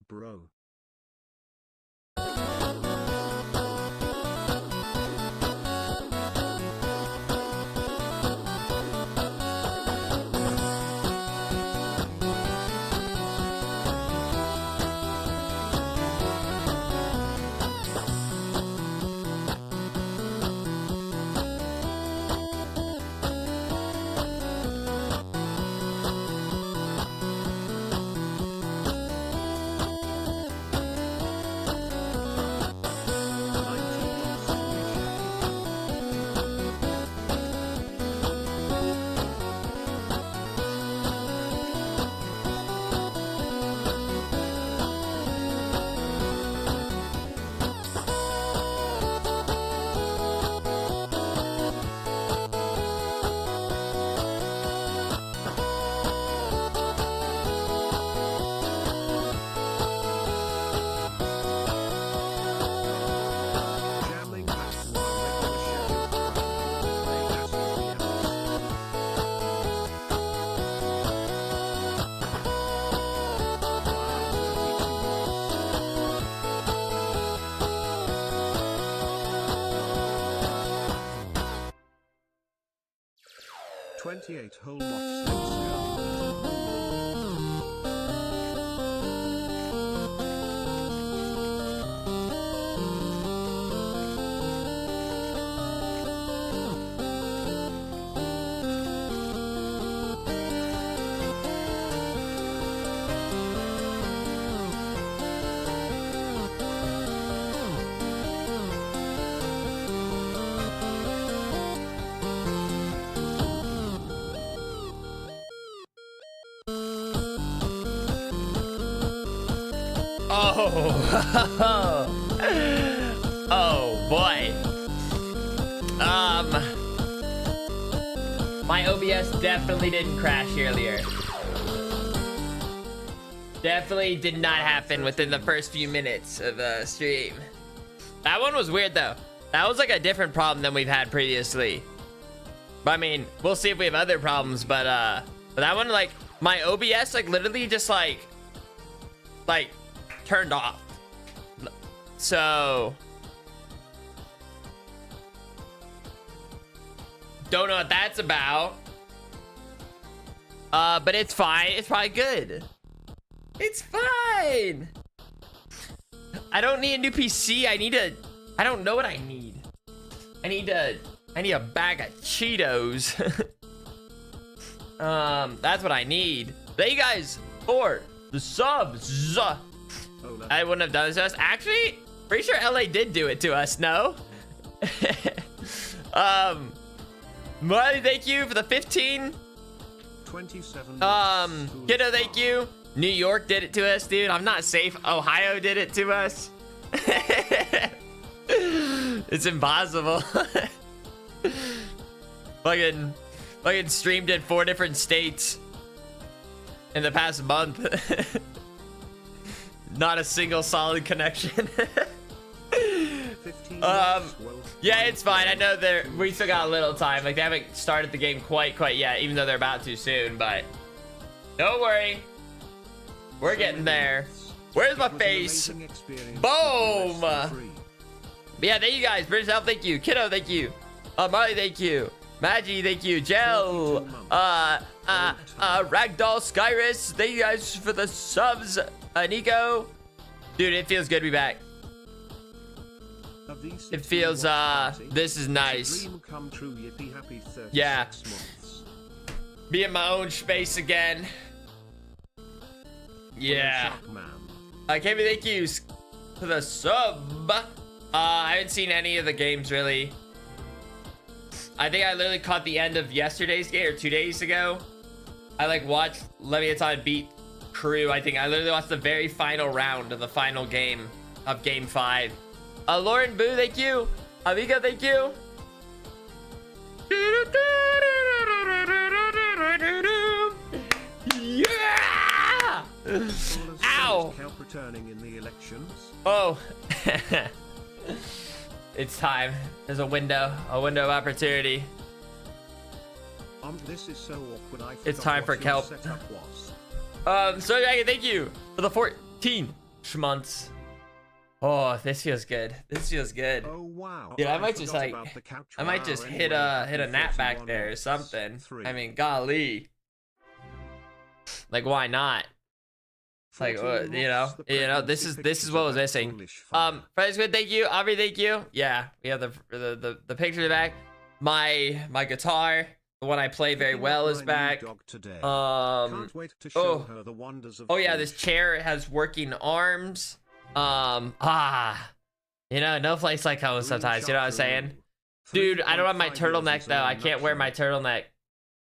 bro. Whole watch, let's go. Oh, oh boy. My OBS definitely didn't crash earlier. Definitely did not happen within the first few minutes of the stream. That one was weird though. That was like a different problem than we've had previously. But I mean, we'll see if we have other problems, but that one, like, my OBS like literally just like turned off. So don't know what that's about. But it's fine. It's probably good. It's fine. I don't need a new PC. I don't know what I need. I need a bag of Cheetos. That's what I need. Thank you guys for the subs. I wouldn't have done this to us. Actually, pretty sure LA did do it to us. No. Marley, thank you for the 15. 27. Kiddo, thank you. New York did it to us, dude. I'm not safe. Ohio did it to us. It's impossible. fucking streamed in 4 different states in the past month. Not a single solid connection. Yeah, it's fine. I know we still got a little time. Like, they haven't started the game quite yet, even though they're about to soon, but don't worry. We're getting there. Where's my face? Boom! Yeah, thank you guys. British Elf, thank you. Kiddo, thank you. Marley, thank you. Maggie, thank you. Gel, Ragdoll, Skyrus, thank you guys for the subs. Nico, dude, it feels good to be back. It feels, this is nice. Yeah. Be in my own space again. Yeah. KB, thank you for the sub. I haven't seen any of the games, really. I think I literally caught the end of yesterday's game, or 2 days ago. I, like, watched Leviathan beat Crew. I think I literally watched the very final round of the final game of Game 5. Lauren Boo, thank you. Amiga, thank you. Yeah! Ow! Oh. It's time. There's a window of opportunity. This is so awkward. It's time for kelp. So thank you for the 14 schmonths. Oh, this feels good. This feels good. Oh wow. Dude, I might just forgot like, about the couch I might bar just anyway. hit a nap back 41 there or minutes. something. 3. I mean, golly. Like, why not? Like, 14 you months, know, the this is pregnancy what was pictures of that missing. foolish fire. Friends, good, thank you. Aubrey, thank you. Yeah, we have the picture in the back. My guitar, the one I play very Picking well, up is my new back. dog today. Um, Can't wait to show her the wonders of oh yeah, this foolish. chair has working arms. You know, no place like home sometimes. You know what I'm saying? Dude, I don't have my 3.5 years turtleneck is a though. I long can't wear my nutshell. turtleneck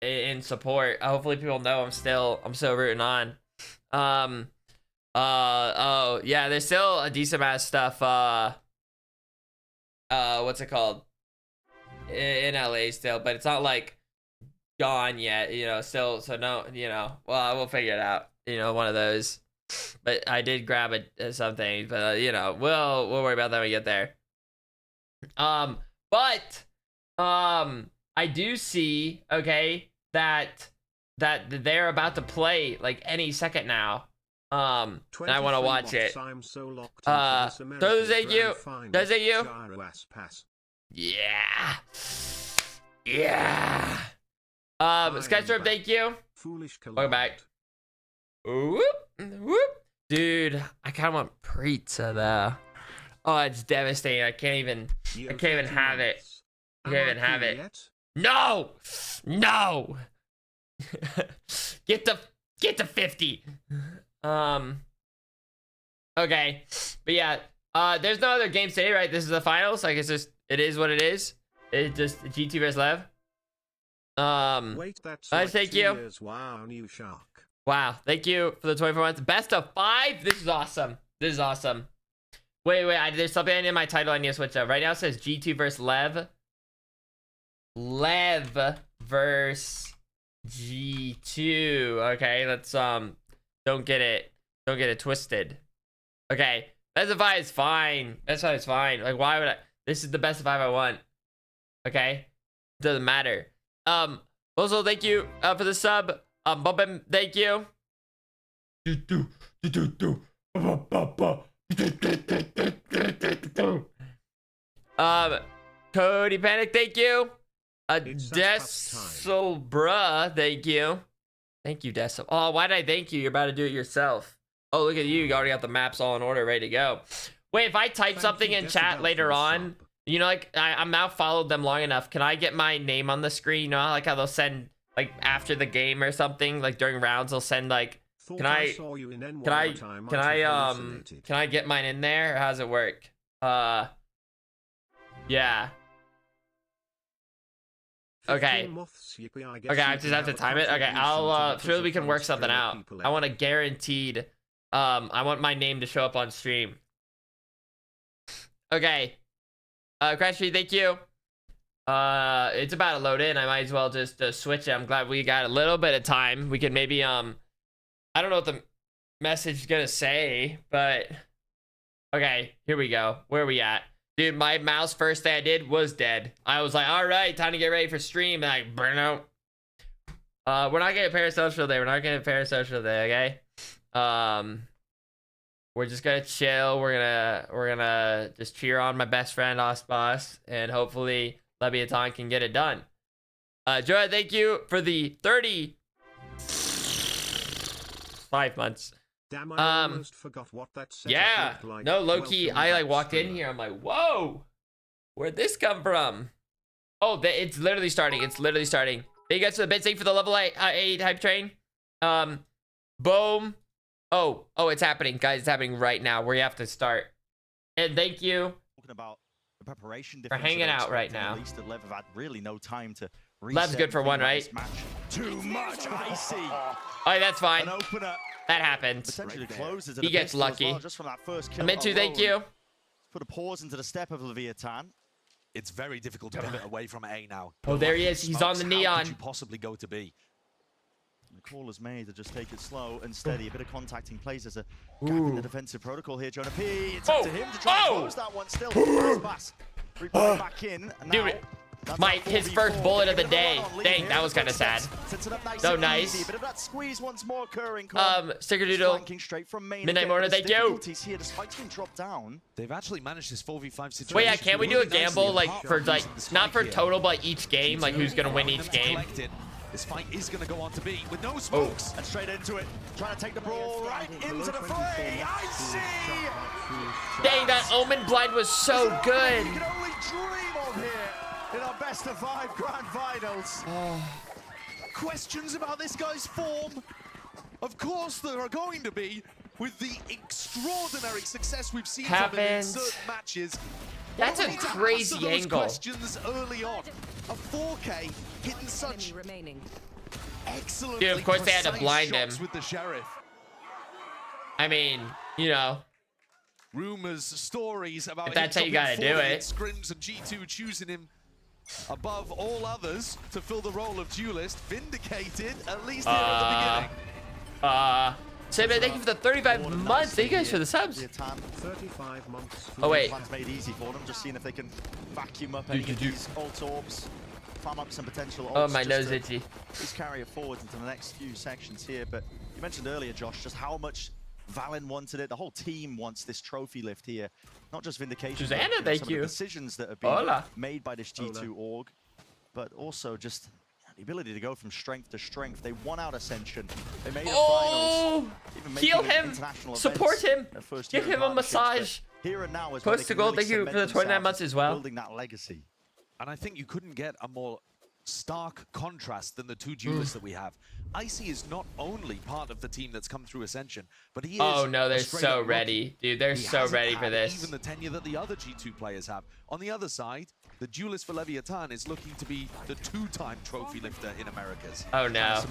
in support. Hopefully people know I'm still rooting on. Oh yeah, there's still a decent amount of stuff. What's it called? In LA still, but it's not like gone yet. You know, still. So no, you know. Well, we'll figure it out. You know, one of those. But I did grab something. But you know, we'll worry about that when we get there. But I do see, okay, that they're about to play like any second now. And I want to 23 watch it. months, I'm so locked into this those America's are you. grand final. Those are you. Gyro ASPAS. Yeah. Yeah. Skystorm, thank you. Foolish Welcome back. Whoop, whoop. Dude, I kind of want pizza though. Oh, it's devastating. I can't even have it. I can't even have it. No! No! Get the 50. Okay. But yeah, there's no other games today, right? This is the finals. Like it is what it is. It's just GT versus LEV. Wait, that's nice, like thank 2 you. years. Wow, new shark. Wow, thank you for the 24 months. Best of 5. This is awesome. This is awesome. Wait, there's something in my title I need to switch up. Right now it says G2 versus LEV. LEV versus G2. Okay, let's don't get it twisted. Okay, best of 5 is fine. Best of 5 is fine. Like, why would I? This is the best of 5 I want. Okay, doesn't matter. Also, thank you for the sub. Bubba, thank you. Cody Panic, thank you. Desilbra, thank you. Thank you, Desil. Oh, why did I thank you? You're about to do it yourself. Oh, look at you. You already got the maps all in order, ready to go. Wait, if I type something in chat later on, you know, like I'm now followed them long enough. Can I get my name on the screen? You know, like how they'll send like after the game or something, like during rounds, they'll send like, can I get mine in there? Or how does it work? Yeah. Okay. Okay, I just have to time it. Okay, I'll surely we can work something out. I want a guaranteed I want my name to show up on stream. Okay. Crash Tree, thank you. It's about to load in. I might as well just switch it. I'm glad we got a little bit of time. We can maybe I don't know what the message is gonna say, but okay, here we go. Where are we at? Dude, my mouse first thing I did was dead. I was like, all right, time to get ready for stream. And I burn out. We're not getting parasocial day. We're not getting parasocial day, okay? We're just gonna chill. We're gonna just cheer on my best friend ASPAS, and hopefully Leviathan can get it done. Joy, thank you for the 35 months. Damn, I almost forgot what that yeah, like. no, low-key, Welcome I like back, walked in streamer. here, I'm like, whoa, where'd this come from? Oh, it's literally starting. It's literally starting. Thank you guys for the bits. Thank you for the level 8 hype train. Boom. Oh, it's happening, guys. It's happening right now. We have to start. And thank you Talking about the preparation for hanging out right now. At least LEV have had really no time to Lev's good for one, right? Too much icy. Oh, that's fine. An opener That happens. potentially closes. He gets lucky. Well, just from that first kill Meant to, thank you. Put a pause into the step of Leviathan. It's very difficult to pivot away from A now. Oh, there he is. He's on the How neon. could you possibly go to B? The call is made to just take it slow and steady. A bit of contacting plays as a gap in the defensive protocol here. Jonah P. It's up to him to try and close that one still. Pass. Replay back in. And now, His first bullet of the day. Dang, that was kind of sad. So nice. Bit of that squeeze once more occurring. Sticker Doodle. Straight from main. Midnight Mortar, thank you. Here, despite being dropped down. They've actually managed this 4v5 situation. Wait, yeah, can't we do a gamble like for like not for total but each game, like who's gonna win each game? This fight is going to go on to be with no smokes. And straight into it. Trying to take the brawl right into the fray. I see. Dang, that Omen blind was so good. You can only dream of here in our best of 5 grand finals. Questions about this guy's form? Of course there are going to be, with the extraordinary success we've seen from him in certain matches. That's a crazy angle. Questions early on. A 4K hitting such excellent. Dude, of course they had to blind him. With the sheriff. I mean, you know. Rumors, stories about if that's how you gotta do it. Scrims and G2 choosing him above all others to fill the role of duelist. Vindicated, at least here at the beginning. Sabin, thank you for the 35 months. Thank you guys for the subs. 35 months. Oh, wait. Plans made easy for them. Just seeing if they can vacuum up any of these ult orbs. Farm up some potential ults. Oh, my nose itchy. Please carry it forward into the next few sections here. But you mentioned earlier, Josh, just how much Valen wanted it. The whole team wants this trophy lift here. Not just Vindication. Susanna, but thank some you. Of the decisions that have been made by this G2 org. But also just the ability to go from strength to strength. They won out Ascension. They made finals. Even Heal him. Support him. Give him a massage. Here and now is Post to gold. Thank you for the 29 months as well. Building that legacy. And I think you couldn't get a more stark contrast than the two duelists that we have. Icy is not only part of the team that's come through Ascension, but he is. Oh no, they're so ready, dude. They're so ready for this. Even the tenure that the other G2 players have. On the other side, the duelist for Leviathan is looking to be the 2-time trophy lifter in Americas. Oh no.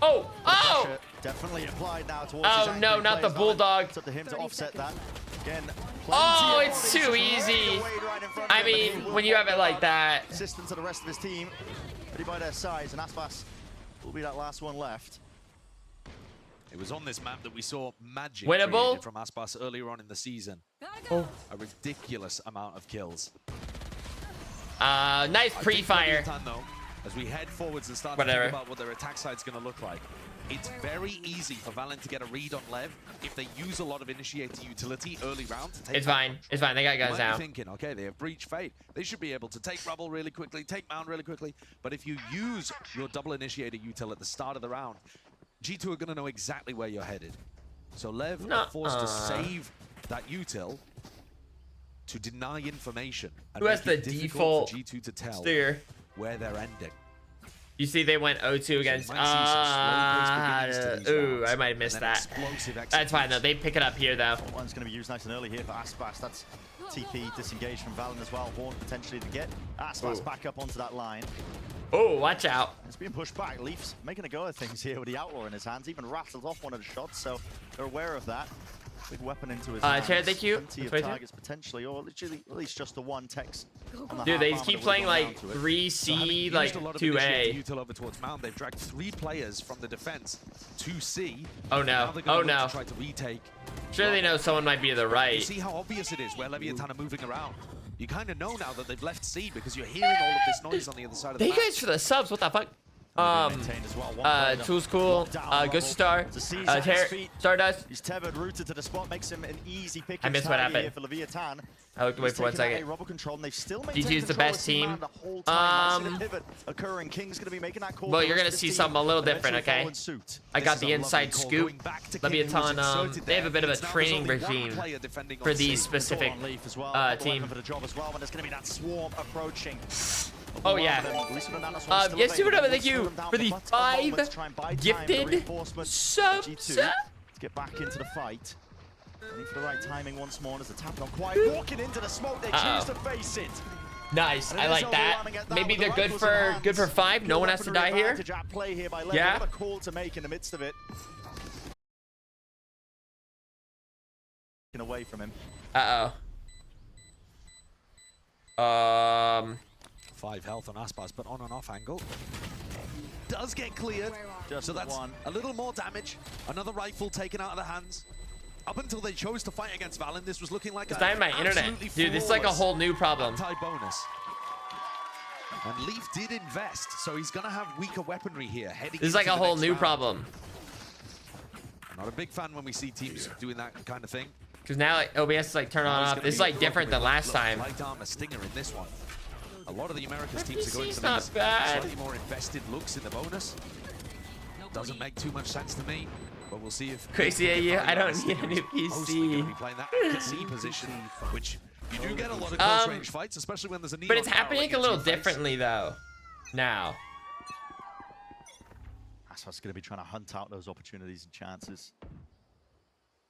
Oh! Definitely applied now towards oh no, not the bulldog. It's up to him to offset that. Again, oh, it's too easy. I mean, when you have it like that. Assistant to the rest of his team, ready by their sides, and ASPAS will be that last one left. It was on this map that we saw magic winnable from ASPAS earlier on in the season. Oh. A ridiculous amount of kills. Nice pre-fire. As we head forwards and start to think about what their attack side's going to look like. It's very easy for Valen to get a read on Lev if they use a lot of initiator utility early round to take. It's fine. It's fine. They got guys now. Thinking, okay, they have breach fate. They should be able to take rubble really quickly, take mound really quickly. But if you use your double initiator util at the start of the round, G2 are going to know exactly where you're headed. So Lev are forced to save that util to deny information. And who has the default for G2 to tell steer where they're ending. You see, they went 0-2 against. Ooh, I might have missed that. That's fine though. They pick it up here though. One's going to be used nice and early here for ASPAS. That's TP disengaged from Valen as well. Horn potentially to get ASPAS back up onto that line. Oh, watch out. It's being pushed back. Leafs making a go of things here with the Outlaw in his hands. Even rattled off one of the shots, so they're aware of that. Big weapon into his hands. Chair, thank you. Plenty of targets potentially, or literally at least just the one Tex. Dude, they just keep playing like 3C, like 2A. Util over towards Mount. They've dragged 3 players from the defense to C. Oh no. Oh no. Try to retake. Sure, they know someone might be to the right. You see how obvious it is where Leviathan are moving around. You kind of know now that they've left C because you're hearing all of this noise on the other side of the map. Thank you guys for the subs. What the fuck? Tool's cool. Ghost Star. Stardust. He's tethered, rooted to the spot, makes him an easy pick. I missed what happened. For Leviathan. I looked away for 1 second. GG is the best team. Well, you're gonna see something a little different, okay? I got the inside scoop. Leviathan, they have a bit of a training regime for these specific team. Oh yeah. Yes, super double. Thank you for the 5 gifted subs. To get back into the fight. Waiting for the right timing once more as the tap on quiet. Walking into the smoke, they choose to face it. Nice, I like that. Maybe they're good for 5. No one has to die here. Yeah. A call to make in the midst of it. Away from him. 5 health on ASPAS, but on and off angle. Does get cleared. So that's a little more damage. Another rifle taken out of the hands. Up until they chose to fight against Valen, this was looking like it's not my internet. Dude, this is like a whole new problem. Anti-bonus. And Leaf did invest, so he's going to have weaker weaponry here. Heading This is like into a the whole next new round. problem. I'm not a big fan when we see teams doing that kind of thing. Because now like, OBS is like turn on off. This is like different than last time. Light armor stinger in this one. A lot of the Americas teams are going PC's for not these bad. slightly more invested looks in the bonus. Doesn't make too much sense to me, but we'll see if Crazy AU, I don't need a new mostly going to PC. be playing that active C position, which you do get a lot of close range fights, especially when there's a need. But it's happening a little differently though. Now. ASPAS is going to be trying to hunt out those opportunities and chances.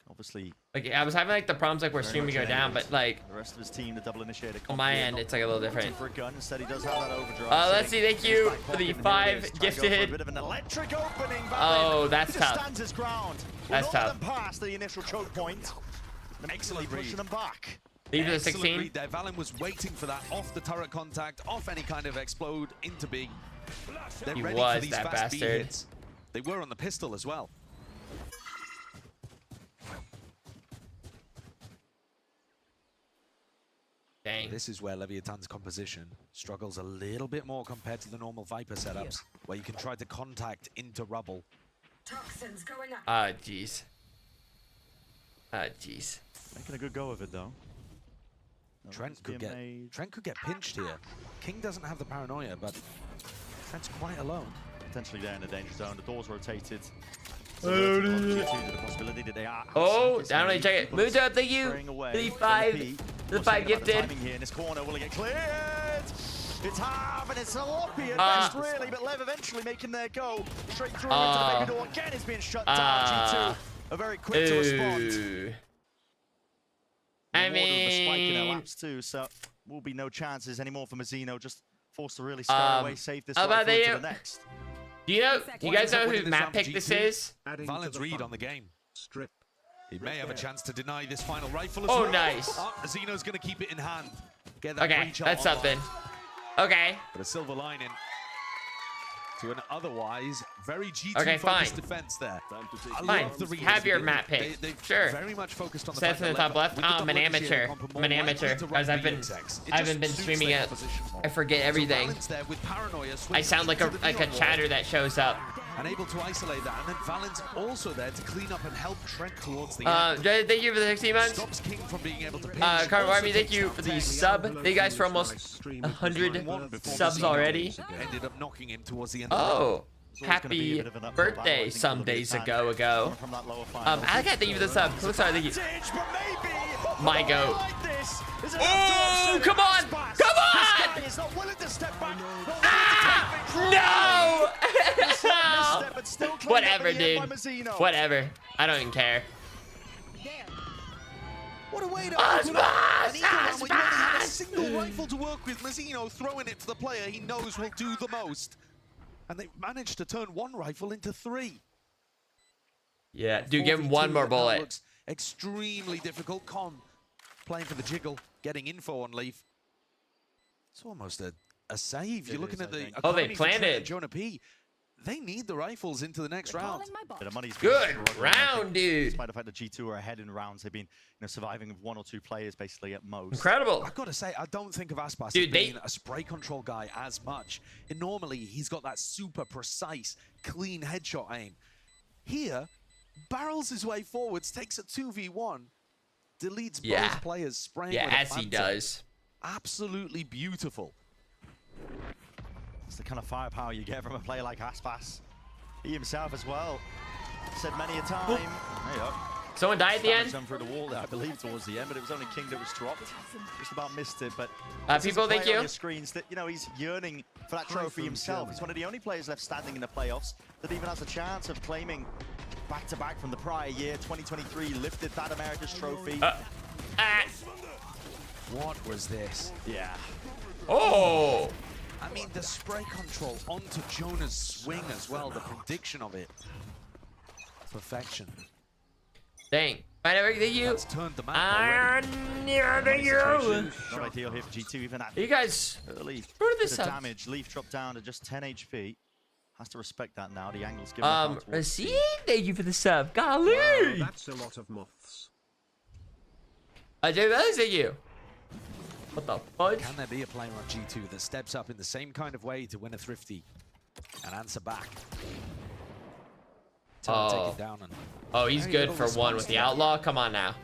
Obviously, Like I was having like the problems like where very streaming much go down, enabled. but like the rest of his team, the double initiator. on my end, it's like a little different. For a gun, instead he does have that overdrive. Let's see. Thank you for the 5 gifted. A bit of an electric opening. Oh, that's he just tough. stands his ground. That's Will not tough. let them pass the initial choke point. Excellent Pushing read. them back. Leave the Excellent 16. read there. Valen was waiting for that off the turret contact, off any kind of explode into B. They're He ready was for these that fast B bastard. hits. They were on the pistol as well. Dang. This is where Leviathan's composition struggles a little bit more compared to the normal Viper setups, where you can try to contact into rubble. Toxins going up. Ah, jeez. Ah, jeez. Making a good go of it though. Trent could get pinched here. King doesn't have the paranoia, but Trent's quite alone. Potentially there in the danger zone. The doors rotated. The possibility that they are Oh, outside down, this check lead. it. Moved up, thank you. Spraying away. The Gonna 5. peek. The What's 5 thinking about the gifted. timing here in this corner. Will it get cleared? It's half and it's sloppy at Ah. best, really. But Lev eventually making their go straight through into the baby door. Again, is being shut down. G2 are very quick to respond. Ooh. I More than the spike in their mean, laps too, so will be no chances anymore for Mazzino. Just forced to really scare away, save this how about rifle into they- the next. do you guys know whose This map round pick for this G2. is? Adding to Valen's the read fun. on the game. Strip. He may have a chance to deny this final rifle as Oh, well. nice. Oh, Zeno's going to keep it in hand. Get that Okay, breach out that's online. something. Okay. But a silver lining to an otherwise very G2 Okay, focused fine. defense there. I Fine. love the read. Have your map pick. They've Sure. very much focused on the Seth fact in the that top Lev- left. with the I'm an double initiator amateur. comp, I'm an more amateur, likely to guys. run I've been VXX. It I've just been suits streaming their it. position more. I forget everything. So Valen's there with paranoia I swinging sound like a into the like a neon wall. chatter that shows up. And able to isolate that, and then Valen's also there to clean up and help Trent towards the end. Thank you for the 16 months. Stops King from being able to pinch. Carmen Also Army, thank takes you down for the Tech. sub. Thank you guys for almost 100 subs already. Ended up knocking him towards the end. Of the Oh, It's always gonna be a happy bit of an uphill battle, I birthday think, some for days Leviathan. ago. From that lower final. I got thank you for the sub. Oh, sorry, thank you. Advantage, but maybe My goat. like this is enough to Oh, upset come it. on! ASPAS. Come This on! guy is not willing to step back. Not willing Ah! to take victory. Misstep, No! but still cleaned up Whatever, in the end dude. by Mazzino. Whatever. I don't even care. What a way to ASPAS! open up an eagle round when you only have a ASPAS! single rifle to work with. Mazzino throwing it to the player he knows will do the most. And they managed to turn one rifle into 3. Yeah, dude, give him one more That bullet. looks extremely difficult. Con playing for the jiggle, getting info on Leaf. It's almost a save. You're It looking is, at I the think. Oh, they economy for Trent planted. and Jonah P. They need the rifles into the next round. Yeah, the money's been Good struggling, I think, round, dude. Despite the fact that G2 are ahead in rounds, they've been surviving with 1 or 2 players basically at most. Incredible. I've got to say, I don't think of ASPAS Dude, as being a spray control guy as much. And normally, he's got that super precise, clean headshot aim. Here, barrels his way forwards, takes a 2v1, deletes Yeah. both players, spraying Yeah, with a as he Phantom. does. Absolutely beautiful. It's the kind of firepower you get from a player like ASPAS. He himself as well said many a time. There you go. Someone died at the Damage end? done through the wall there, I believe, towards the end, but it was only King that was dropped. Just about missed it, but this is a People, thank player on you. your screens that, he's yearning for that trophy himself. He's one of the only players left standing in the playoffs that even has a chance of claiming back-to-back from the prior year. 2023 lifted that America's trophy. Ah. What was this? Yeah. Oh. I mean, the spray control onto Jonah's swing as well, the prediction of it. Perfection. Dang. Fine, Eric, thank you. That's turned the map already. Thank you. Not ideal here for G2, even at You guys, early where did bit this of up? damage. Leaf dropped down to just 10 HP. Has to respect that now. The angle's given out towards Racine, thank you for the sub. Wow, Golly. that's a lot of moths. Jay Bellis, thank you. What the fudge? Can there be a player on G2 that steps up in the same kind of way to win a Thrifty and answer back? Tell him to take it down and Oh, he's very good little for one response with to the that. outlaw. Come on now.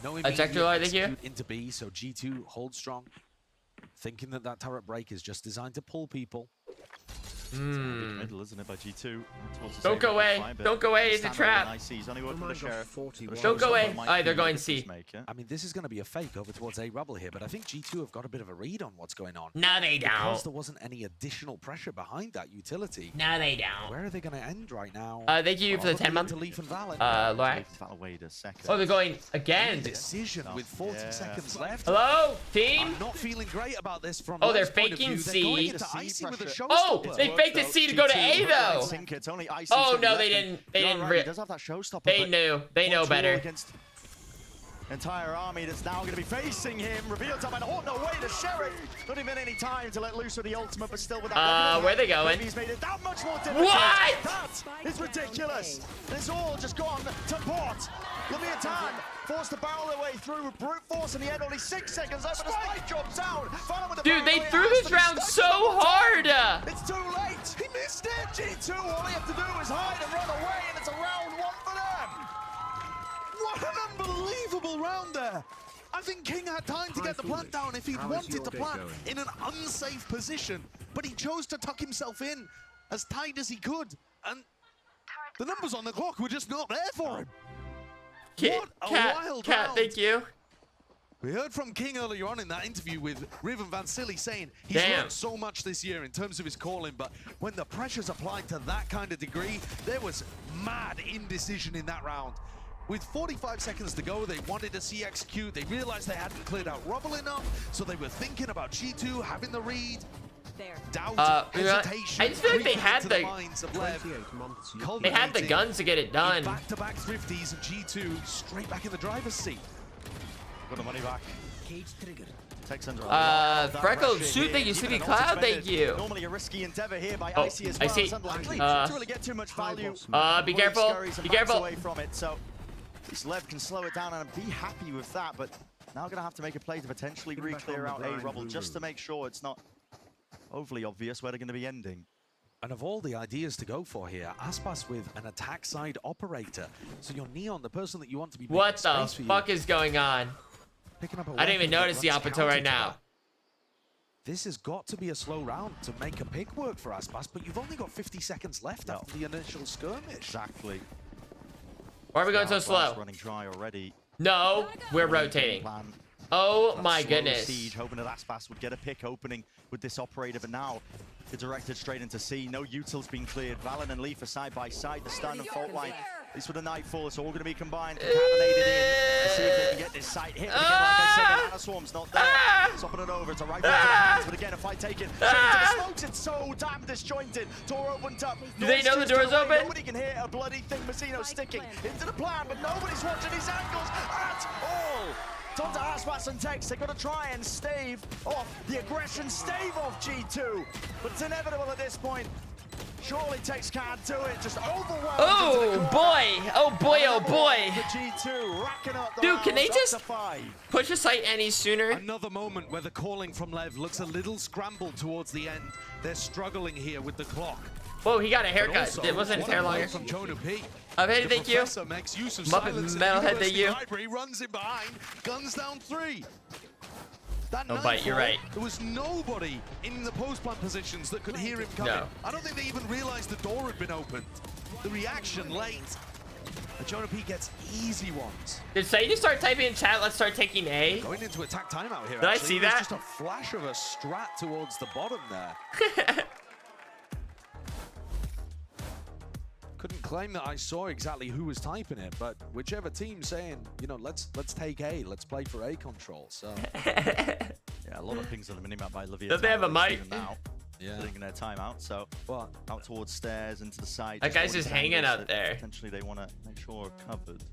No Ejector I think here. execute into B, so G2 holds strong, thinking that that turret break is just designed to pull people. Middle, isn't it, by G2? Don't go away. Don't go away. It's a trap. He's only working Oh with the my God, sheriff. 41. Don't go away. Alright, they're going C. I mean, this is going to be a fake over towards A Rubble here, but I think G2 have got a bit of a read on what's going on. No, they Because don't. there wasn't any additional pressure behind that utility. No, they don't. Where are they going to end right now? Thank you for the 10 month. To Leaf and Valen. Lorax. Wait a second. Oh, they're going again. Decision with 40 seconds left. Hello, team. I'm not feeling great about this from Oh, they're Lev's point of faking view. They're C. going into Icy with a showstopper. Oh, they faked a C to go to A though. It's only Icy's Oh gonna be no, left, they and didn't. They you're didn't. right, he does have that showstopper, They but knew. They know one tool better. against entire army that's now going to be facing him. Revealed time and oh no way, the sheriff. Not even any time to let loose with the ultimate, but still with that. Where they going? He's made it that much more difficult. What? That is ridiculous. It's all just gone to pot. Leviathan forced to barrel their way through with brute force in the end. Only 6 seconds left, but the spike drops down. Dude, they threw this round so hard. It's too late. He missed it. G2, all they have to do is hide and run away, and it's a round one for them. What an unbelievable round there. I think King had time to get the plant down if he'd How is wanted your to day plant going? in an unsafe position, but he chose to tuck himself in as tight as he could, and the numbers on the clock were just not there for him. What a wild Cat, round. thank you. We heard from King earlier on in that interview with Riven Van Silly saying he's Damn. learned so much this year in terms of his calling, but when the pressure's applied to that kind of degree, there was mad indecision in that round. With 45 seconds to go, they wanted to see execute. They realized they hadn't cleared out Rubble enough, so they were thinking about G2 having the read. Doubt, hesitation. I just feel like they creeping had into the- minds of Lev. 28 months. They had the guns to get it done. Back-to-back Thrifties and G2 straight back in the driver's seat. Got the money back. Takes under Freckled Suit, thank you. Sleepy Cloud, thank you. Normally a risky endeavor here by Oh, Icy as I well. see. It's unlikely to really get too much value. Be careful. Be careful. Away from it, so at least Lev can slow it down and be happy with that, but now gonna have to make a play to potentially Get back re-clear on out the A blind Rubble blue just to room. make sure it's not overly obvious where they're gonna be ending. And of all the ideas to go for here, ASPAS with an attack side operator. So your Neon, the person that you want to be making What the space for fuck you, is going on? picking up a I didn't even weapon that notice the runs Apito counter right to now. that. This has got to be a slow round to make a pick work for ASPAS, but you've only got 50 seconds left after the initial skirmish. Exactly. Why are we going so slow? Running dry already. No, we're rotating. Plan. Oh That my slow goodness. Siege, hoping that ASPAS would get a pick opening with this operator, but now it's directed straight into C. No util's been cleared. Valen and Leaf are side by side. The stun and fault line. This with a Nightfall, it's all going to be combined, concatenated in. Let's see if they can get this site hit. But again, like I said, the Mana Swarm's not there. Stopping it over, it's a rifle to the hands, but again, a fight taken. Straight into the smokes, it's so damn disjointed. Door opened up. Do they know the Noise door's just away. open? Nobody can hear a bloody thing. Masino sticking into the plan, but nobody's watching his angles at all. Time to ASPAS and Tex, they've got to try and stave off the aggression, stave off G2, but it's inevitable at this point. Surely Tex can't do it, just overwhelmed. Oh boy, oh boy, oh boy. The G2 racking up the Dude, can they rounds up just to 5. push a site any sooner? Another moment where the calling from Lev looks a little scrambled towards the end. They're struggling here with the clock. Whoa, he got a But haircut. also, It wasn't his what a hair play longer. from Jonah P. Hey, The thank you. professor makes use of Muppet silence in Metalhead, the thank University you. Library, runs in behind, guns down 3. That Oh, bite, you're nightfall, right. There was nobody in the post-plant positions that could hear him coming. No. I don't think they even realized the door had been opened. The reaction late. And Jonah P gets easy ones. Did Saidi start typing in chat, let's start taking A? Going into attack timeout here. Did I actually. see There's that? Just a flash of a strat towards the bottom there. Couldn't claim that I saw exactly who was typing it, but whichever team saying, you know, let's take A, let's play for A control. So Yeah, a lot of pings on the minimap by Olivia. Does they have a mic? Now, yeah. sitting in their timeout, so Well, out towards stairs, into the side. That guy's just hanging out that there. Potentially they want to make sure are covered.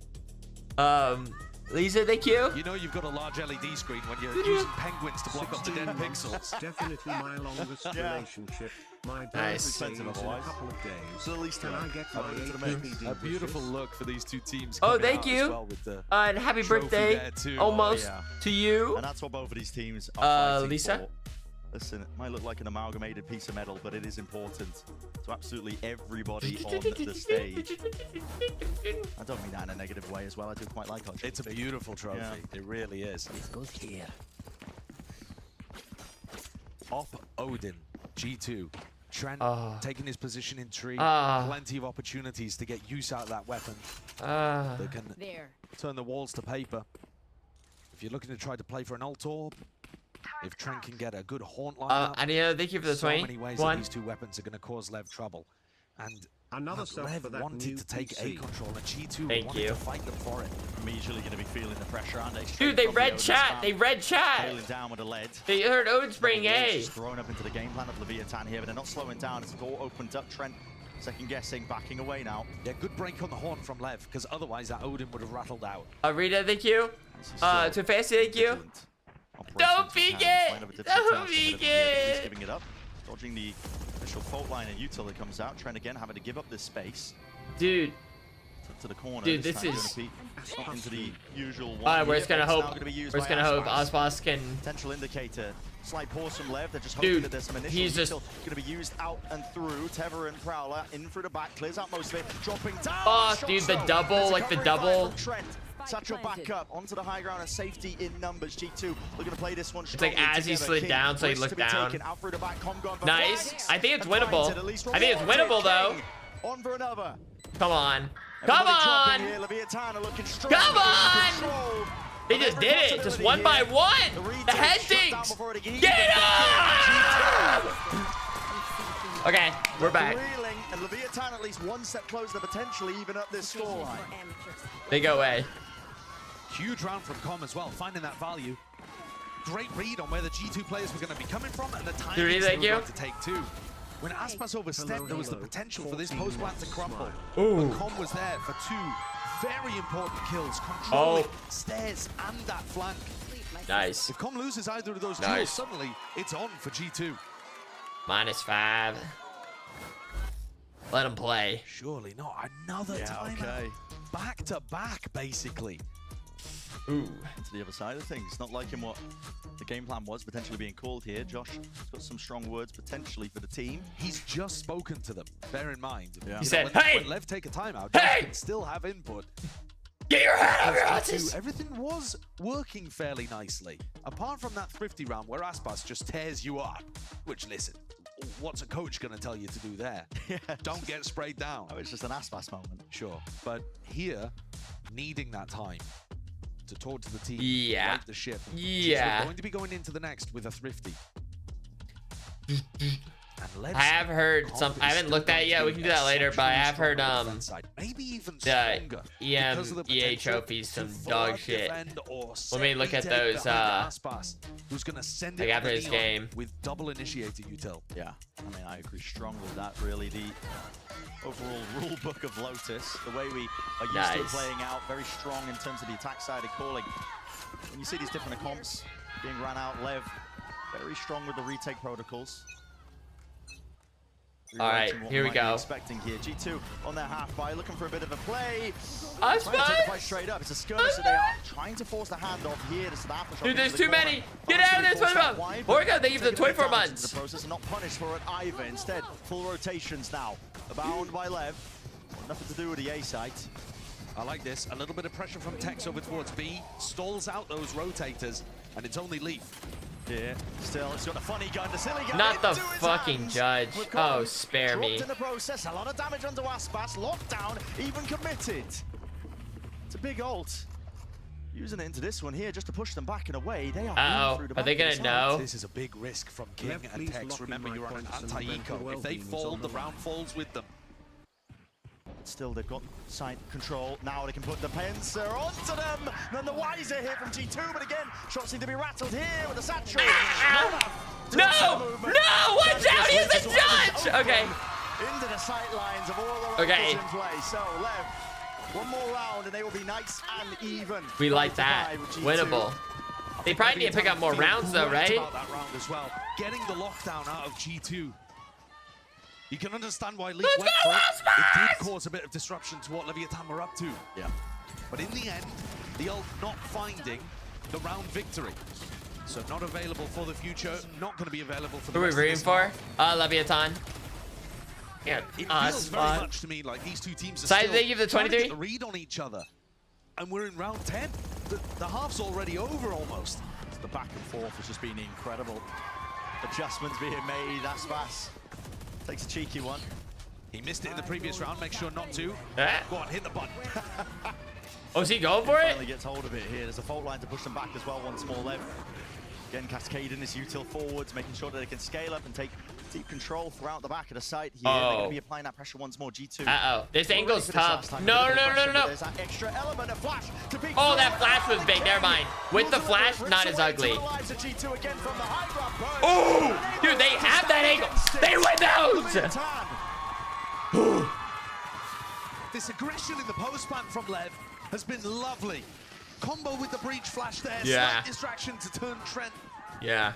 Lisa, thank you. You know you've got a large LED screen when you're using penguins to block up the dead pixels. Definitely my longest relationship. My Nice. birthday is in a couple of days. So at least Can I get my HPD A beautiful wishes? look for these two teams. Oh, coming thank out as you. well with the And happy trophy birthday, there too. almost Oh, yeah. to you. And that's what both of these teams are fighting Lisa? for. Listen, it might look like an amalgamated piece of metal, but it is important to absolutely everybody on the stage. I don't mean that in a negative way as well. I do quite like our It's a trophy. beautiful trophy. Yeah. It really is. This goes here. Op Odin, G2. Trent taking his position in tree. Ah. Plenty of opportunities to get use out of that weapon. Uh, That can There. turn the walls to paper. If you're looking to try to play for an ult orb, if Trent can get a good haunt line Ania, thank you for the so 20. many ways that One. these two weapons are going to cause Lev trouble. And Another look, sub Lev for that wanted new to take A PC. control, and G2 Thank wanted you. to fight them for it. Immediately going to be feeling the pressure, aren't they? Dude, they read chat. They read chat. Trailing down with a lead. They heard Odin's bringing A. Just thrown up into the game plan of Leviathan here, but they're not slowing down. It's all opened up. Trent second guessing, backing away now. Yeah, good break on the horn from Lev, because otherwise that Odin would have rattled out. Rita, thank you. This is To Fancy, thank you. vigilant. Operating Don't to peek hand, it! find a different Don't task, peek but he's it! giving it up. Dodging the initial fault line and util that comes out. Trent again having to give up this space. Dude. To the corner. Dude, this this time is- doing a peek. Not into the usual one. Alright, we're here, just gonna but it's now hope. gonna be used We're just by gonna hope ASPAS. ASPAS can. Potential indicator. Slight pause from Lev. They're just hoping Dude, that there's some initial he's just- util going to be used out and through. Tever and Prowler in through the back. Clears out most of it. Dropping down. Oh, Shot dude, the slow. double, There's a like the covering fire double. from Trent. Satchel back up onto the high ground and safety in numbers. G2 looking to play this one like strongly as he together. slid King, down, so he risk looked to be down. taken out through the back. Com gone for Nice. flags. I think it's And finds winnable. it, at least I think it's rewards it. winnable, though. King on for another. Come on. Come Everybody dropping on. here. Leviathan are looking strong. Come on. Controlled. They just did it. Just one by one. The head dinks. Get it up. Okay, we're back. Reeling, and Leviathan at least one step closer to potentially even up this scoreline. They go away. Huge round from Com as well, finding that value. Great read on where the G2 players were going to be coming from and the time Dude, they thank were you. about to take two. When ASPAS overstepped, there was the potential for this post plant to crumble. Ooh. But Com was there for two very important kills, controlling Oh. stairs and that flank. Nice. If Com loses either of those Nice. duels, suddenly it's on for G2. -5. Let him play. Surely not. Another Yeah, timeout. okay. Back to back, basically. Ooh. To the other side of things, not liking what the game plan was potentially being called here. Josh has got some strong words potentially for the team. He's just spoken to them. Bear in mind. Yeah. He said, when, "Hey! when Lev take a timeout, Hey! Josh can still have input. Get your head out of your Because asses. everything was working fairly nicely. Apart from that thrifty round where ASPAS just tears you up. Which, listen, what's a coach going to tell you to do there? Yeah. Don't get sprayed down. Oh, it's just an ASPAS moment. Sure. But here, needing that time to talk to the team, Yeah. right the ship. Yeah. We're going to be going into the next with a thrifty. And Lev's I have heard some. confidence I haven't still looked at going it to yet. be We can do that later. But I exceptionally have heard strong on the defense side. Maybe even the stronger EM because of the EA potential trophies to some dog forward shit. defend or Let me look at safely take those, behind ASPAS, who's going to send like it after on the this neon game. with double initiator util. Yeah, I mean, I agree strongly with that. Really, the overall rule book of Lotus, the way we are used to it Nice. playing out, very strong in terms of the attack side and calling. When you see these different comps being ran out, Lev very strong with the retake protocols. All right, Rewriting what here we might be go. Expecting here, G2 on their half by, looking for a bit of a play. I Trying to take the spy. fight straight up. It's a skirmish, so they are trying to force the handoff here to the aftershock. Dude, there's into the too corner. many. Get out of there, 25. Morgan, thank you for the 24 months. The process and not punished for it either. Instead, full rotations now. Abound by Lev. Nothing to do with the A site. I like this. A little bit of pressure from Tex over towards B. Stalls out those rotators, and it's only Leaf. Yeah, still, it's got a funny gun, the silly gun. Not the into his fucking hands. judge. We've got Oh, him spare me. dropped in the process, a lot of damage onto ASPAS, locked down, even committed. It's a big ult. Using it into this one here just to push them back and away. They are Uh-oh. through the Are back they of the gonna side. know? This is a big risk from King Lev, and please Tex. lock in Remember, my you're on an points and anti-eco. mental If they well-being is fall, on the the round falls with them. Still, they've got side control. Now they can put the Pencer onto them. None the wiser here from G2, but again, shots seem to be rattled here with the satchel. No! No! Watch out! He's a judge! Okay. Into the sight lines of all the Okay. in play. So, Lev One more round and they will be nice and even. We like that. Winnable. They probably need to pick up more rounds though, right? About that round as well. Getting the lockdown out of G2. You can understand why Leaf went for it. It did cause a bit of disruption to what Leviathan were up to. Yeah. But in the end, the ult not finding the round victory. So not available for the future, not going to be available for the Who are rest we of rooting this for? half. Leviathan. Yeah. It feels very much to me like these two teams are Side still they give the trying to 23? get the read on each other. And we're in round 10. The half's already over almost. The back and forth has just been incredible. Adjustments being made. ASPAS takes a cheeky one. He missed it in the previous round. Make sure not to. Yeah. Go on, hit the button. Oh, is he going for it? Finally gets hold of it here. There's a fault line to push them back as well once more. Lev again cascading his util forwards, making sure that they can scale up and take deep control throughout the back of the site here. They're going to be applying that pressure once more. G2. Uh-oh. This angle's tough. No. There's that extra element of flash to beat Oh, that flash was big. Never mind. With the flash, not as ugly. Oh, dude, they have that angle. They win those. This aggression in the post plant from Lev has been lovely. Combo with the breach flash there. Yeah. Slight distraction to turn Trent. Yeah.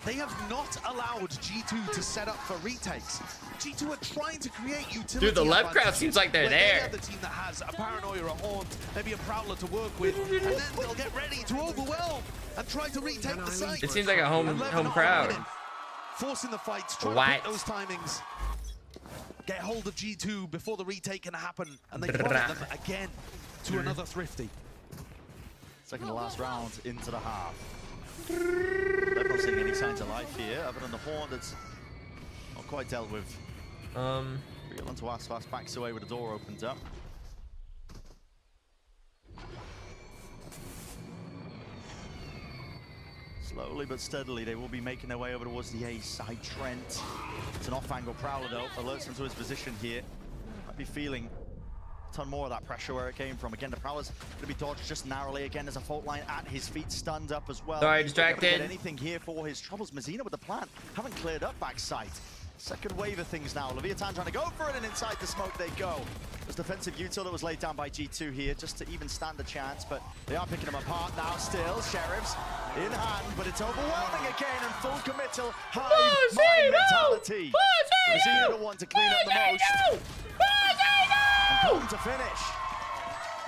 They have not allowed G2 to set up for retakes. G2 are trying to create utility. Dude, the left crowd advantages seems like they're where there. They are the team that has a Paranoia, a Haunt, maybe a Prowler to work with, and then they'll get ready to overwhelm and try to retake the site. It seems like a home And Lev are not crowd. allowing it. Forcing the fights, trying What? to pick those timings. Get hold of G2 before the retake can happen, and they plummet them again to another Thrifty. Second to last round into the half. They're not seeing any signs of life here, other than the Horn that's not quite dealt with. We get onto ASPAS, backs away with the door opened up. Slowly but steadily, they will be making their way over towards the A side. Trent. It's an off-angle Prowler though, alerts him to his position here. Might be feeling a ton more of that pressure where it came from. Again, the Prowler's gonna be dodged just narrowly. Again, there's a fault line at his feet, stunned up as well. Sorry, distracted. Not gonna get anything here for his troubles. Mazina with the plant, haven't cleared up backside. Second wave of things now. Leviathan trying to go for it, and inside the smoke they go. There's defensive util that was laid down by G2 here just to even stand a chance, but they are picking them apart now still. Sheriffs in hand, but it's overwhelming again and full committal. High mind mentality. Mazina the one to clean up the most. And come to finish.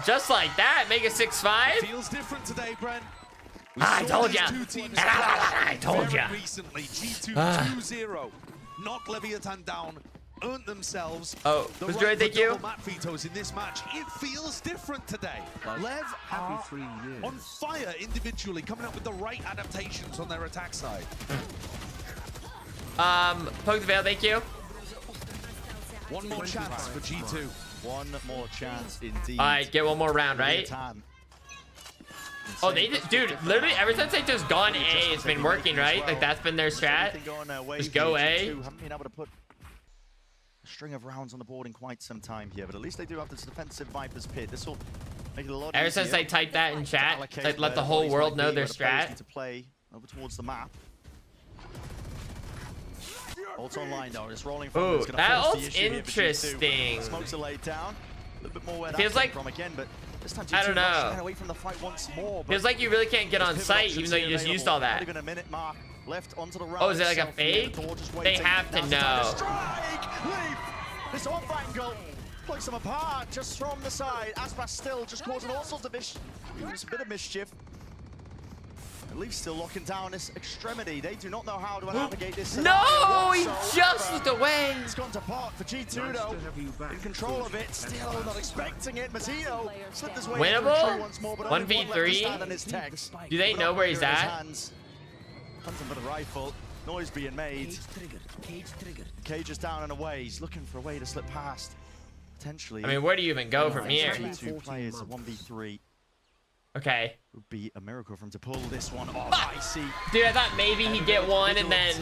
Just like that, make it 6-5. Feels different today, Brent. I told ya. Two teams I told ya. very recently. G2 2-0. Knock Leviathan down, earned themselves. Oh, the who's right joined? for Thank you. double map vetoes in this match. It feels different today. Lev are 3 years. on fire individually, coming up with the right adaptations on their attack side. Poke the veil, thank you. One more chance for G2. One more chance indeed. All right, get one more round, right? Leviathan. Oh, they did, dude. Literally, ever since they just gone A, it's been working, right? Like that's been their strat. Just go A. Haven't been able to put a string of rounds on the board in quite some time here, but at least they do have this defensive Viper's Pit. This will make it a lot Ever easier since they typed that in to chat, allocate like, let where the whole bodies world might know be, their where the players strat. need to play over towards the map. Ult's online though, it's rolling from. Ooh, It's gonna that force the ult's issue here for G2. interesting. Smokes are laid down. A little bit more where that Feels came like- from again, but this time I G2 don't not know. shying away from the fight once more. but Feels like you really can't get on pivot site options even though you here just used available. all that. Not even a minute mark left onto the round. Oh, is it like a itself here. fake? The door just They waiting. have to Now's the time know. strike! Leaf! This off angle plucks them apart just from the side. ASPAS still just causing all sorts of a bit of mischief. Leaf still locking down this extremity. They do not know how to navigate this. No, he scenario just whatsoever. looked away. It's gone to pot for G2 Nice though. to have you back. In control of it, still not expecting it. Mazzino slipped his way Winnable? through once more, but only 1v3? one left to stand on his text. Do they know where he's But at? hands. Hunting for the rifle. Noise being made. Cage is down and away. He's looking for a way to slip past. Potentially. I mean, where do you even go from here? G2 players, a 1v3. Okay. Would be a miracle for him to pull this one off. I see. Dude, I thought maybe he'd get one and then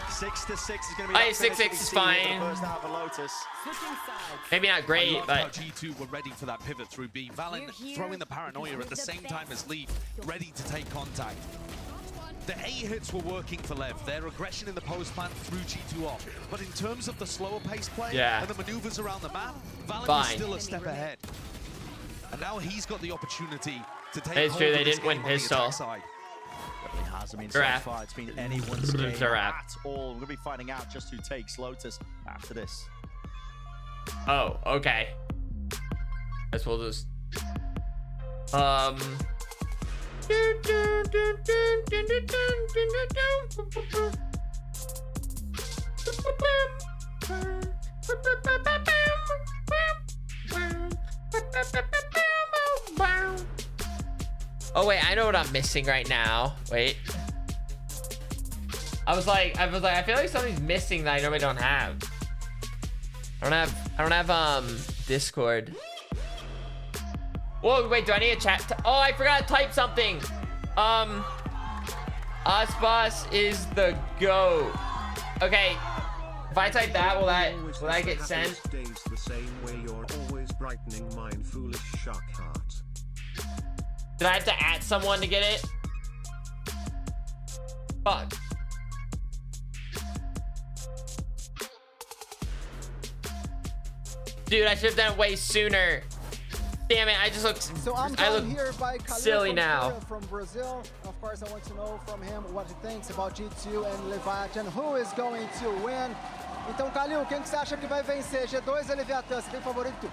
6-6 is going to be. Alright, that finish 6-6 that we is see here for the fine. First half of Lotus. maybe not I great, love how but G2 were ready for that pivot through B. Valen throwing the Paranoia at the same time as Leaf, ready to take contact. The A hits were working for Lev, their aggression in the post plant threw G2 off. But in terms of the slower pace play Yeah. and the maneuvers around the map, Valen was Fine. still a step ahead. And now he's got the opportunity to take It's hold true, of they this didn't win game on the pistol. attack side. It has. I mean, so Giraffe. far it's been anyone's game Giraffe. at all. We're going to be finding out just who takes Lotus after this. Oh, okay. Guess we'll just Oh wait, I know what I'm missing right now. Wait. I was like, I feel like something's missing that I normally don't have. I don't have Discord. Whoa, wait, do I need a chat? Oh, I forgot to type something. ASPAS is the GOAT. Okay, if I type that, will that get sent? Days the same way you're always brightening mine, foolish shark heart. Did I have to add someone to get it? Fuck. Dude, I should have done it way sooner. Damn it, I just look, So I'm I look joined here by Khalil silly from now. Korea, from Brazil. Of course, I want to know from him what he thinks about G2 and Leviathan. Who is going to win? Então, Khalil, quem que você acha que vai vencer? G2 ou Leviathan? Você tem favorito?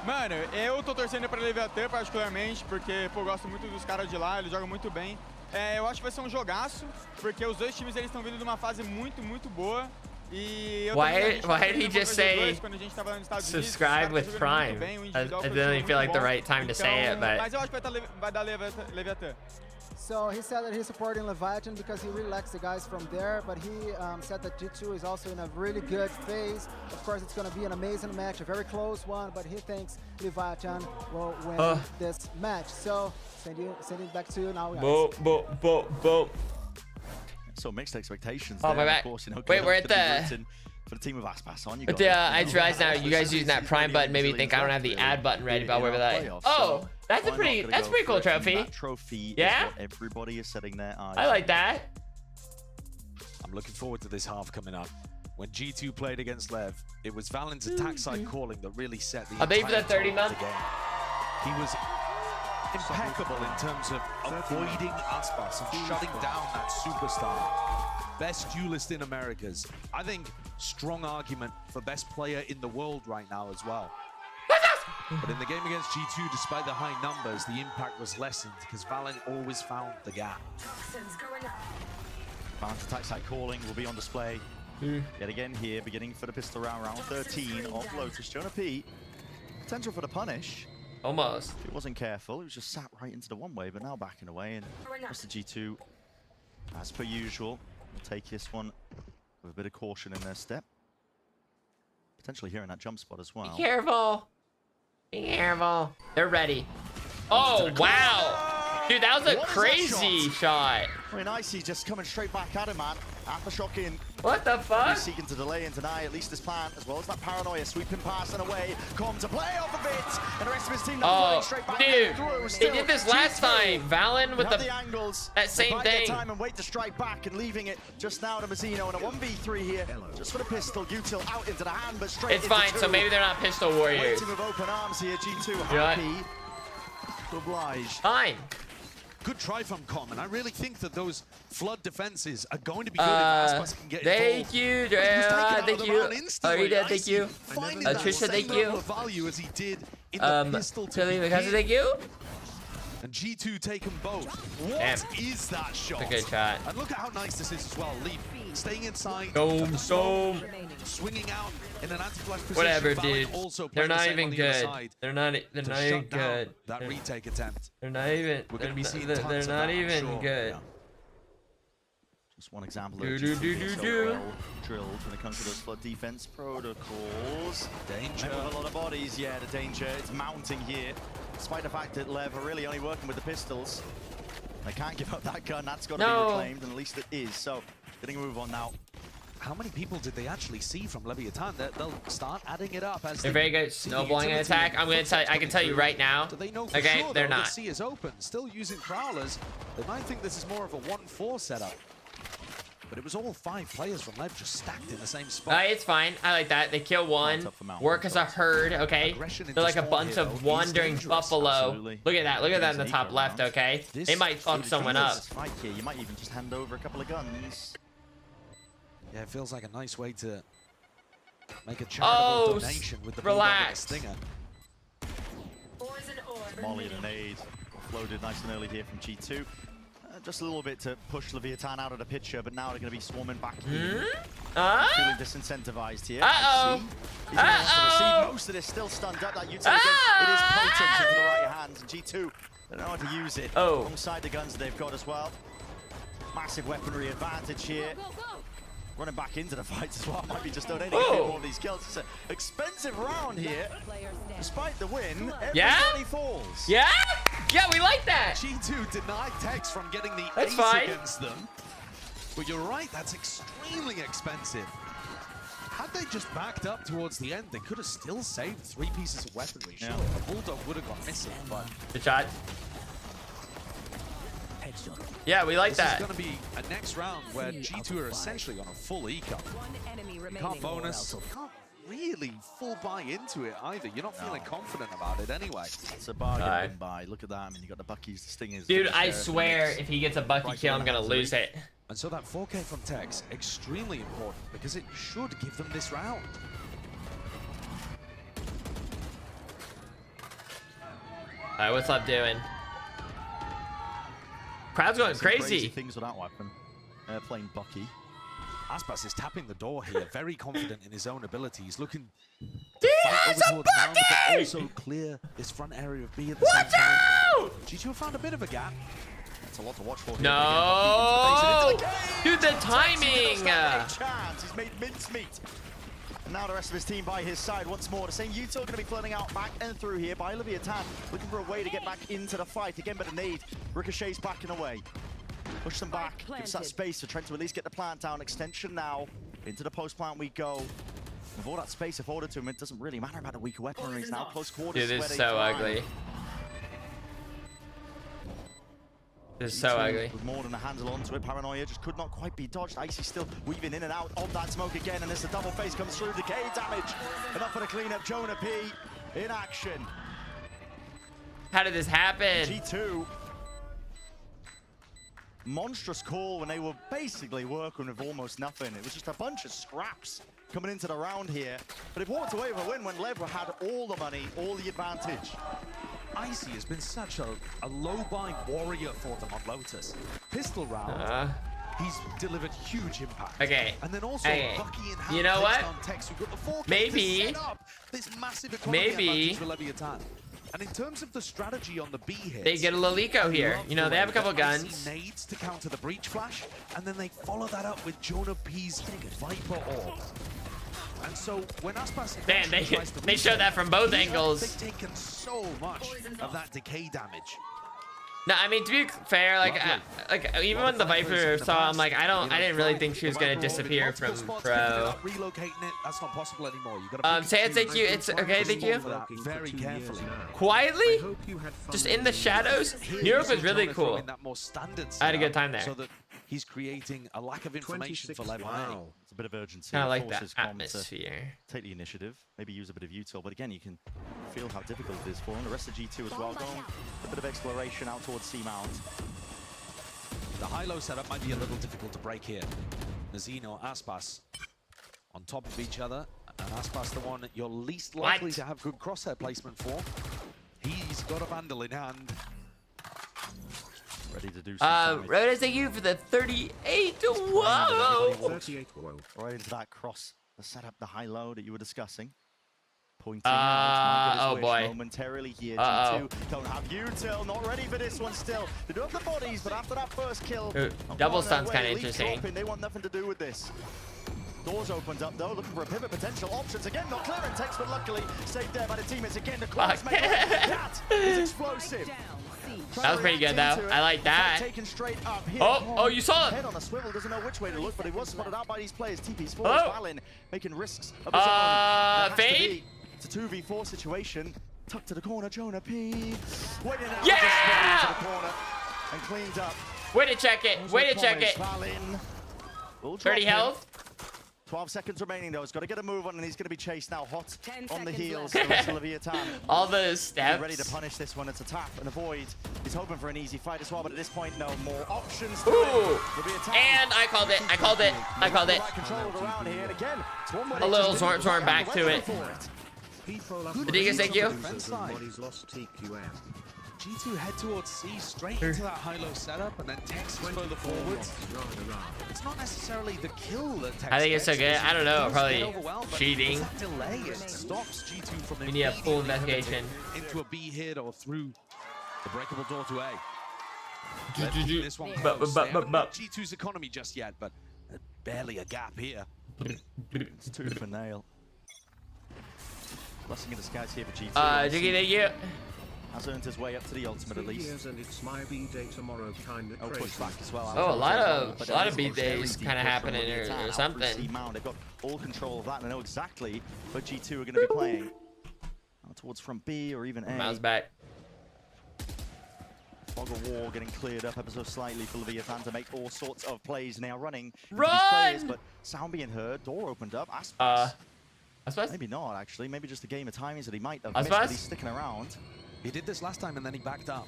Mano, eu tô torcendo pra Leviathan particularmente, porque pô, eu gosto muito dos caras de lá, eles jogam muito bem. Eu acho que vai ser um jogaço, porque os dois times eles estão vindo de uma fase muito, muito boa. E eu Why did he just say quando a gente tava lá nos Estados Unidos, subscribe with os caras Prime? jogando muito bem, o I individual foi didn't muito feel like the bom. right time to say it, but Mas eu acho que vai dar Leviathan. So he said that he's supporting Leviathan because he really likes the guys from there, but he said that G2 is also in a really good phase. Of course, it's going to be an amazing match, a very close one, but he thinks Leviathan will win this match. So sending it back to you now, guys. So mixed expectations. Oh, there. my bad. Of course, you know, Wait, we're Glenn at could be the- rooting for the team of ASPAS on. You But got I just realized now you guys using that Prime button made me think I don't have the ad button ready, but whatever that. Oh, that's a pretty cool trophy. That trophy Yeah? is what everybody is setting their eyes I like that. I'm looking forward to this half coming up. When G2 played against LEV, it was Valen's attack side calling that really set the I'll pay for entire that 30 tone of month. the game. He was impeccable in terms of avoiding ASPAS and shutting down that superstar. Best duelist in Americas. I think strong argument for best player in the world right now as well. But in the game against G2, despite the high numbers, the impact was lessened because Valen always found the gap. Toxins going up. Valen's attack side calling will be on display yet again here, beginning for the pistol round, round 13 of Lotus. Jonah P, potential for the punish. Almost. If he wasn't careful, he was just sat right into the one-way, but now backing away, and Mr. G2, as per usual, will take this one with a bit of caution in their step. Potentially hearing that jump spot as well. Be careful. Be careful. They're ready. Oh, wow. Dude, that was a What is that crazy shot. Very nice, he's just coming straight back at him, man. Aftershock in. What the fuck? He's seeking to delay and deny at least his plan, as well as that paranoia, sweeping past and away. Come to play off of it, and the rest of his team now flying straight back dude, through. they Still, did this last G2 time. Valen with have the angles. that same They bide their thing. time and wait to strike back, and leaving it just now to Mazzino, and a 1v3 here, just for the pistol. Util out into the hand, but straight It's into fine, two. so maybe they're not pistol warriors. Waiting with open arms here, G2 Yeah. happy to oblige. Fine. Good try from Com, and I really think that those flood defenses are going to be good if ASPAS can get involved. Thank you, He was taken out of thank the you. round instantly. Already, thank Icy you. finding that Trisha, same thank level you. of value as he did in the pistol to Tilly, begin. thank you. And G2 taken both. What Damn. is that shot? It's a good shot. And look at how nice this is as well. Leap, staying inside. Dome, of the smoke, dome. swinging out in an anti-flash position. Whatever, Valen dude. also They're playing the not same even on the other good. side They're not to even shut down good. that retake attempt. They're not even. We're going to be seeing They're tons of not that, I'm even sure. good. Yeah. Just one example Do, of do, G2 do, being do, so do. well drilled when it comes to those flood defense protocols. Danger. And with a lot of bodies, yeah, the danger is mounting here. Despite the fact that LEV are really only working with the pistols. They can't give up that gun, that's got to No. be reclaimed, and at least it is. So, getting a move on now. How many people did they actually see from Leviathan? They'll start adding it up as They're they very good at see the snowballing an utility attack. and I'm gonna tell. I can tell you right now. Do they know for Okay, sure, they're though, not. The C is open, still using prowlers. They might think this is more of a 1-4 setup. but it was all 5 players from LEV just stacked in the same spot. It's fine. I like that. They kill one, work as a herd, okay? They're like a bunch of one during Buffalo. Absolutely. Look at that. Look at that in the top left, okay? They might fuck someone up. Fight here. You might even just hand over a couple of guns. Yeah, it feels like a nice way to make a charitable donation with the relax. Stinger. Molly and a nade. Loaded nice and early here from G2. Just a little bit to push Leviathan out of the picture, but now they're going to be swarming back in. Feeling disincentivized here. Uh-oh. He's going to have to receive most of this, still stunned up. That utility it is potent into the right hands. And G2, they don't know how to use it alongside the guns they've got as well. Massive weaponry advantage here. Running back into the fight as well. Might be just donating a bit more of these kills. It's an expensive round here. Despite the win, everybody falls. Yeah, we like that. G2 denied Tex from getting the ace against them. But you're right, that's extremely expensive. Had they just backed up towards the end, they could have still saved 3 pieces of weaponry. Sure, a Bulldog would have gone missing, but... Good shot. Yeah, we like that. This is going to be a next round where G2 are essentially on a full eco. Can't bonus. Can't really full buy into it either. You're not feeling confident about it anyway. It's a bargain buy. Look at that. I mean, you got the Buckies, the Stingers. Dude, I swear, if he gets a Bucky kill, I'm going to lose it. And so that 4K from Tex, extremely important because it should give them this round. All right, what's Love doing? Crowd's going crazy. Things with that weapon. Playing Bucky. ASPAS is tapping the door here, very confident in his own ability. He's looking Dude, over it's a towards Mound, but also clear this front area of B at the same time. G2 found a bit of a gap. That's a lot to watch for. No, dude, the timing. He's made mincemeat. And now the rest of his team by his side once more. The same util going to be flooding out back and through here by Leviathan. Looking for a way to get back into the fight. Again, but a nade. Ricochet's backing away. Push them back. Gives that space for Trent to at least get the plant down. Extension now. Into the post plant we go. With all that space afforded to him, it doesn't really matter about the weaker weaponry. Now close quarters. Dude, this is so ugly. This is so ugly. With more than a handle onto it, Paranoia just could not quite be dodged. Icy still weaving in and out of that smoke again, and as the double face comes through, decay damage. Enough for the cleanup. Jonah P in action. How did this happen? G2. Monstrous call when they were basically working with almost nothing. It was just a bunch of scraps coming into the round here. But they've walked away with a win when Lev had all the money, all the advantage. Icy has been such a low-buy warrior for them on Lotus. Pistol round, he's delivered huge impact. Okay. And then also Bucky and you know what? Tex, we've got the 4K Maybe. to set up this massive economy advantage for Leviathan. And in terms of the strategy on the B hits, they get a Lolico here. You know, they have a couple guns. Nades to counter the breach flash, and then they follow that up with Jonah P's Viper Orb. And so when ASPAS they showed that from both angles. They've taken so much of that decay damage. No, I mean, to be fair, like even when the Viper saw, I'm like, I didn't really think she was gonna disappear from pro. Relocating it, that's not possible anymore. You gotta say it, thank you. It's okay, thank you. Very carefully. Quietly, just in the shadows. New York was really cool. I had a good time there. So that he's creating a lack of information for LEV. It's a bit of urgency. Kind of like that atmosphere. Take the initiative, maybe use a bit of util, but again, you can feel how difficult it is for him. The rest of G2 as well, going a bit of exploration out towards C-Mount. The high-low setup might be a little difficult to break here. Nazino, ASPAS on top of each other, and ASPAS the one that you're least likely to have good crosshair placement for. He's got a Vandal in hand. Ready to do some Rhoda, thank you for the 38. Whoa! 38 whoa. Right into that cross, the setup, the high-low that you were discussing. Pointing out, oh boy. Momentarily here, G2 don't have util, not ready for this one still. They do have the bodies, but after that first kill, double stun's kind of interesting. They want nothing to do with this. Doors opened up though, looking for a pivot, potential options again, not clearing Tex, but luckily saved there by the teammates again. The close mate, that is explosive. That was pretty good though. I like that. Taken straight up here. Oh, you saw it. Head on a swivel, doesn't know which way to look, but he was spotted out by these players. TP's forward, Valin making risks of his own. Fade. It's a 2v4 situation. Tucked to the corner, Jonah P. Waiting out yeah! to the corner and cleaned up. Way to check it. Way to check it. Valin. Will drop 30 him. health. 12 seconds remaining though. He's got to get a move on, and he's going to be chased now. Hot 10 on the seconds heels. left. The rest of Leviathan. All the He's steps. ready to punish this one. It's a tap and avoid. He's hoping for an easy fight as well, but at this point, no more options. Ooh. Leviathan. And I called it. I called it. I called it. Right controlled around here, and again, it's one way A little just didn't Zorn quite back have to the it. weapon for it. People are Adigas, thank you. Defense side. Bodies lost TQM. G2 head towards C, straight into that high-low setup, and then Tex is further forwards. It's not necessarily the kill that Tex I think it's so gets, good. it's I don't know. does Probably get overwhelmed, but cheating. it's that delay. It stops G2 from We need a full immediately investigation. pivoting into a B hit or through the breakable door to A. This one But- close. but- They haven't but- got G2's economy just yet, but barely a gap here. It's 2 for Nail. Blessing in disguise here for G2. Jiggy, thank you. Has earned his way up to the ultimate at least. Years and it's my B-day tomorrow, kinda No crazy. pushback as well. Oh, a lot But of there is B a very days deep kind of push from happening Leviathan or out through something. C-Mount. They've got all control of that, and they know exactly where G2 are going to be playing. Now towards front B or even A. Mouse back. Fog of War getting cleared up ever so slightly for Leviathan to make all sorts of plays now running. into these Run! players, but sound being heard, door opened up. ASPAS. ASPAS? Maybe not actually. Maybe just a game of timings that he might have ASPAS? missed, but he's sticking around. He did this last time, and then he backed up.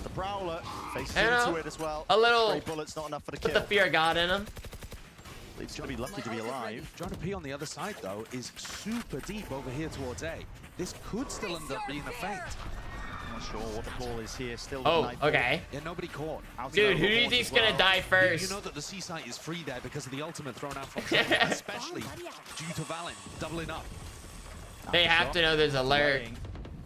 The Prowler faces I don't into know. it as well. A little- Stray bullets, not enough for the Put kill. the fear of God in him. He's going to be lucky to be alive. Jonah P on the other side, though, is super deep over here towards A. This could still end up being a feint. Not sure what the call is here. Still with Oh, Nightfall okay. Yeah, nobody caught. out Dude, of who do you overboard think's as gonna well. die You first? know that the C site is free there because of the ultimate thrown out from Jonah, especially due to Valen doubling up. They have to know there's a lurk. Delaying.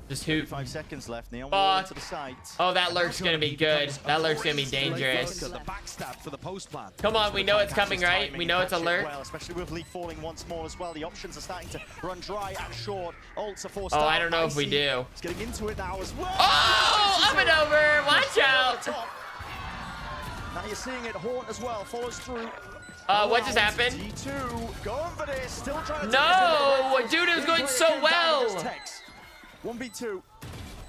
Just hoop. 5 seconds left. Neon Fuck. Wall into the site. Oh, that lurk's gonna be good. That lurk's gonna be dangerous. The backstab for the post plan. Come on, we know it's coming, right? We know it's a lurk. Well, especially with Lee falling once more as well. The options are starting to run dry and short. Ults are forced Oh, out. I don't know if we Icy do. is getting into it now as well. Oh, up and over. Watch out. Now you're seeing it. Haunt as well follows through. What just happened? T2 going for this. Still trying to No, take this. dude, it was going so Down well. against Tex. 1v2.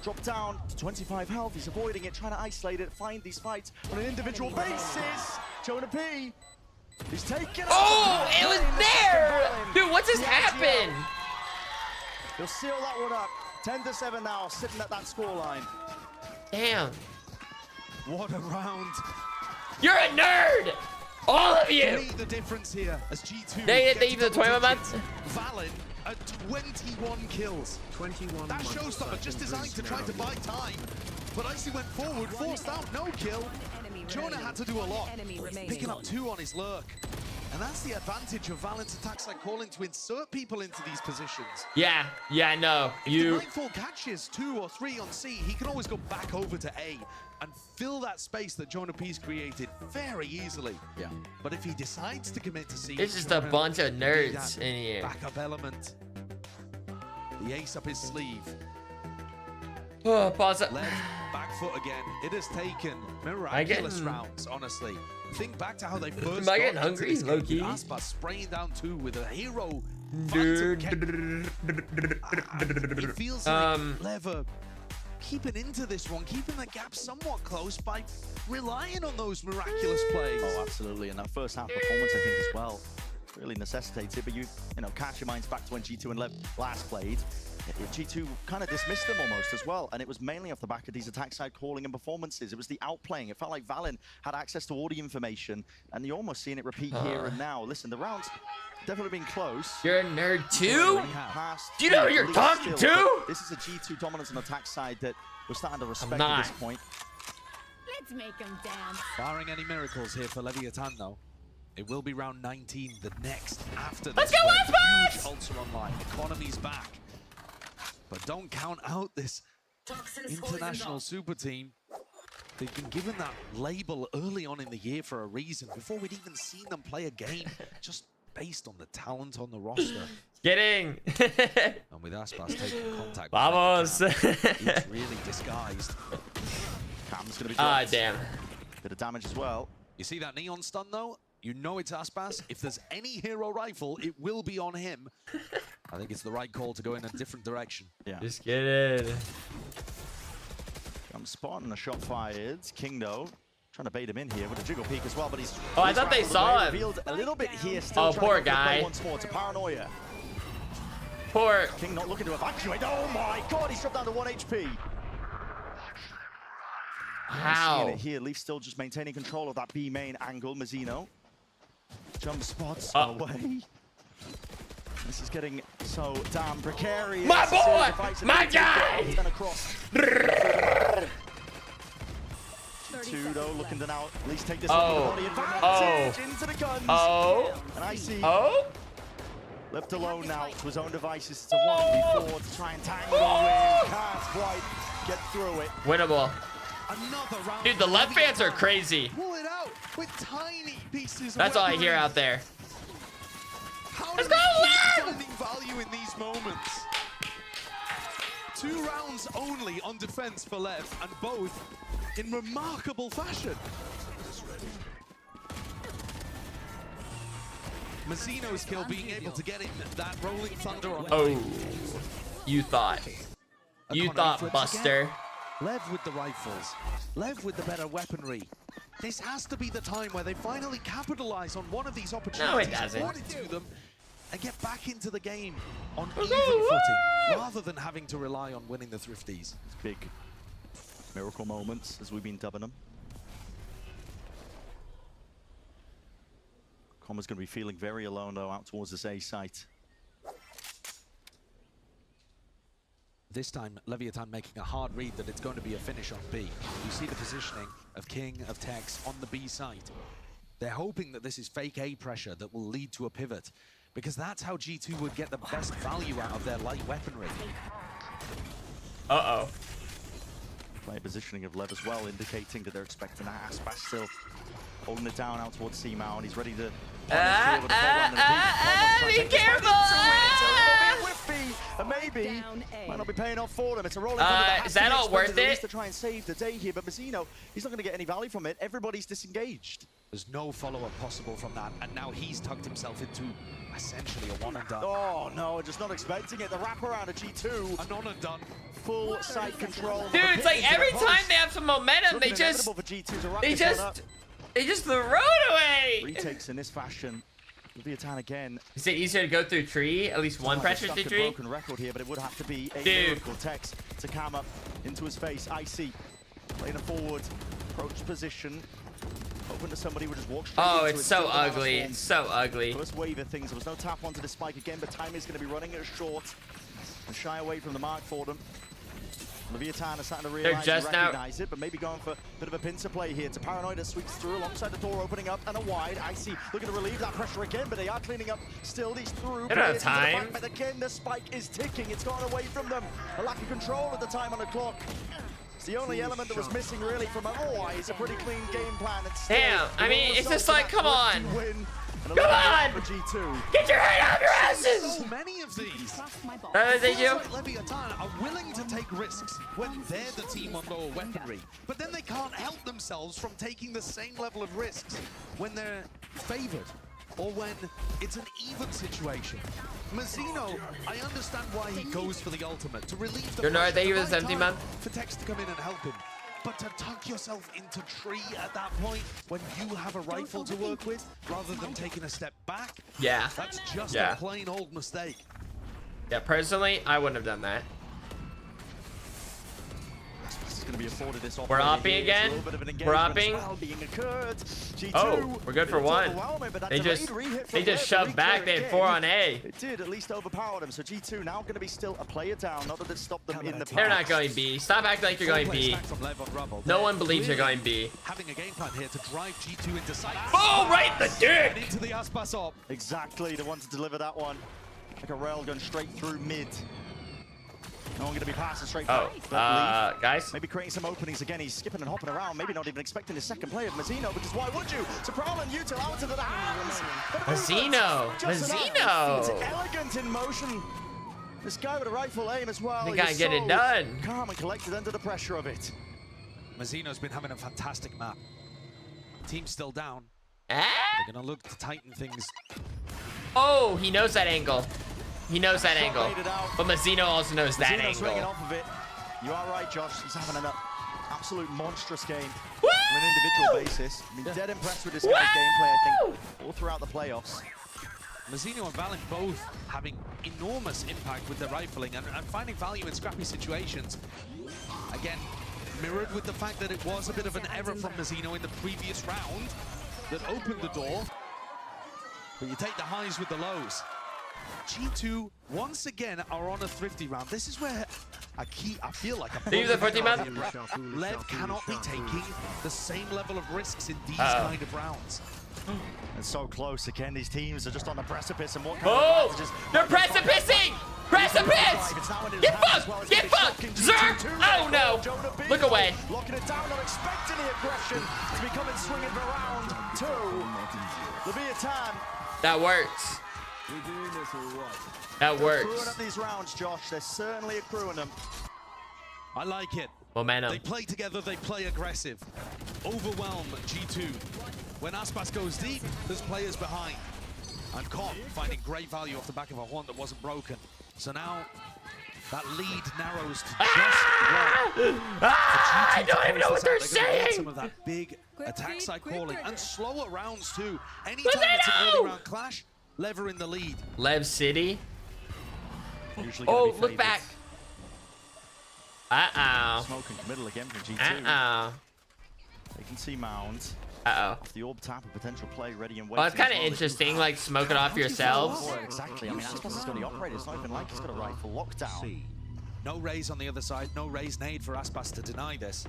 Drop down to 25 health. He's avoiding it, trying to isolate it, find these fights on an individual basis. Jonah P. He's taken. Oh, it was there. Dude, what just happened? He'll seal that one up. 10-7 now, sitting at that scoreline. Damn. What a round. You're a nerd. All of you. See the difference here as G2 They get even the to 21 double months. digits. Valen at 21 kills. 21 That months showstopper just designed to try to buy time. But Icy went forward, forced out, no kill. Jonah had to do a lot, picking up 2 on his lurk. And that's the advantage of Valen's attacks like calling to insert people into these positions. Yeah, no. If the You. Nightfall catches 2 or 3 on C, he can always go back over to A and fill that space that Jonah P's created very easily. Yeah. But if he decides to commit to C, It's just a Jonah bunch of will need nerds that in here. backup element. The ace up his sleeve. Oh, pause it. Left back foot again. It has taken miraculous getting- rounds, honestly. Think back to how they first Am I got getting into hungry, this game with low-key? ASPAS spraying down 2 with a hero. Dude. It feels like Lever keeping into this one, keeping the gap somewhat close by relying on those miraculous plays. Oh, absolutely. And that first half performance, I think, as well, really necessitates it. But you know, cast your minds back to when G2 and Lev last played. G2 kind of dismissed them almost as well, and it was mainly off the back of these attack side calling and performances. It was the outplaying. It felt like Valen had access to all the information, and you're almost seeing it repeat here and now. Listen, the round's definitely been close. You're a nerd too? Past Do you know who you're least talking still, to? but this is a G2 dominance on the attack side that we're starting to respect not. at this point. Let's make them dance. Barring any miracles here for Leviathan, though, it will be round 19, the next after this. Let's go, where ASPAS! huge ults are online. Economy's back. But don't count out this international super team. They've been given that label early on in the year for a reason, before we'd even seen them play a game, just based on the talent on the roster. Kidding. And with ASPAS taking contact, Vamos. he's really disguised. Cam's going to be Ah, dropped. damn. Bit of damage as well. You see that neon stun though? You know it's ASPAS. If there's any hero rifle, it will be on him. I think it's the right call to go in a different direction. Yeah. Just kidding. I'm spotting a shot fired. King, though, Trying to bait him in here with a jiggle peek as well, but he's... Oh, I thought they saw him. Revealed a little bit here, still Oh, trying poor to go for the play guy. once more to Paranoia. Poor. King not looking to evacuate. Oh my god, he's dropped down to 1 HP. How? Seeing it here, Leaf still just maintaining control of that B main angle. Mazzino jump spots Oh. away. This is getting so damn precarious. My boy! My guy! And across. Two though, looking to now at least take this one with the advantage into the guns. Oh. And I see Oh. left alone now to his own devices. It's a 1v4 to try and tangle with. Can't quite get through it. Winnable. Another round. Dude, the left fans are crazy. Pull it out with tiny pieces. That's all I hear out there. How Let's do go, they keep Lev! finding value in these moments? 2 rounds only on defense for Lev, and both in remarkable fashion. Mazzino's kill being able to get in that rolling thunder on. Oh. You thought. You O'Connor thought, flips Buster. again. Lev with the rifles. Lev with the better weaponry. This has to be the time where they finally capitalize on one of these opportunities. doesn't. Award it to them and get back into the game on even footing, rather than having to rely on winning the Thrifties. Big miracle moments, as we've been dubbing them. Comma's going to be feeling very alone, though, out towards this A site. This time, Leviathan making a hard read that it's going to be a finish on B. You see the positioning of King, of Tex on the B site. They're hoping that this is fake A pressure that will lead to a pivot, because that's how G2 would get the best value out of their light weaponry. Uh-oh. Player positioning of Lev as well, indicating that they're expecting that. ASPAS still holding it down out towards C-Mao, and he's ready to... Be careful! And maybe might not be paying off for them. It's a rolling. Is that all worth it? To try and save the day here, but Mazzino, he's not going to get any value from it. Everybody's disengaged. There's no follow-up possible from that, and now he's tucked himself into essentially a one and done. Oh no, just not expecting it. The wraparound of G2. An on and done. Full site control. Dude, it's like every time they have some momentum, they just throw it away. Retakes in this fashion. Leviathan again. Is it easier to go through tree? At least one pressure through tree? Broken record here, but it would have to be a Dude. miracle. Tex to come up into his face. Icy playing a forward approach position. Open to somebody who just walks straight Oh, into it's it. so Still the ugly. mouse It's so ugly. First wave of things. There was no tap onto the spike again, but time is going to be running it short and shy away from the mark for them. Leviathan is starting to realize just now- recognize it, but maybe going for a bit of a pincer play here. It's a Paranoid that sweeps through alongside the door opening up and a wide. Icy looking to relieve that pressure again, but they are cleaning up still. These through They don't have players into the time. back, but again the spike is ticking. It's gone away from them. A lack of control at the time on the clock. It's the only element that was missing really from otherwise a pretty clean game plan. It's still Damn, I mean, it's just like, come on. Come Come on! For G2. Get your head out your asses! So many of these. Thank you. Feels like Leviathan are willing to take risks when they're the team on lower weaponry, but then they can't help themselves from taking the same level of risks when they're favored or when it's an even situation. Mazzino, I understand why he goes for the ultimate, to relieve the You're not pressure. thank you The for the right 17 time month. for Tex to come in and help him. But to tuck yourself into tree at that point when you have a rifle to work with, rather than taking a step back, Yeah. that's just Yeah. a plain old mistake. Yeah, personally, I wouldn't have done that. Going to be afforded this We're upping here. again. A little bit of an We're engagement upping. as well being occurred. G2, Oh, we're good for it's one. overwhelming, but that They delayed just re-hit they from just Lev, shoved back. They had again. 4 on A. It did at least overpower them. So G2 now going to be still a player down. Not that it stopped them in the They're not past. going B. Stop acting like you're going B. No one believes you're going B. Having a game plan here to drive G2 into sight. Oh, right in the And dick! into the ASPAS op. Exactly, the one to deliver that one. Like a railgun straight through mid. No one going to be passing straight Oh, back. But Lee, guys. maybe creating some openings again. He's skipping and hopping around, maybe not even expecting his second play of Mazzino, because why would you? To Prowl and Util out to the hands. Mazzino! Mazzino! It's elegant in motion. This guy with a rifle aim as well. They He gotta was get it so done. calm and collected under the pressure of it. Mazzino's been having a fantastic map. Team's still down. Ah? They're gonna look to tighten things. Oh, he knows that angle. He knows that angle. Baited out. But Mazzino also knows that Mazzino's swinging angle. off of it. You are right, Josh. He's having an absolute monstrous game. Woo! on an individual basis. I mean, dead impressed with this guy's gameplay, I think, all throughout the playoffs. Mazzino and Valen both having enormous impact with their rifling and finding value in scrappy situations. Again, mirrored with the fact that it was a bit of an error from Mazzino in the previous round that opened the door. But you take the highs with the lows. G2 once again are on a thrifty round. This is where I feel like Leave the 14 man. Lev cannot be taking the same level of risks in these kind of rounds. And so close again. These teams are just on the precipice. And what kind Oh, of they're precipicing! Precipice! Get fucked! Get fucked! Zerk! Oh no! Look away. Locking it down, not expecting the aggression to be coming swinging for round 2. Leviathan. That works. That Accruing works. up these rounds, Josh. They're certainly accruing them. I like it. Momentum. They play together, they play aggressive. Overwhelm G2. When ASPAS goes deep, there's players behind. And Con finding great value off the back of a horn that wasn't broken. So now that lead narrows to just one. I don't even know what they're saying. Some of that big attack side calling and slower rounds too. Anytime it's an early round clash, Lever in the lead. Lev City. Usually gonna Oh, be look back. Uh-oh. Smoke in middle again from G2. Uh-oh. They can see Mound. Uh-oh. Off the orb tap, a potential play ready and waiting. Well, it's kind of as well. interesting, like, smoke it off yourselves. Oh, exactly. I mean, ASPAS has got the operator. It's not even like he's got a rifle lockdown. No raise on the other side, no raise nade for ASPAS to deny this.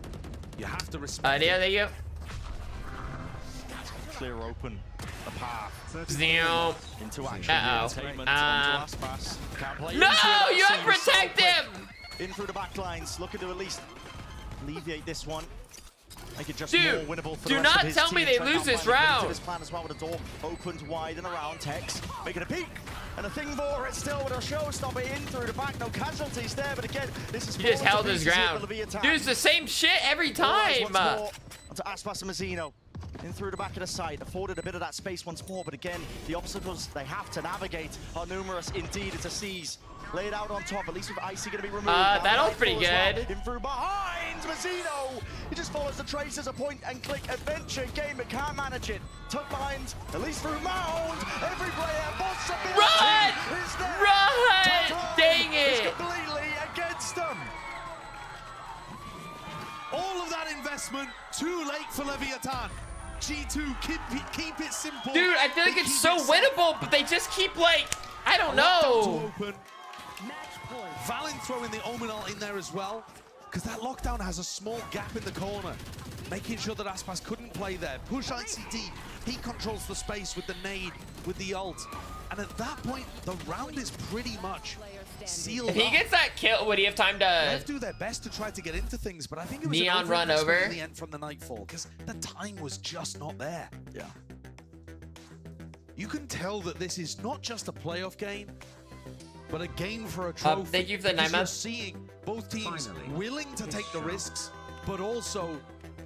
You have to respect Yeah, there you go. Clear open the path Zero. into action. Uh-oh. Entertainment onto ASPAS. Can't play No, into it. you have to Seems so protect quick. him. In through the back lines, looking to at least alleviate this one. Make it just Dude, more winnable for do the rest not of his tell team. me they Trying lose to this find a round. his plan as well with the door opened wide and around. Tex making a peek and a thing for it still with a showstopper in through the back. No casualties there, but again, this is He just held his ground. Dude, Dude, it's the same shit every time. once more onto ASPAS and Mazzino. In through the back of the site, afforded a bit of that space once more, but again, the obstacles they have to navigate are numerous indeed. It's a seize. Laid out on top, at least with Icy going to be removed. That was pretty good. In through behind Mazzino. He just follows the traces, a point and click adventure game, but can't manage it. Tuck behind, at least through Mound. Every player, possibility Run! is there. Run! Total Dang is it! completely against them. all of that investment too late for Leviathan. G2 keep it simple. Dude, I feel like They it's keep so it simple. winnable, but they just keep like, I don't Lockdown know. to open. Valen throwing the Omen ult in there as well, because that lockdown has a small gap in the corner, making sure that ASPAS couldn't play there. Push ICD, he controls the space with the nade, with the ult, and at that point, the round is pretty much sealed If he up. gets that kill, would he have time to Let's do their best to try to get into things, but I think it was Neon an run overinvestment over? in the end from the Nightfall, because the time was just not there. Yeah. You can tell that this is not just a playoff game, but a game for a trophy. thank you for the because 9 you're months. seeing both teams willing to take the risks, but also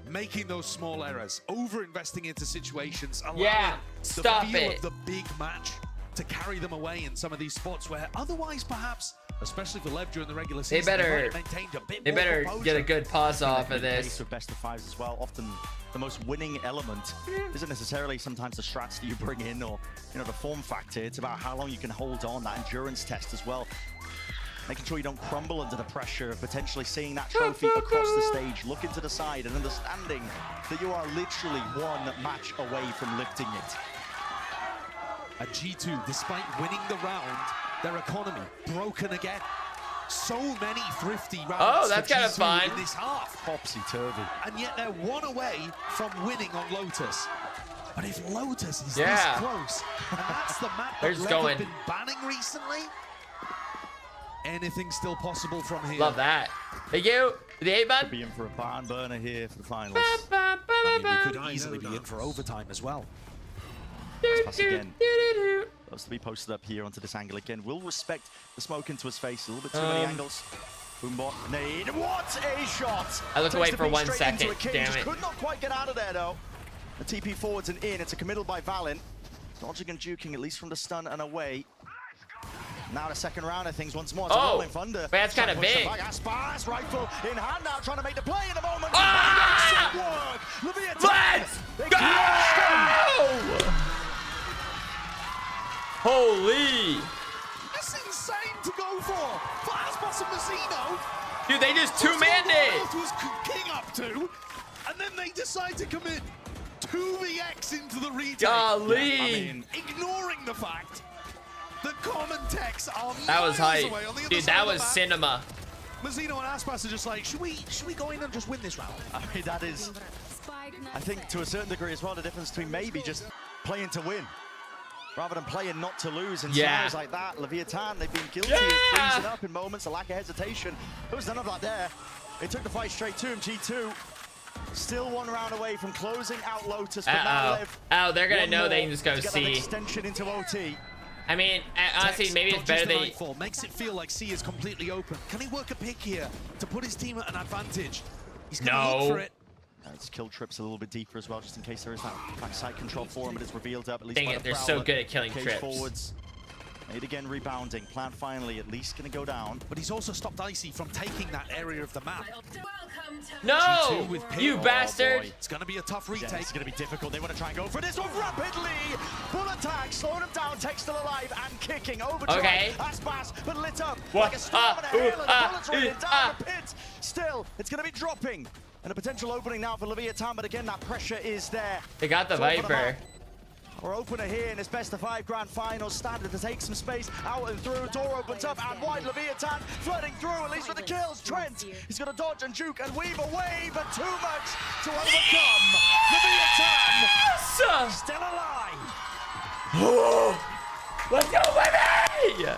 making those small errors, over-investing into situations, allowing Yeah, the stop feel it. of the big match to carry them away in some of these spots where otherwise perhaps, especially for Lev during the regular season, better- might have maintained a bit They more better composure. get a good pause off of Case this. with best of fives as well. Often the most winning element isn't necessarily sometimes the strats that you bring in or the form factor. It's about how long you can hold on, that endurance test as well. Making sure you don't crumble under the pressure of potentially seeing that trophy across the stage, looking to the side and understanding that you are literally one match away from lifting it. And G2, despite winning the round, their economy broken again. So many thrifty rounds. Oh, that's for kind of G2 fun. in this half. Topsy-turvy. And yet they're one away from winning on Lotus. But if Lotus is Yeah. this close, and that's the map They're that just Lev going. have been banning recently, anything's still possible from here. Love that. Thank you. The 8 button. Be in for a barn burner here for the finals. I mean, we could easily be in for overtime as well. Pass again. Loves to be posted up here onto this angle again. Will respect the smoke into his face. A little bit too many angles. Boombot, nade. What a shot! I looked away Takes the for beat 1 straight into second. a king. Damn Just it. could not quite get out of there though. The TP forwards and in. It's a committal by Valen. Dodging and juking at least from the stun and away. Now the second round of things once more. Oh, Rolling Thunder. but that's kind of big. ASPAS, rifle in hand now, trying to make the play in a moment. Ah! Let's go! Holy. That's insane to go for ASPAS and Mazzino. Dude, they just two-manned it. Was King up to, and then they decide to commit 2vx into the retake. Golly. Yeah, I mean, ignoring the fact that common techs are That was miles hype. away on the other Dude, side that of the was map. cinema. Mazzino and ASPAS are just like, should we go in and just win this round? I mean, that is, I think, to a certain degree as well, the difference between maybe just playing to win rather than playing not to lose. And scenarios like that, Leviathan, they've been guilty of freezing up in moments, a lack of hesitation. There was none of that there. They took the fight straight to him. G2 still 1 round away from closing out Lotus. But now Lev, Oh, they're gonna know they more can just go to get C. that extension into OT. I mean, honestly, maybe it's better they. Makes it feel like C is completely open. Can he work a pick here to put his team at an advantage? He's gonna look for it. His kill trips a little bit deeper as well, just in case there is that backside control for him, but it's revealed up at least. Dang by it, the they're so Prowler. good at killing Cage trips. Forwards. Made again rebounding. Plan finally at least going to go down. But he's also stopped Icy from taking that area of the map. No, G2 with Pit. you Oh, bastard. boy. It's going to be a tough retake. Yeah, it's going to be difficult. They want to try and go for this one rapidly. Full attack, slowing him down. Tech still alive and kicking. Overdrive. Okay. ASPAS, but lit up What? like a storm in a hail, and the bullets raining down the pit. Still, it's going to be dropping. And a potential opening now for Leviathan, but again, that pressure is there. They got the To open them Viper. up. Our opener here in this best of 5 grand final, standard to take some space out and through. Door opens up and wide. Leviathan flooding through, at least with the kills. Trent, he's going to dodge and juke and weave away, but too much to overcome. Leviathan Yes! still alive. Let's go, baby!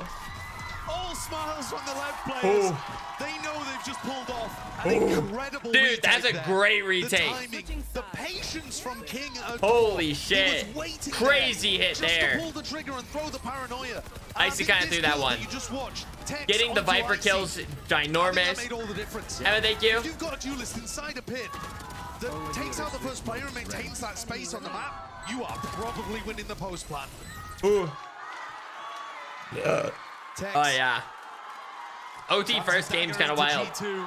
All smiles from the left players. They know they've just pulled off an incredible Dude, retake that's a there. great The retake. timing, the patience from King. Holy He shit. was waiting Crazy there hit just there. to pull the trigger and throw the paranoia. Icy And I kinda think threw this that kill one. You just watched, Tex Getting the onto Viper Icy. kills, I think that ginormous. made all the difference. Evan, thank you. If you've got a duelist inside a pit that takes out the first player and maintains that space on the map, you are probably winning the post plan. Ooh. Tex Oh, yeah. OT first game's kind of wild. G2,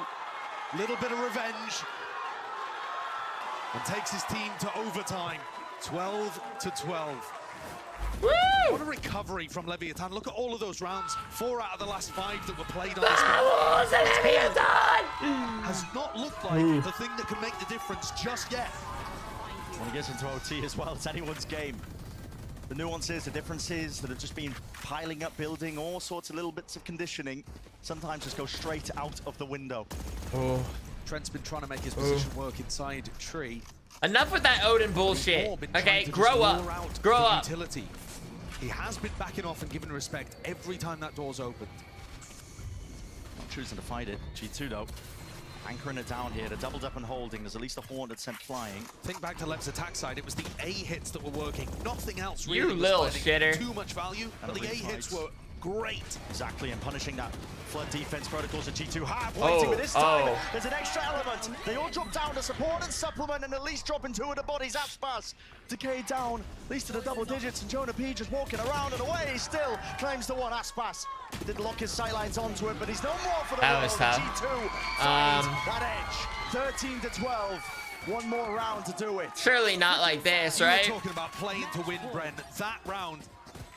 little bit of revenge, and takes his team to overtime, 12-12. Woo! What a recovery from Leviathan. Look at all of those rounds. 4 out of the last 5 that were played on this map. Vamos, Leviathan! Has not looked like the thing that can make the difference just yet. When he gets into OT as well, it's anyone's game. The nuances, the differences that have just been piling up, building all sorts of little bits of conditioning, sometimes just go straight out of the window. Oh. Trent's been trying to make his position work inside tree. Enough with that Odin bullshit. More been Okay, trying to grow just up. lure out Grow the up. Utility. He has been backing off and giving respect every time that door's opened. Not choosing to fight it. G2 though, anchoring it down here. They're doubled up and holding. There's at least a Hornet sent flying. Think back to Lev's attack side, it was the A hits that were working. Nothing else You really was little finding shitter. too much value, And but the A elite hits fights. were great. Exactly, and punishing that flood defense protocols that G2 have. Waiting, but this time there's an extra element. They all drop down to support and supplement and at least dropping 2 of the bodies. ASPAS decayed down, at least to the double digits, and Jonah P just walking around and away. He still claims the one. ASPAS did lock his sightlines onto him, but he's no more for the That world. was tough. G2 finds that edge. 13-12. One more round to do it. Surely not like this, You were right? talking about playing to win, Bren. That round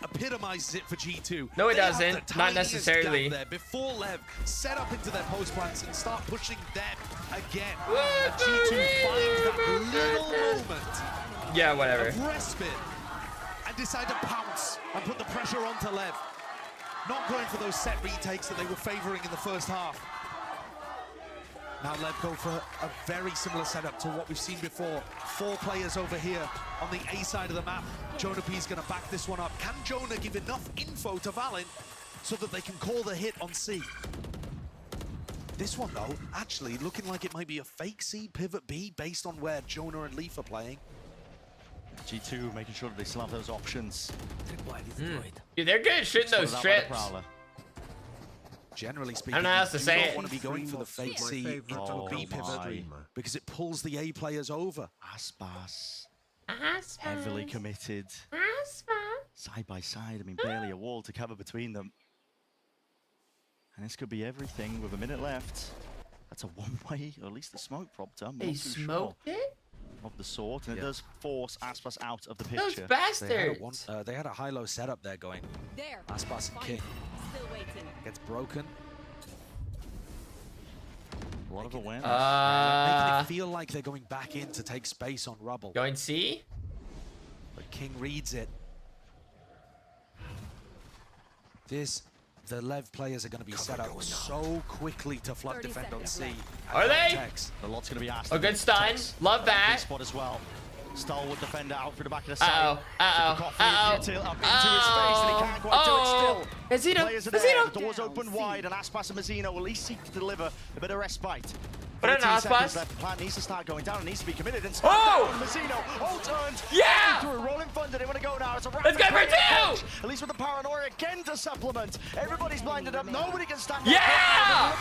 epitomizes it for G2. No, it They have doesn't. the Not tiniest necessarily. gap there before Lev set up into their post plants and start pushing them again. Woo, And G2 hooray, finds that little Lev. moment Yeah, whatever. of respite and decide to pounce and put the pressure onto Lev. Not going for those set retakes that they were favoring in the first half. Now Lev go for a very similar setup to what we've seen before. 4 players over here on the A side of the map. Jonah P's gonna back this one up. Can Jonah give enough info to Valen so that they can call the hit on C? This one though, actually looking like it might be a fake C pivot B based on where Jonah and Leaf are playing. G2 making sure that they still have those options. Dude, they're good at shooting those Spotted out by the trips. Prowler. Generally speaking, I don't know how else to you say don't it. want to be going for the fake My C favorite into a B oh pivot my. because it pulls the A players over. ASPAS heavily committed. Side by side, I mean, barely a wall to cover between them. And this could be everything with a minute left. That's a one-way, or at least the smoke propped up. They smoked it? Of the sort, and it does force ASPAS out of the Those picture. bastards! They had a high-low setup there going. There. ASPAS and King Still waiting. gets broken. A lot of awareness. Making it feel like they're going back in to take space on Rubble. Going C? But King reads it. The LEV players are going to be set up so quickly to flood 30 defend on seconds C. left. Are they? Tex, a lot's going to be asked. A good stun. Tex, Love that. Spot as well. Stalwart defender out through the back of the side. Uh-oh. Uh-oh. Util up into his face, and he can't quite do it still. Mazzino. Players are there, Mazzino. the doors open wide, and ASPAS and Mazzino will at least seek to deliver a bit of respite. Put it on 13 seconds ASPAS. left. The plan needs to start going down. It needs to be committed. And Oh! Mazzino, all turned. Yeah! Through rolling thunder. They want to go now. It's a Let's go for rapid two! approach. At least with the paranoia again to supplement. Everybody's blinded up. Nobody can stand Yeah! up.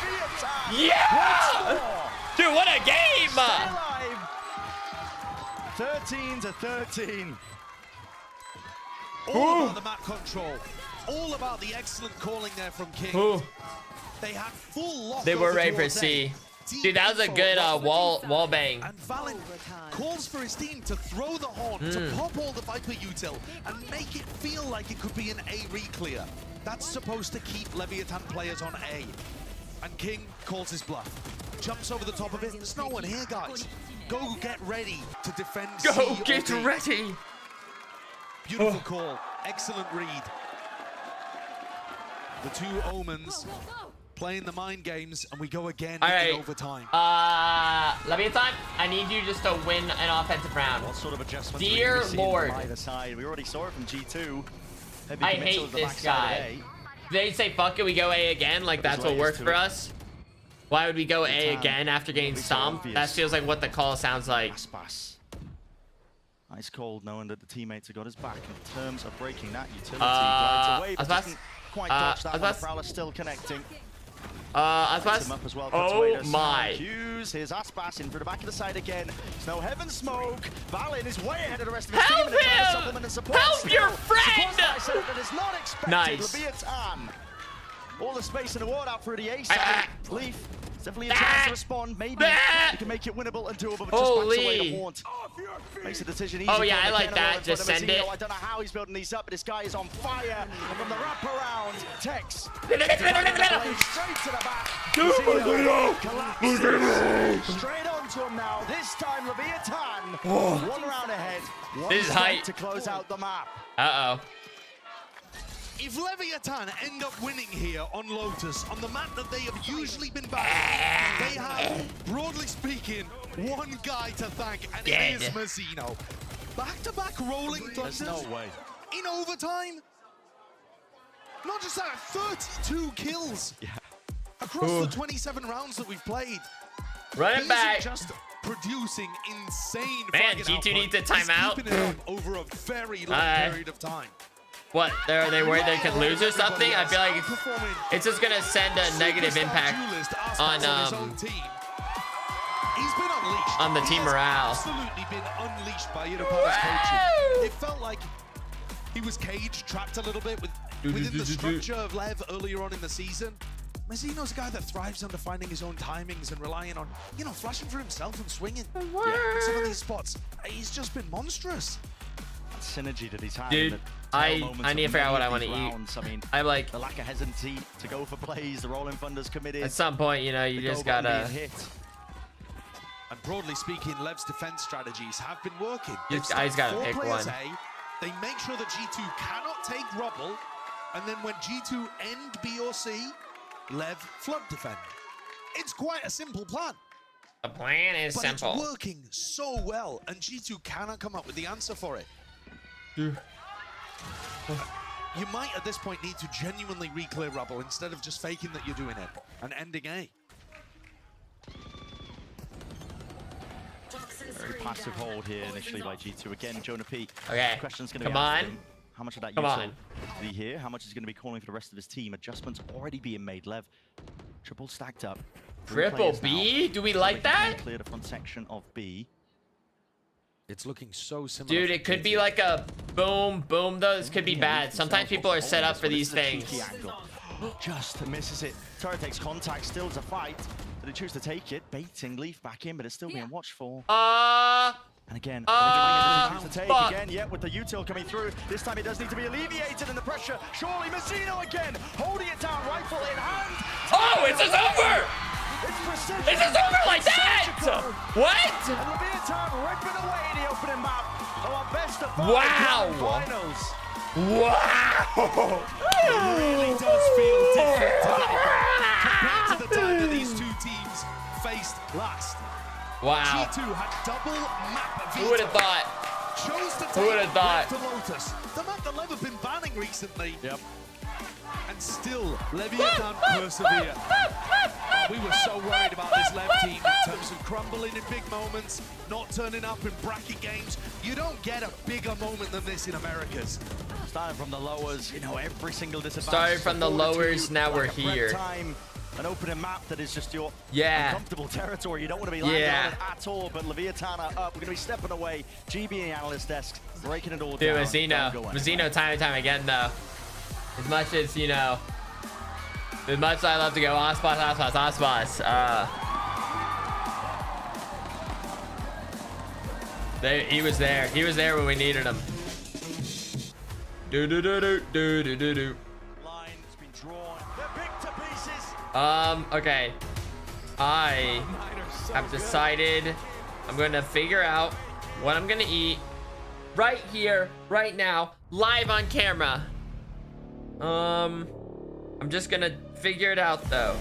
Yeah! Dude, what a game! Stay alive. 13 to 13. All about the map control. All about the excellent calling there from King. Ooh. They had full lock. They were over ready for towards C. A. Dude, that was a good wall bang. And Valen calls for his team to throw the horn, to pop all the Viper util, and make it feel like it could be an A re-clear. That's supposed to keep Leviathan players on A. And King calls his bluff. Jumps over the top of it. There's no one here, guys. Go get ready to defend C Go or get D. ready! Beautiful call. Excellent read. The two Omens playing the mind games, and we go again in overtime. Leviathan, I need you just to win an offensive round. What sort of adjustments Dear we see Lord. from either side? We already saw it from G2. Heavy I committal hate at the this backside guy. of A. They say, fuck it, we go A again, like that's what works for us. Why would we go A again after getting stomped? That feels like what the call sounds like. ASPAS. Ice cold, knowing that the teammates have got his back in terms of breaking that utility. Glides away, but ASPAS? doesn't quite dodge that one. ASPAS? Prowler's still connecting. ASPAS? Him up as well, Oh Consuelos. my. Hughes, here's ASPAS in for the back of the side again. Snow Heaven smoke. Valen is way ahead of the rest of his Help team. And they're trying to him! supplement and support Help still. your friend! Support by side that is not expected. Nice. Leviathan. All the space in the ward out through the A side. Leaf. It's definitely a chance to respond. Maybe he can make it winnable and doable, but just backs away to Haunt. Makes a decision easy. Oh yeah, for I him. like Again, that. alone Just for send Mazzino. it. I don't know how he's building these up, but this guy is on fire. And from the wraparound, Tex. Straight to the back. Mazzino collapses. Straight onto him now. This time, Leviathan. One round ahead. This is hype. To close out the map. Uh-oh. If Leviathan end up winning here on Lotus, on the map that they have usually been battling, they have, broadly speaking, one guy to thank, and it is Mazzino. Back-to-back rolling thunders. There's no way. In overtime. Not just that, 32 kills. Yeah. Across the 27 rounds that we've played. Run it These back. are just producing insane Man, fragging G2 output. needs a He's timeout. keeping it up over a very long period of time. What? Are they worried they could lose or something? I feel like it's just gonna send a negative impact on He's been unleashed. on the team morale. Absolutely been unleashed by Inopala's coaching. It felt like he was caged, trapped a little bit within the structure of LEV earlier on in the season. Mazzino's a guy that thrives under finding his own timings and relying on, you know, flashing for himself and swinging. Yeah, some of these spots, he's just been monstrous. That synergy that he's had. Dude, in the I moments need to of figure out what I many want of to these eat. rounds. I mean, I'm like, the lack of hesitancy to go for plays, the rolling thunder's committed. at some point, you know, you the just go button gotta. being hit. And broadly speaking, Lev's defense strategies have been working. You guys gotta pick one. They make sure that G2 cannot take rubble, and then when G2 end B or C, Lev flood defend. It's quite a simple plan, The plan is but simple. it's working so well, and G2 cannot come up with the answer for it. You might at this point need to genuinely re-clear rubble instead of just faking that you're doing it and ending A. Very passive hold here initially by G2. Again, Jonah P. Okay, The question's going to be come asked on. of him. How much of that Come util on. did he hear? How much is he going to be calling for the rest of his team? Adjustments already being made. Lev, triple stacked up. Three Triple players B? now. Do we like that? Clear the front section of B. It's looking so similar. Dude, it could be like a boom, boom, though. This could be bad. Sometimes people are set up for these things. just misses it. Turret takes contact, still to fight. Did he choose to take it? Baiting Leaf back in, but it's still being watched for. And again, choose to take again, yet with the util coming through. This time it does need to be alleviated in the pressure. Surely Mazzino again, holding it down, rifle in hand. Oh, it's just over! It's just over like that! What? And Leviathan ripping away the opening map of our best of 5 Wow! finals. Wow! It really does feel different compared to the time that these two teams faced last. Wow. G2 had double map veto. Who would have thought? Chose to Who would have thought? to Lotus. The map that LEV have been banning recently. Yep. And still, Leviathan persevere. We were so worried about this LEV team in terms of crumbling in big moments, not turning up in bracket games. You don't get a bigger moment than this in Americas. Starting from the lowers, you know, every single disadvantage. Started from the lowers, now we're here. Time, an opening map that is just your uncomfortable territory. You don't want to be landing on it at all, but Leviathan are up. We're going to be stepping away. GB and the analyst desk, breaking it all Dude, down. Mazzino time and time again, though. As much as, you know, as much as I love to go ASPAS, he was there. He was there when we needed him. Do-do-do-do-do-do-do-do. Line's been drawn. They're picked to pieces. Okay. I have decided I'm going to figure out what I'm going to eat right here, right now, live on camera. I'm just going to figure it out, though.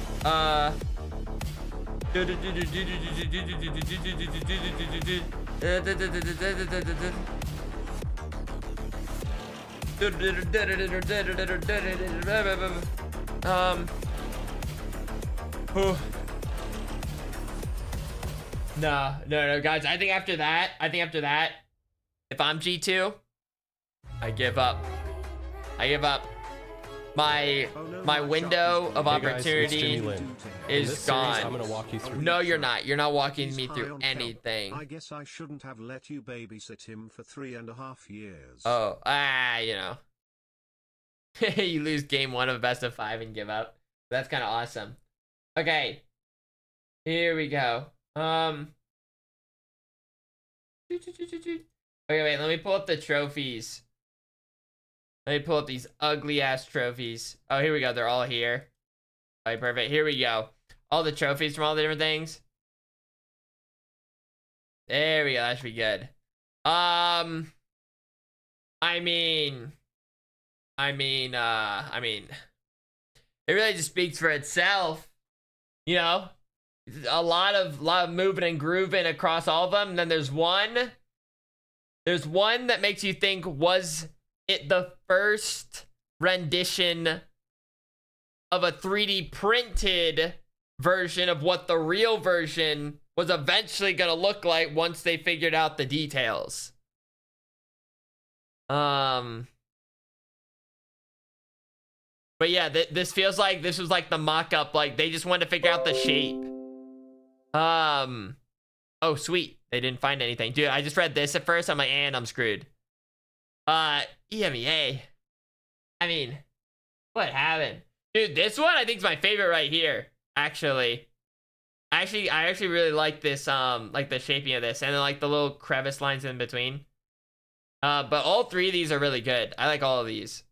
No, guys. I think after that, if I'm G2, I give up. My window of opportunity is gone. I'm gonna walk you through. No, you're not. You're not walking me through anything. I guess I shouldn't have let you babysit him for 3.5 years. Oh, you know. You lose game 1 of best of 5 and give up. That's kind of awesome. Okay. Here we go. Okay, wait. Let me pull up the trophies. Let me pull up these ugly ass trophies. Oh, here we go. They're all here. All right, perfect. Here we go. All the trophies from all the different things. There we go. That should be good. I mean, it really just speaks for itself. You know, a lot of moving and grooving across all of them. And then there's one that makes you think, was it the first rendition of a 3D printed version of what the real version was eventually gonna look like once they figured out the details? But yeah, this feels like this was like the mock-up. Like they just wanted to figure out the shape. Oh sweet, they didn't find anything. Dude, I just read this at first. I'm like, and I'm screwed. EMEA. I mean, what happened? Dude, this one I think is my favorite right here. Actually. I actually really like this, like the shaping of this and then like the little crevice lines in between. But all 3 of these are really good. I like all of these.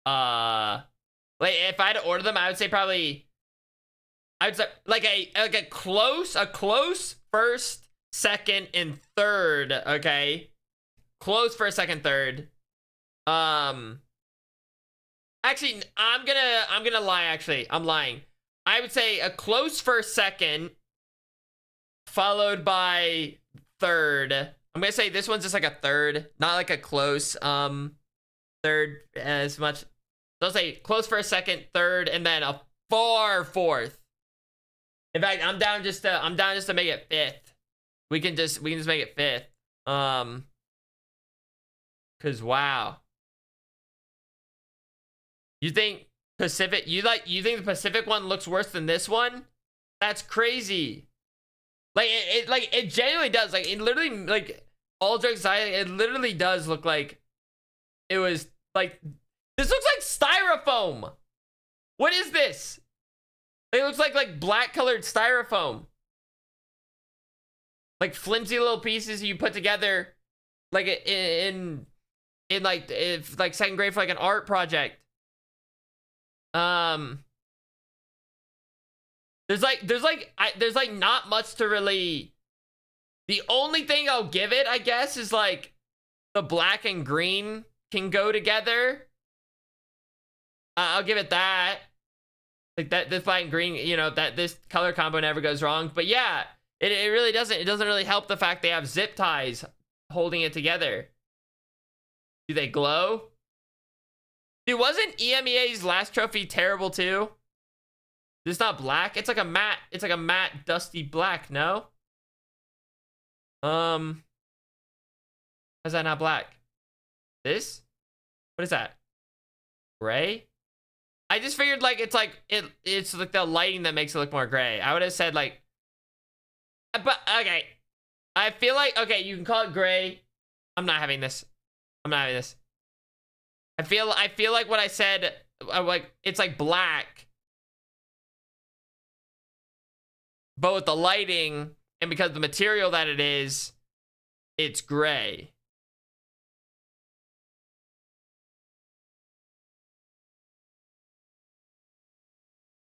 Like if I had to order them, I would say probably like a close first, second, and third, okay? Close first, second, third. Actually, I'm gonna lie, actually. I'm lying. I would say a close first, second, followed by third. I'm gonna say this one's just like a third, not like a close third as much. So I'll say close first, second, third, and then a far fourth. In fact, I'm down just to make it fifth. We can just make it fifth. Cause wow. You think Pacific? You think the Pacific one looks worse than this one? That's crazy. Like it genuinely does. Like it literally, like all jokes aside, it literally does look like it was like this looks like styrofoam. What is this? It looks like black colored styrofoam. Like flimsy little pieces you put together like in like second grade for like an art project. There's like not much to really. The only thing I'll give it, I guess, is like the black and green can go together. I'll give it that. Like that, this black and green, you know, that this color combo never goes wrong. But yeah, it really doesn't. It doesn't really help the fact they have zip ties holding it together. Do they glow? Dude, wasn't EMEA's last trophy terrible too? It's not black. It's like a matte, dusty black. No. How's that not black? This? What is that? Gray? I just figured like it's like the lighting that makes it look more gray. I would have said like, but okay. I feel like, okay, you can call it gray. I'm not having this. I'm not having this. I feel like what I said, like it's like black, but with the lighting and because of the material that it is, it's gray.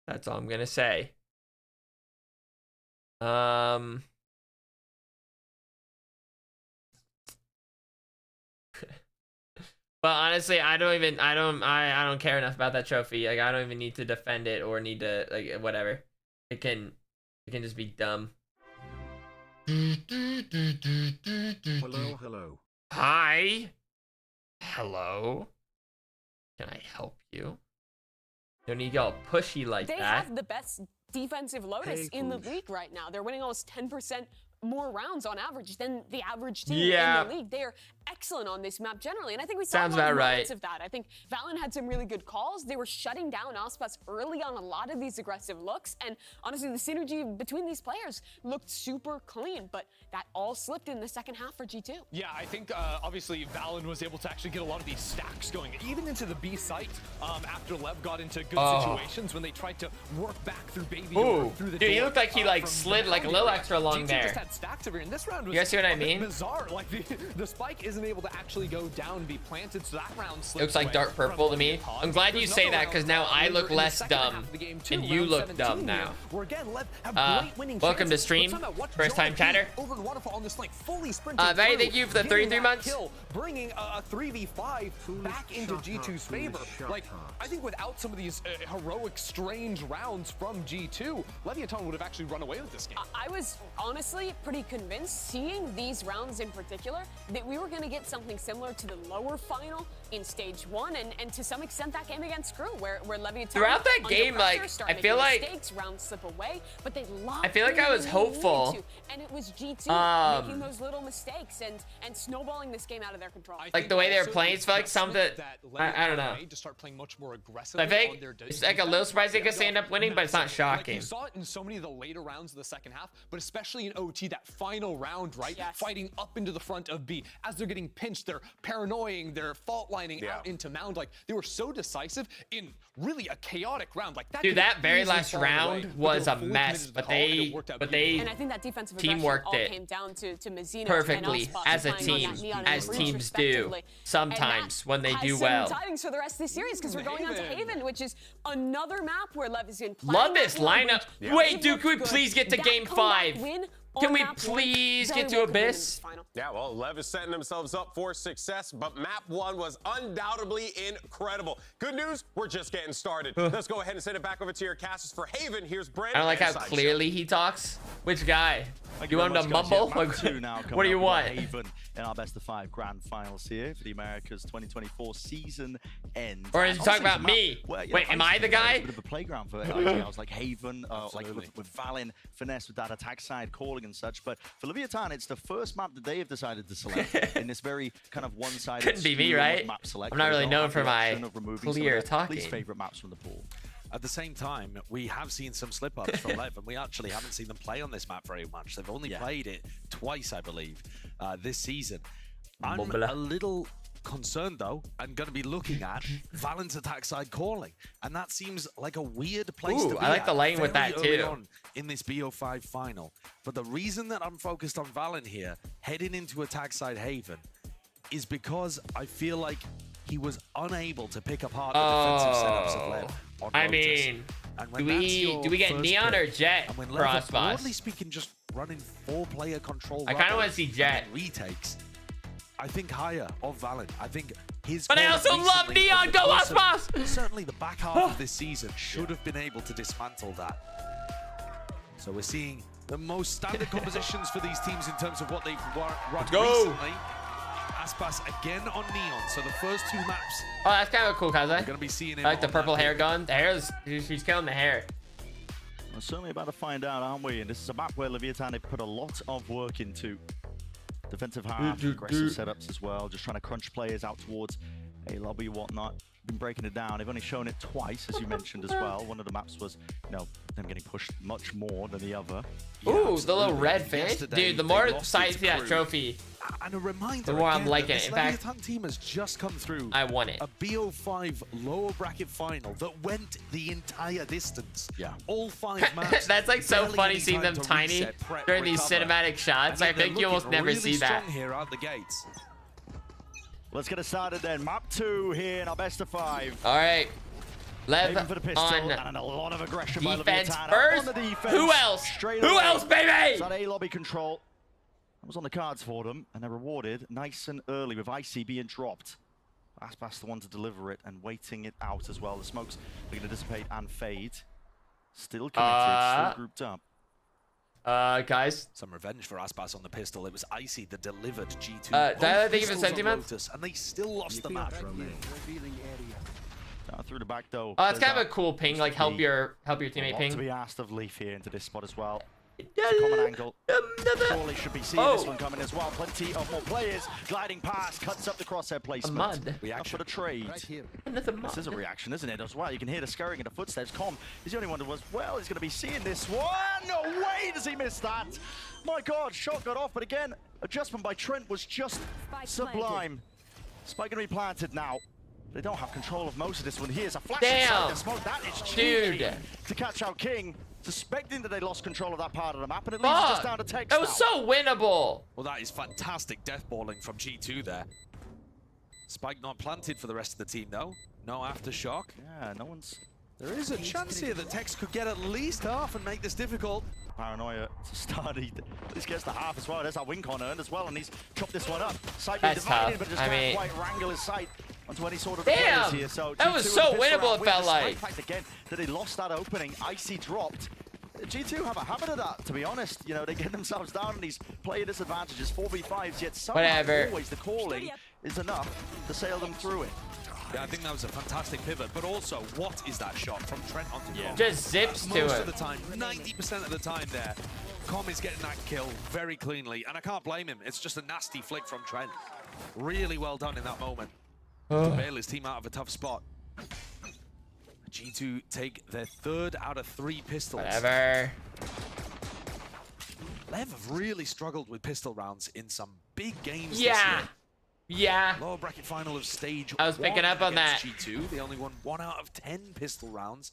That's all I'm gonna say. But honestly, I don't care enough about that trophy. Like I don't even need to defend it or need to like whatever. It can just be dumb. Hello. Hi. Hello. Can I help you? Don't need y'all pushy like They that. have the best defensive Lotus in the league right now. They're winning almost 10% more rounds on average than the average team in the league. They are excellent on this map generally, and I think we saw a lot of moments of that. I think Valen had some really good calls. They were shutting down ASPAS early on a lot of these aggressive looks, and honestly, the synergy between these players looked super clean, but that all slipped in the second half for G2. Yeah, I think obviously Valen was able to actually get a lot of these stacks going, even into the B site after LEV got into good situations when they tried to work back through Baby Door, through the dude, door, he looked like he like slid like a little extra along G2 there. just had stacks over here, and this round was You guys see what I mean? bizarre. Like the spike isn't able to actually go down and be planted, so that round slips. It looks like dark purple to me. I'm glad you say that because now I look less dumb and you look dumb now. Welcome to stream. First time chatter. Very thank you for the 33 months. Bringing a 3v5 back into G2's favor. Like, I think without some of these heroic, strange rounds from G2, Leviathan would have actually run away with this game. I was honestly pretty convinced, seeing these rounds in particular, that we were going to get something similar to the lower final in stage 1, and to some extent that game against Screw, where Leviathan throughout that game, like I feel like mistakes, rounds slip away, but they I feel like I was hopeful, and it was G2 making those little mistakes and snowballing this game out of their control. Like the way they were playing, it's like something I don't know. To start playing much more aggressively. I think it's like a little surprising because they end up winning, but it's not shocking. Like you saw it in so many of the later rounds of the second half, but especially in OT, that final round, right? Yes. Fighting up into the front of B. As they're getting pinched, they're paranoying, they're fault lining out into Mound. Like, they were so decisive in really a chaotic round. Like that. Dude, that very last round was a mess, but they and I think that defensive teamworked all it came down to Mazzino perfectly and ASPAS as a playing on team, that Neon as and Breach teams do respectively. sometimes when they do some well. tidings for the rest of the series because we're going on to Haven, which is another map where Lev is in. Love this lineup. Wait, dude, can we please get to game 5? Can we please get to Abyss? Yeah, well, Lev is setting themselves up for success, but map 1 was undoubtedly incredible. Good news, we're just getting started. Let's go ahead and send it back over to your casters for Haven. Here's Brent. I don't like how clearly he talks. Which guy? You want him to mumble? Like, what do you want? Haven in our best of 5 grand finals here for the Americas 2024 season end. Or is he talking about me? Wait, am I the guy? A bit of a playground for I was like Haven, like with Valen, Finesse with that attack side calling and such. But for Leviathan, it's the first map that they have decided to select in this very kind of one-sided. Couldn't be me, right? Map select. I'm not really known for my clear talking. Least favorite maps from the pool. At the same time, we have seen some slip-ups from LEV, and we actually haven't seen them play on this map very much. They've only played it twice, I believe, this season. I'm a little concerned though, and going to be looking at Valen's attack side calling, and that seems like a weird place to be. I like the lane with that early too. On in this BO5 final, but the reason that I'm focused on Valen here, heading into attack side Haven, is because I feel like he was unable to pick apart the defensive setups of LEV on I Lotus. mean, And when do we get first Neon pick, or Jet and when for LEV, ASPAS? broadly speaking, just running 4-player control. I kind of want to see Jet. Retakes. I think higher of Valen. I think his. But I also love Neon. Go ASPAS! Certainly, the back half of this season should have been able to dismantle that. So we're seeing the most standard compositions for these teams in terms of what they've run recently. ASPAS again on Neon. So the first 2 maps. Oh, that's kind of cool, Kaze. We're gonna be seeing him. I like the purple hair gun. The hair is, she's killing the hair. We're certainly about to find out, aren't we? And this is a map where Leviathan have put a lot of work into. Defensive half, aggressive setups as well, just trying to crunch players out towards a lobby, whatnot. Been breaking it down. They've only shown it twice, as you mentioned as well. One of the maps was, you know, them getting pushed much more than the other. Ooh, the little red fish. Dude, the more I see that trophy, and a reminder, the more I'm liking it. This In fact, Leviathan team has just come through. I won it. A BO5 lower bracket final that went the entire distance. Yeah. All 5 maps. That's like so funny seeing them tiny during these cinematic shots. I think you almost never see that. Here out the gates. Let's get it started then. Map 2 here in our best of 5. All right. LEV for the pistol, on and a lot of aggression defense by first. on the defense. Who else? Who else, baby? Is that A lobby control? That was on the cards for them, and they're rewarded nice and early with IC being dropped. ASPAS the one to deliver it and waiting it out as well. The smokes are going to dissipate and fade. Still committed, still grouped up. Guys. Some revenge for ASPAS on the pistol. It was Icy that delivered G2. I think even sentiment. And they still lost the map. Through the back though. Oh, it's kind of a cool ping, like help your teammate ping. To be asked of Leaf here into this spot as well. It's a common angle. Surely should be seeing this one coming as well. Plenty of more players gliding past, cuts up the crosshair placement. Reaction for the trade. This is a reaction, isn't it? As well, you can hear the scurrying of the footsteps. Com is the only one that was well. He's going to be seeing this one. No way does he miss that. My God, shot got off, but again, adjustment by Trent was just sublime. Spike going to be planted now. They don't have control of most of this one. Here's a flash inside the smoke. That is cheeky to catch out King. Suspecting that they lost control of that part of the map, and it leaves us down to text. That was so winnable. Well, that is fantastic deathballing from G2 there. Spike not planted for the rest of the team, though. No aftershock. Yeah, no one's... There is a chance here that Tex could get at least half and make this difficult. Paranoia to start. At least gets the half as well. There's that win con earned as well, and he's chopped this one up. Sight being divided, but just can't quite wrangle his sight onto any sort of players here. So that was so winnable, it felt like. The fact again that they lost that opening, Icy dropped. G2 have a habit of that, to be honest. You know, they get themselves down in these player disadvantages, 4v5s, yet somehow always the calling is enough to sail them through it. Yeah, I think that was a fantastic pivot, but also, what is that shot from Trent onto Com? Just zips to it. Most of the time, 90% of the time there, Com is getting that kill very cleanly, and I can't blame him. It's just a nasty flick from Trent. Really well done in that moment to bail his team out of a tough spot. G2 take their 3rd out of 3 pistols. Whatever. LEV have really struggled with pistol rounds in some big games this year. Yeah. Lower bracket final of stage I was picking up on that. G2. They only won 1 out of 10 pistol rounds.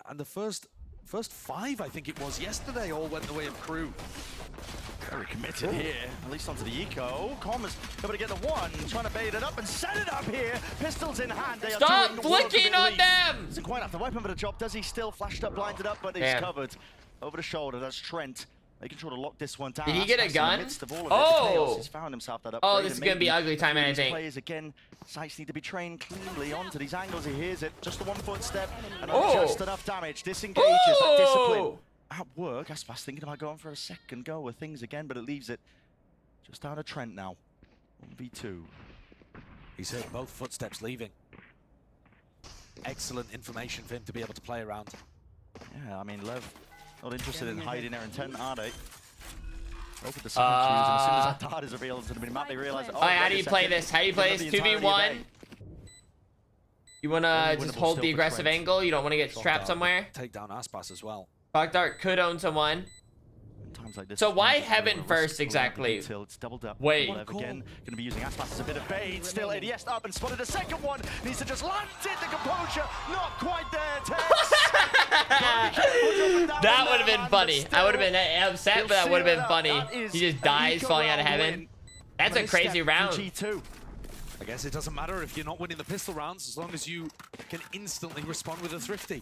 And the first 5, I think it was, yesterday all went the way of Crew. Very committed here, at least onto the eco. Com is able to get the one, trying to bait it up and set it up here. Pistols in hand. They Stop flicking on them! Doesn't quite have the weapon for the job, does he? Still flashed up, blinded up, but he's covered. Over the shoulder, that's Trent. Making sure to lock this one down. Did he get a gun? He's found himself that oh, this is going to be ugly time, I think. Players again, sights need to be trained cleanly onto these angles. He hears it. Just the 1 footstep and just enough damage. Disengages that discipline. At work, ASPAS thinking about going for a second go with things again, but it leaves it just down to Trent now. 1v2. He's heard both footsteps leaving. Excellent information for him to be able to play around. Yeah, I mean, LEV not interested in hiding their intent, are they? Look at the sound cues, and as soon as that dart is revealed to the map, they realize, how do you play this? How do you play this? 2v1? You want to just hold the aggressive angle? You don't want to get trapped somewhere? Take down ASPAS as well. Dark could own someone. Like this, so why Heaven first exactly? It's doubled up. Wait. Again, going to be using ASPAS as a bit of bait. Still, ADS up and spotted a second one. Needs to just land it. The composure not quite there. That would have been funny. I would have been upset, but that would have been funny. He just dies falling out of heaven. That's a crazy round. G2. I guess it doesn't matter if you're not winning the pistol rounds as long as you can instantly respond with a thrifty.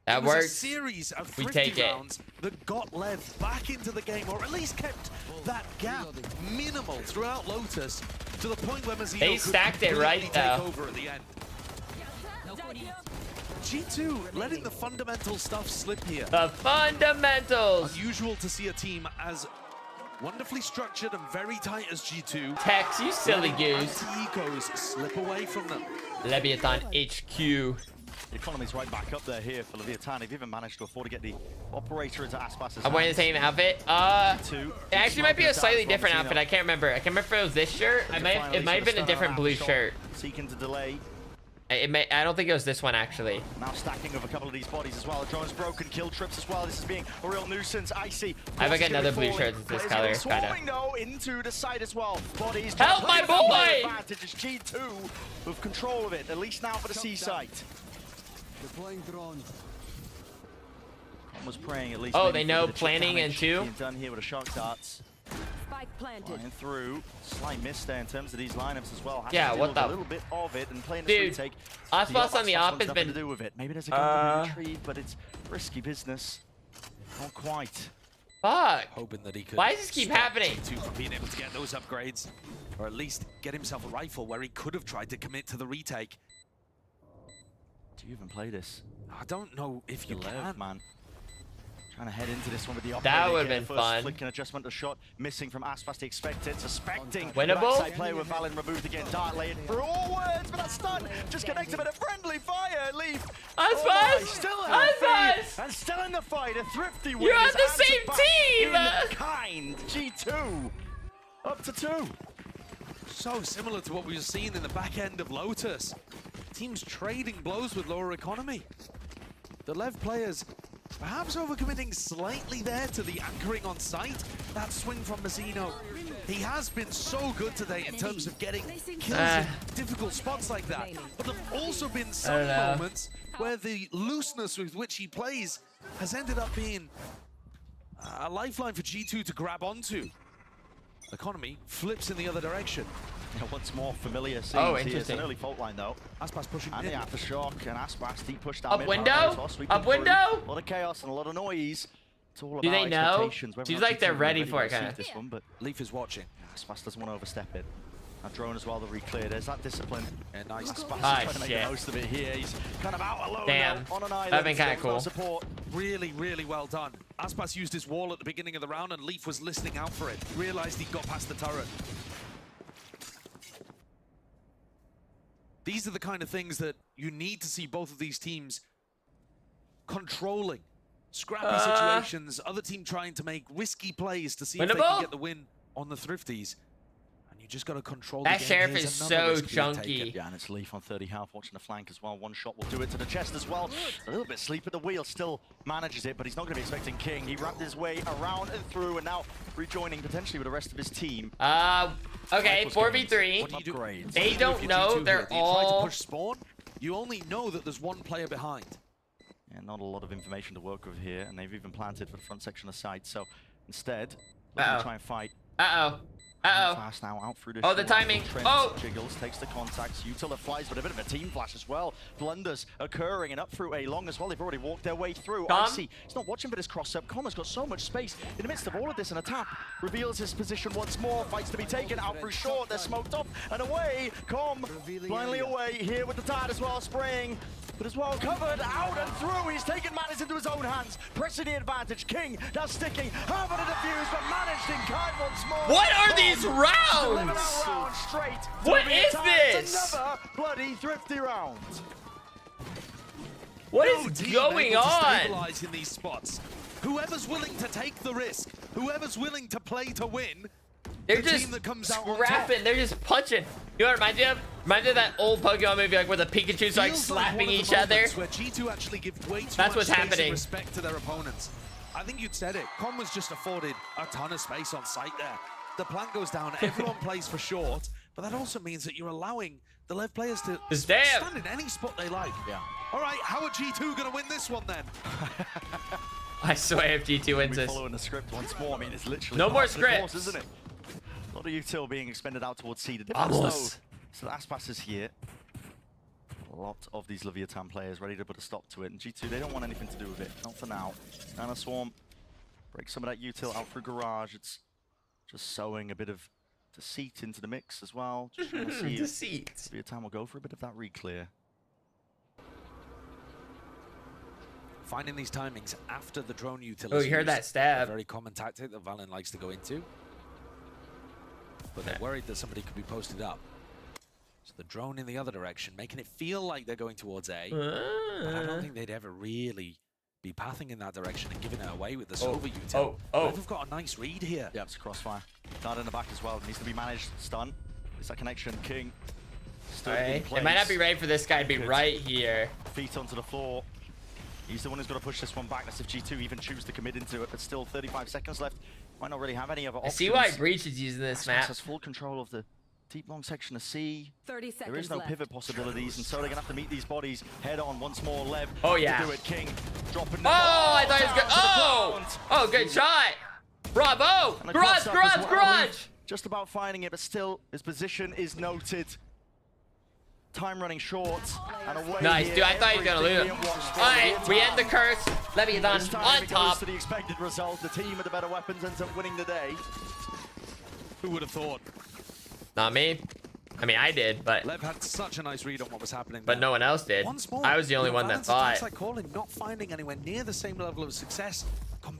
That it was works. A series of We thrifty take it. rounds that got LEV back into the game, or at least kept that gap minimal throughout Lotus to the point where Mazzino They stacked it right take though. over at the end. G2 letting the fundamental stuff slip here. The fundamentals. Unusual to see a team as wonderfully structured and very tight as G2. Tex, you silly goose. Ecos slip away from them. Leviathan HQ. The economy's right back up there here for Leviathan. They've even managed to afford to get the operator into ASPAS. I'm wearing the same outfit. It actually might be a slightly different outfit. I can't remember. I can't remember if it was this shirt. It might have been a different blue shirt. Seeking to delay. I don't think it was this one actually. Now stacking of a couple of these bodies as well. The drone's broken, kill trips as well. This is being a real nuisance. Icy. I have another blue shirt that's this color, kind of. Though into the side as well. Bodies. Help my boy! Advantage is G2 with control of it, at least now for the C site. Deploying drone. Was praying at least. Oh, they know planning and two. Done here with a shock darts. Spike planted. Flying through. Slight miss there in terms of these lineups as well. Yeah, what the? A little bit of it and playing Dude, retake. ASPAS on the op has been to do with it. Maybe there's a gun retrieve, but it's risky business. Not quite. Fuck. Hoping that he could. Why does this keep happening? From being able to get those upgrades, or at least get himself a rifle where he could have tried to commit to the retake. Do you even play this? I don't know if you can, man. Trying to head into this one with the operator. That would have been first fun. Flick and adjustment to shot. Missing from ASPAS, the expected. Suspecting. Winnable? Backside play with Valen removed again. Dart laid for all words, but that stun just connected with a friendly fire. Leave. ASPAS! Still ASPAS! and still in the fight. A thrifty win. You're on the same team! Kind. G2. Up to 2. So similar to what we were seeing in the back end of Lotus. Teams trading blows with lower economy. The LEV players perhaps overcommitting slightly there to the anchoring on site. That swing from Mazzino. He has been so good today in terms of getting kills in difficult spots like that. But there have also been some moments where the looseness with which he plays has ended up being a lifeline for G2 to grab onto. Economy flips in the other direction. Yeah, once more familiar scenes. Oh, It's interesting. an early fault line though. ASPAS pushing and in. the aftershock and ASPAS deep push down Up mid. window? Up window? A lot of chaos and a lot of noise. It's all Do about they know? expectations, whether or Seems not like they're G2 ready are for it, to kinda. receive this one, but Leaf is watching. ASPAS doesn't want to overstep it. A drone as well to re-clear. There's that discipline. And nice. ASPAS is Ah, trying to make shit. the most of it here. He's kind of out alone Damn. now on an island. That'd been kinda Still no cool. support. Really, really well done. ASPAS used his wall at the beginning of the round and Leaf was listening out for it. Realized he got past the turret. These are the kind of things that you need to see both of these teams controlling. Scrappy situations, other team trying to make risky plays to see if they can get the win on the Thrifties. And you just got to control that the game. sheriff Here's is another so risk being chunky. taken. Yeah, and it's Leaf on 30 health, watching the flank as well. One shot will do it to the chest as well. A little bit sleep at the wheel, still manages it, but he's not going to be expecting King. He wrapped his way around and through, and now rejoining potentially with the rest of his team. Okay, 4v3. What do you do? They don't know. They're Do you try to all. push spawn? You only know that there's one player behind. Yeah, not a lot of information to work with here, and they've even planted for the front section of site. So instead, looking to try and fight. Fast now out through the Oh, the timing. Oh! Jiggles takes the contacts. Util flies, but a bit of a team flash as well. Blunders occurring and up through A long as well. They've already walked their way through. Icy, he's not watching for this cross up. Com has got so much space in the midst of all of this, and a tap reveals his position once more. Fights to be taken out through short. They're smoked off and away. Com blindly away here with the tide as well, spraying. But as well covered out and through. He's taken matters into his own hands, pressing the advantage. King now sticking, having a defuse, but managed in kind once more. What are these rounds? What is this? Another bloody thrifty round. What is going on? Stabilize in these spots. Whoever's willing to take the risk, whoever's willing to play to win, They're the just team that comes out on scrapping. top. They're just punching. You know what it reminds me of? Reminds me of that old Pokemon movie, like where the Pikachu's like Feels slapping one of the each other. moments where G2 actually give way too That's much what's space and happening. respect to their opponents. I think you'd said it. Con was just afforded a ton of space on site there. The plant goes down, everyone plays for short, but that also means that you're allowing the LEV players to stand in any spot they like. Yeah. All right, how are G2 going to win this one then? I swear if G2 wins this. Following the script once more. I mean, it's literally no more scripts, scripts, isn't it? A lot of util being expended out towards C. The difference though, so ASPAS is here. A lot of these Leviathan players ready to put a stop to it, and G2, they don't want anything to do with it. Not for now. Nana Swarm break some of that util out through Garage. It's just sowing a bit of deceit into the mix as well. Just want to see deceit. Leviathan will go for a bit of that re-clear. Finding these timings after the drone util. Oh, you heard that stab. A very common tactic that Valen likes to go into. But they're worried that somebody could be posted up. So the drone in the other direction, making it feel like they're going towards A. But I don't think they'd ever really be pathing in that direction and giving it away with the Sova util. They've got a nice read here. Yeah, it's a crossfire. Guard in the back as well. Needs to be managed. Stun. It's that connection. King. It might not be ready for this guy to be right here. Feet onto the floor. He's the one who's got to push this one back. That's if G2 even choose to commit into it, but still 35 seconds left. Might not really have any other options. I see why Breach is using this map. Has full control of the deep long section of C. 30 seconds There is no pivot possibilities, and so they're gonna have to meet these bodies head on once more. Lev. Oh yeah. To do it. King dropping. Oh, I thought he was good. Oh, good shot. Bravo. Garage. Just about finding it, but still his position is noted. Time running short and away. Nice, dude. I thought he was gonna lose. All right, we end the curse. Leviathan on top. To the expected result, the team with the better weapons ends up winning the day. Who would have thought? Not me. I mean, I did, but Lev had such a nice read on what was happening. But no one else did. Once more, I was the only one that thought. Like calling, not finding anywhere near the same level of success.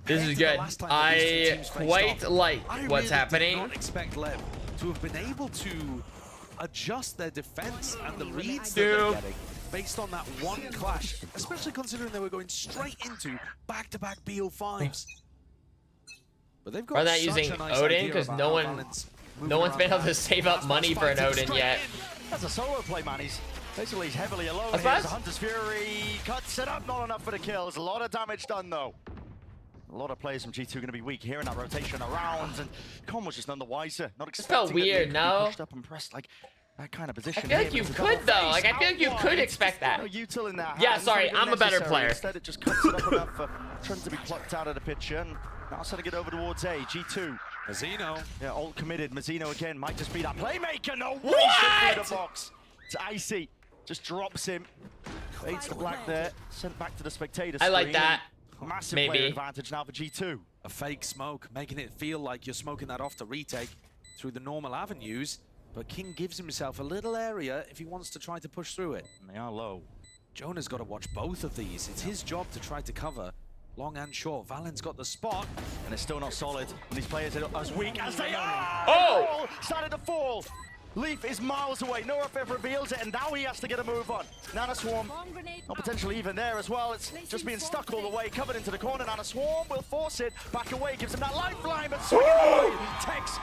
This is good. I quite like what's happening. I did not expect Lev to have been able to adjust their defense and the reads that they're getting based on that one clash, especially considering they were going straight into back-to-back BO5s. But they've got Are they using Odin? Because no one's been able to save up money for an Odin yet. That's a solo play, man. He's basically heavily alone. Here's the Hunter's Fury, cuts it up, not enough for the kills. A lot of damage done though. A lot of players from G2 going to be weak here in that rotation around, and Con was just none the wiser. Not expecting felt weird, no? Pushed up and pressed like that kind of position. I feel like you could though. Like I feel like you could expect that. No util in that. Yeah, sorry, I'm a better player. Instead, it just cuts it up enough for Trent to be plucked out of the picture, and now setting it over towards A. G2. Mazzino. Yeah, all committed. Mazzino again might just be that playmaker. No way! What? Through the box. It's Icy. Just drops him. Fades to black there. Sent back to the spectator screen. I like that. Massive player advantage now for G2. A fake smoke, making it feel like you're smoking that off to retake through the normal avenues. But King gives himself a little area if he wants to try to push through it. And they are low. Jonah's got to watch both of these. It's his job to try to cover long and short. Valen's got the spot. And it's still not solid. And these players are as weak as they are. Oh! Started to fall. Leaf is miles away. No FF reveals it, and now he has to get a move on. Nana Swarm, not potentially even there as well. It's just being stuck all the way, covered into the corner. Nana Swarm will force it back away, gives him that lifeline, but swinging away. Tex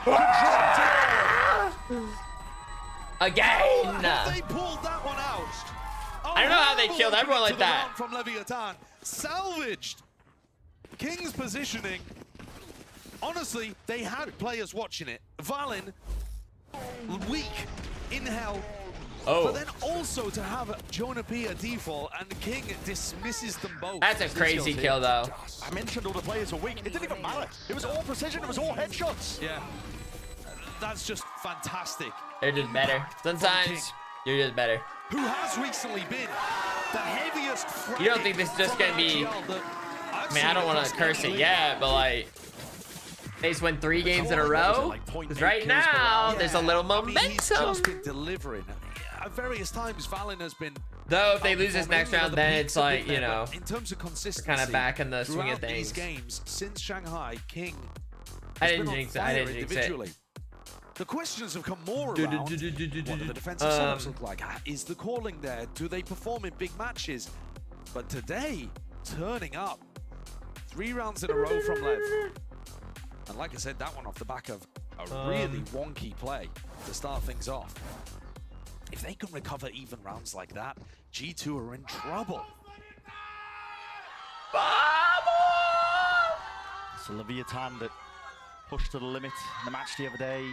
again. They pulled that one out. I don't know how they killed everyone like that. From Leviathan, salvaged. King's positioning. Honestly, they had players watching it. Valen, weak in hell. But then also to have Jonah P a default and King dismisses them both. That's a crazy kill though. I mentioned all the players were weak. It didn't even matter. It was all precision. It was all headshots. Yeah. That's just fantastic. They're just better. Sometimes you're just better. Who has recently been the heaviest. You don't think this is just gonna be? I mean, I don't want to curse it yet, but like, they just win 3 games in a row. Because right now, there's a little momentum. He's just been delivering. At various times, Valen has been. Though if they lose this next round, then it's like, you know, in terms of consistency, kind of back in the swing of things. These games since Shanghai, King. I didn't jinx it. I didn't jinx it. The questions have come more around. What do the defensive setups look like? Is the calling there? Do they perform in big matches? But today, turning up 3 rounds in a row from Lev. And like I said, that one off the back of a really wonky play to start things off. If they can recover even rounds like that, G2 are in trouble. So Leviathan that pushed to the limit in the match the other day.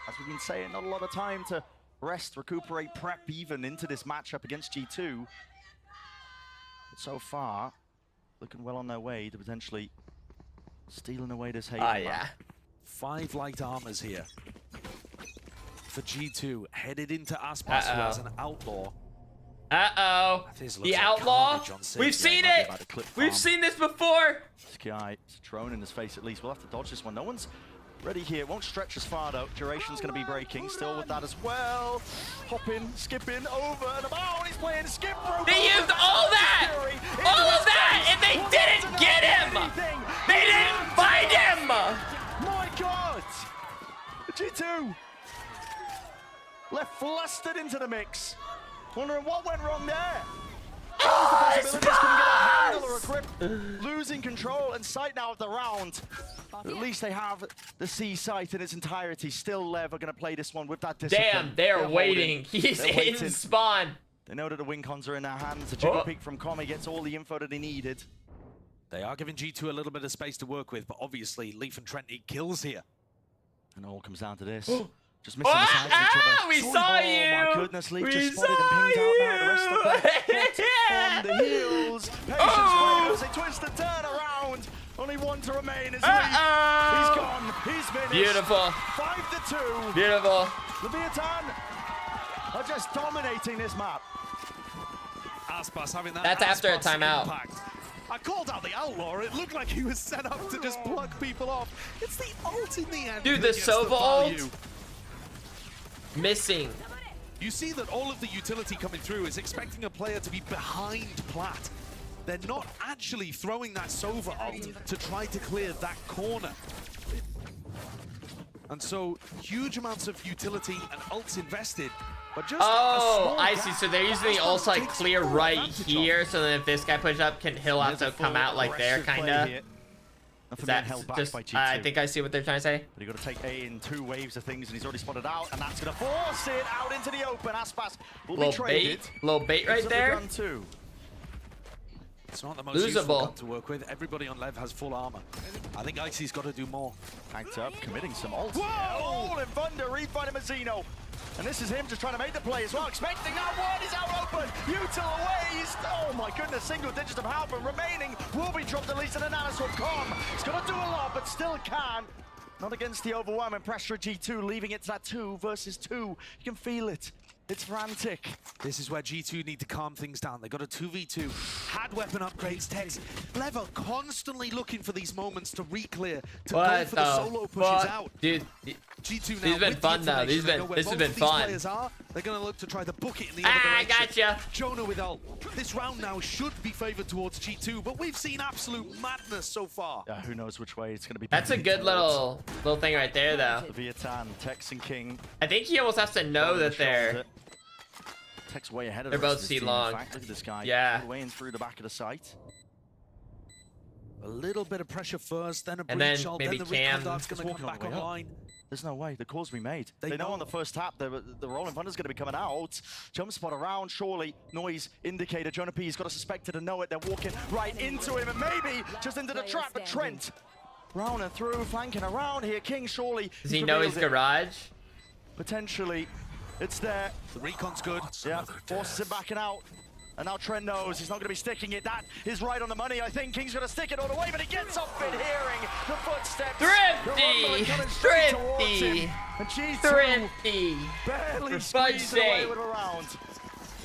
As we've been saying, not a lot of time to rest, recuperate, prep even into this matchup against G2. But so far, looking well on their way to potentially stealing away this Haven. Oh, yeah. 5 light armors here for G2, headed into ASPAS as an outlaw. Uh-oh. The outlaw. We've seen it. We've seen this before. Sky, it's a drone in his face at least. We'll have to dodge this one. No one's ready here. Won't stretch as far though. Duration's going to be breaking. Still with that as well. Hopping, skipping, over and about. He's playing skip rope. They used all that. All of that. And they didn't get him. They didn't find him. My God. G2 left flustered into the mix. Wondering what went wrong there. Oh, Losing control and sight now of the round. At least they have the C sight in its entirety. Still, LEV are going to play this one with that discipline. Damn, they're waiting. He's in spawn. They know that the win cons are in their hands. A jiggle peek from Commie gets all the info that he needed. They are giving G2 a little bit of space to work with, but obviously Leaf and Trent need kills here. And it all comes down to this. Just missing the sides of each other. We saw you! Oh my goodness, Leaf just spotted and pinged out now. The rest of them on the heels. Patience as they twist and turn around. Only one to remain is Leaf. He's gone. He's finished. Beautiful. 5-2. Beautiful. Leviathan are just dominating this map. ASPAS having that. That's after a timeout. Impact. I called out the outlaw. It looked like he was set up to just plug people off. It's the ult in the end. Dude, the Sova ult. Missing. You see that all of the utility coming through is expecting a player to be behind Plat. They're not actually throwing that Sova ult to try to clear that corner. And so huge amounts of utility and ults invested. But just I see. So they're using the ult like clear right here, so that if this guy pushes up, he'll have to come out like there, kind of. That's just, I think I see what they're trying to say. But you've got to take A in 2 waves of things, and he's already spotted out, and that's going to force it out into the open. ASPAS will be traded. Little bait right there. It's not the most useful gun to work with. Everybody on LEV has full armor. I think Icy's got to do more. Tanked up, committing some ult. Whoa! And Thunder refinding Mazzino. And this is him just trying to make the play as well. Expecting that one. He's out open. Util away. He's, oh my goodness, single digits of health and remaining. Will be dropped at least an analysis will come. He's got to do a lot, but still can. Not against the overwhelming pressure of G2, leaving it to that 2 versus 2. You can feel it. It's frantic. This is where G2 need to calm things down. They got a 2v2. Had weapon upgrades, Tex. LEV are constantly looking for these moments to re-clear, to go for the solo pushes out. Dude, G2 now these have been fun though. This has been fun. They're going to look to try to book it in the other direction. I gotcha. Jonah with ult. This round now should be favored towards G2, but we've seen absolute madness so far. Yeah, who knows which way it's going to be. That's a good little thing right there, though. Leviathan, Tex and King. I think he almost has to know that they're. Tex way ahead of they're both C-long. Look at this guy. Yeah. Way in through the back of the site. A little bit of pressure first, then a and then breach ult, maybe then the Cam. recon dart's going to come back online. There's no way. The call's be made. They know on the first tap the Rolling Thunder's going to be coming out. Jump spot around, surely. Noise indicator. Jonah P's got to suspect it and know it. They're walking right into him and maybe just into the trap. But Trent round and through, flanking around here. King surely. Does he know his garage? Potentially. It's there. The recon's good. Yeah, forces him backing out. And now Trent knows he's not going to be sticking it. That is right on the money. I think King's going to stick it all the way, but he gets off it, hearing the footsteps. Thrifty! And Thrifty! Barely squeezed away with a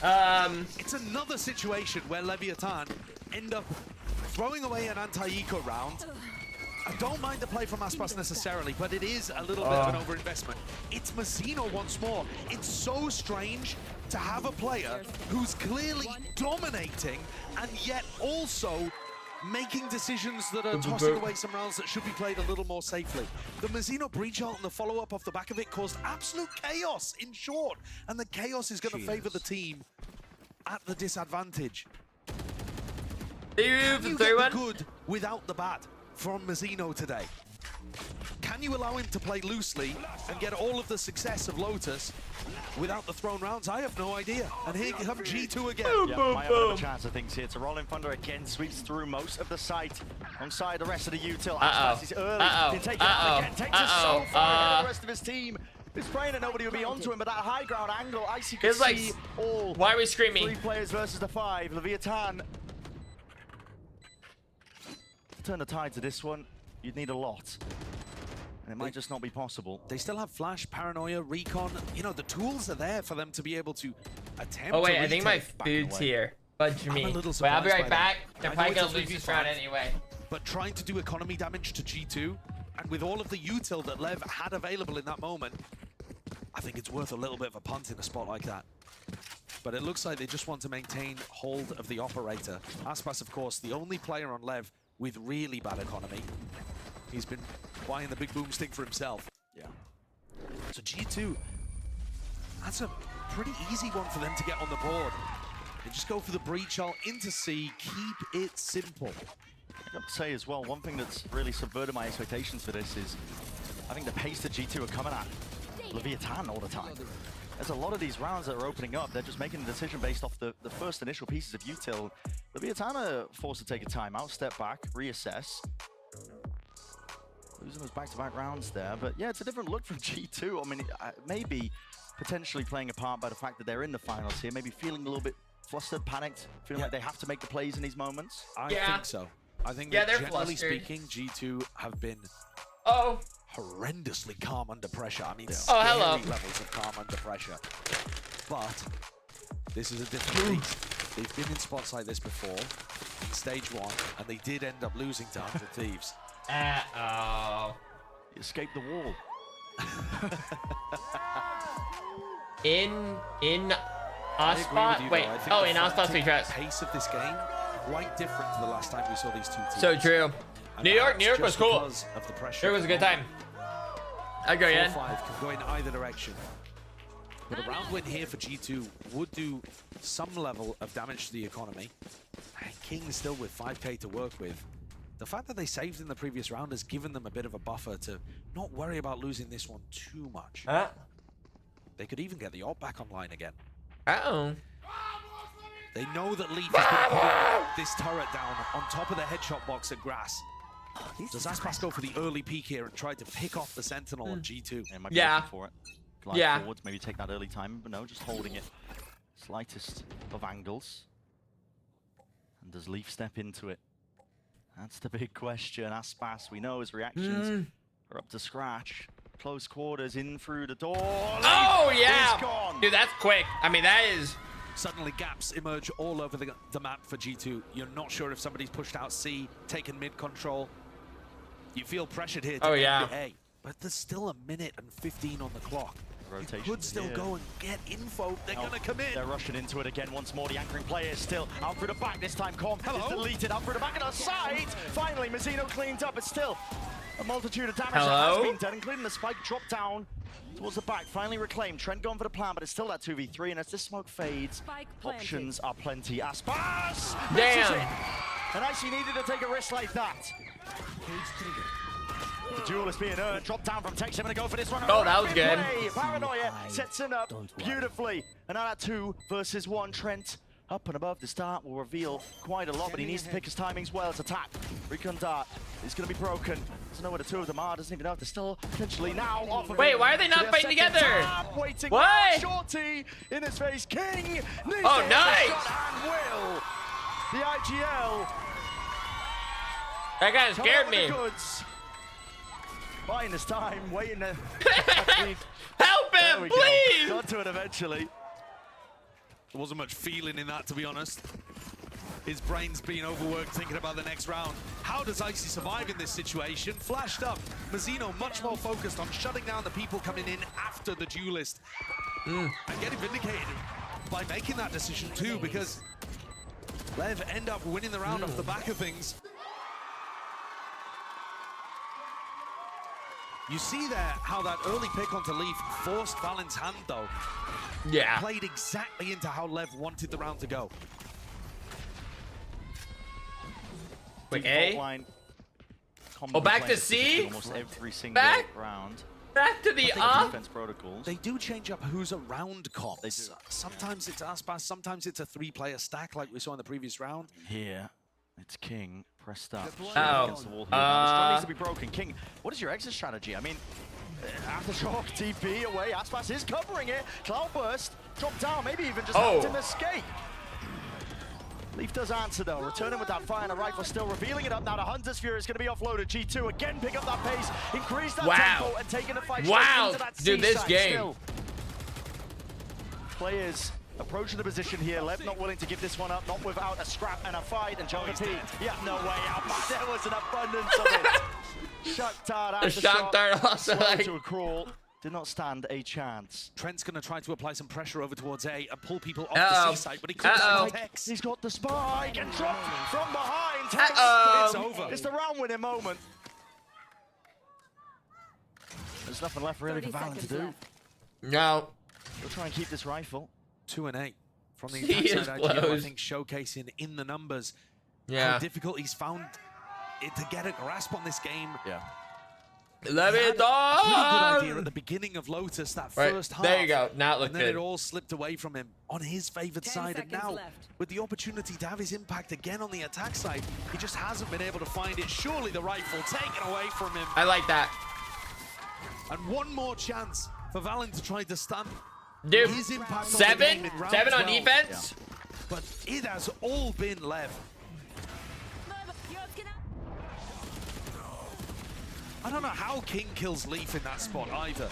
round. It's another situation where Leviathan end up throwing away an anti-eco round. I don't mind the play from ASPAS necessarily, but it is a little bit of an overinvestment. It's Mazzino once more. It's so strange to have a player who's clearly dominating and yet also making decisions that are tossing away some rounds that should be played a little more safely. The Mazzino breach ult and the follow-up off the back of it caused absolute chaos, in short, and the chaos is going to favor the team at the disadvantage. Can you get the good without the bad from Mazzino today? Can you allow him to play loosely and get all of the success of Lotus without the thrown rounds? I have no idea. And here comes G2 again. Yeah, might have a chance of things here. It's a Rolling Thunder again, sweeps through most of the site. alongside the rest of the util. Uh-oh. ASPAS is early. Uh-oh. Can take it out again. Takes us so far ahead of the rest of his team. He's praying that nobody will be onto him, but that high ground angle, Icy can It's like, see all. why are we screaming? 3 players versus the 5. Leviathan. To turn the tide to this one, you'd need a lot. And it might just not be possible. They still have Flash, Paranoia, Recon. You know, the tools are there for them to be able to attempt. Oh wait, to I think my retake. food's here. Fudge me. I'm a little Wait, I'll be surprised right by back. that. They're I probably know gonna it's a lose this round 3v5, anyway. But trying to do economy damage to G2, and with all of the util that Lev had available in that moment, I think it's worth a little bit of a punt in a spot like that. But it looks like they just want to maintain hold of the operator. ASPAS, of course, the only player on Lev with really bad economy. He's been buying the big boomstick for himself. Yeah. So G2, that's a pretty easy one for them to get on the board. They just go for the breach all into C, keep it simple. I've got to say as well, one thing that's really subverted my expectations for this is I think the pace that G2 are coming at Leviathan all the time. There's a lot of these rounds that are opening up. They're just making a decision based off the first initial pieces of util. Leviathan are forced to take a timeout, step back, reassess. Losing those back-to-back rounds there, but yeah, it's a different look from G2. I mean, maybe potentially playing a part by the fact that they're in the finals here, maybe feeling a little bit flustered, panicked, feeling like they have to make the plays in these moments. I think so. I think Yeah, that they're generally flustered. speaking, G2 have been horrendously calm under pressure. I mean, scary levels of calm under pressure. But this is a different beast. They've been in spots like this before, in stage 1, and they did end up losing to 100 Thieves. Uh-oh. You escaped the wall. In ASPAS? Wait, oh, in ASPAS we trust. Pace of this game, quite different to the last time we saw these two teams. So true. And New York was cool. because of the pressure. New York was a good time. I'd go again. 4-5 can go in either direction. But a round win here for G2 would do some level of damage to the economy. And King still with 5k to work with. The fact that they saved in the previous round has given them a bit of a buffer to not worry about losing this one too much. They could even get the AWP back online again. Uh-oh. They know that Leaf has been putting this turret down on top of the headshot box at Grass. Does ASPAS go for the early peek here and try to pick off the Sentinel on G2? Yeah, might be looking for it. Glide forwards, maybe take that early time, but no, just holding it. Slightest of angles. And does Leaf step into it? That's the big question. ASPAS, we know his reactions are up to scratch. Close quarters, in through the door. Oh, yeah! Dude, that's quick. I mean, that is... Suddenly gaps emerge all over the map for G2. You're not sure if somebody's pushed out C, taken mid control. You feel pressured here to end A. But there's still a minute and 15 on the clock. Rotation you could still go and get info. They're going to come in. They're rushing into it again once more. The anchoring player is still out through the back. This time Com is deleted out through the back and aside. Finally, Mazzino cleans up. It's still a multitude of damage that has been done, including the spike drop down towards the back. Finally reclaimed. Trent going for the plan, but it's still that 2v3. And as this smoke fades, options are plenty. ASPAS! Damn! And Icy needed to take a risk like that. The duel is being earned. Drop down from Tex. I'm going to go for this one. Oh, that was good. Paranoia sets him up beautifully. And now that 2 versus 1. Trent up and above. The start will reveal quite a lot, but he needs to pick his timings well. It's attack. Recon dart is going to be broken. Doesn't know where the 2 of them are. Doesn't even know if they're still potentially now off of Wait, it. why are they not fighting together? Waiting what? Shorty in his face. King needs oh, nice! And will. The IGL. That guy scared me. Buying his time, waiting to... Help him, please! Got to it eventually. There wasn't much feeling in that, to be honest. His brain's being overworked thinking about the next round. How does Icy survive in this situation? Flashed up. Mazzino much more focused on shutting down the people coming in after the duelist. And getting vindicated by making that decision too, because Lev end up winning the round off the back of things. You see there how that early pick onto Leaf forced Valen's hand, though. Yeah. Played exactly into how Lev wanted the round to go. Wait, A? Oh, back to C? Almost every single round. Back to the off? Defense protocols. They do change up who's around comp. They do. Sometimes it's ASPAS, sometimes it's a 3-player stack like we saw in the previous round. Here. It's King. Pressed up. Uh-oh. Against the wall here. Now, the strong needs to be broken. King, what is your exit strategy? I mean, Aftershock, TP away. ASPAS is covering it. Cloudburst, drop down, maybe even just helped him escape. Leaf does answer though, returning with that fire and a rifle, still revealing it up now. The Hunter's Fury is going to be offloaded. G2 again pick up that pace, increase that tempo, and taking the fight straight into that dude, this game. Still. Players approaching the position here. Lev not willing to give this one up, not without a scrap and a fight. And Jonah P, yeah, no way out. There was an abundance of it. Shakhtar also like to a crawl. Did not stand a chance. Trent's going to try to apply some pressure over towards A and pull people off the C side, but he couldn't. He's got the spike and dropped from behind. It's over. It's the round-winning moment. There's nothing left really for Valen to do. No. We'll try and keep this rifle. 2 and 8 from the attack side. IGL, I think showcasing in the numbers how difficult he's found it to get a grasp on this game. Yeah. Let me Good idea at the beginning of Lotus, that first half. There you go. Now it looked good. And then good. it all slipped away from him on his favored side. And now, with the opportunity to have his impact again on the attack side, he just hasn't been able to find it. Surely the rifle taken away from him. I like that. And one more chance for Valen to try to stun. Dude, his impact 7 on defense. Yeah. But it has all been Lev. I don't know how King kills Leaf in that spot either,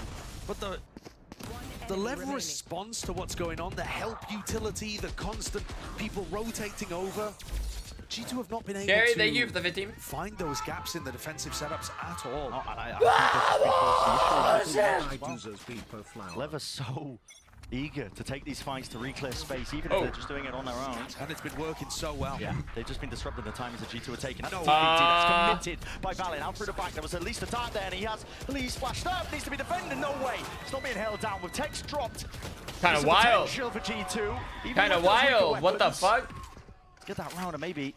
but the Lev response to what's going on, the help utility, the constant people rotating over, G2 have not been able Gary, to thank you for the 15. find those gaps in the defensive setups at all. Lev are so eager to take these fights to re-clear space, even if they're just doing it on their own. And it's been working so well. Yeah, they've just been disrupting the timings that G2 are taking. No, that's committed by Valen. Out through the back, there was at least a tap there, and he has Lee splashed up, needs to be defended. No way, it's not being held down with text dropped. Kind of wild. For G2. Kind of wild. What the fuck? Get that round and maybe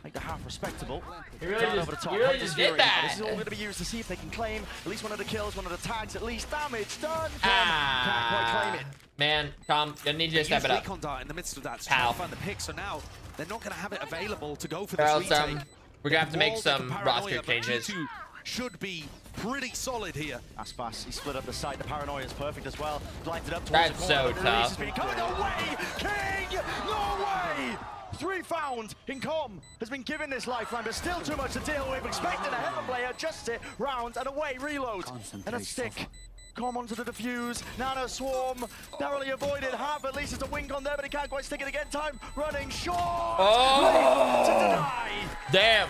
make the half respectable. You really just did that. This is all going to be used to see if they can claim at least one of the kills, one of the tags, at least damage done. Can't quite claim it. Man, Tom, I need you to step it up. Recon dart in the midst of that to try to find the pick, so now they're not going to have it available to go for this retake. We're going to have to make some roster changes. G2 should be pretty solid here. ASPAS, he split up the side. The paranoia is perfect as well. Blinded up towards That's the corner. so tough. No way! King! No way! 3 found in Com has been given this lifeline, but still too much to deal with. Expecting a Heaven player, just it, round and away, reload, and a stick. Com onto the defuse, Nano Swarm, narrowly avoided, have at least it's a wing on there, but he can't quite stick it again. Time running short. Oh! To deny. Damn.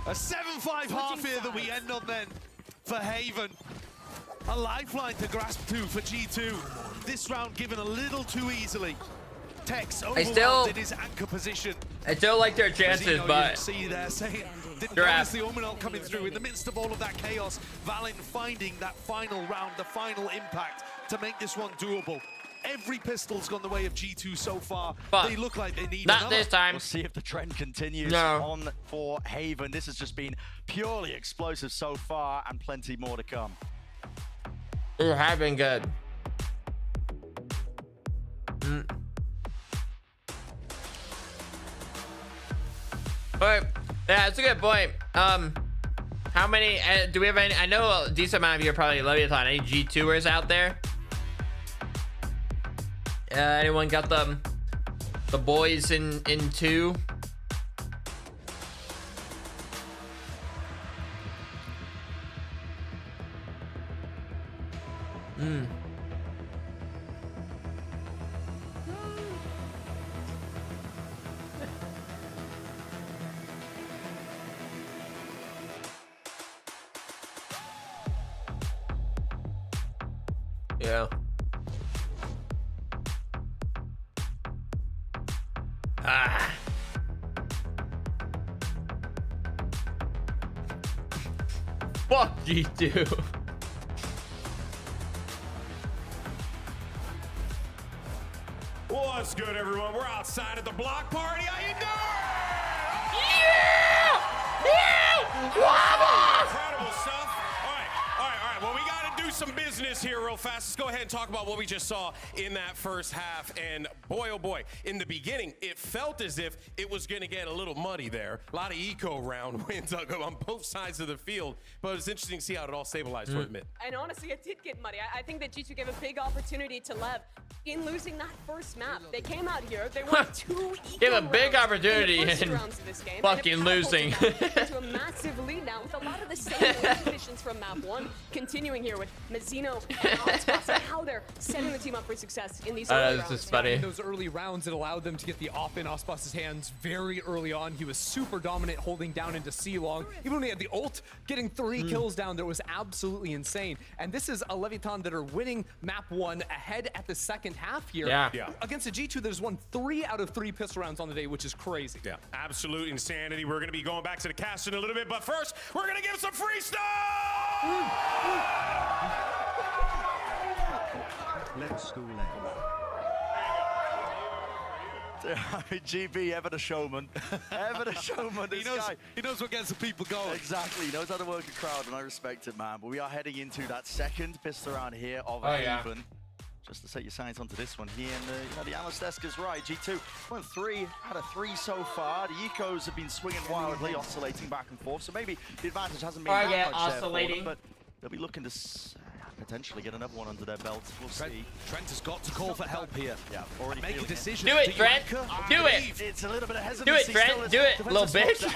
A 7-5 half here that we end on then for Haven. A lifeline to grasp to for G2. This round given a little too easily. Tex overwhelmed in his anchor position. I still like their chances, but see there saying didn't notice the Omen ult coming through in the midst of all of that chaos. Valen finding that final round, the final impact to make this one doable. Every pistol's gone the way of G2 so far. But they look like they need not another. this time. We'll see if the trend continues on for Haven. This has just been purely explosive so far, and plenty more to come. It has been good. But yeah, that's a good point. How many do we have? Any, I know a decent amount of you are probably Leviathan. Any G2ers out there? Anyone got the boys in 2? Yeah. Fuck G2. What's good, everyone? We're outside at the block party. How you doing? Yeah! Incredible stuff. All right. Well, we got to do do some business here real fast. Let's go ahead and talk about what we just saw in that first half. And boy, oh boy, in the beginning, it felt as if it was going to get a little muddy there. A lot of eco round wins on both sides of the field. But it's interesting to see how it all stabilized toward mid. And honestly, it did get muddy. I think that G2 gave a big opportunity to LEV in losing that first map. They came out here, they won 2 Give a big opportunity in rounds of this game, fucking losing. To a massive lead now with a lot of the same conditions from map 1. Continuing here with Mazzino and ASPAS and how they're setting the team up for success in these early rounds. This is funny. In those early rounds, it allowed them to get the off in ASPAS' hands very early on. He was super dominant, holding down into C-Long. Even when he had the ult, getting 3 kills down there was absolutely insane. And this is a Leviathan that are winning map 1 ahead at the second half here. Yeah. Against a G2 that has won 3 out of 3 pistol rounds on the day, which is crazy. Yeah, absolute insanity. We're going to be going back to the cast in a little bit, but first, we're going to give some free stuff! Let's go, GB, ever the showman. Ever the showman. This guy. He knows what gets the people going. Exactly. He knows how to work a crowd, and I respect it, man. But we are heading into that second pistol round here of Haven. Just to set your sights onto this one here, and the analyst desk is right. G2 won 3 out of 3 so far. The ecos have been swinging wildly, oscillating back and forth. So maybe the advantage hasn't been that much there for them, but they'll be looking to potentially get another one under their belt. We'll see. Trent has got to call for help here. Yeah, already make a decision. Do it, Trent. Do it. It's a little bit of hesitancy. Do it, Trent. Do it, little bitch.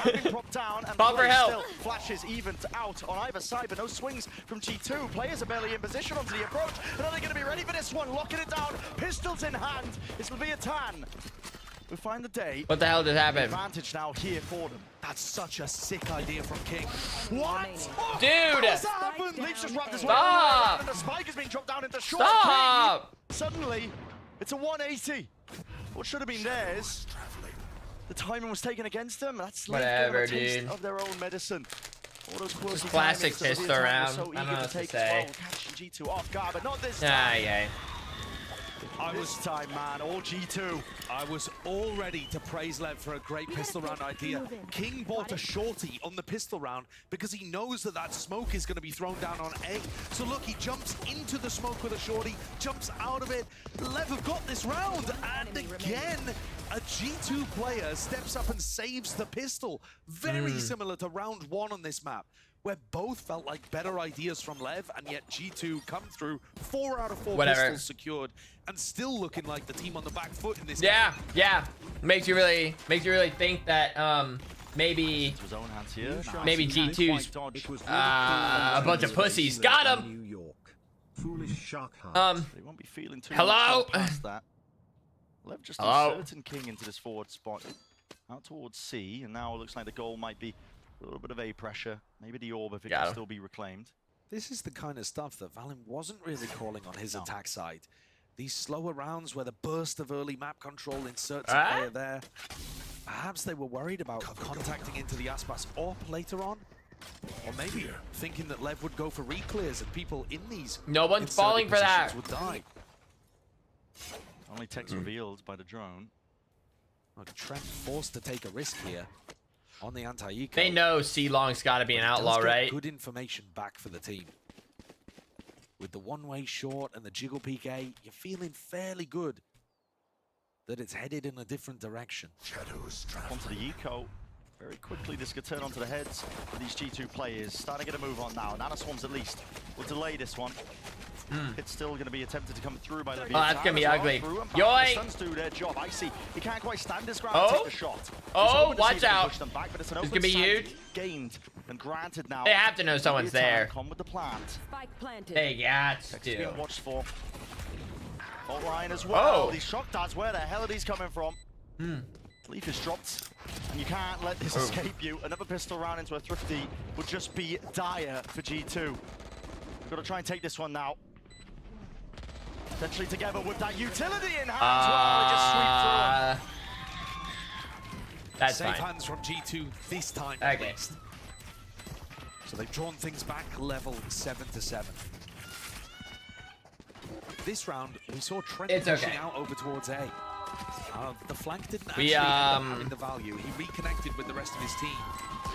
Down and call for help. Still flashes evened out on either side, but no swings from G2. Players are barely in position onto the approach. And are they going to be ready for this one? Locking it down. Pistols in hand. This will be a tan. We'll find the day. What the hell just happened? Advantage now here for them. That's such a sick idea from King. What? Dude! How does that happen? Leaf's just wrapped his way Stop! and the spike has been dropped down into short. Stop! Suddenly, it's a 180. What should have been theirs? The timing was taken against them. That's whatever, a taste dude. of their own medicine. All those quirky classic timings that pistol Leviathan round. was so I don't know eager what to take say. as well, catching G2 off guard, but not this time. Yeah. This time, man, all G2. I was all ready to praise Lev for a great pistol round idea. King bought a shorty on the pistol round because he knows that that smoke is going to be thrown down on A. So look, he jumps into the smoke with a shorty, jumps out of it. Lev have got this round, and again, a G2 player steps up and saves the pistol. Very similar to round 1 on this map, where both felt like better ideas from Lev, and yet G2 come through 4 out of 4 pistols secured, and still looking like the team on the back foot in this game. Yeah. Makes you really think that maybe G2's a bunch of pussies. Got him. New York. Foolish shark heart. They won't be feeling too hello. much past that. Lev just inserting King into this forward spot, out towards C, and now it looks like the goal might be a little bit of A pressure. Maybe the orb if it can still be reclaimed. This is the kind of stuff that Valen wasn't really calling on his attack side. These slower rounds where the burst of early map control inserts a player there. Perhaps they were worried about contacting into the ASPAS AWP later on. Or maybe thinking that Lev would go for reclears and people in these no one's falling for that would die. Only text revealed by the drone. Look, Trent forced to take a risk here on the anti-eco. They know C-Long's got to be an outlaw, right? Good information back for the team. With the one-way short and the jiggle peek A, you're feeling fairly good that it's headed in a different direction. Onto the eco. Very quickly, this could turn onto the heads of these G2 players. Starting to get a move on now. Nanoswarms at least will delay this one. It's still going to be attempted to come through by Leviathan. Oh, that's going to be ugly. The Suns do their job. I see. He can't quite stand his ground and take the shot. Watch out. Back, but it's going to be huge. Gained and granted now. They have to know someone's there. Come with the plant. Spike planted. They got to. Being watched for. Fault line as well. These shock darts, where the hell are these coming from? Leaf is dropped, and you can't let this escape you. Another pistol round into a thrifty would just be dire for G2. We've got to try and take this one now. Potentially together with that utility in hand as well. Just sweep through. That's Safe fine. hands from G2 this time. Okay. So they've drawn things back level 7-7. This round, we saw Trent pushing out over towards A. The flank didn't actually end up having the value. He reconnected with the rest of his team.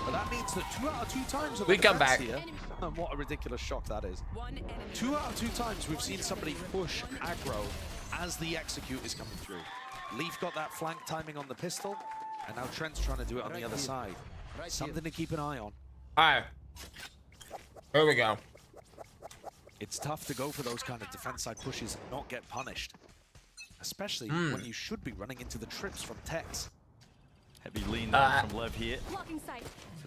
But that means that 2 out of 2 times we come back here, and what a ridiculous shock that is. 2 out of 2 times we've seen somebody push aggro as the execute is coming through. Leaf got that flank timing on the pistol, and now Trent's trying to do it on the other side. Something to keep an eye on. Alright. Here we go. It's tough to go for those kind of defense side pushes and not get punished. Especially when you should be running into the trips from Tex. Heavy lean down from Lev here. Blocking sight.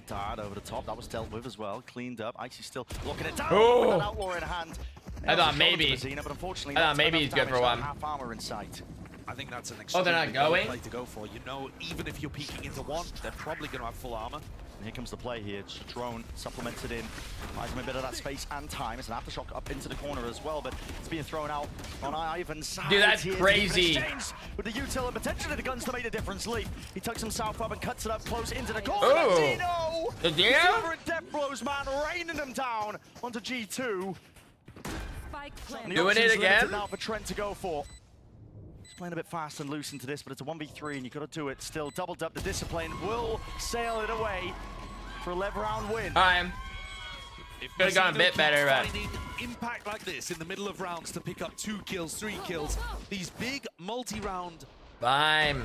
Dart over the top, that was dealt with as well. Cleaned up. Icy still looking it down Oh. with an outlaw in hand. I thought maybe. Messina, but unfortunately, I thought maybe he's good for one. Half armor in sight. I think that's an they're not extremely going? play to go for. You know, even if you're peeking into one, they're probably going to have full armor. And here comes the play here. Just a drone supplemented in. Buys him a bit of that space and time. It's an aftershock up into the corner as well, but it's being thrown out on Ivan's side. Dude, that's here. crazy. With the util and potentially the guns to make a difference. Leaf, he tucks himself up and cuts it up close into the corner. Oh. Dino! The Dino? Silver and Death Blows, man, raining them down onto G2. Doing it again? Now for Trent to go for. He's playing a bit fast and loose into this, but it's a 1v3 and you've got to do it. Still doubled up. The discipline will sail it away for a 11 round win. Could have gone a bit better, but finding impact like this in the middle of rounds to pick up 2 kills, 3 kills. These big multi-round fine.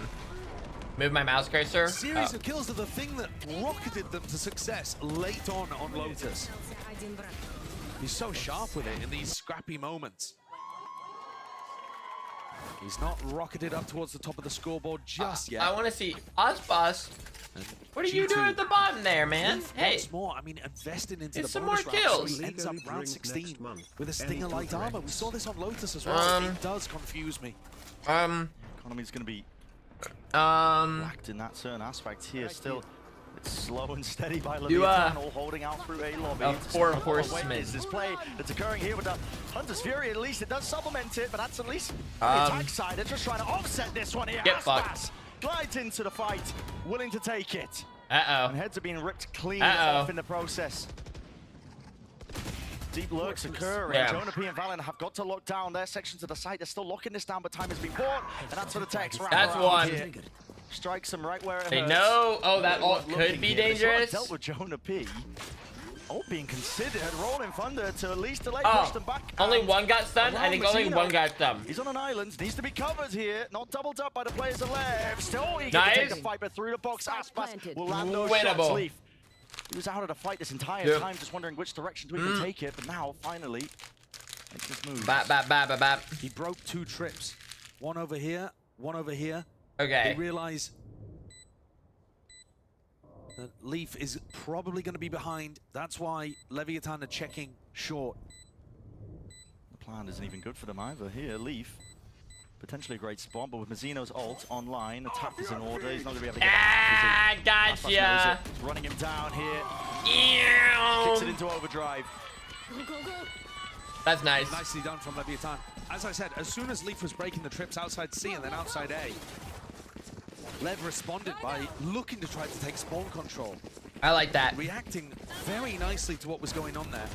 Move my mouse cursor. series of kills are the thing that rocketed them to success late on Lotus. He's so sharp with it in these scrappy moments. He's not rocketed up towards the top of the scoreboard just yet. I want to see ASPAS. What are you doing at the bottom there, man? Hey, once more, I mean, investing into the some bonus more round, kills. so he ends up round 16 with a Stinger light armor. We saw this on Lotus as well. It does confuse me. Economy's going to be lacked in that certain aspect here. Still, it's slow and steady by Leviathan, holding out through a lobby. 4 horsemen. Is this play that's occurring here with the Hunter's Fury? At least it does supplement it, but that's at least the attack side. They're just trying to offset this one here. Get fucked. ASPAS glides into the fight, willing to take it. Uh-oh. And heads are being ripped clean off in the process. Deep lurks occurring. Yeah. Jonah P and Valen have got to lock down their section to the side. They're still locking this down, but time has been bought. And that's for the Tex. That's one. Here. Strikes them right where it They hurts. know. Oh, that ult could be dangerous. Dealt with Jonah P. All being considered. Rolling Thunder to at least delay push them back. Only one got stunned? I think only one got stunned. He's on an island. Needs to be covered here. Not doubled up by the players of LEV. Still eager to take the fight, but through the box. ASPAS will land those shots. Leaf. He was out of the fight this entire time, just wondering which direction to even take it. But now, finally, makes this move. Bap. He broke 2 trips. One over here, one over here. Okay. They realize that Leaf is probably going to be behind. That's why Leviathan are checking short. The plan isn't even good for them either. Here, Leaf, potentially a great spot, but with Mazzino's ult online, the tap is in order. He's not going to be able to get Gotcha. He's running him down here. Ew. Kicks it into overdrive. That's nice. Nicely done from Leviathan. As I said, as soon as Leaf was breaking the trips outside C and then outside A, Lev responded by looking to try to take spawn control. I like that. Reacting very nicely to what was going on there.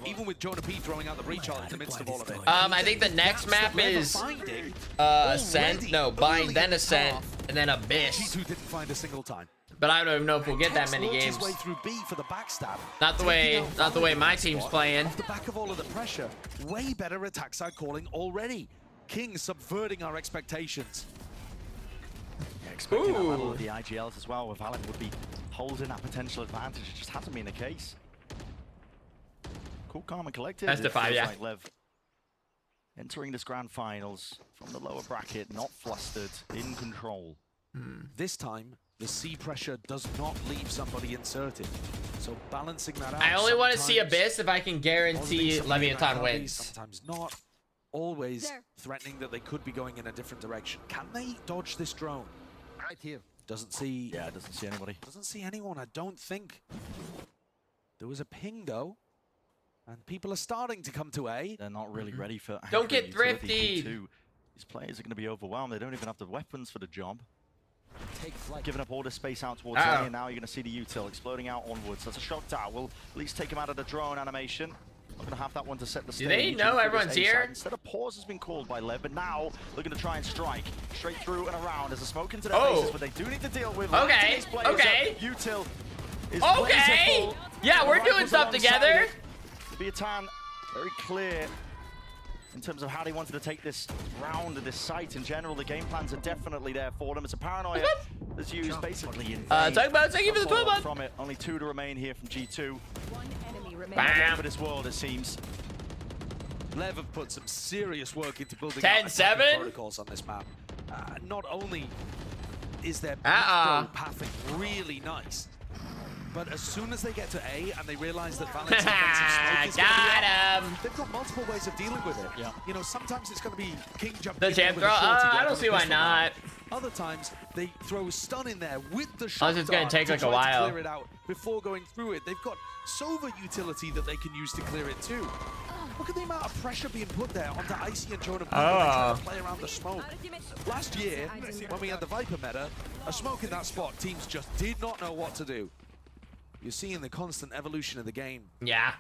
Even with Jonah P throwing out the breach ult in the midst of all of it. I think the next map is Ascent. No, Bind, then Ascent, and then Abyss. G2 didn't find a single time. But I don't even know if we'll get that many games. His way through B for the backstab. Not the way my team's playing. Off the back of all of the pressure, way better attack side calling already. King subverting our expectations. Expecting that level of the IGLs as well, where Valen would be holding that potential advantage. It just hasn't been the case. Cool, calm and collected. That's the 5, yeah. Like Lev entering this grand finals from the lower bracket, not flustered, in control. This time, the C pressure does not leave somebody inserted. So balancing that out. I only want to see Abyss if I can guarantee Leviathan wins. Sometimes not. Always threatening that they could be going in a different direction. Can they dodge this drone? Right here. Doesn't see. Yeah, doesn't see anybody. Doesn't see anyone, I don't think. There was a ping though. And people are starting to come to A. They're not really ready for. Don't get utility. thrifty. These players are going to be overwhelmed. They don't even have the weapons for the job. Take flight. Giving up all the space out towards A, and now you're going to see the util exploding out onwards. That's a shock tower. Will at least take him out of the drone animation. Not going to have that one to set the stage. Do they know everyone's here? Instead, a pause has been called by LEV, but now they're going to try and strike straight through and around as a smoke into their faces, but they do need to deal with. Okay, okay. Util is okay. Yeah, we're doing stuff together. Viatan, very clear in terms of how they wanted to take this round of this site in general. The game plans are definitely there for them. It's a paranoia that's used basically in talk about thank you for the 12 months. From it, only 2 to remain here from G2. One enemy remaining. Bam. For this world, it seems. LEV have put some serious work into building 10-7 protocols on this map. Not only is their pathing really nice, but as soon as they get to A and they realize that Valent's defensive smoke is got him. they've got multiple ways of dealing with it. Yeah. You know, sometimes it's going to be King jumping the in there jam with throw. a shorty I don't see why not. Other times they throw a stun in there with the shot. It's going to take like a while. Clear it out before going through it. They've got Sova utility that they can use to clear it too. Look at the amount of pressure being put there onto Icy and Jordan trying to play around the smoke. Last year, when we had the Viper meta, a smoke in that spot, teams just did not know what to do. You're seeing the constant evolution of the game. Yeah.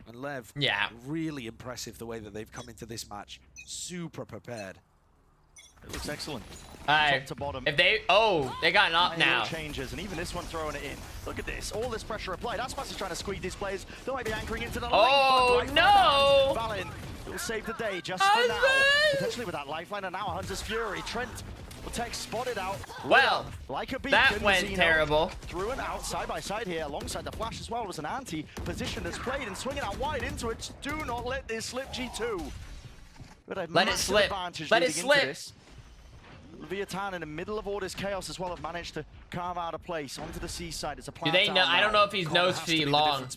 And LEV, really impressive the way that they've come into this match. Super prepared. It looks excellent. Top to bottom. If they, they got an up now. Changes, and even this one throwing it in. Look at this, all this pressure applied. ASPAS is trying to squeeze these players. They might be anchoring into the lane. Right no! Valen will save the day just for now. Potentially with that lifeline, and now a Hunter's Fury. Trent will take spotted out. Well, like a beacon, that went terrible. Through and out, side by side here, alongside the flash as well. Was an anti-position that's played and swinging out wide into it. Do not let this slip, G2. Let it slip. Let it slip. Viatan in the middle of all this chaos as well have managed to carve out a place onto the seaside. It's a do they know? I don't know if he's knows to long.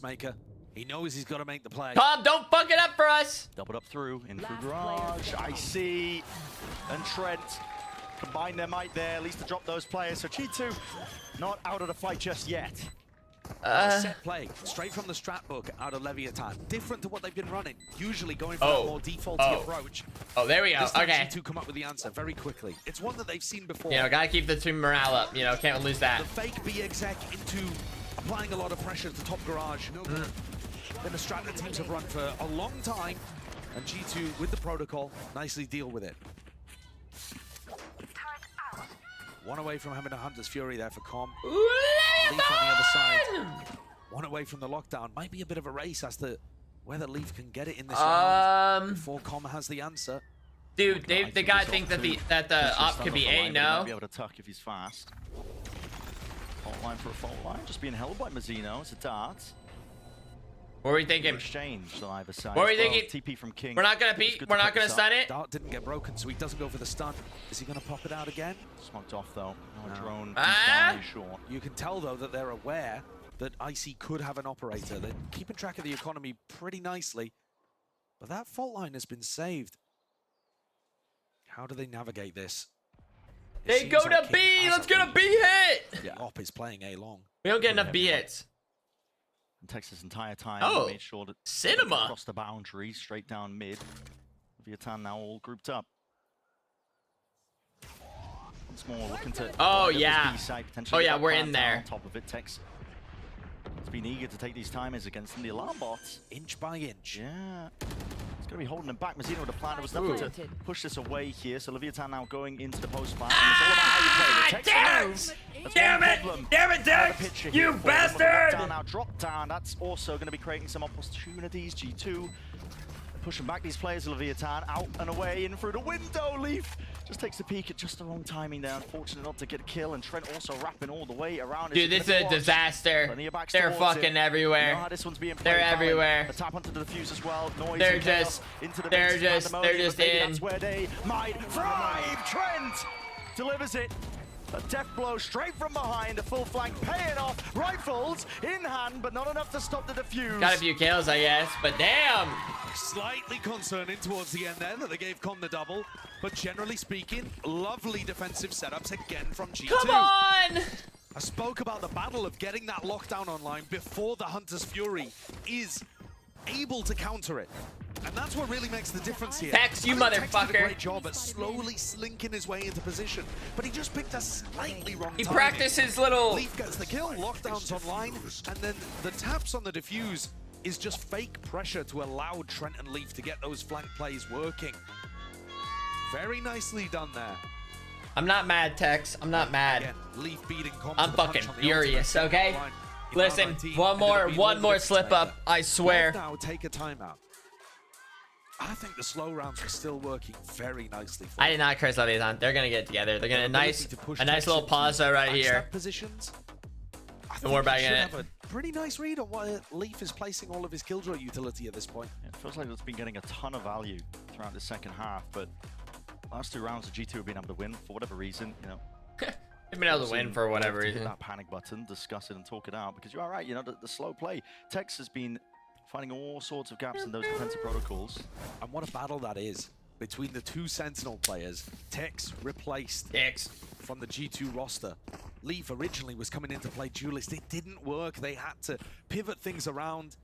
He knows he's got to make the play. Tom, don't fuck it up for us. Doubled up through, in through garage. Icy and Trent combine their might there, at least to drop those players. So G2 not out of the fight just yet. Set play straight from the strat book out of Leviathan. Different to what they've been running. Usually going for a more defaulty approach. Oh, there we go. This time okay. G2 come up with the answer very quickly. It's one that they've seen before. You know, gotta keep the team morale up. You know, can't lose that. The fake B exec into applying a lot of pressure to top garage. Been a strat that teams have run for a long time, and G2 with the protocol nicely deal with it. One away from having a Hunter's Fury there for Com. Leaf on the other side. One away from the lockdown. Might be a bit of a race as to whether Leaf can get it in this round before Com has the answer. Dude, they gotta think that the op could be A, no? Might be able to tuck if he's fast. Fault line for a fault line. Just being held by Mazzino. It's a dart. What were we thinking? Exchange on either side. What were we thinking? TP from King. We're not gonna beat. We're not gonna stun it. Dart didn't get broken, so he doesn't go for the stun. Is he gonna pop it out again? Smoked off though. No drone. Short. You can tell though that they're aware that Icy could have an operator. They're keeping track of the economy pretty nicely, but that fault line has been saved. How do they navigate this? They go to B. Let's get a B hit. Yeah, Op is playing A long. We don't get enough B hits. And Texas entire time made sure that cinema across the boundary, straight down mid. Viatan now all grouped up. Once more looking to we're in there. On top of it, Tex has been eager to take these timers against them. The alarm bots, inch by inch. Yeah. It's going to be holding them back. Mazzino with a plan. There was nothing to push this away here. So Leviathan now going into the post plan. It's all about how you play. Damn it, Dex! You bastard! Now drop down. That's also going to be creating some opportunities. G2 pushing back these players. Leviathan out and away in through the window. Leaf just takes a peek at just the wrong timing there. Unfortunate not to get a kill. And Trent also wrapping all the way around. Dude, this is a disaster. They're fucking everywhere. You know how this one's being played. They're everywhere. A tap onto the defuse as well. Noise. They're just in. That's where they might thrive. Trent delivers it. A death blow straight from behind, a full flank paying off. Rifles in hand, but not enough to stop the defuse. Got a few kills, I guess, but damn. Slightly concerning towards the end there that they gave Com the double, but generally speaking, lovely defensive setups again from G2. Come on! I spoke about the battle of getting that lockdown online before the Hunter's Fury is able to counter it. And that's what really makes the difference here. Tex, you motherfucker. Did a great job at slowly slinking his way into position, but he just picked a slightly wrong He timing. practiced his little... Leaf gets the kill, lockdown's online, and then the taps on the defuse is just fake pressure to allow Trent and Leaf to get those flank plays working. Very nicely done there. I'm not mad, Tex. I'm not mad. Again, Leaf beating comms I'm to the fucking punch on the furious, ultimate. okay? Listen, one more slip up, I swear. Now take a timeout. I think the slow rounds were still working very nicely. I did not curse Leviathan. They're gonna get together. They're gonna a nice little pause right here. Positions. And we're back in it. Have a pretty nice read on where Leaf is placing all of his Killjoy utility at this point. Yeah, it feels like it's been getting a ton of value throughout the second half, but last 2 rounds the G2 have been able to win for whatever reason. You know, They've been able to win for whatever reason. Hit that panic button, discuss it, and talk it out. Because you are right. You know, the slow play. Tex has been finding all sorts of gaps in those defensive protocols. And what a battle that is between the 2 Sentinel players. Tex replaced from the G2 roster. Leaf originally was coming in to play Duelist. It didn't work. They had to pivot things around,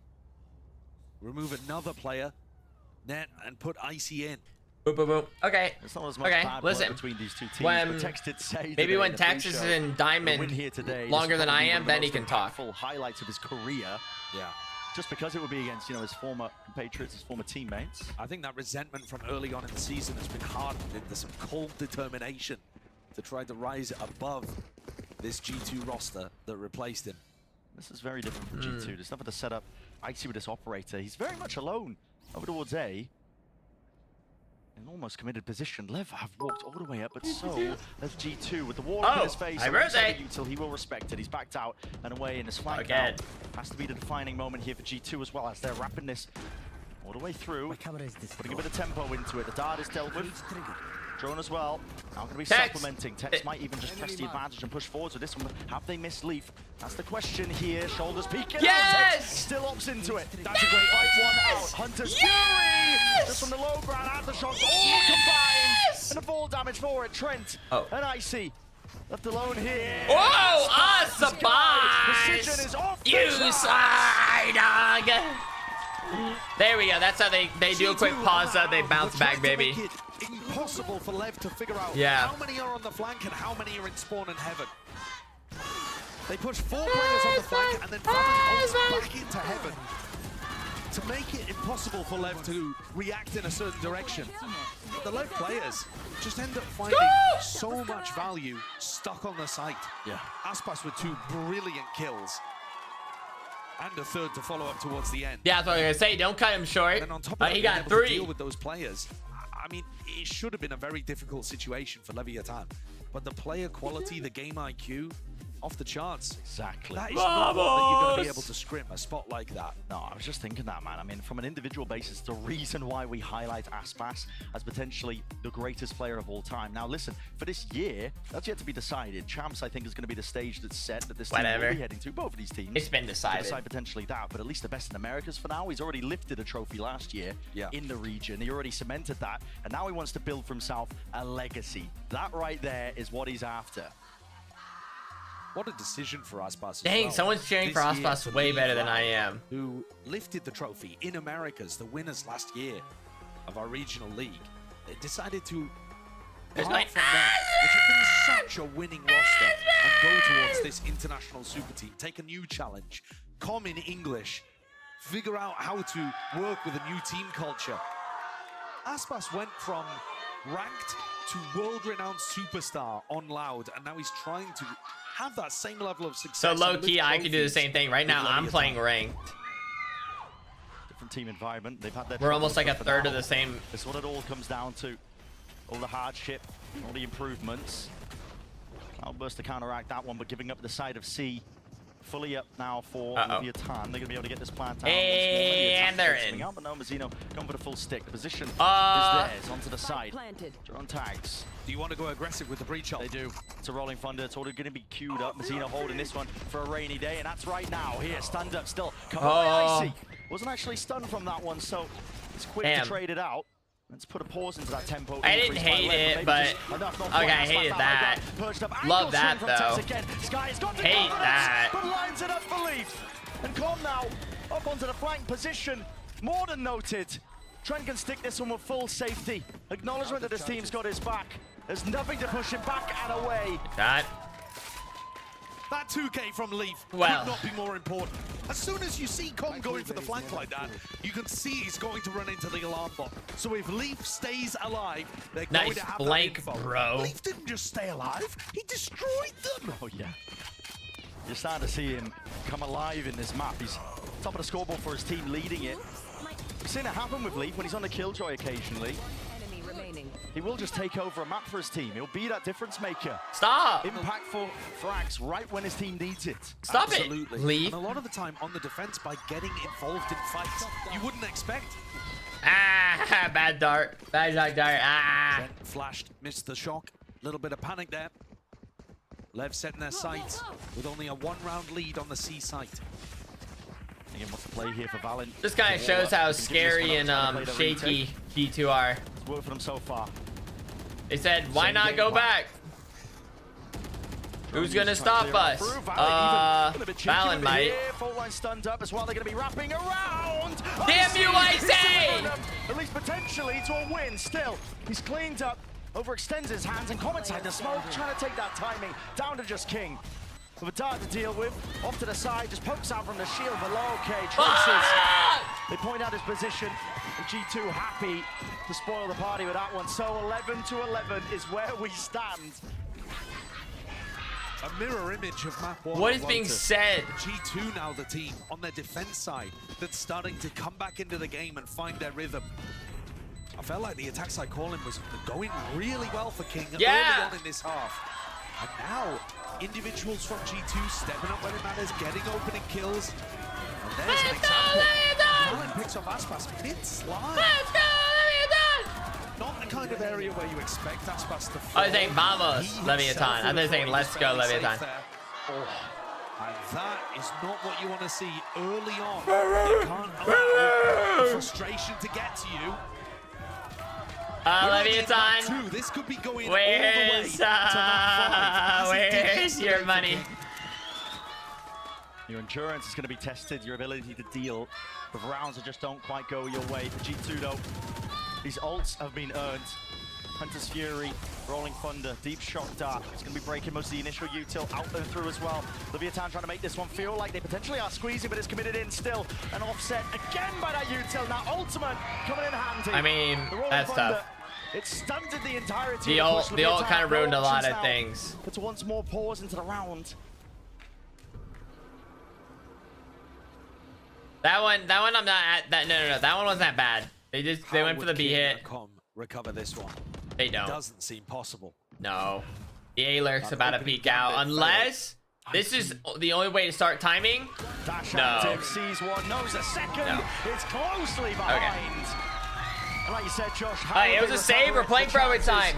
remove another player, net, and put Icy in. Boop, boop, boop. Okay. It's not as much bad listen. between these 2 teams. When but Tex did say maybe when in the Tex is pre-show, in Diamond win here today, longer this than is I probably am, one of the then he most can talk. impactful highlights of his career. Yeah. Just because it would be against, you know, his former compatriots, his former teammates. I think that resentment from early on in the season has been hardened into some cold determination to try to rise above this G2 roster that replaced him. This is very different from G2. There's nothing to set up Icy with this operator. He's very much alone over towards A. In an almost committed position. Lev have walked all the way up, but so has G2 with the wall in his face. Util, he will respect it. He's backed out and away in his flank. Again. Now. Has to be the defining moment here for G2 as well as they're wrapping this all the way through. Putting a bit of tempo into it. The dart is dealt with. Drone as well. Now going to be supplementing. Tex might even just press the advantage and push forwards with this one. Have they missed Leaf? That's the question here. Shoulders peeking. Yes! Tex still opts into it. That's a great fight. One out. Hunter's Fury! Just from the low ground, aftershocks all combined. And the fall damage for it. Trent and Icy left alone here. Whoa! ASPAS! Precision is off. You side dog! There we go. That's how they do a quick pause up. They bounce back, baby. Impossible for Lev to figure out how many are on the flank and how many are in spawn and heaven. They push 4 players on the flank and then Fabian back into heaven to make it impossible for Lev to react in a certain direction. But the Lev players just end up finding so much value stuck on the site. Yeah. ASPAS with 2 brilliant kills. And a 3rd to follow up towards the end. Yeah, that's what I was gonna say. Don't cut him short. And on top of that, he got being able to 3. deal with those players. I mean, it should have been a very difficult situation for Leviathan, but the player quality, the game IQ, off the charts. Exactly. That is not that you're going to be able to scrim a spot like that. No, I was just thinking that, man. I mean, from an individual basis, the reason why we highlight ASPAS as potentially the greatest player of all time. Now, listen, for this year, that's yet to be decided. Champs, I think, is going to be the stage that's set that this team will be heading to. Both of these teams. It's been decided. Decide potentially that, but at least the best in Americas for now. He's already lifted a trophy last year in the region. He already cemented that, and now he wants to build for himself a legacy. That right there is what he's after. What a decision for ASPAS. Dang, someone's cheering for ASPAS way better than I am. Who lifted the trophy in Americas, the winners last year of our regional league. They decided to depart from there, which has been such a winning roster, and go towards this international super team. Take a new challenge, come in English, figure out how to work with a new team culture. ASPAS went from ranked to world-renowned superstar on Loud, and now he's trying to have that same level of success. So low-key, I can do the same thing. Right now, I'm playing ranked. Different team environment. They've had their We're almost like a third of the same. That's what it all comes down to. All the hardship, all the improvements. Cloudburst to counteract that one, but giving up the side of C. Fully up now for Leviathan. They're going to be able to get this plant out. And they're in. Out, but no, Mazzino going for the full stick. The position is theirs onto the side. Drone tags. Do you want to go aggressive with the breach up? They do. It's a rolling thunder. It's already going to be queued up. Mazzino holding this one for a rainy day, and that's right now. Here, stand up still. Come on, Icy. Wasn't actually stunned from that one, so it's quick to trade it out. Let's put a pause into that tempo. I didn't hate it, but okay, I hated that. Love that though. Hate that. But lines it up for Leaf. And Con now up onto the flank position. More than noted. Trent can stick this one with full safety. Acknowledgement that this team's got his back. There's nothing to push him back and away. That 2K from Leaf could not be more important. As soon as you see Com going for the flank like that, you can see he's going to run into the alarm bot. So if Leaf stays alive, they're going to have flank, that info. bro. Leaf didn't just stay alive, he destroyed them. Oh, yeah. You're starting to see him come alive in this map. He's top of the scoreboard for his team, leading it. We've seen it happen with Leaf when he's on the killjoy occasionally. He will just take over a map for his team. He'll be that difference maker. Stop! Impactful frags right when his team needs it. Stop Absolutely. it, Leaf. And a lot of the time on the defense, by getting involved in fights, you wouldn't expect. Ah, bad dart. Bad dart. Ah. Trent flashed, missed the shock. Little bit of panic there. Lev setting their sights with only a 1-round lead on the C site. Again, what's the play here for Valen? This kind of shows how scary and shaky G2 are. It's worked for them so far. They said, why not go back? Who's gonna stop us? Valen might. Fault line stunned up as well. They're gonna be wrapping around. Damn you, I say! At least potentially to a win. Still, he's cleaned up, overextends his hands, and Comet side the smoke, trying to take that timing down to just King. With a dart to deal with, off to the side, just pokes out from the shield below. Okay, traces. They point out his position, and G2 happy to spoil the party with that one. So 11-11 is where we stand. A mirror image of map 1. What is being said? G2 now the team on their defense side that's starting to come back into the game and find their rhythm. I felt like the attack side calling was going really well for King early on in this half. And now, individuals from G2 stepping up when it matters, getting opening kills. And there's an example. Valen picks up ASPAS mid-slide. Not the kind of area where you expect ASPAS to fall. I was saying vamos, Leviathan. I was saying let's go, Leviathan. And that is not what you want to see early on. You can't allow the frustration to get to you. Leviathan, this could be going where's your money? Your endurance is going to be tested, your ability to deal with rounds that just don't quite go your way. For G2 though, these ults have been earned. Hunter's Fury, Rolling Thunder, Deep Shock Dart. It's going to be breaking most of the initial util out there through as well. Leviathan trying to make this one feel like they potentially are squeezing, but it's committed in still. An offset again by that util. Now Ultimate coming in handy. I mean, that's tough. It stunted the entirety. The ult kind of ruined a lot of things. But to once more pause into the round. That one I'm not at. No. That one wasn't that bad. They went for the B hit. Recover this one. They don't. Doesn't seem possible. No. The A-Lurk's about to peek out. Unless this is the only way to start timing. Dash no. Active, sees one, knows a second. No. It's closely behind. Okay. And like you said, Josh, hey, it was a save. We're playing for overtime.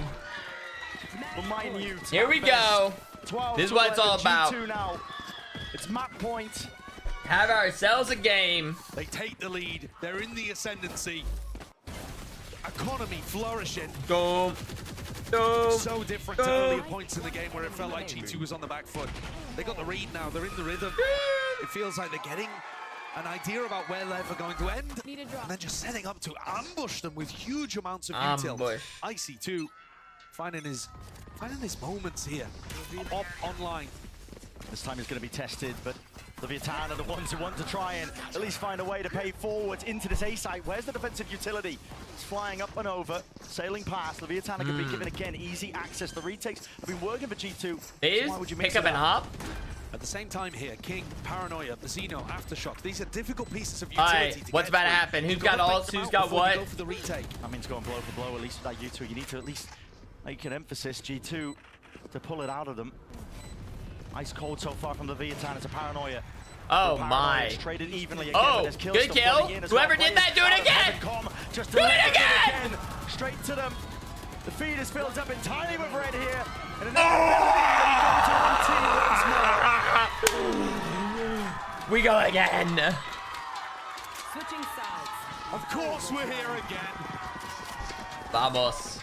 Here we go. This is what it's all about. Now. It's map point. Have ourselves a game. They take the lead. They're in the ascendancy. Economy flourishing. Boom. So different to earlier points in the game where it felt like G2 was on the back foot. They got the read now. They're in the rhythm. It feels like they're getting an idea about where LEV are going to end. And then just setting up to ambush them with huge amounts of util. Icy too, finding his moments here. Up online. This time he's going to be tested, but Leviathan are the ones who want to try and at least find a way to pay forward into this A site. Where's the defensive utility? It's flying up and over, sailing past. Leviathan are going to be given again easy access. The retakes have been working for G2. They just pick up and hop. At the same time here, King, Paranoia, the Xeno, Aftershock. These are difficult pieces of utility. What's about to happen? Who's got ults? Who's got what? Go for the retake. That means going blow for blow, at least with that U2. You need to at least make an emphasis, G2, to pull it out of them. Ice cold so far from the Leviathan. It's a Paranoia. Oh my. Traded evenly again, oh, good kill. Whoever did that, do it again. Just do it again. Straight to them. The feed is filled up entirely with red here. And we go again. Switching sides. Of course we're here again. Vamos.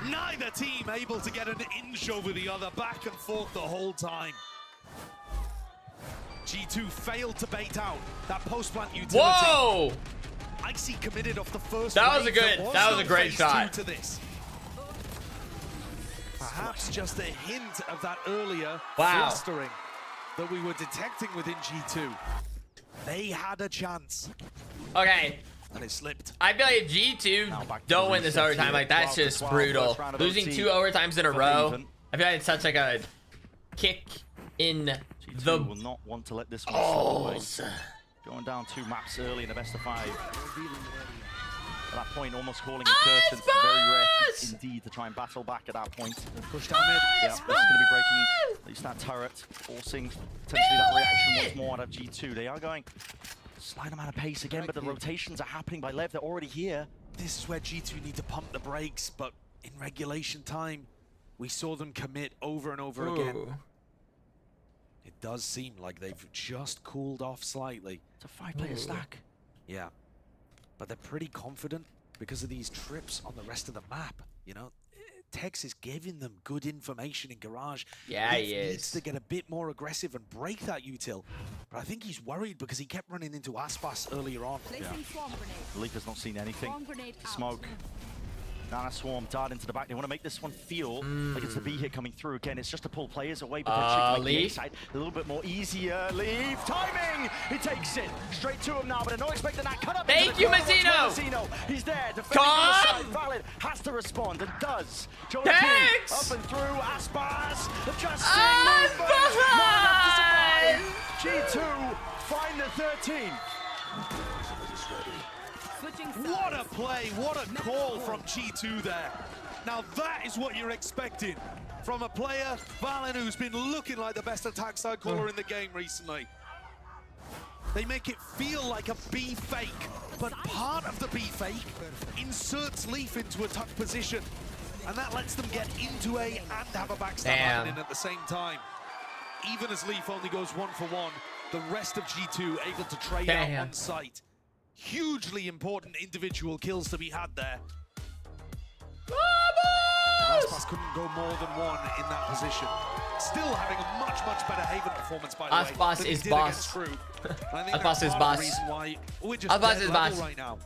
Neither team able to get an inch over the other, back and forth the whole time. G2 failed to bait out that post-plant utility. Whoa! Icy committed off the first that was a good, that was a great shot. To this. Perhaps just a hint of that earlier flustering that we were detecting within G2. They had a chance. Okay. And it slipped. I feel like G2 don't win this overtime. Like, that's just brutal. Losing 2 overtimes in a row. I feel like it's such like a kick in the will not want to let this one slip away. Going down 2 maps early in the best of 5. At that point, almost calling a curtain. Very rare indeed to try and battle back at that point. Push down mid. Yeah, this is going to be breaking at least that turret, forcing potentially that reaction once more out of G2. They are going slight amount of pace again, but the rotations are happening by LEV. They're already here. This is where G2 need to pump the brakes, but in regulation time, we saw them commit over and over again. It does seem like they've just cooled off slightly. It's a 5-player stack. Yeah, but they're pretty confident because of these trips on the rest of the map. You know, Tex is giving them good information in Garage. Yeah, he needs is. to get a bit more aggressive and break that util. But I think he's worried because he kept running into ASPAS earlier on. Yeah. LEV has not seen anything. Smoke. Nana Swarm dart into the back. They want to make this one feel like it's the B hit coming through again. It's just to pull players away, potentially to make the inside a little bit more easier. LEV timing. He takes it straight to him now, but they're not expecting that cut up. Thank you, Mazzino. He's there. Defending the side. Valid has to respond and does. Tex! Up and through. ASPAS adjusting. G2 find the 13. What a play, what a call from G2 there. Now that is what you're expecting from a player, Valen, who's been looking like the best attack side caller in the game recently. They make it feel like a B fake, but part of the B fake inserts Leaf into a tough position, and that lets them get into A and have a backstab happening at the same time. Even as Leaf only goes 1-for-1, the rest of G2 able to trade out on site. Hugely important individual kills to be had there. ASPAS couldn't go more than 1 in that position. Still having a much better Haven performance, by the way. ASPAS is boss. ASPAS is boss. ASPAS is boss right now.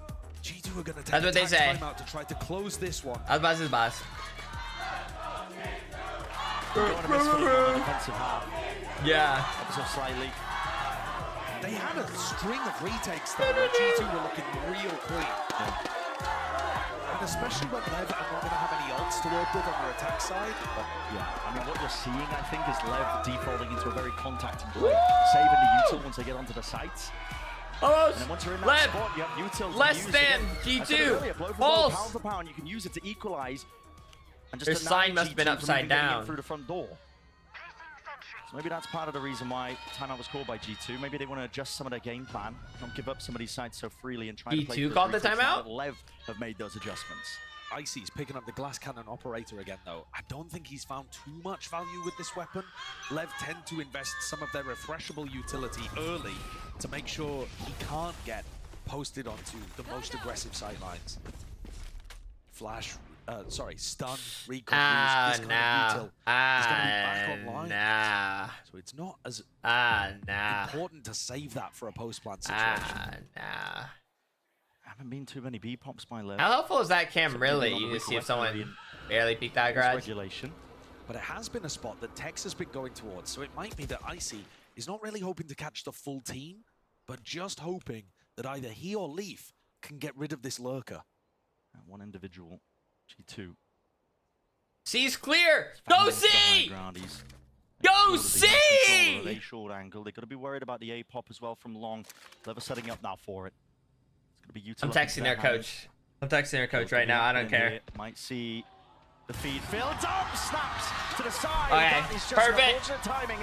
G2 are going to take that's what they say. Time out to try to close this one. ASPAS is boss. Yeah. Slightly. They had a string of retakes though, where G2 were looking real clean. And especially when LEV are not going to have any ults to work with on their attack side. But yeah, I mean, what you're seeing, I think, is LEV defaulting into a very contact play, saving the util once they get onto the sites. And then once you're in that spot, you have util less than G2. False. Pound for pound, you can use it to equalize. And just their sign must have been upside down through the front door. So maybe that's part of the reason why timeout was called by G2. Maybe they want to adjust some of their game plan, not give up some of these sides so freely and try to play. G2 called the timeout? LEV have made those adjustments. Icy's picking up the glass cannon operator again though. I don't think he's found too much value with this weapon. LEV tend to invest some of their refreshable utility early to make sure he can't get posted onto the most aggressive sightlines. Flash. Stun, recon use, this kind of util is going to be back online. So it's not as important to save that for a post-plant situation. Haven't been too many B pops by LEV. How helpful is that cam really? You just see if someone barely peeked that garage. Regulation. But it has been a spot that Tex has been going towards, so it might be that Icy is not really hoping to catch the full team, but just hoping that either he or Leaf can get rid of this lurker. One individual. G2. C's clear. Go C! Go C! A short angle. They've got to be worried about the A pop as well from long. LEV setting up now for it. It's going to be I'm texting their coach. I'm texting their coach right now. I don't care. Might see the feed filled up. Snaps to the side. Okay, perfect.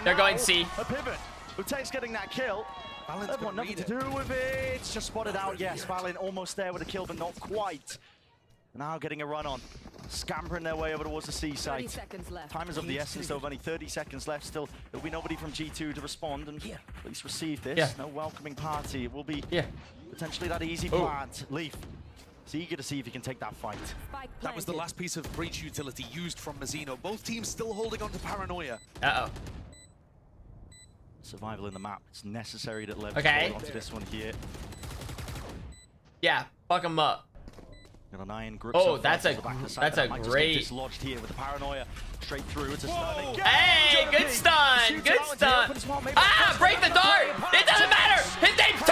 They're going C. A pivot. With Tex getting that kill. Valen's got nothing to do with it. It's just spotted out. Yes, Valen almost there with a kill, but not quite. Now getting a run on, scampering their way over towards the C site. 30 seconds left. Time is of the essence, though. Only 30 seconds left. Still, there'll be nobody from G2 to respond and at least receive this. No welcoming party. It will be potentially that easy plant. Leaf is eager to see if he can take that fight. That was the last piece of breach utility used from Mazzino. Both teams still holding on to Paranoia. Survival in the map. It's necessary that LEV hold onto this one here. Yeah, fuck him up. Got an iron grip. Oh, that's a great. Dislodged here with the Paranoia straight through. It's a stun. Hey, good stun, good stun. Ah, break the dart. It doesn't matter. His name's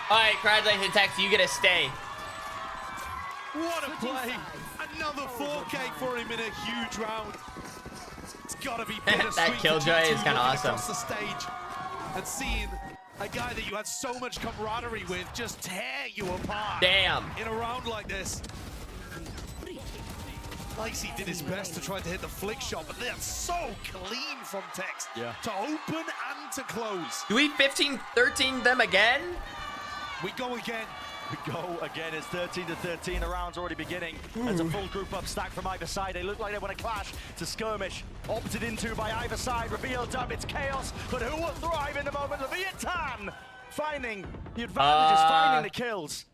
All right, congratulations, Tex. You get to stay. What a play. Another 4K for him in a huge round. It's got to be bittersweet. That killjoy is kind of awesome. Across the stage and seeing a guy that you had so much camaraderie with just tear you apart. Damn. In a round like this. Lacey did his best to try to hit the flick shot, but that's so clean from Tex. Yeah. To open and to close. Do we 15-13 them again? We go again. We go again. It's 13-13. The round's already beginning. There's a full group up stack from either side. They look like they want to clash. It's a skirmish opted into by either side. Revealed up. It's chaos. But who will thrive in the moment? Leviathan finding the advantages, finding the kills.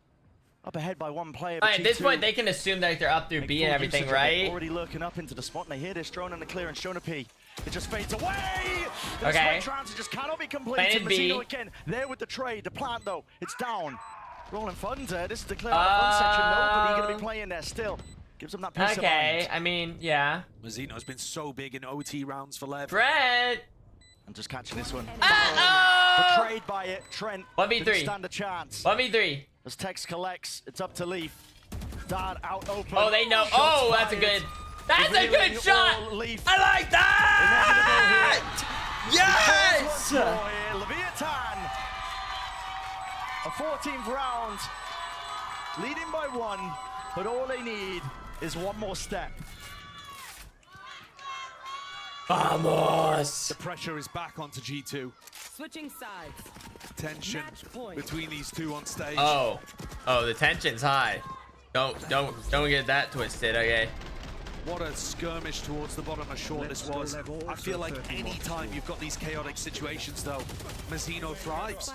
Up ahead by one player. All right, at this point, they can assume that they're up through B and everything, right? Already lurking up into the spot, and they hear this drone in the clear, and Shonapi, it just fades away. The okay. transit just cannot be completed. Mazzino again, there with the trade. The plant, though, it's down. Rolling funds there. This is the clear fund section. Nobody going to be playing there still. Gives them that peace of mind. Okay, I mean, yeah. Mazzino's been so big in OT rounds for Lev. Trent! I'm just catching this one. Uh-oh! Betrayed by it. Trent 1v3. didn't stand a chance. 1v3. As Tex collects, it's up to Leaf. Dart out open. Oh, they know. Shots oh, fired. that's a good. That's a Revealing good shot. all Leaf. I like that. Yes. Leviathan. A 14th round. Leading by one, but all they need is one more step. Vamos. The pressure is back onto G2. Switching sides. Tension between these two on stage. Oh, the tension's high. Don't get that twisted, okay? What a skirmish towards the bottom of short this was. I feel like any time you've got these chaotic situations, though, Mazzino thrives.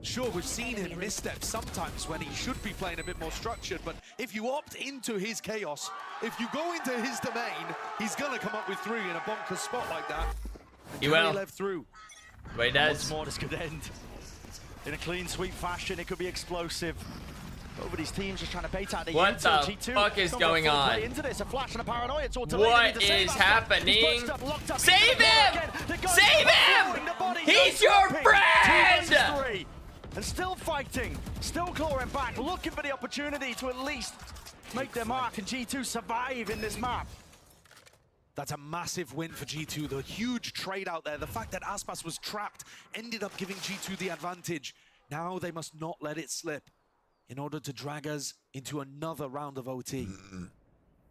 Sure, we've seen him misstep sometimes when he should be playing a bit more structured, but if you opt into his chaos, if you go into his domain, he's gonna come up with 3 in a bonkers spot like that. He will. Lev through. But he does. Once more, this could end in a clean sweep fashion. It could be explosive. Both of these teams just trying to bait out the What the G2 fuck is going on? Into this. A flash and a paranoia. It's all What is happening? Save him! Save him! He's your friend! And still fighting, still clawing back, looking for the opportunity to at least make their mark, and G2 survive in this map. That's a massive win for G2. The huge trade out there, the fact that ASPAS was trapped, ended up giving G2 the advantage. Now they must not let it slip in order to drag us into another round of OT.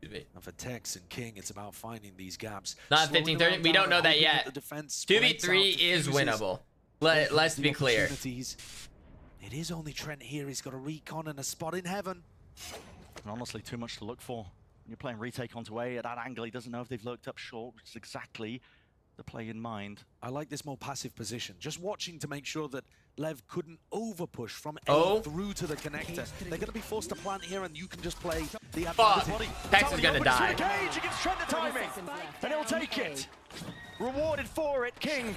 And for Tex and King, it's about finding these gaps. Not 15-30, we don't know that yet. 2v3 is winnable. Let's be clear. It is only Trent here. He's got a recon and a spot in heaven. And honestly, too much to look for. When you're playing retake onto A at that angle, he doesn't know if they've lurked up short, which is exactly the play in mind. I like this more passive position. Just watching to make sure that Lev couldn't overpush from A through to the connector. They're going to be forced to plant here, and you can just play the advantage. Tex is going to die. He gives Trent the timing, and he'll take it. Rewarded for it, King.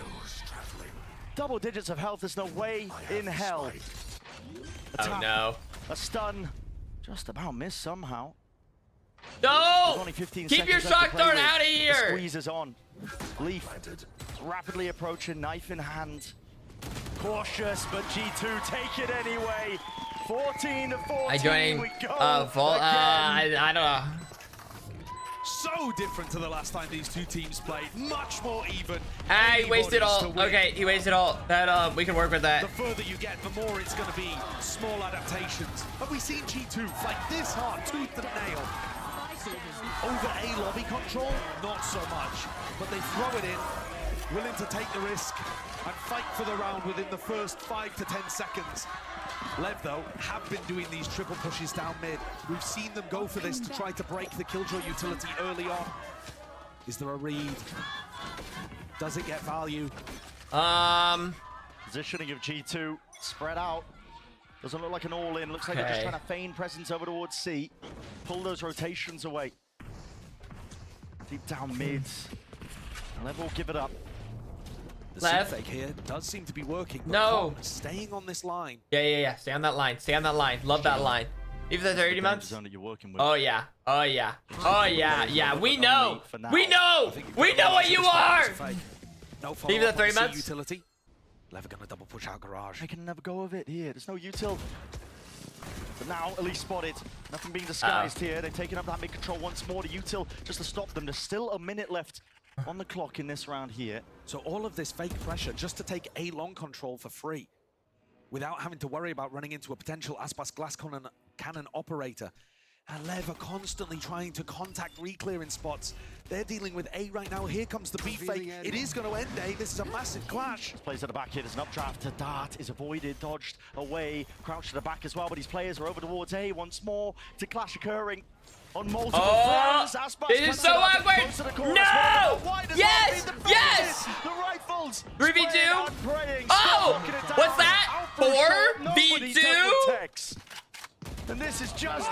Double digits of health, there's no way in hell. Oh no. A stun, just about missed somehow. No! Only 15 Keep your shock dart out of here! The squeeze is on. Leaf rapidly approaching, knife in hand. Cautious, but G2 take it anyway. 14-14. I joined Vault. I don't know. So different to the last time these two teams played. Much more even. He wasted all. Okay, he wasted all. That we can work with that. The further you get, the more it's going to be small adaptations. Have we seen G2 fight this hard, tooth and nail? Over A lobby control, not so much. But they throw it in, willing to take the risk and fight for the round within the first 5 to 10 seconds. Lev, though, have been doing these triple pushes down mid. We've seen them go for this to try to break the Killjoy utility early on. Is there a read? Does it get value? Positioning of G2 spread out. Doesn't look like an all-in. Looks like they're just trying to feign presence over towards C. Pull those rotations away. Deep down mid. Lev will give it up. The Lev fake here does seem to be working. No. Staying on this line. Yeah. Stay on that line. Stay on that line. Love that line. Even the 30 months. Oh yeah. Yeah. We know. We know what you are. No Even the 30 months. utility. Lev gonna double push out garage. They can never go of it here. There's no util. But now, at least spotted. Nothing being disguised here. They've taken up that mid control once more. The util just to stop them. There's still a minute left on the clock in this round here. So all of this fake pressure just to take A long control for free, without having to worry about running into a potential ASPAS glass cannon operator. And LEV are constantly trying to contact re-clearing spots. They're dealing with A right now. Here comes the B fake. It is going to end A. This is a massive clash. Plays at the back here. There's an updraft to Dart. Is avoided, dodged away. Crouched to the back as well. But his players are over towards A once more. It's a clash occurring on multiple fronts. This is so awkward. No! Yes! Yes! The rifles. 3v2. Oh! What's that? 4v2? And this is just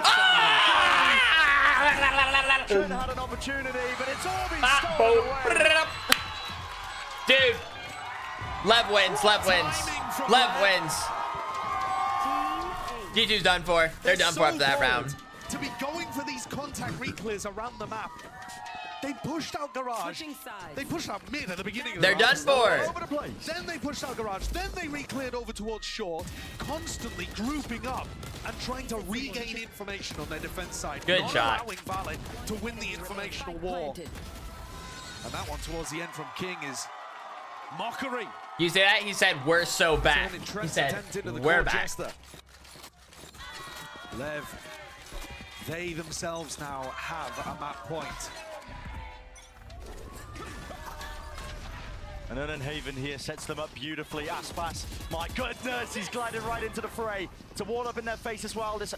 Trent had an opportunity, but it's all been stolen away. Dude, Lev wins, Lev wins, Lev wins. G2's done for. They're done for after that round. To be going for these contact re-clears around the map. They pushed out garage. They pushed out mid at the beginning of the round. They're done for. Then they pushed out garage. Then they re-cleared over towards short, constantly grouping up and trying to regain information on their defense side. Good not shot. allowing Valid to win the informational war. And that one towards the end from King is mockery. You see that? He said, we're so back. He said, we're back. Lev, they themselves now have a map point. And Haven here sets them up beautifully. ASPAS, my goodness, he's glided right into the fray. It's a wall up in their face as well. This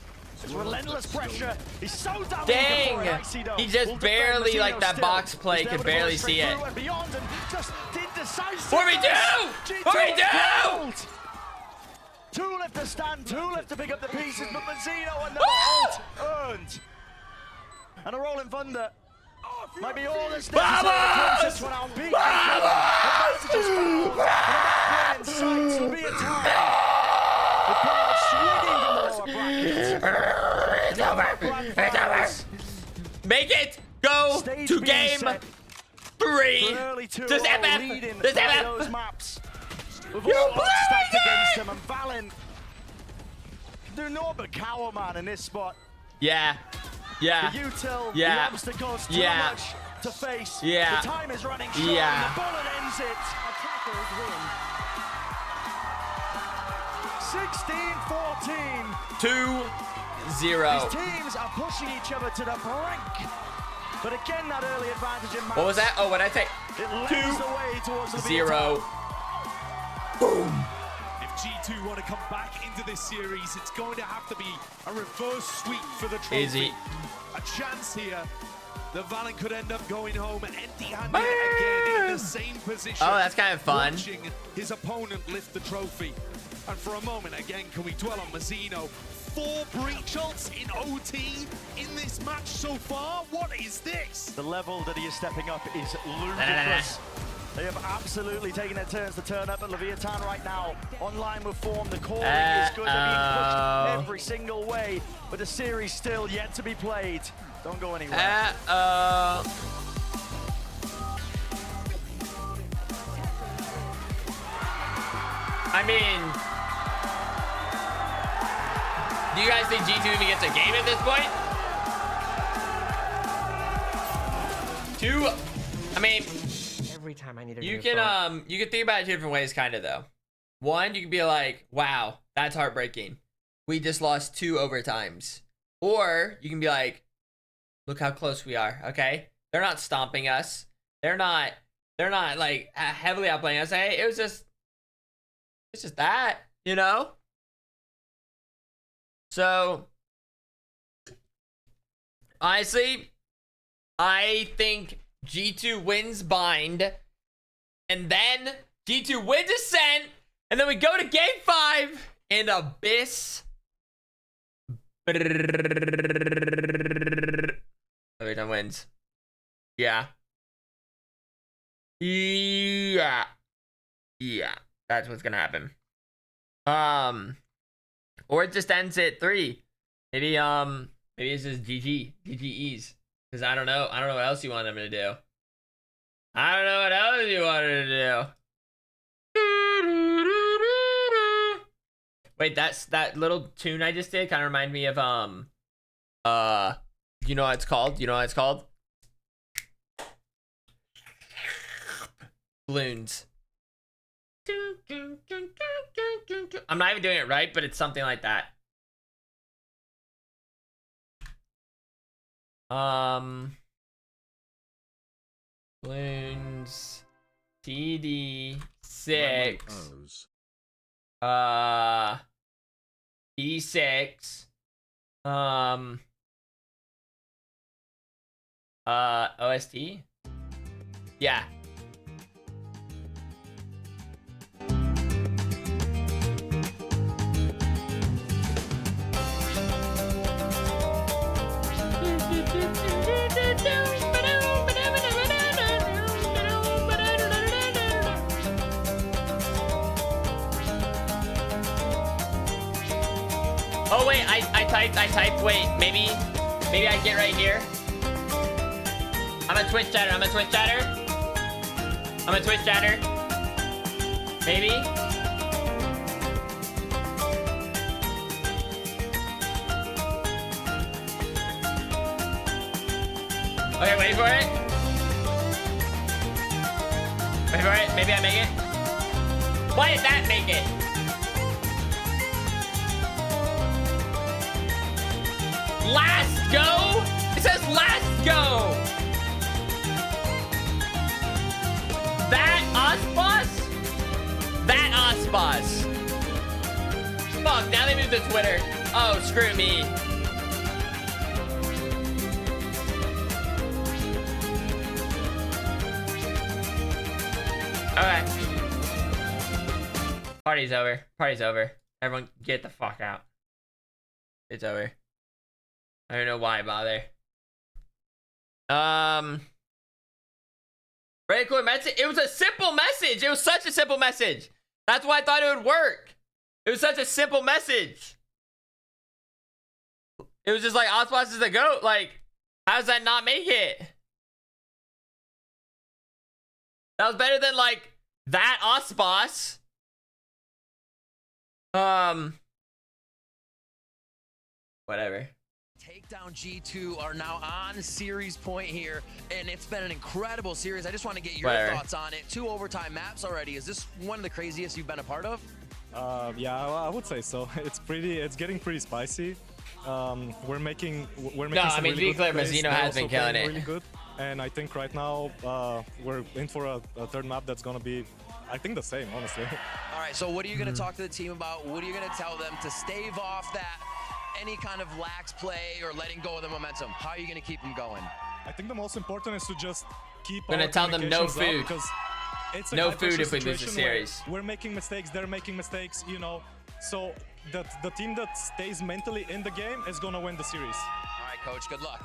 relentless pressure. He's so down. Dang! He just barely, like that box play, could barely see it. 4v2! 4v2! 2 left to stand, 2 left to pick up the pieces, but Mazzino another ult earned. And a rolling thunder. Might be all this Vamos! Make it go to game 3. Just FF. Just FF. We've all stacked against him, and Valen can do naught but cower, man, in this spot. Yeah. Yeah. The util, yeah. the obstacles, too much to face. Yeah. The time is running short, yeah. and the bullet ends it. Attackers win. 16-14. 2-0. These teams are pushing each other to the brink. But again, that early advantage in maps. What was that? Oh, what did I say? It leads the way towards the 0. Boom. If G2 want to come back into this series, it's going to have to be a reverse sweep for the trophy. Easy. A chance here. The Valen could end up going home empty-handed again in the same position. Oh, that's kind of fun. Watching his opponent lift the trophy. And for a moment, again, can we dwell on Mazzino? 4 breach ults in OT in this match so far? What is this? The level that he is stepping up is ludicrous. They have absolutely taken their turns to turn up at Leviathan right now. Online with form, the calling is good. They're being pushed every single way, but the series still yet to be played. Don't go anywhere. I mean, do you guys think G2 even gets a game at this point? 2, I mean, every time I need a you can think about it 2 different ways, kind of though. One, you can be like, wow, that's heartbreaking. We just lost 2 overtimes. Or you can be like, look how close we are. Okay, they're not stomping us. They're not like heavily outplaying us. Hey, it's just that, you know. So honestly, I think G2 wins bind, and then G2 wins ascent, and then we go to game 5 in Abyss. Every time wins. Yeah. That's what's gonna happen. Or it just ends at 3. Maybe it's just GGEs. Because I don't know what else you want them to do. I don't know what else you wanted to do. Wait, that little tune I just did kind of remind me of you know what it's called? You know what it's called? Balloons. I'm not even doing it right, but it's something like that. Balloons. TD6. D6. OST? Yeah. Oh wait, I typed, wait, maybe I get right here. I'm a Twitch chatter, Maybe. Okay, wait for it. Maybe I make it. Why did that make it? Last go? It says last go. That ASPAS? Fuck, now they moved to Twitter. Oh, screw me. Alright. Party's over. Everyone get the fuck out. It's over. I don't know why bother. Very cool message. It was a simple message. It was such a simple message. That's why I thought it would work. It was such a simple message. It was just like, ASPAS is the GOAT. Like, how does that not make it? That was better than like that ASPAS. Whatever. Takedown G2 are now on series point here, and it's been an incredible series. I just want to get your thoughts on it. 2 overtime maps already. Is this one of the craziest you've been a part of? Yeah, I would say so. It's getting pretty spicy. We're making no, I mean, to be clear, Mazzino has been killing it. Really good. And I think right now we're in for a third map that's gonna be, I think, the same, honestly. All right, so what are you gonna talk to the team about? What are you gonna tell them to stave off that any kind of lax play or letting go of the momentum? How are you gonna keep them going? I think the most important is to just keep. I'm gonna tell them no food. Because it's no food if we lose the series. We're making mistakes. They're making mistakes. You know, so the team that stays mentally in the game is gonna win the series. All right, coach. Good luck.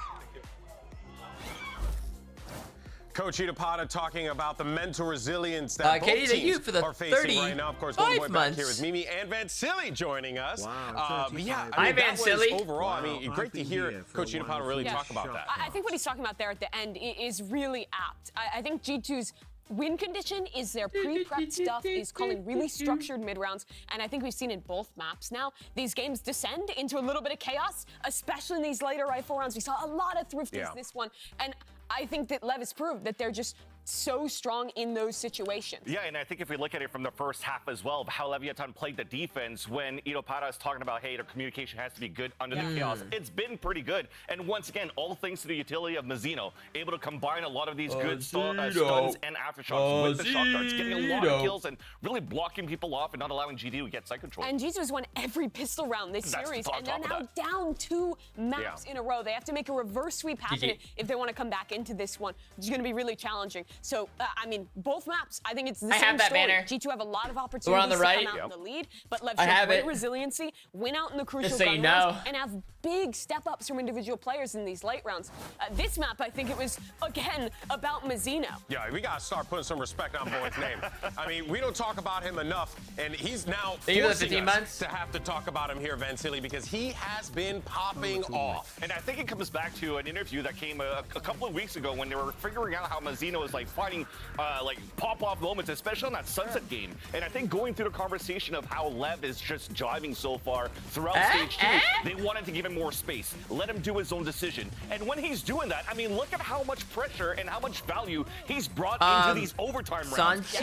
Coach Itapata talking about the mental resilience that both Katie, teams are facing right now. Of course, one boy back here with Mimi and Vansili joining us. Wow, yeah, hi, Vansili. Overall, I mean, great to hear Coach Itapata really talk about that. I think what he's talking about there at the end is really apt. I think G2's win condition is their pre-prep stuff, is calling really structured mid-rounds, and I think we've seen in both maps now, these games descend into a little bit of chaos, especially in these later rifle rounds. We saw a lot of thrifties this one, and I think that LEV has proved that they're just so strong in those situations. Yeah, and I think if we look at it from the first half as well, of how Leviathan played the defense when Itapata is talking about, hey, their communication has to be good under the chaos. It's been pretty good. And once again, all thanks to the utility of Mazzino, able to combine a lot of these good stuns and aftershocks with the shock darts, getting a lot of kills and really blocking people off and not allowing GD to get side control. And G2 has won every pistol round this series, and they're now down 2 maps in a row. They have to make a reverse sweep happen if they want to come back into this one, which is going to be really challenging. So, I mean, both maps, I think it's the same story. Banner. G2 have a lot of opportunities to come out in the lead, but LEV showed great resiliency, win out in the crucial gun rounds, and have big step-ups from individual players in these late rounds. This map, I think it was, again, about Mazzino. Yeah, we got to start putting some respect on Boyd's name. I mean, we don't talk about him enough, and he's now forcing us to have to talk about him here, Vansili, because he has been popping off. And I think it comes back to an interview that came a couple of weeks ago when they were figuring out how Mazzino is like finding like pop-off moments, especially on that Sunset game. And I think going through the conversation of how LEV is just driving so far throughout stage 2, they wanted to give him more space, let him do his own decision. And when he's doing that, I mean, look at how much pressure and how much value he's brought into these overtime rounds.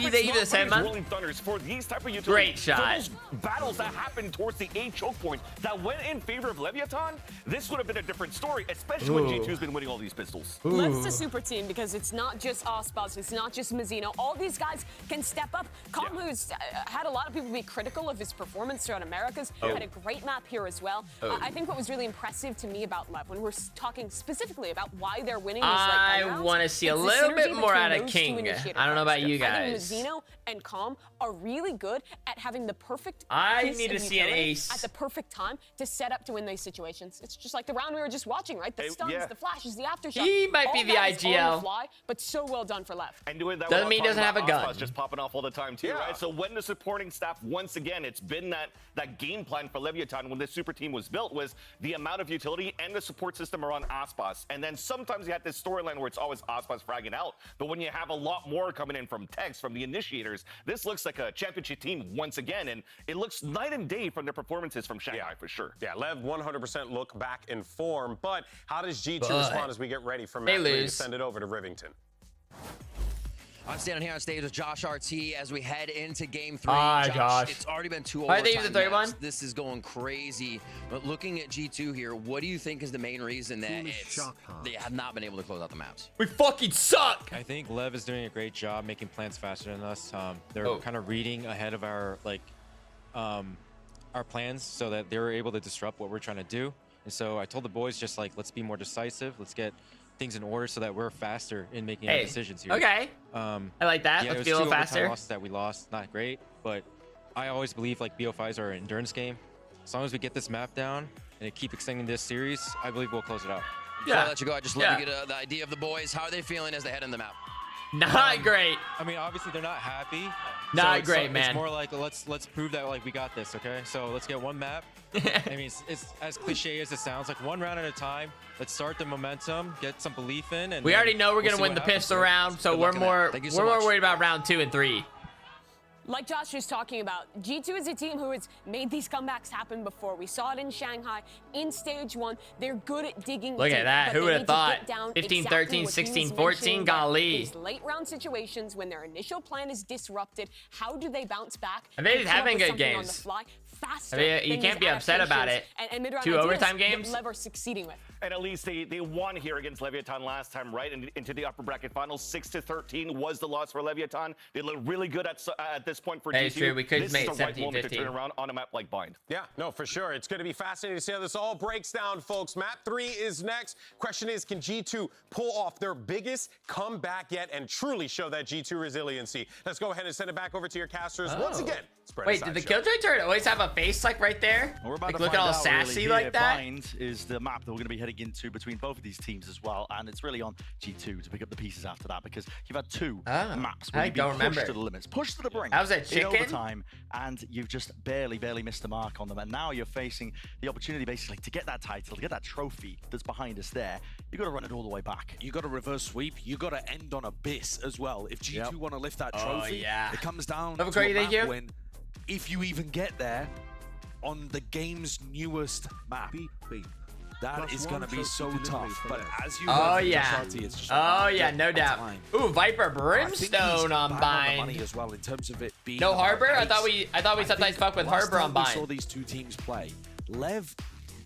Rolling Thunders for these type of utilities, great shot. for those battles that happened towards the A choke point that went in favor of Leviathan, this would have been a different story, especially when G2's been winning all these pistols. LEV's a super team because it's not just ASPAS, it's not just Mazzino. All these guys can step up. Calm, who's had a lot of people be critical of his performance throughout Americas, had a great map here as well. I think what was really impressive to me about LEV, when we're talking specifically about why they're winning these late rounds, I want to see a little bit more out of King. I don't know about you guys. I think Mazzino and Calm are really good at having the perfect I need to see an ace at the perfect time to set up to win these situations. It's just like the round we were just watching, right? The stuns, the flashes, the aftershock. He might be the IGL. On the fly, but so well done for LEV. And doing that doesn't mean he doesn't have a gun. Just popping off all the time too, right? So when the supporting staff, once again, it's been that game plan for Leviathan when this super team was built, was the amount of utility and the support system around ASPAS. And then sometimes you have this storyline where it's always ASPAS fragging out. But when you have a lot more coming in from Tex, from the initiators, this looks like a championship team once again. And it looks night and day from their performances from Shanghai for sure. Yeah, LEV 100% look back in form. But how does G2 respond as we get ready for match 3 to send it over to Rivington? I'm standing here on stage with Josh RT as we head into game 3. Josh. It's already been 2 Why are they overtime using the 31? maps. This is going crazy. But looking at G2 here, what do you think is the main reason that they have not been able to close out the maps? We fucking suck! I think LEV is doing a great job making plans faster than us. They're kind of reading ahead of our plans so that they're able to disrupt what we're trying to do. And so I told the boys, just like, let's be more decisive. Let's get things in order so that we're faster in making our decisions here. Okay. I like that. Yeah, let's be a little faster. Losses that we lost, not great, but I always believe like BO5s are an endurance game. As long as we get this map down and keep extending this series, I believe we'll close it out. Before I let you go, I'd just love to get the idea of the boys. How are they feeling as they head in the map? Not great. I mean, obviously they're not happy. Not great, man. It's more like let's prove that like we got this, okay? So let's get one map. I mean, it's as cliche as it sounds, like one round at a time. Let's start the momentum, get some belief in, and we already know we're gonna win the pistol round, so we're more worried about round 2 and 3. Like Josh was talking about, G2 is a team who has made these comebacks happen before. We saw it in Shanghai, in stage 1. They're good at digging Look deep, at that. Who would have thought? 15, 13, 16, 14 got a lead. These late round situations, when their initial plan is disrupted, how do they bounce back? And they're having good games. On the fly faster. I mean, you can't be upset about it. And 2 overtime games. LEV are succeeding with. And at least they won here against Leviathan last time, right? And into the upper bracket finals, 6-13 was the loss for Leviathan. They look really good at this point for G2. It's true. We could make 17-15. Right moment to turn around on a map like Bind. Yeah, no, for sure. It's going to be fascinating to see how this all breaks down, folks. Map 3 is next. Question is, can G2 pull off their biggest comeback yet and truly show that G2 resiliency? Let's go ahead and send it back over to your casters once again. Wait, did the Killjoy turret always have a face like right there? We're about like to looking all find out, sassy really, like that? Bind is the map that we're going to be heading into between both of these teams as well, and it's really on G2 to pick up the pieces after that, because you've had 2 maps where you've been pushed to the limits, pushed to the brink. How's that chicken? In overtime, and you've just barely missed the mark on them, and now you're facing the opportunity basically to get that title, to get that trophy that's behind us there. You've got to run it all the way back. You got to reverse sweep. You got to end on Abyss as well. If G2 want to lift that trophy, it comes down to a map win. If you even get there on the game's newest map, that is going to be so tough. But as you it's just no doubt. Ooh, Viper Brimstone on Bind. As well, in terms of it being no Harbor. I thought we sometimes fuck with Harbor on Bind. We saw these 2 teams play. LEV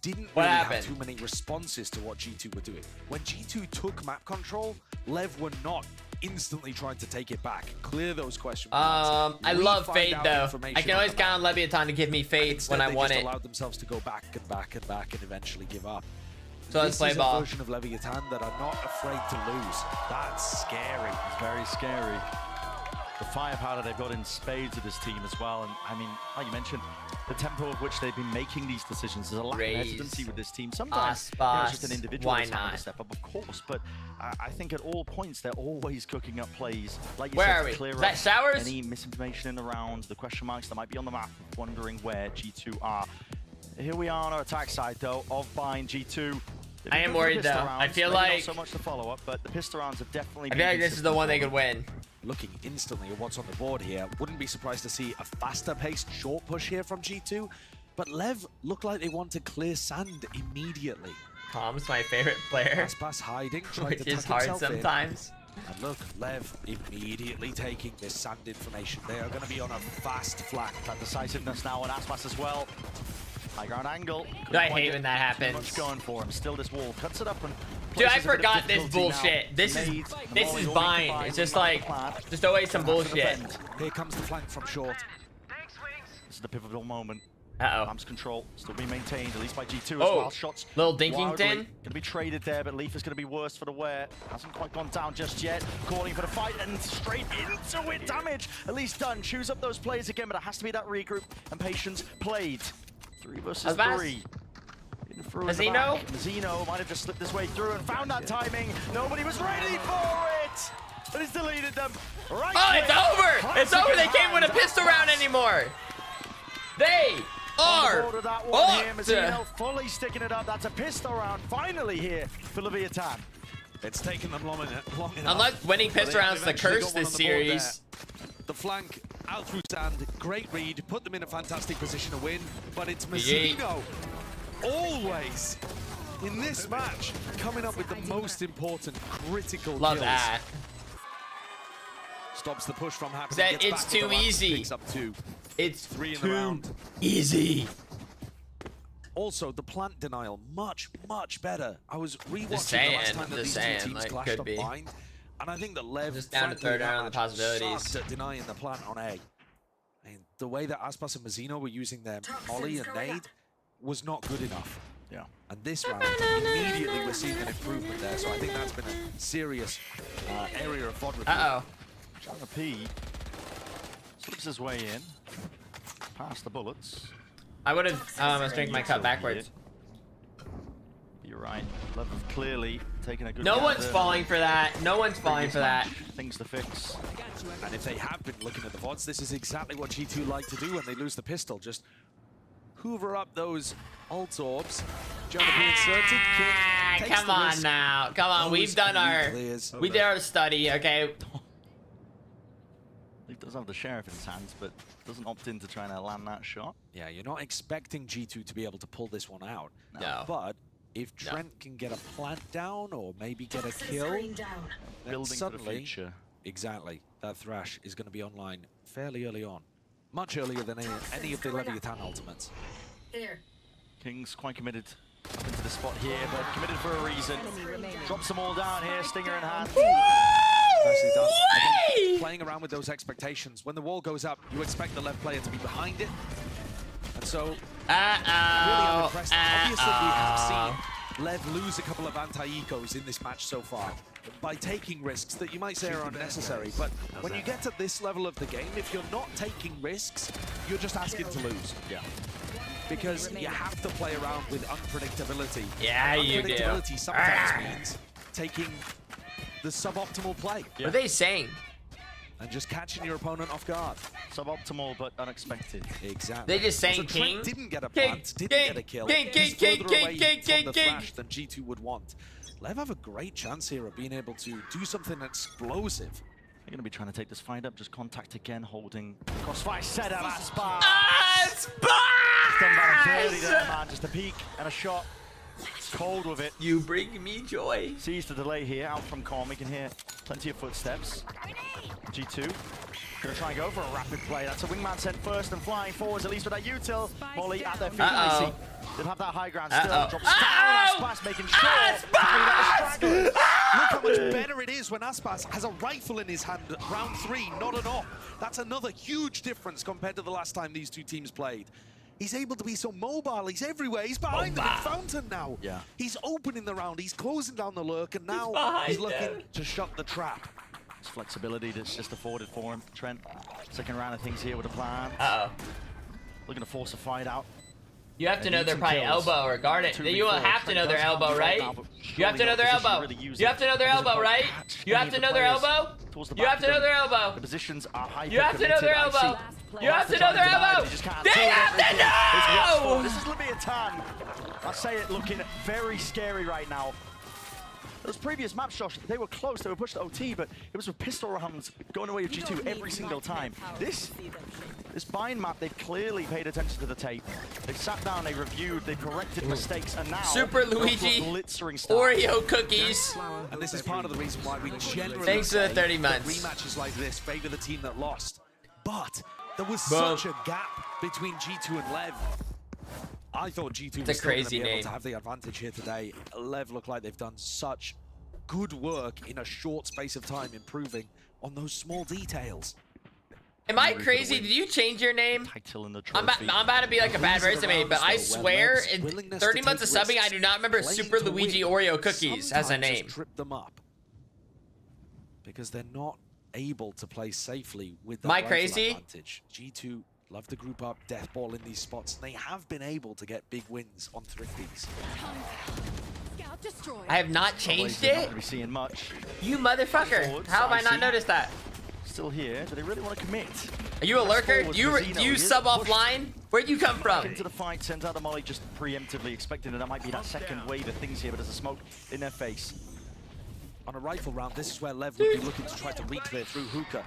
didn't really have too many responses to what G2 were doing. When G2 took map control, LEV were not instantly trying to take it back, clear those question marks. I love Fade though. I can always count on Leviathan to give me Fade when I want it. They allowed themselves to go back and back and back and eventually give up. So let's play ball. This is a version of Leviathan that are not afraid to lose. That's scary. It's very scary. the firepower they've got in spades of this team as well. And I mean, like you mentioned, the tempo of which they've been making these decisions. There's a lack of hesitancy with this team. Sometimes it's just an individual that's having to step up, of course. But I think at all points, they're always cooking up plays. Like you said, to clear up Showers? any misinformation in the round, the question marks that might be on the map, wondering where G2 are. Here we are on our attack side, though, of Bind G2. I am worried, though. I feel like... Not so much to follow up, but the pistol rounds have definitely been... I feel like this is the one they could win. Looking instantly at what's on the board here, wouldn't be surprised to see a faster-paced short push here from G2, but LEV look like they want to clear sand immediately. Tom's my favorite player. ASPAS hiding, which is hard sometimes. And look, LEV immediately taking this sand information. They are going to be on a fast flank. That decisiveness now on ASPAS as well. High ground angle. I hate when that happens. Much going for him. Still, this wall cuts it up and. Dude, I forgot this bullshit. This is Bind. It's just like, just always some bullshit. Here comes the flank from short. This is the pivotal moment. Uh-oh. Arms control still being maintained, at least by G2 as well. Shots. Little Dinkington. Going to be traded there, but Leaf is going to be worse for the wear. Hasn't quite gone down just yet. Calling for the fight and straight into it. Damage at least done. Choose up those plays again, but it has to be that regroup and patience played. 3 versus 3. Mazzino? Mazzino might have just slipped his way through and found that timing. Nobody was ready for it. But he's deleted them. Right. Oh, it's over! It's over! They can't win a pistol round anymore! They are Mazzino fully sticking it up. That's a pistol round finally here for Leviathan. It's taken them long enough. Unless winning pistol rounds the curse this series. The flank out through sand, great read, put them in a fantastic position to win, but it's Mazzino always in this match coming up with the most important critical Love kills. that. Stops the push from happening. It's too easy. Picks up 2. It's 3 in the round. Easy. Also, the plant denial, much better. I was rewatching the last time that these two teams clashed on Bind, and I think that LEV just down to third round the possibilities. Sucked at denying the plant on A. And the way that ASPAS and Mazzino were using their Molly and Nade was not good enough. Yeah. And this round, immediately we're seeing an improvement there. So I think that's been a serious area of FOD review. Uh-oh. China P slips his way in, past the bullets. I would have let's drink my cup backwards. You're right. LEV clearly taking a good. No one's falling for that. No one's falling for that. Things to fix. And if they have been looking at the VODs, this is exactly what G2 like to do when they lose the pistol. Just hoover up those ult orbs. Jonah be inserted. Come on now. Come on. We've done our. We did our study. Okay. He does have the sheriff in his hands, but doesn't opt in to try and land that shot. Yeah, you're not expecting G2 to be able to pull this one out. No. But if Trent can get a plant down or maybe get a kill, then suddenly, for the future. Exactly, that Thrash is going to be online fairly early on. Much earlier than any of the Leviathan ultimates. King's quite committed up into the spot here, but committed for a reason. Drops them all down here, Stinger in hand. Nicely done. Again, playing around with those expectations. When the wall goes up, you expect the left player to be behind it. And so, really unimpressed. Obviously, we have seen LEV lose a couple of anti-ecos in this match so far by taking risks that you might say are unnecessary. But when you get to this level of the game, if you're not taking risks, you're just asking to lose. Yeah. Because you have to play around with unpredictability. Yeah, you do. Unpredictability sometimes means taking the suboptimal play. What are they saying? And just catching your opponent off guard. Suboptimal, but unexpected. Exactly. They just saying so King? Trent didn't get a plant, didn't get a kill. He's further away from the Thrash than G2 would want. LEV have a great chance here of being able to do something explosive. They're going to be trying to take this fight up. Just contact again, holding crossfire set up. ASPAS! ASPAS! Done that early there, man. Just a peek and a shot. Cold with it. You bring me joy. Sees the delay here, out from Com. We can hear plenty of footsteps. G2 gonna try and go for a rapid play. That's a wingman sent first and flying forwards, at least with that util. Molly at their feet. They'll have that high ground still. Drops down. ASPAS making sure. Look how much better it is when ASPAS has a rifle in his hand. Round 3, not an op. That's another huge difference compared to the last time these two teams played. He's able to be so mobile, he's everywhere. He's behind the big fountain now. Yeah. He's opening the round, he's closing down the lurk, and now he's looking to shut the trap. much flexibility that's just afforded for him. Trent, second round of things here with a plan. Uh-oh. Looking to force a fight out. You have to know they're probably elbow or guard it. You have to know their elbow, right? You have to know their elbow. You have to know their elbow, right? You have to know their elbo. You have to know their elbow. The positions are hyper. You have to know their elbow. You have to know their elbow. They have to know! This is Leviathan. I say it looking very scary right now. Those previous maps, Josh, they were close. They were pushed to OT, but it was with pistol rounds going away with G2 every single time. This bind map, they've clearly paid attention to the tape. They've sat down, they reviewed, they corrected mistakes, and now Super Luigi Oreo cookies. And this is part of the reason why we generally thanks for the 30 months. Rematches like this favor the team that lost. But there was such a gap between G2 and LEV. I thought G2 was still going to be able to have the advantage here today. LEV look like they've done such good work in a short space of time, improving on those small details. Am I crazy? Did you change your name? I'm about to be like a bad person, but I swear in 30 months of subbing, I do not remember Super Luigi Oreo Cookies as a name. Trip them up because they're not able to play safely with that Am I crazy? advantage. G2 love to group up death ball in these spots, and they have been able to get big wins on Thrifties. I have not changed it? Not gonna be seeing much. You motherfucker. How have I not noticed that? Still here. Do they really want to commit? Are you a lurker? You sub offline? Where'd you come from? Into the fight, sends out the molly just preemptively, expecting that might be that second wave of things here, but there's a smoke in their face. On a rifle round, this is where LEV would be looking to try to re-clear through Hookah.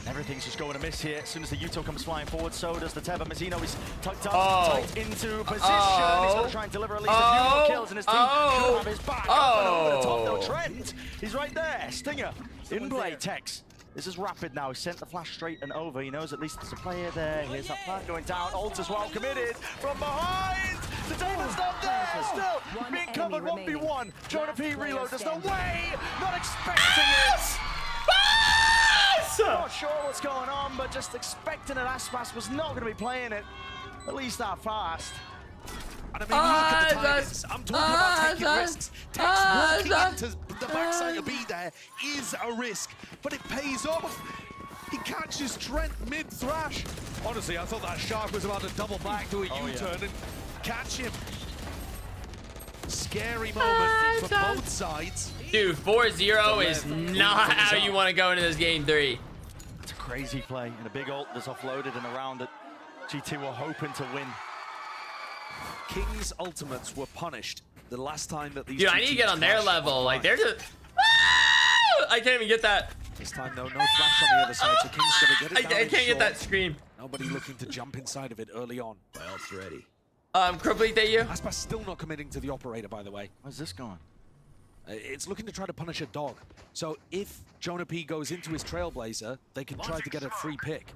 Everything's just going to miss here. As soon as the Yuto comes flying forward, so does the Teba. Mizzino is tucked up, tight into position. He's going to try and deliver at least a few more kills, and his team should have his back. Up and over the top, no Trent. He's right there. Stinger in play. Tex. This is rapid now. He sent the flash straight and over. He knows at least there's a player there. Here's that plan going down. Ult as well committed from behind. The Taba's not there. Still being covered 1v1. Jonah P reload. There's no way. Not expecting it. Not sure what's going on, but just expecting it. ASPAS was not going to be playing it, at least that fast. And I mean, look at the timings. I'm talking about taking risks. Tex walking into the backside of B there is a risk, but it pays off. He catches Trent mid-thrash. Honestly, I thought that Shark was about to double back to a U-turn and catch him. Scary moment for both sides. Dude, 4-0 is not how you want to go into this game 3. It's a crazy play, and a big ult that's offloaded in a round that G2 were hoping to win. King's ultimates were punished the last time that these Dude, I need to get on their level. Like, they're just... I can't even get that. This time, though, no flash on the other side, so King's gonna get it down. I can't get that scream. Nobody looking to jump inside of it early on. My ult's ready. Complete that you? ASPAS still not committing to the operator, by the way. Where's this going? It's looking to try to punish a dog. So if Jonah P goes into his Trailblazer, they can try to get a free pick.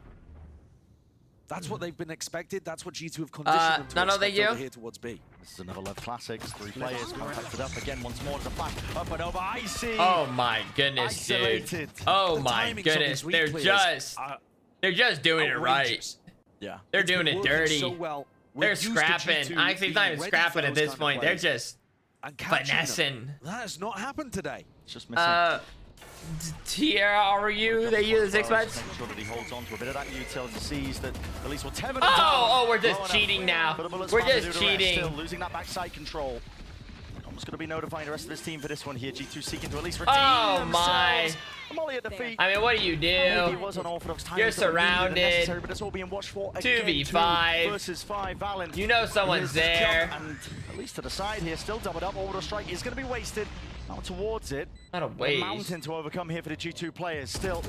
That's what they've been expected. That's what G2 have conditioned them to expect over here towards B. This is another LEV Classics. 3 players contacted up again once more to the back. Up and over. Icy. Oh my goodness, dude. Oh my goodness. They're just doing it right. Yeah. They're doing it dirty. So well. They're scrapping. Actually, it's not even scrapping at this point. They're just finessing. That has not happened today. It's just missing. TRU, they use the 6 months. Make sure that he holds on to a bit of that utility, sees that at least we're 10 we're just cheating now. We're just cheating. Still losing that backside control. I'm just going to be notifying the rest of his team for this one here. G2 seeking to at least redeem themselves. Molly at the feet. I mean, what do you do? It was unorthodox. You're surrounded. But it's all being watched for. 2v5 versus 5. Valen. You know someone's there. And at least to the side here, still doubled up. Orbital strike is going to be wasted. Now towards it. Not a waste. Mountain to overcome here for the G2 players. Still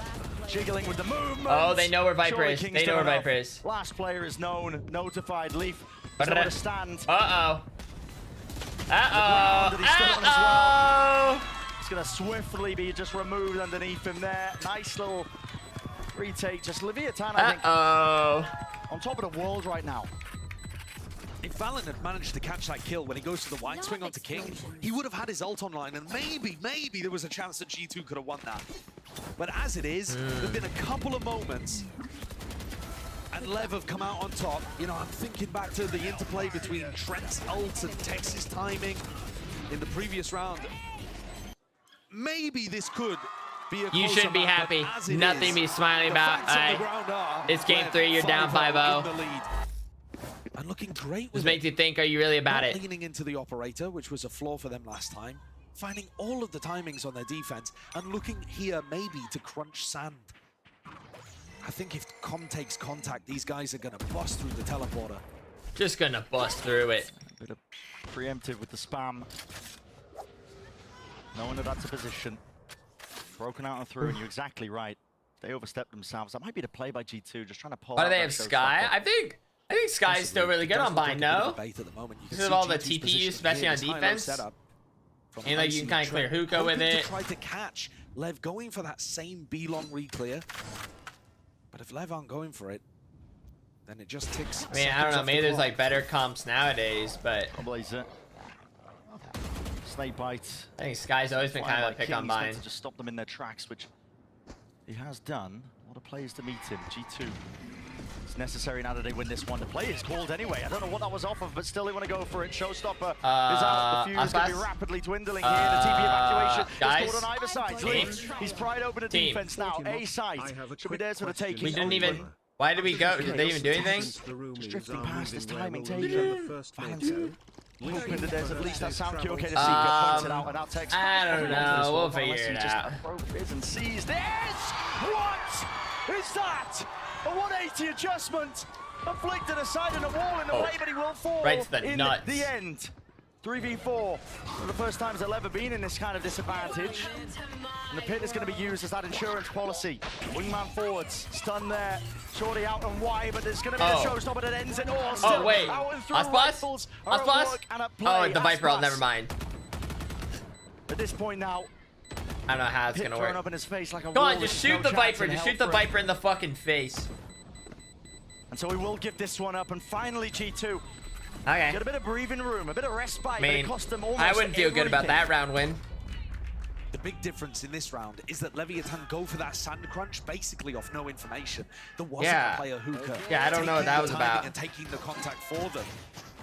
jiggling with the movement. Oh, they know where Viper is. They know where Viper is. Last player is known, notified. Leaf is nowhere to stand. Uh-oh. It's going to swiftly be just removed underneath him there. Nice little retake. Just Leviathan, I think. On top of the world right now. If Valen had managed to catch that kill when he goes to the wide swing onto King, he would have had his ult online, and maybe there was a chance that G2 could have won that. But as it is, there have been a couple of moments, and LEV have come out on top. You know, I'm thinking back to the interplay between Trent's ult and Tex's timing in the previous round. Maybe this could You should be happy. Nothing to be smiling about. All right. It's game 3. You're down 5-0. And looking great. This makes you think, are you really about it? Leaning into the operator, which was a flaw for them last time. Finding all of the timings on their defense and looking here maybe to crunch sand. I think if Com takes contact, these guys are going to bust through the teleporter. Just going to bust through it. A bit of preemptive with the spam. Knowing that that's a position. Broken out and through, and you're exactly right. They overstepped themselves. That might be the play by G2, just trying to pull out. Why do they have Sky? I think Sky is still really good on Bind, no? This is all the TP use, especially on defense. And like you can kind of clear hookah with it. Try to catch Lev going for that same B-long re-clear. But if Lev aren't going for it, then it just ticks. I mean, I don't know. Maybe there's like better comps nowadays, but Snake bites. I think Sky's always been kind of a pick on Bind. To just stop them in their tracks, which he has done. A lot of players to meet him. G2. It's necessary now that they win this one. The play is called anyway. I don't know what that was off of, but still they want to go for it. Showstopper is out. The fuse is going to be rapidly dwindling here. The TP evacuation is called on either side. He's pried open the defense now. A side should be there for the taking. We didn't even. Why did we go? Did they even do anything? Just drifting past this timing taken. Hoping that there's at least that sound cue. Okay, the Seeker points it out, and that text. I don't know. We'll figure it out. Just and sees this. What is that? A 180 adjustment afflicted aside on the wall in the way, but he will fall right to the in nuts. The end. 3v4 for the first time they'll ever been in this kind of disadvantage. And the pit is going to be used as that insurance policy. Wingman forwards, stun there. Shorty out and wide, but there's going to be a showstopper that ends it all. Oh, wait. ASPAS? ASPAS? Oh, the Viper ult, never mind. At this point now, I don't know how it's going to work. Up in his face like a Come on, just shoot the Viper. Just shoot the Viper in the fucking face. And so we will give this one up. And finally, G2. Okay. Get a bit of breathing room, a bit of respite. I mean, but it cost them almost I wouldn't feel good about that round win. The big difference in this round is that Leviathan go for that sand crunch basically off no information. There wasn't a player hookah. Yeah, I don't know what that was about. And taking the contact for them.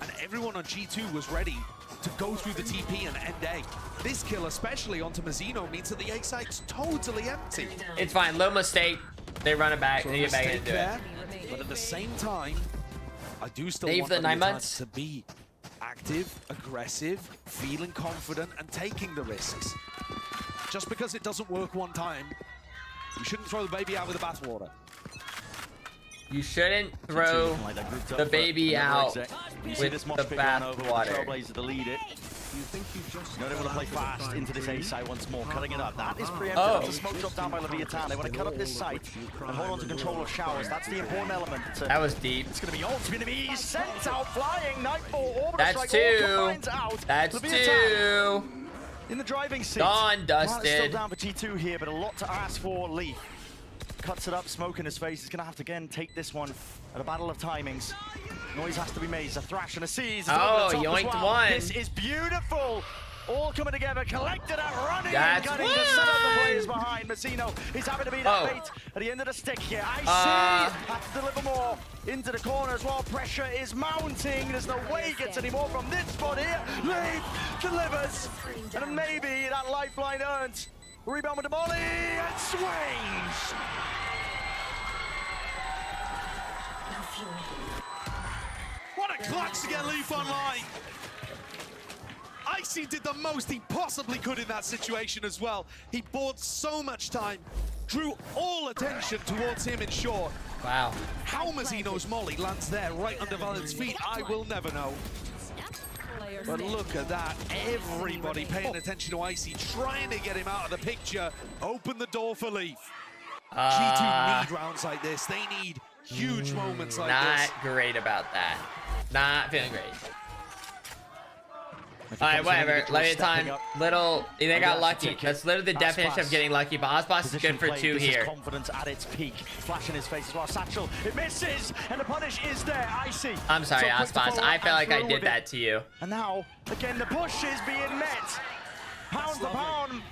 And everyone on G2 was ready to go through the TP and end A. This kill, especially onto Mazzino, means that the A site's totally empty. It's fine. Low mistake. They run it back. They get back into it. But at the same time, I do still Dave, want the 9 months to be active, aggressive, feeling confident, and taking the risks. Just because it doesn't work one time, you shouldn't throw the baby out with the bathwater. You shouldn't throw the baby out with the bathwater. To lead it. Not able to play fast into this A site once more, cutting it up. That is preemptive. That's a smoke drop down by Leviathan. They want to cut up this site and hold on to control of showers. That's the important element. That was deep. It's going to be ultimate enemies sent out flying. Nightfall. That's two. That's two. In the driving seat. Gone, Dusted. Still down for G2 here, but a lot to ask for. Leaf cuts it up, smoke in his face. He's going to have to again take this one at a battle of timings. Noise has to be made. There's a thrash and a seize. Oh, yoinked one. This is beautiful. All coming together, collected and running. That's Cutting to set up the players behind. Mazzino is having to be that bait at the end of the stick here. I see. Has to deliver more into the corner as well. Pressure is mounting. There's no way he gets any more from this spot here. Leaf delivers. And maybe that lifeline earned. Rebound with the volley and swings. What a clutch to get Leaf online. Icy did the most he possibly could in that situation as well. He bought so much time, drew all attention towards him in short. Wow. How Mazzino's molly lands there right under Valen's feet, I will never know. But look at that, everybody paying attention to Icy, trying to get him out of the picture, open the door for Leaf. G2 need rounds like this, they need huge moments like this. Not great about that. Not feeling great. Alright, whatever. Leviathan, they got lucky. That's literally the definition of getting lucky, but ASPAS is good for 2 here. Confidence at its peak. Flash in his face as well. Satchel, it misses, and the punish is there. Icy. I'm sorry, ASPAS. I felt like I did that to you. And now, again, the push is being met. Pound for pound.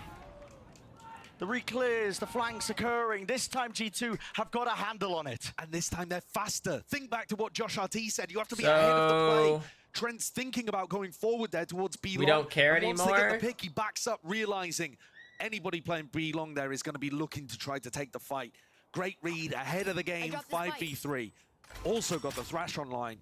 The re-clears, the flanks occurring. This time G2 have got a handle on it. And this time they're faster. Think back to what Josh RT said. You have to be ahead of the play. Trent's thinking about going forward there towards B-Long. We don't care anymore. Once they get the pick, he backs up, realizing Anybody playing B long there is going to be looking to try to take the fight. Great read ahead of the game, 5v3. Also got the Thrash online.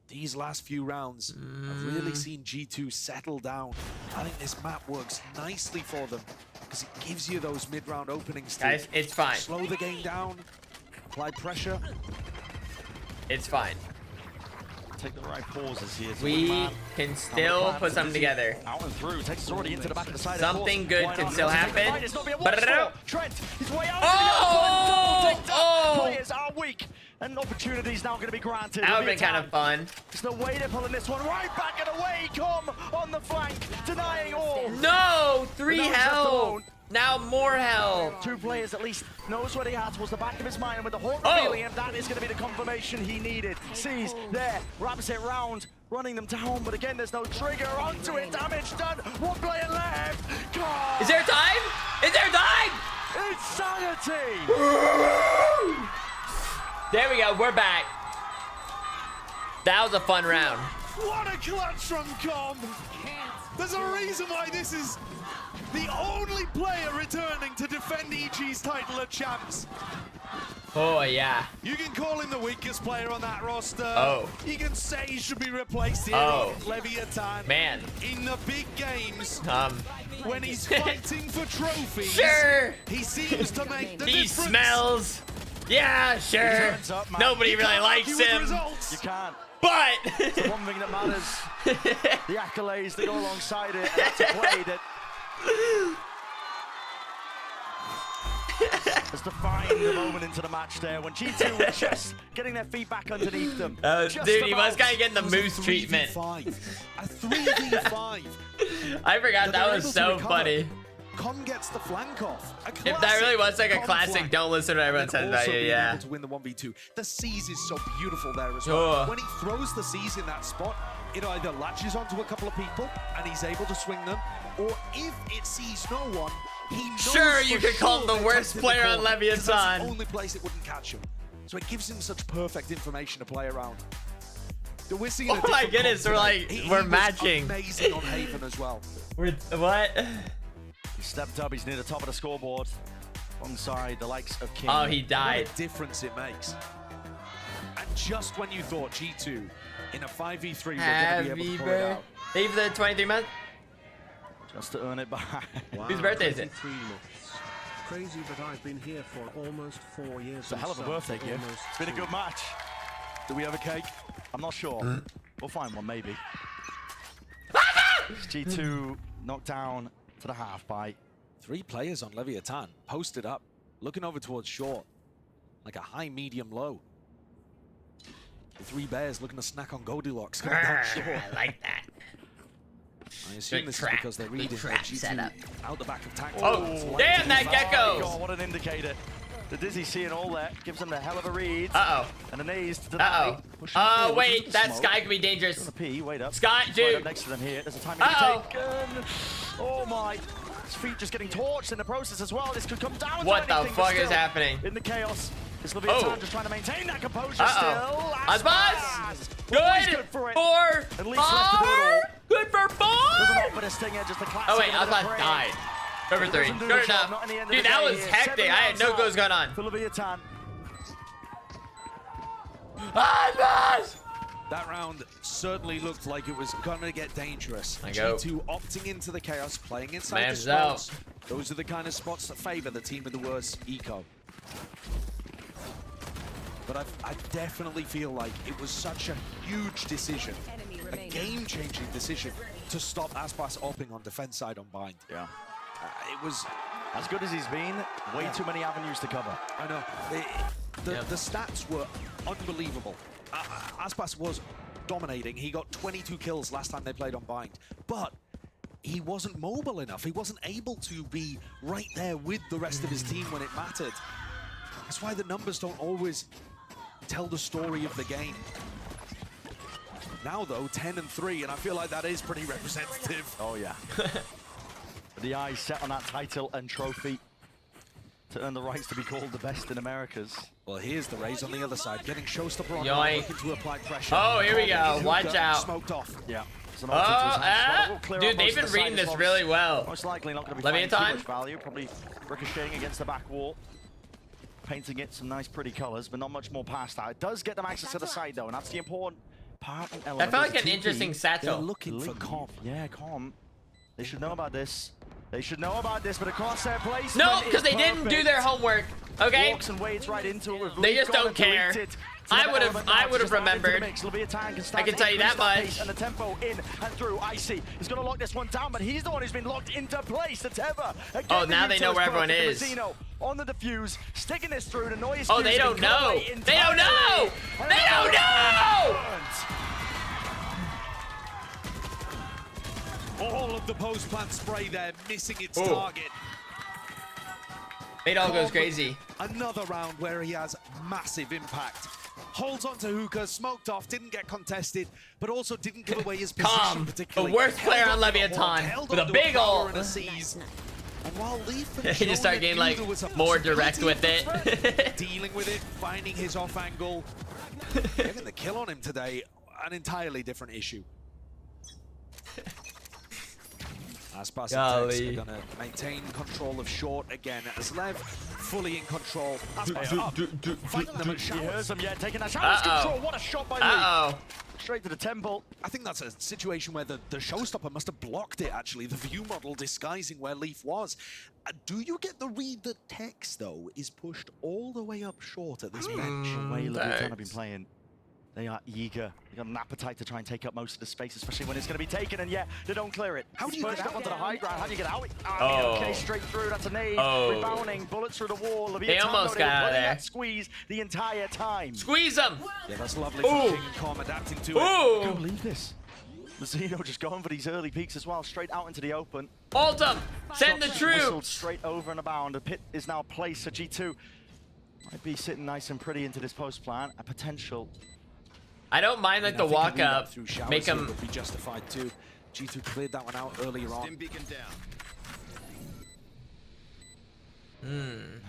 These last few rounds have really seen G2 settle down. I think this map works nicely for them because it gives you those mid-round openings. Guys, it's fine. Slow the game down, apply pressure. It's fine. Take the right pauses here. We can still put something together. Out and through. Texas already into the back of the side. Something good can still happen. Trent, his way out. Players are weak, and opportunities now going to be granted. That would have been kind of fun. There's no way they're pulling this one right back and away. Come on the flank, denying all. No, 3 health. Now more hell. 2 players at least knows what he has was the back of his mind, and with the Hawk revealing him, that is going to be the confirmation he needed. Sees there, wraps it round, running them down, but again, there's no trigger onto it. Damage done. 1 player left. God. Is there time? Is there time? Insanity. There we go. We're back. That was a fun round. What a clutch from Com. There's a reason why this is the only player returning to defend EG's title at champs. Oh, yeah. You can call him the weakest player on that roster. Oh. You can say he should be replaced here. Oh. Leviathan. Man. In the big games, when he's fighting for trophies, sure. He seems to make the He difference. smells. Yeah, sure. Nobody really likes him. You can't. But it's the one thing that matters. The accolades that go alongside it, and that's a play that has defined the moment into the match there when G2 were just getting their feet back underneath them. Dude, he was kind of getting the moose treatment. A 3v5. I forgot that was so funny. Com gets the flank off. If that really was like a classic, don't listen to what everyone says about you, yeah. Able to win the 1v2. The C's is so beautiful there as well. When he throws the C's in that spot, it either latches onto a couple of people and he's able to swing them, or if it sees no one, he knows sure, you could call him the worst player on Leviathan. That's the only place it wouldn't catch him. So it gives him such perfect information to play around. We're seeing oh my goodness, we're matching. Amazing on Haven as well. What? He stepped up, he's near the top of the scoreboard, alongside the likes of King. Oh, he died. What a difference it makes. And just when you thought G2 in a 5v3 were going to be able to pull it out. Leave the 23 month. Just to earn it back. Wow. Whose birthday is it? Crazy, but I've been here for almost 4 years. It's a hell of a birthday gift. It's been a good match. Do we have a cake? I'm not sure. We'll find one, maybe. G2 knocked down to the half by 3 players on Leviathan, posted up, looking over towards short, like a high, medium, low. The 3 bears looking to snack on Goldilocks. I like that. I assume this is because they're reading their G2 out the back of tank. Oh, damn that gecko! Oh, what an indicator. The Dizzy seeing all that gives them the hell of a read. Uh-oh. And an A's to deny. Wait, that Sky could be dangerous. Wait up. Sky, dude. Right up next to them here. There's a time taken. Oh my. His feet just getting torched in the process as well. This could come down what to anything. What the fuck is happening? In the chaos. This Leviathan just trying to maintain that composure still. ASPAS! Good for 4. At least left to do it all. Good for 4. Doesn't offer the stinger, just a classic. Oh wait, ASPAS died. Over 3. Good enough. Dude, that was hectic. I had no clue what was going on. For Leviathan. ASPAS! That round certainly looked like it was gonna get dangerous. G2 opting into the chaos, playing inside the spots. Those are the kind of spots that favor the team with the worst eco. But I definitely feel like it was such a huge decision, a game-changing decision to stop ASPAS opping on defense side on Bind. Yeah. It was as good as he's been, way too many avenues to cover. I know. The stats were unbelievable. ASPAS was dominating. He got 22 kills last time they played on Bind. But he wasn't mobile enough. He wasn't able to be right there with the rest of his team when it mattered. That's why the numbers don't always tell the story of the game. Now though, 10-3, and I feel like that is pretty representative. Oh yeah. The eyes set on that title and trophy. to earn the rights to be called the best in Americas. Well, here's the Rays on the other side, getting Showstopper on, looking to apply pressure. Oh, here we go. Watch out. Smoked off. Yeah. Dude, they've been reading this really well. Most likely not going to be finding too Leviathan. much value. Probably ricocheting against the back wall. Painting it some nice pretty colors, but not much more past that. It does get them access to the side though, and that's the important part and element. That felt like an interesting satchel. They're looking for Com. Yeah, Com. They should know about this. They should know about this, but across their place. No, because they didn't do their homework. Okay. Walks and wades right into it. They just don't care. I would have remembered. I can tell you that much. And the tempo in and through. Icy is going to lock this one down, but he's the one who's been locked into place. The Tether. Oh, now they know where everyone is. On the defuse, sticking this through. The noise. Oh, they don't know. They don't know. They don't know. All of the post-plant spray there, missing its target. It all goes crazy. Another round where he has massive impact. Holds on to Hookah, smoked off, didn't get contested, but also didn't give away his position particularly. The worst player on Leviathan with a big ult. And while he just started getting like more direct with it. Dealing with it, finding his off angle. Getting the kill on him today, an entirely different issue. ASPAS and Tex are going to maintain control of short again as Lev fully in control. Fighting them at showers. He hears them, yeah, taking that showers control. What a shot by Lee. Straight to the temple. I think that's a situation where the Showstopper must have blocked it, actually. The view model disguising where Leaf was. Do you get the read that Tex, though, is pushed all the way up short at this bench? The way Leviathan have been playing. They are eager. They got an appetite to try and take up most of the space, especially when it's going to be taken, and they don't clear it. How do you get up onto the high ground? How do you get out? Okay, straight through. That's a nade. Rebounding. Bullets through the wall. They almost got out of there. Squeeze the entire time. Squeeze them. Yeah, that's lovely from King and Com adapting to it. I can't believe this. Mazzino just going for these early peaks as well, straight out into the open. Ult them. Send the troops. Straight over and abound. The pit is now placed, so G2 might be sitting nice and pretty into this post plan. A potential. I don't mind like the walk up, make him be justified too. G2 cleared that one out earlier on.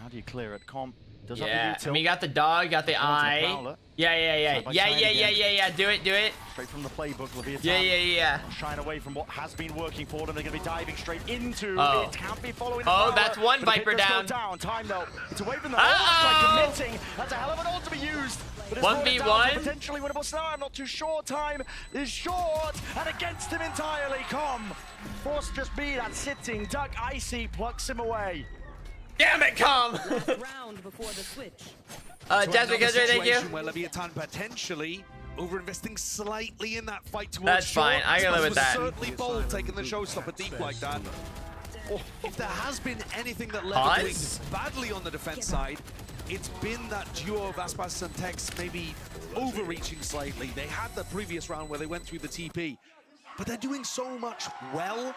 How do you clear it? Com does I mean, you got the dog, got the eye. Yeah. Do it. Straight from the playbook, Leviathan. Yeah. Shying away from what has been working for them. They're going to be diving straight into it. Can't be following the power, that's one Viper down. Time though. It's away from the ult. Committing. That's a hell of an ult to be used. 1v1. Potentially winnable scenario. I'm not too sure. Time is short and against him entirely. Com forced just be that sitting duck. Icy plucks him away. Damn it, Com. Round before the switch. Jasmine, thank you. Where Leviathan potentially over-investing slightly in that fight towards That's fine. I can live with that. Certainly bold taking the Showstopper deep like that. If there has been anything that Lev doing badly on the defense side, it's been that duo of ASPAS and Tex maybe overreaching slightly. They had the previous round where they went through the TP, but they're doing so much well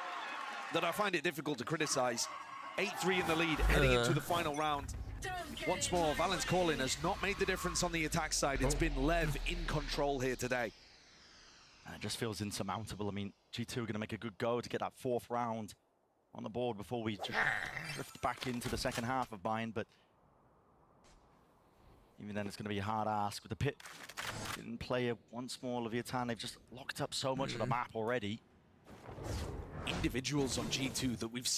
that I find it difficult to criticize. 8-3 in the lead, heading into the final round. Once more, Valence Calling has not made the difference on the attack side. It's been Lev in control here today. It just feels insurmountable. I mean, G2 are going to make a good go to get that fourth round on the board before we just drift back into the second half of Bind, but even then it's going to be a hard ask with the pit. Didn't play it once more, Leviathan. They've just locked up so much of the map already. Individuals on G2 that we've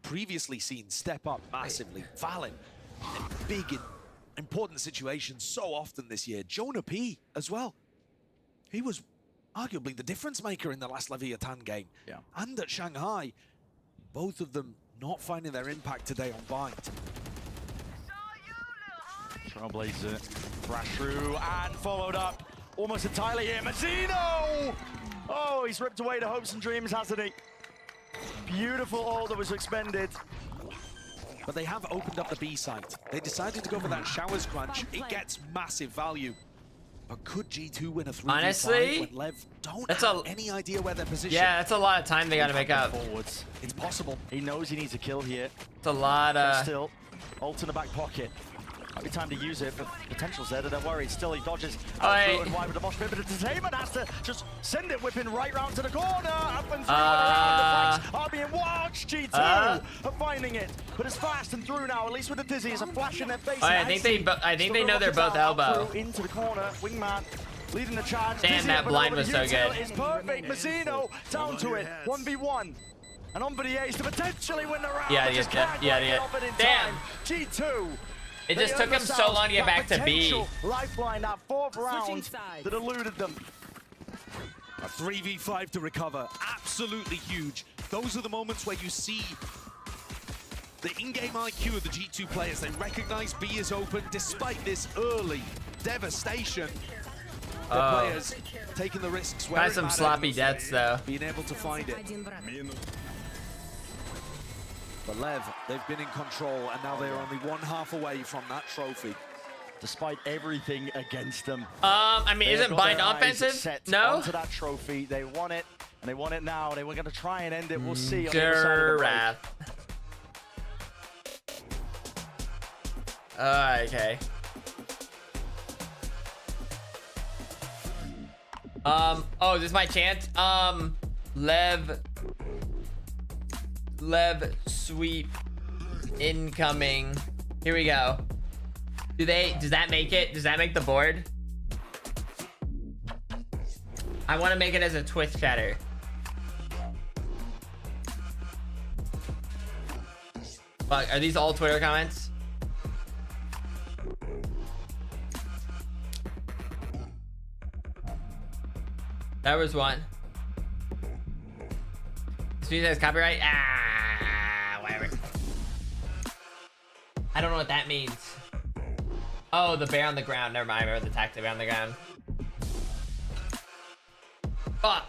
previously seen step up massively. Valen in big and important situations so often this year. Jonah P as well. He was arguably the difference maker in the last Leviathan game. And at Shanghai, both of them not finding their impact today on Bind. Trailblazer, thrash through and followed up almost entirely here. Mazzino! Oh, he's ripped away the hopes and dreams, hasn't he? Beautiful ult that was expended. But they have opened up the B site. They decided to go for that showers crunch. It gets massive value. But could G2 win a 3v5 honestly, when Lev don't have any idea where they're positioned? Yeah, that's a lot of time they gotta make up. Forwards. It's possible. He knows he needs a kill here. It's a lot of... Still, ult in the back pocket. Might be time to use it, but potential's there. Don't worry. Still, he dodges out through and wide with the mosh pit, but Entertainment has to just send it whipping right round to the corner. Up and through around the flanks are being watched. G2 are finding it, but it's fast and through now. At least with the Dizzy, is a flash in their face. I think they know they're both elbow. Into the corner, Wingman leading the charge. Damn, that blind was so good. It's perfect. Mazzino down to it. 1v1. And on for the ace to potentially win the round. Yeah. Damn. G2. It just took him so long to get back to B. Lifeline, that fourth round that eluded them. A 3v5 to recover. Absolutely huge. Those are the moments where you see the in-game IQ of the G2 players. They recognize B is open despite this early devastation. The players taking the risks. Got some sloppy deaths though. Being able to find it. But LEV, they've been in control, and now they're only one half away from that trophy. Despite everything against them. I mean, isn't Bind offensive? No. Onto that trophy, they want it, and they want it now. They were going to try and end it. We'll see on the other side of the break. Okay. Oh, this is my chance. LEV sweep incoming. Here we go. Does that make it? Does that make the board? I want to make it as a Twitch chatter. Fuck, are these all Twitter comments? That was one. This music has copyright? Whatever. I don't know what that means. Oh, the bear on the ground. Never mind. I remember the tactic bear on the ground. Fuck.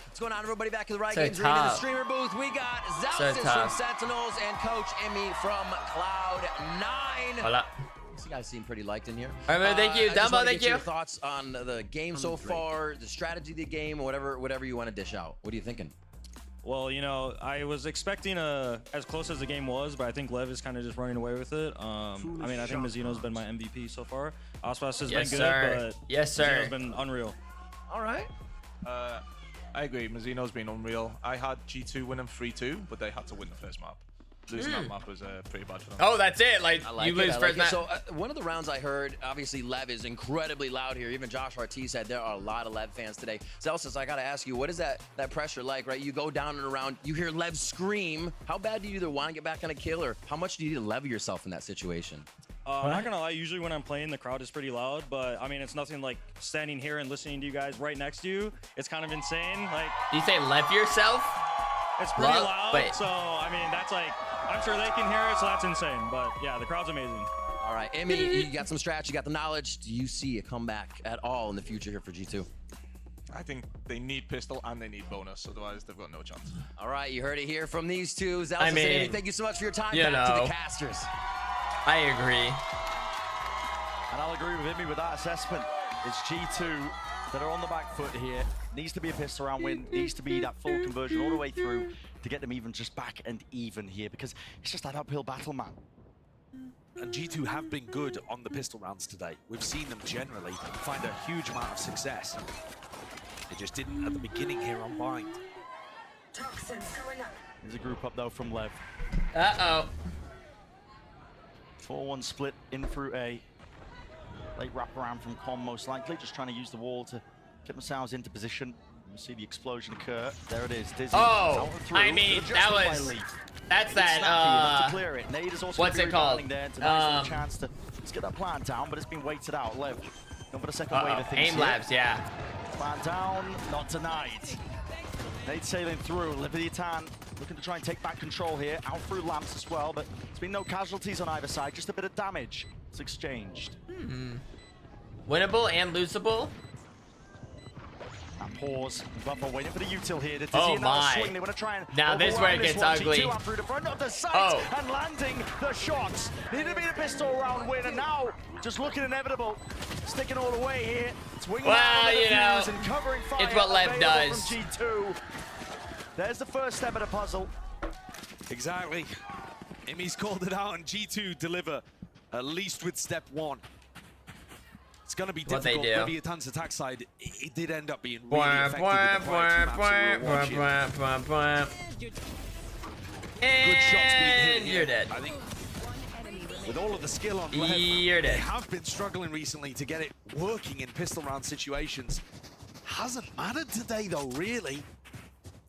What's going on, everybody? Back in the Riot Games Arena, the streamer booth. We got Zalsis from Sentinels and Coach Emmy from Cloud9. Hola. These guys seem pretty liked in here. All right, thank you. Dumbo, thank you. Your thoughts on the game so far, the strategy of the game, whatever you want to dish out. What are you thinking? Well, you know, I was expecting as close as the game was, but I think LEV is kind of just running away with it. I mean, I think Mazzino's been my MVP so far. ASPAS has been good, but Mazzino's been unreal. All right. I agree. Mazzino's been unreal. I had G2 winning 3-2, but they had to win the first map. Losing that map was pretty bad for them. Oh, that's it. Like you lose first map. So one of the rounds I heard, obviously LEV is incredibly loud here. Even Josh Ortiz said there are a lot of LEV fans today. Zelsis, I gotta ask you, what is that pressure like, right? You go down and around, you hear LEV scream. How bad do you either want to get back on a kill, or how much do you need to level yourself in that situation? I'm not gonna lie, usually when I'm playing, the crowd is pretty loud, but I mean, it's nothing like standing here and listening to you guys right next to you. It's kind of insane. Like, do you say lev yourself? It's pretty loud, so I mean, that's like, I'm sure they can hear it, so that's insane. But yeah, the crowd's amazing. All right, Emmy, you got some strats, you got the knowledge. Do you see a comeback at all in the future here for G2? I think they need pistol and they need bonus, otherwise they've got no chance. All right, you heard it here from these two. Zelsis, I mean, Emmy, thank you so much for your time. Back to the casters. I agree. And I'll agree with Emmy with that assessment. It's G2 that are on the back foot here. Needs to be a pistol round win. Needs to be that full conversion all the way through to get them even just back and even here, because it's just that uphill battle, man. And G2 have been good on the pistol rounds today. We've seen them generally find a huge amount of success. They just didn't at the beginning here on Bind. There's a group up though from LEV. Uh-oh. 4-1 split in through A. Late wrap around from Com most likely, just trying to use the wall to get themselves into position. We'll see the explosion occur. There it is. Dizzy. Oh, I mean, that was... That's that, to clear it. Nade is also what's it called? There to nice chance to let's get that plan down, but it's been weighted out. LEV, don't put a second wave of things Aim labs, yeah. Plan down, not tonight. Nade sailing through. Leviathan looking to try and take back control here. Out through lamps as well, but there's been no casualties on either side. Just a bit of damage. It's exchanged. Winnable and losable. That pause. Buffer waiting for the util here. The Oh my. swing. They want to try and now this is where it gets ugly. G2 through the front of the sight and landing the shots. Need to be the pistol round win, and now just looking inevitable. Sticking all the way here. Swinging well, you know, and covering fire. it's what LEV does. From G2. There's the first step of the puzzle. Exactly. Emmy's called it out, and G2 deliver, at least with step 1. It's going to be difficult. Leviathan's attack side, it did end up being really effective in the prior 2 maps we were watching. Good shots being hit. You're dead. I think with all of the skill on LEV, they have been struggling recently to get it working in pistol round situations. Hasn't mattered today though, really.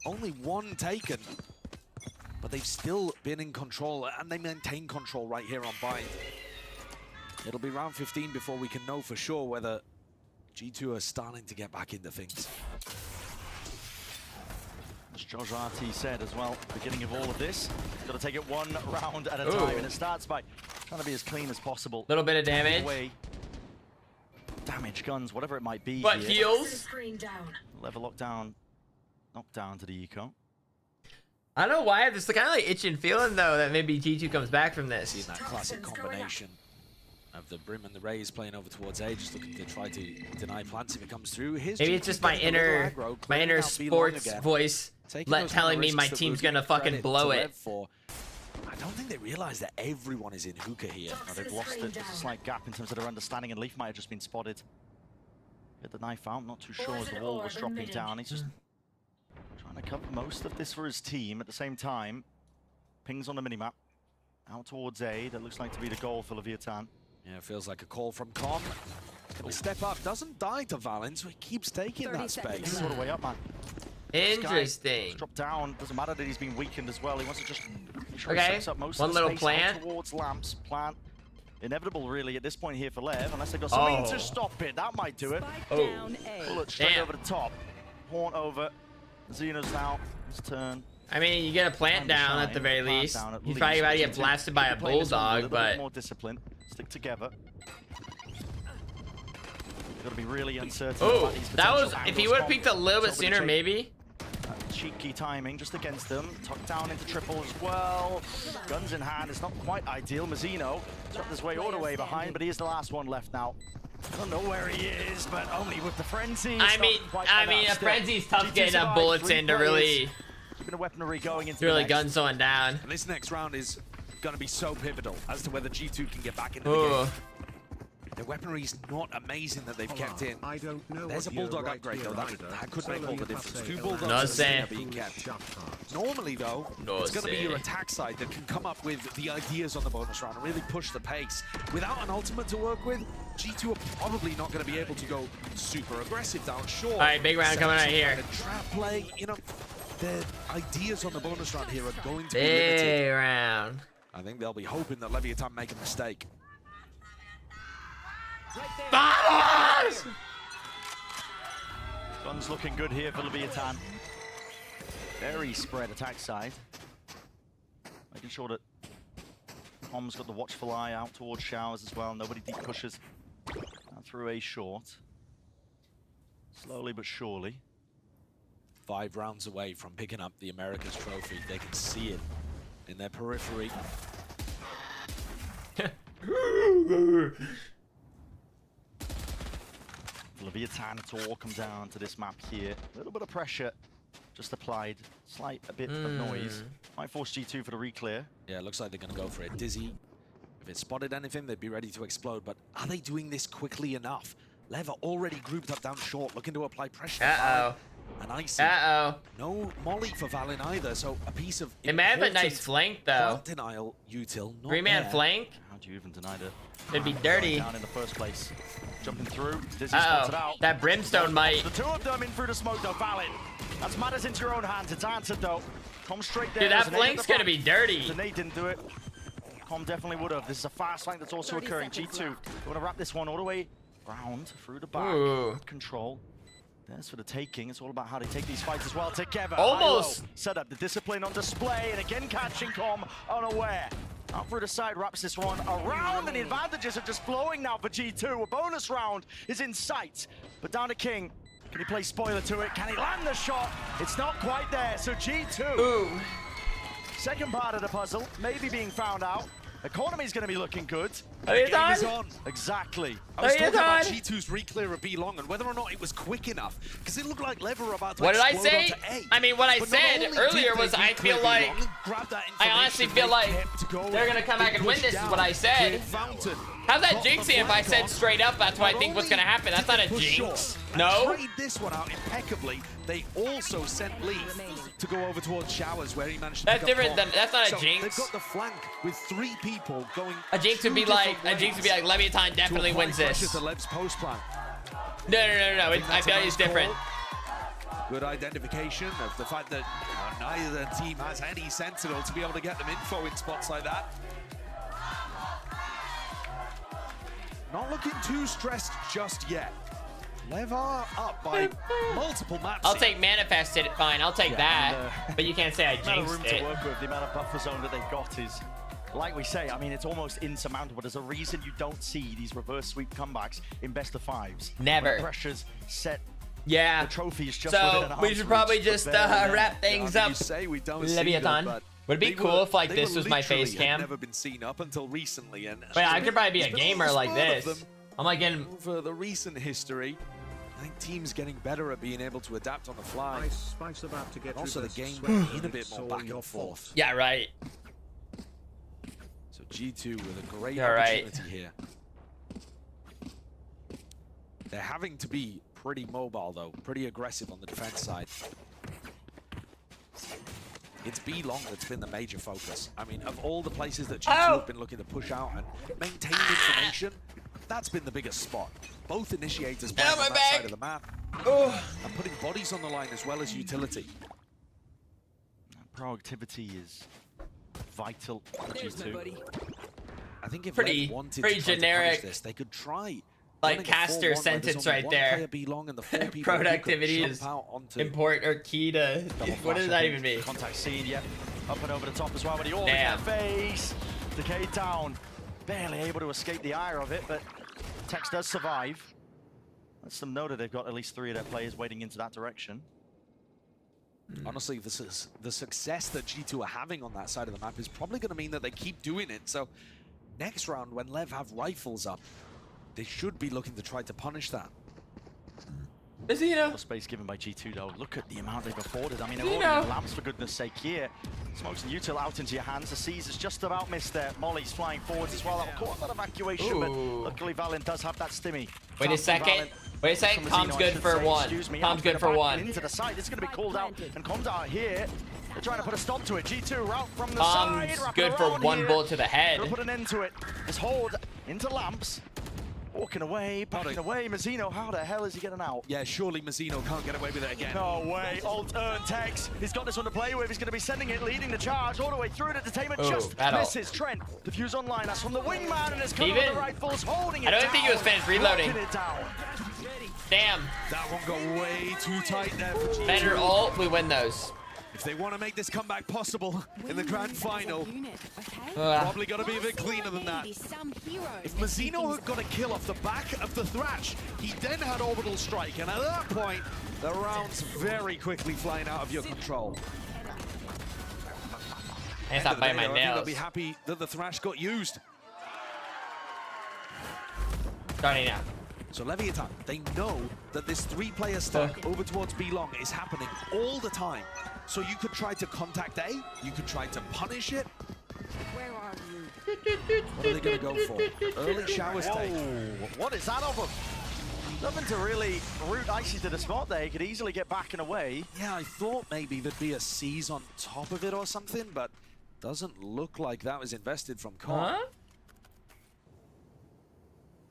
Only 1 taken. But they've still been in control, and they maintain control right here on Bind. It'll be round 15 before we can know for sure whether G2 are starting to get back into things. As Josh RT said as well, beginning of all of this, got to take it 1 round at a time, and it starts by trying to be as clean as possible. Little bit of damage. Away. Damage, guns, whatever it might be. But here. heals. Level lockdown, knockdown to the eco. I don't know why I have this kind of like itching feeling though that maybe G2 comes back from this. See that classic combination of the Brim and the Rays playing over towards A, just looking to try to deny plants if it comes through. Maybe it's just my inner sports voice telling me my team's gonna fucking blow it. I don't think they realize that everyone is in hookah here. No, they've lost it. There's a slight gap in terms of their understanding, and Leaf might have just been spotted. Get the knife out, not too sure as the wall was dropping down. He's just trying to cover most of this for his team at the same time. Pings on the minimap. Out towards A. That looks like to be the goal for Leviathan. Yeah, it feels like a call from Com. Can step up, doesn't die to Valen, so he keeps taking that space. He's all the way up, man. Interesting. Drop down. Doesn't matter that he's been weakened as well. He wants to just up most one little plant towards lamps. Plant. Inevitable, really, at this point here for LEV, unless they got something to stop it. That might do it. Bullet straight over the top. Horn over. Xeno's now. His turn. I mean, you get a plant down at the very least. He's probably about to get blasted by a bulldog, but more discipline. Stick together. Got to be really uncertain. Oh, that was if he would have peeked a little bit sooner, maybe. Cheeky timing just against them. Tucked down into triple as well. Guns in hand. It's not quite ideal. Mazzino dropped his way all the way behind, but he is the last one left now. I don't know where he is, but only with the frenzy. I mean, a frenzy's tough getting enough bullets in to really keeping the weaponry going into really gun someone down. And this next round is going to be so pivotal as to whether G2 can get back into the game. The weaponry's not amazing that they've kept in. I don't know. There's a Bulldog upgrade though, that could make all the difference. 2 Bulldogs No say. are being kept. Normally though, it's going to be your attack side that can come up with the ideas on the bonus round and really push the pace. Without an ultimate to work with, G2 are probably not going to be able to go super aggressive down short. All right, big round coming out here. Trap play, you know, the ideas on the bonus round here are going to be limited. Big round. I think they'll be hoping that Leviathan make a mistake. Vamos! Guns looking good here for Leviathan. Very spread attack side. Making sure that Com's got the watchful eye out towards Showers as well. Nobody deep pushes. Through A short. Slowly but surely. 5 rounds away from picking up the Americas trophy. They can see it in their periphery. Leviathan, it's all come down to this map here. A little bit of pressure just applied. A bit of noise. Might force G2 for the re-clear. Yeah, it looks like they're going to go for it. Dizzy, if it spotted anything, they'd be ready to explode. But are they doing this quickly enough? LEV are already grouped up down short, looking to apply pressure. And Icy. No molly for Valen either, so a piece of it may have a nice flank though. Denial, util, not 3-man flank. How do you even deny that? It'd be dirty. Down in the first place. Jumping through. Dizzy spots it out. That brimstone might. The 2 of them in through the smoke though. Valen. That's matters into your own hands. It's answered though. Com straight there. Dude, that flank's gonna be dirty. The Nate didn't do it. Com definitely would have. This is a fast flank that's also occurring. G2. We want to wrap this one all the way round through the back. Control. There's for the taking. It's all about how they take these fights as well together. Almost. Set up the discipline on display, and again catching Com unaware. Out through the side, wraps this one around, and the advantages are just flowing now for G2. A bonus round is in sight, but down to King. Can he play spoiler to it? Can he land the shot? It's not quite there. So G2. Second part of the puzzle, maybe being found out. Economy's going to be looking good. The game is on. Exactly. I was talking about G2's re-clear of B long and whether or not it was quick enough, because it looked like LEV were about to What did I explode say? onto A. I mean, what I But said not only earlier did was they I re-clear feel B like long and grab that I honestly information, feel like they kept going. they're gonna come back and win. Pushed This is down, what I said. cleared Fountain. How's that Got the jinxing if I flank said on. straight up that's what I Not think what's only gonna happen? That's did not a they push jinx. short No? and trade this one out impeccably. They also sent LEV to go over towards Showers where he managed to That's pick different up than that's not a so jinx. They've got the flank with 3 people going. A jinx would be like Leviathan definitely wins this. The Lev's post plan. No. I feel like it's different. Good identification of the fact that neither team has any Sentinel to be able to get them info in spots like that. Not looking too stressed just yet. LEV are up by multiple maps. I'll take manifested. Fine, I'll take that. But you can't say I The amount of jinxed room it. to work with, the amount of buffer zone that they've got is, like we say, I mean, it's almost insurmountable. There's a reason you don't see these reverse sweep comebacks in best of 5s. Never. When pressure's set. Yeah. The trophy is just so within an we arm's should probably reach, but just there wrap things up. You say we don't see Leviathan. them, but Would it be they cool if like they this were was my face literally cam? Never been seen up until recently, and But I could probably be a there's been gamer little like spurt of this. them I'm like getting over the recent history. I think teams getting better at being able to adapt on the fly. Spice about to get Also, the reversed game sweat, went in a and bit it's more all back your and fault. forth. Yeah, right. So G2 with a great All right. opportunity here. They're having to be pretty mobile though, pretty aggressive on the defense side. It's B long that's been the major focus. I mean, of all the places that G2 have been looking to push out and maintain information, that's been the biggest spot. Both initiators playing on that side of the map and putting bodies on the line as well as utility. Proactivity is vital for G2. I think if Pretty- LEV wanted pretty to try generic, to punish this, they could try. like running a caster 4-1 where there's sentence only right one there. player belong and the 4 people who could Productivity jump is out onto important or key to. What does that even mean? Contact seed, yep. Up and over the top as well, but he all in Damn. their face. Decayed down. Barely able to escape the ire of it, but Tex does survive. Lets them know that they've got at least 3 of their players waiting into that direction. Honestly, this is the success that G2 are having on that side of the map is probably going to mean that they keep doing it. So next round, when LEV have rifles up, they should be looking to try to punish that. The space given by G2 though. Look at the amount they've afforded. I mean, they're already in lamps for goodness sake here. Smokes and util out into your hands. The Caesar's just about missed there. Molly's flying forwards as well. That'll cause that evacuation, but luckily Valen does have that stimmy. Wait a second. Wait a second. Com's good for one. Excuse me. Com's good for one. Into the side. It's going to be called out, and Com's out here. They're trying to put a stop to it. G2 route from the side. Com's good for one bullet to the head. Gonna put an end to it. Just hold into lamps. Walking away, backing away. Mazzino, how the hell is he getting out? Yeah, surely Mazzino can't get away with it again. No way. Alt Tex. He's got this one to play with. He's going to be sending it, leading the charge all the way through to Detainment. Just misses. Trent. Diffuse online. That's from the wingman, and it's coming with the rifles, holding it I don't down. think he was finished reloading. It down. Damn. That one got way too tight there for G2. Better ult, we win those. If they want to make this comeback possible in the grand final, probably got to be a bit cleaner than that. If Mazzino had got a kill off the back of the Thrash, he then had Orbital Strike, and at that point, the round's very quickly flying out of your control. I stop biting my I think they'll nails. be happy that the Thrash got used. Starting now. So Leviathan, they know that this 3-player stack over towards B long is happening all the time. So you could try to contact A, you could try to punish it. Where are you? What are they going to go for? Early showers take. What is that of him? Nothing to really root Icy to the spot there. He could easily get back and away. Yeah, I thought maybe there'd be a seize on top of it or something, but doesn't look like that was invested from Com.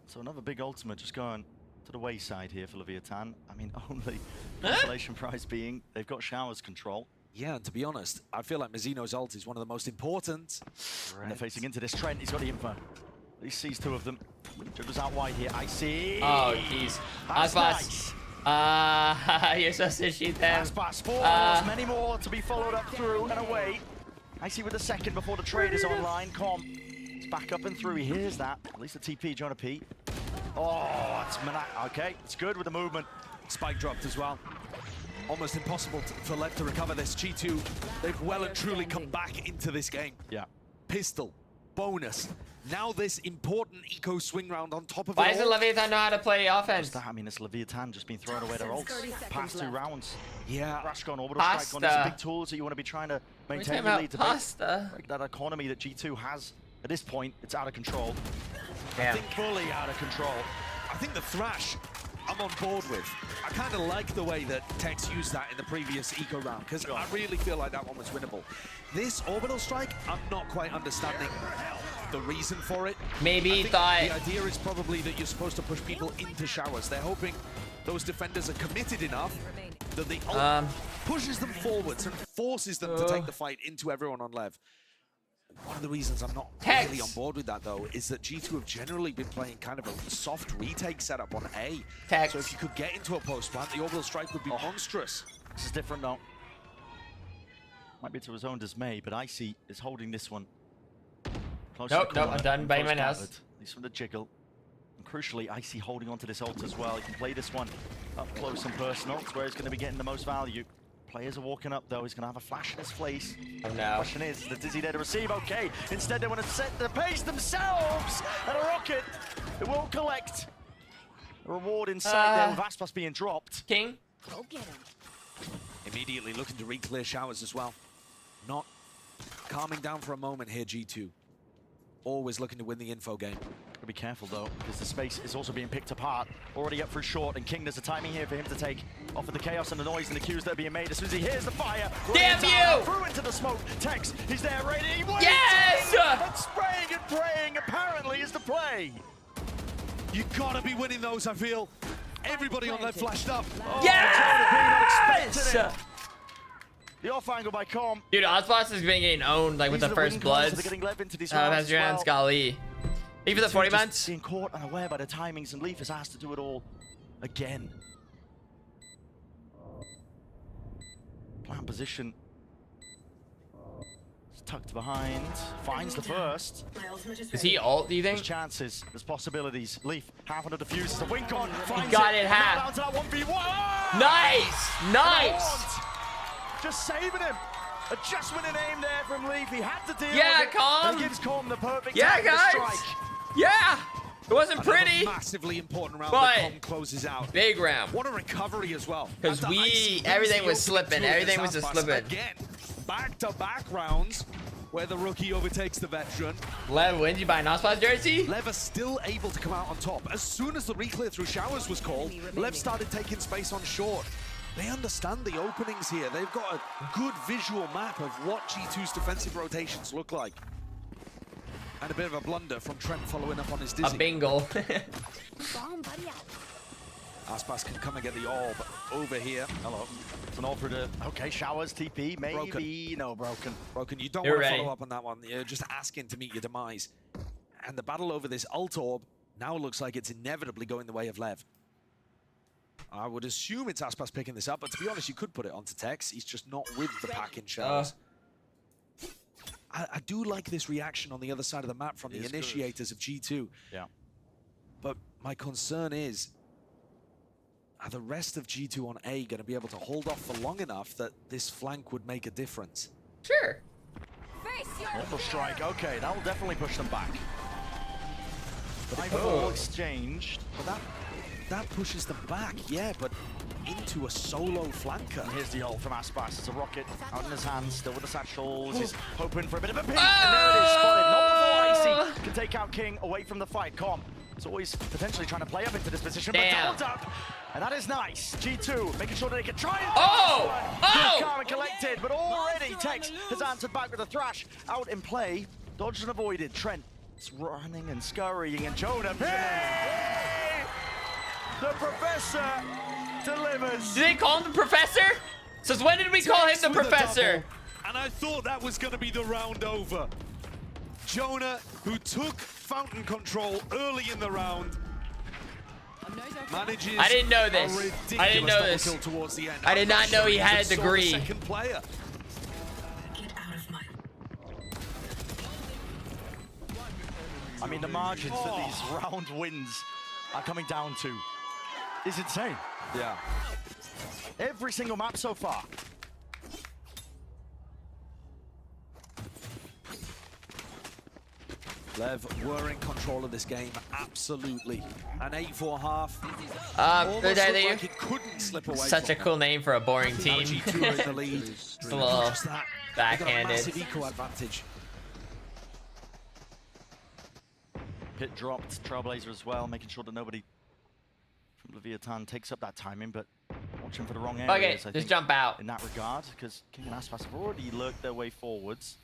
So another big ultimate just going to the wayside here for Leviathan. I mean, only consolation prize being they've got showers control. Yeah, and to be honest, I feel like Mazzino's ult is one of the most important. And they're facing into this Trent. He's got the info. He sees 2 of them. Juggles out wide here. Icy. Oh, jeez. ASPAS. You're supposed to shoot them. ASPAS 4. Many more to be followed up through and away. Icy with a second before the trade is online. Com. It's back up and through. He hears that. At least the TP, Jonah P. Oh, it's Manak. Okay, it's good with the movement. Spike dropped as well. Almost impossible for LEV to recover this. G2, they've well and truly come back into this game. Yeah. Pistol, bonus. Now this important eco swing round on top of Why it. doesn't Leviathan know how to play offense? I mean, it's Leviathan just been throwing away their ults past 2 rounds. Yeah. Crash on orbital strike on these big tools that you want to be trying to maintain your lead to break that economy that G2 has. At this point, it's out of control. I think fully out of control. I think the Thrash, I'm on board with. I kind of like the way that Tex used that in the previous eco round, because I really feel like that one was winnable. This orbital strike, I'm not quite understanding the reason for it. Maybe I he think thought... the idea is probably that you're supposed to push people into showers. They're hoping those defenders are committed enough that the ult pushes them forwards and forces them to take the fight into everyone on LEV. One of the reasons I'm not really on board with that, though, is that G2 have generally been playing kind of a soft retake setup on A. So if you could get into a post plant, the orbital strike would be monstrous. This is different now. Might be to his own dismay, but Icy is holding this one. Nope, I'm done by my house. At least from the jiggle. And crucially, Icy holding onto this ult as well. He can play this one up close and personal. It's where he's going to be getting the most value. Players are walking up, though. He's going to have a flash in his face. Oh, no. The question is the Dizzy there to receive? Okay. Instead, they want to set the pace themselves. And a rocket. It won't collect. A reward inside there with ASPAS being dropped. King. Go get him. Immediately looking to re-clear showers as well. Not calming down for a moment here, G2. Always looking to win the info game. Gotta be careful though, because the space is also being picked apart. Already up for a short, and King, there's a timing here for him to take off of the chaos and the noise and the cues that are being made. As soon as he hears the fire, damn you! Through into the smoke. Tex, he's there ready. Yes! And spraying and praying apparently is the play. You gotta be winning those, I feel. Everybody on LEV flashed up. Yes! The off angle by Com. Dude, ASPAS has been getting owned like with the first bloods. They're getting LEV into these That's your hands, Scully. Thank you for the 40 months. Being caught unaware by the timings, and Leaf is asked to do it all again. Plan position. It's tucked behind. Finds the first. Is he ult, do you think? There's chances. There's possibilities. Leaf, half on the diffuse. The wink on. He got it half. Down to that 1v1. Nice! Nice! Just saving him. Adjustment in aim there from Leaf. He had to deal with it. Calm. That gives Calm the perfect time to strike. Yeah! It wasn't pretty. Massively important round but that Com closes out. Big round. What a recovery as well. Because everything was slipping. Everything was just slipping. Again, back-to-back rounds where the rookie overtakes the veteran. LEV wins. You buy an ASPAS jersey? LEV are still able to come out on top. As soon as the re-clear through showers was called, LEV started taking space on short. They understand the openings here. They've got a good visual map of what G2's defensive rotations look like. And a bit of a blunder from Trent following up on his Dizzy. A bingle. ASPAS can come and get the orb over here. Hello. It's an orb for the... Okay, showers, TP, maybe. Broken. No, broken. Broken. You don't want to follow up on that one. You're just asking to meet your demise. And the battle over this ult orb now looks like it's inevitably going the way of LEV. I would assume it's ASPAS picking this up, but to be honest, you could put it onto Tex. He's just not with the pack in shells. I do like this reaction on the other side of the map from the initiators of G2. Yeah. But my concern is, are the rest of G2 on A going to be able to hold off for long enough that this flank would make a difference? Sure. Orbital strike. Okay, that will definitely push them back. All exchanged. But that pushes them back, yeah, but into a solo flanker. And here's the ult from ASPAS. It's a rocket out in his hands, still with the satchels. He's hoping for a bit of a peek, and there it is, spotted. Not before Icy can take out King away from the fight. Com is always potentially trying to play up into this position, but doubled up. And that is nice. G2 making sure that they can try and calm and collected, but already Tex has answered back with a Thrash out in play. Dodged and avoided. Trent is running and scurrying, and Jonah. The Professor delivers. Did they call him the Professor? Since when did we call him the Professor? And I thought that was going to be the round over. Jonah, who took fountain control early in the round, manages I didn't know this. I didn't know this. Towards the end. I did not know he had a degree. Second player. I mean, the margins that these round wins are coming down to is insane. Yeah. Every single map so far. Lev were in control of this game, absolutely. An 8-4 half. Almost looked like he couldn't slip away. Such a cool name for a boring team. G2 are in the lead. Just a little backhanded. Massive eco advantage. Pit dropped, Trailblazer as well, making sure that nobody from Leviathan takes up that timing, but watching for the wrong areas. Okay, just jump out. In that regard, because King and ASPAS have already lurked their way forwards.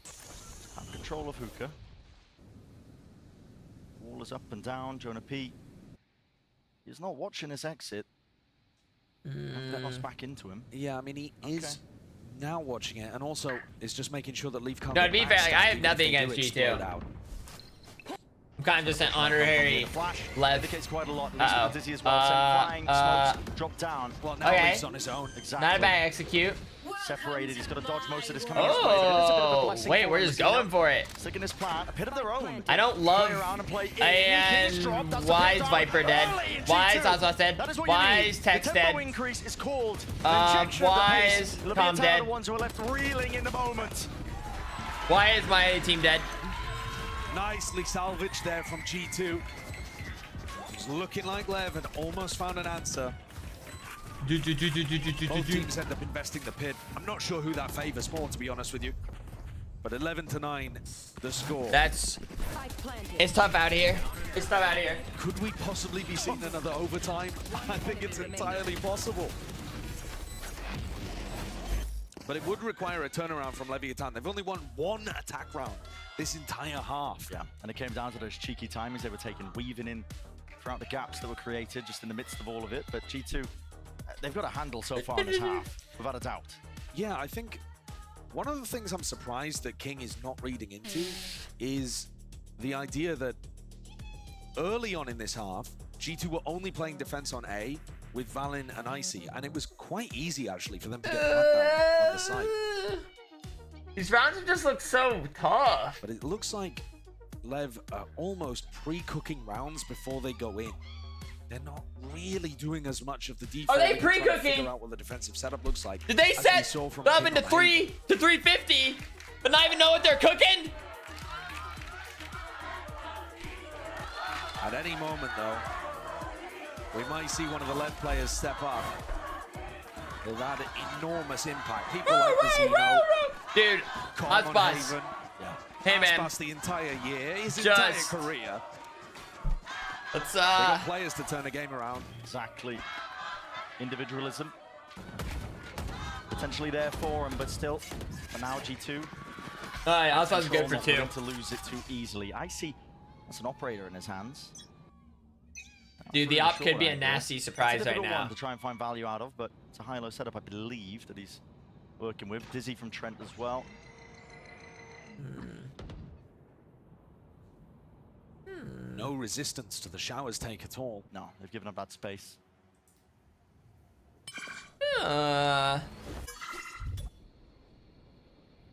Have control of Hookah. Wall is up and down, Jonah P. He's not watching his exit. That lost back into him. Yeah, I mean, he is now watching it, and also is just making sure that Leaf can't. No, to be fair, like, I have nothing against G2. I'm kind of just an honorary Lev. Indicates quite a lot. Dizzy as well. Flying smokes drop down. Well, now Leaf's on his own. Exactly. Not a bad execute. Separated. He's got to dodge most of this coming. Oh, wait, we're just going for it. Sticking his plan. A pit of their own. I don't love. And why is Viper dead? Why is Aspas dead? Why is Tex dead? Increase is called. Why is Tom dead? The ones who are left reeling in the moment. Why is my team dead? Nicely salvaged there from G2. It's looking like Lev had almost found an answer. Both teams end up investing the pit. I'm not sure who that favors more, to be honest with you. But 11-9, the score. It's tough out here. It's tough out here. Could we possibly be seeing another overtime? I think it's entirely possible. But it would require a turnaround from Leviathan. They've only won one attack round this entire half. Yeah, and it came down to those cheeky timings they were taking, weaving in throughout the gaps that were created just in the midst of all of it. But G2, they've got a handle so far in this half, without a doubt. Yeah, I think one of the things I'm surprised that King is not reading into is the idea that early on in this half, G2 were only playing defense on A with Valen and Icy, and it was quite easy actually for them to get back on the side. These rounds have just looked so tough. But it looks like Lev are almost pre-cooking rounds before they go in. They're not really doing as much of the defense. Are they pre-cooking? Figure out what the defensive setup looks like. Did they set Levin to 3 to 350, but not even know what they're cooking? At any moment, though, we might see one of the Lev players step up with that enormous impact. People like Zeno, dude, ASPAS. Yeah. Hey, man. ASPAS the entire year, his entire career. Let's They got players to turn a game around. Exactly. Individualism. Potentially there for him, but still, for now, G2. Alright, ASPAS is good for not 2. willing to lose it too easily. I see that's an operator in his hands. Dude, the op could be a nasty surprise right now. One to try and find value out of, but it's a high-low setup, I believe, that he's working with. Dizzy from Trent as well. No resistance to the showers take at all. No, they've given up that space.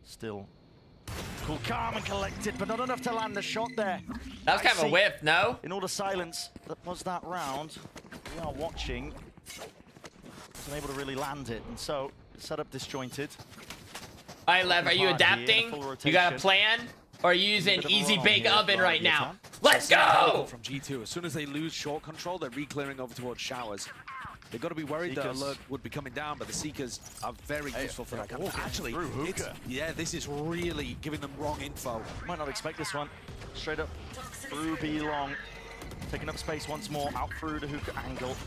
Still cool, calm and collected, but not enough to land the shot there. That was kind of a whiff, no? In all the silence that was that round, we are watching. Wasn't able to really land it, and so setup disjointed. All right, Lev, are you adapting? You got a plan? Or are you using easy bake oven right now? Let's go! From G2, as soon as they lose short control, they're re-clearing over towards showers. They've got to be worried that alert would be coming down, but the Seekers are very useful for that. Oh, actually, yeah, this is really giving them wrong info. Might not expect this one. Straight up through B long. Taking up space once more, out through the Hookah angle.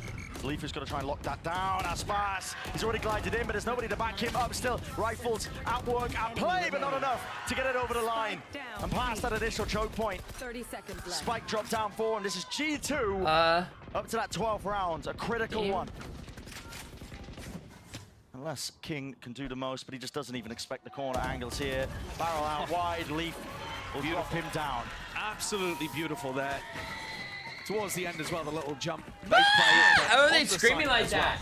Leafer's got to try and lock that down. ASPAS, he's already glided in, but there's nobody to back him up still. Rifles at work, at play, but not enough to get it over the line. And past that initial choke point. 30 seconds left. Spike dropped down for him. This is G2. Up to that 12th round, a critical one. Unless King can do the most, but he just doesn't even expect the corner angles here. Barrel out wide, Leaf will drop him down. Absolutely beautiful there. Towards the end as well, the little jump. How are they screaming like that?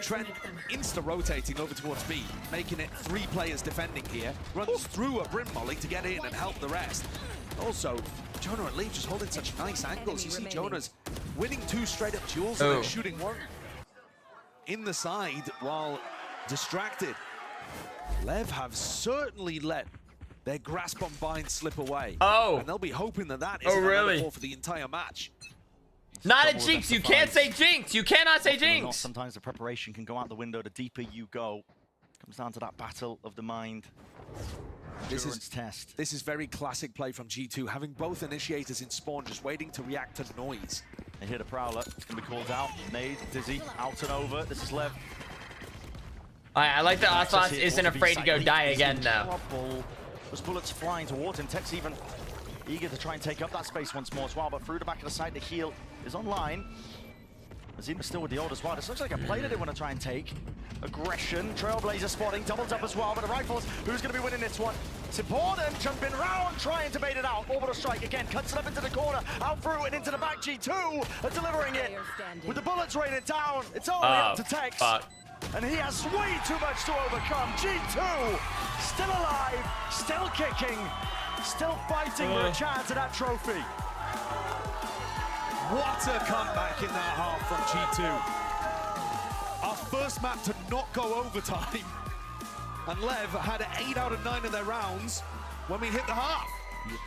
Trent insta-rotating over towards B, making it 3 players defending here. Runs through a Brim Molly to get in and help the rest. Also, Jonah and Leaf just holding such nice angles. You see Jonah's winning 2 straight-up duels and then shooting 1. in the side while distracted. LEV have certainly let their grasp on bind slip away. Oh. And they'll be hoping that that isn't a metaphor for the entire match. Not a jinx. You can't say jinx. You cannot say jinx. Sometimes the preparation can go out the window. The deeper you go, comes down to that battle of the mind. This is very classic play from G2, having both initiators in spawn, just waiting to react to noise. They hit a Prowler. It's going to be called out. Nade, Dizzy, out and over. This is LEV. I like that ASPAS isn't afraid to go die again, though. Those bullets flying towards him. Tech's even eager to try and take up that space once more as well, but through the back of the side, the heal is online. Azima still with the ult as well. This looks like a play that they want to try and take. Aggression, Trailblazer spotting, doubles up as well, but the Rifles, who's going to be winning this one? It's important, jumping round, trying to bait it out. Orbital strike again, cuts it up into the corner, out through and into the back. G2 are delivering it with the bullets raining down. It's only up to Tex. And he has way too much to overcome. G2 still alive, still kicking, still fighting for a chance at that trophy. What a comeback in that half from G2. Our first map to not go overtime. And LEV had 8 out of 9 of their rounds when we hit the half.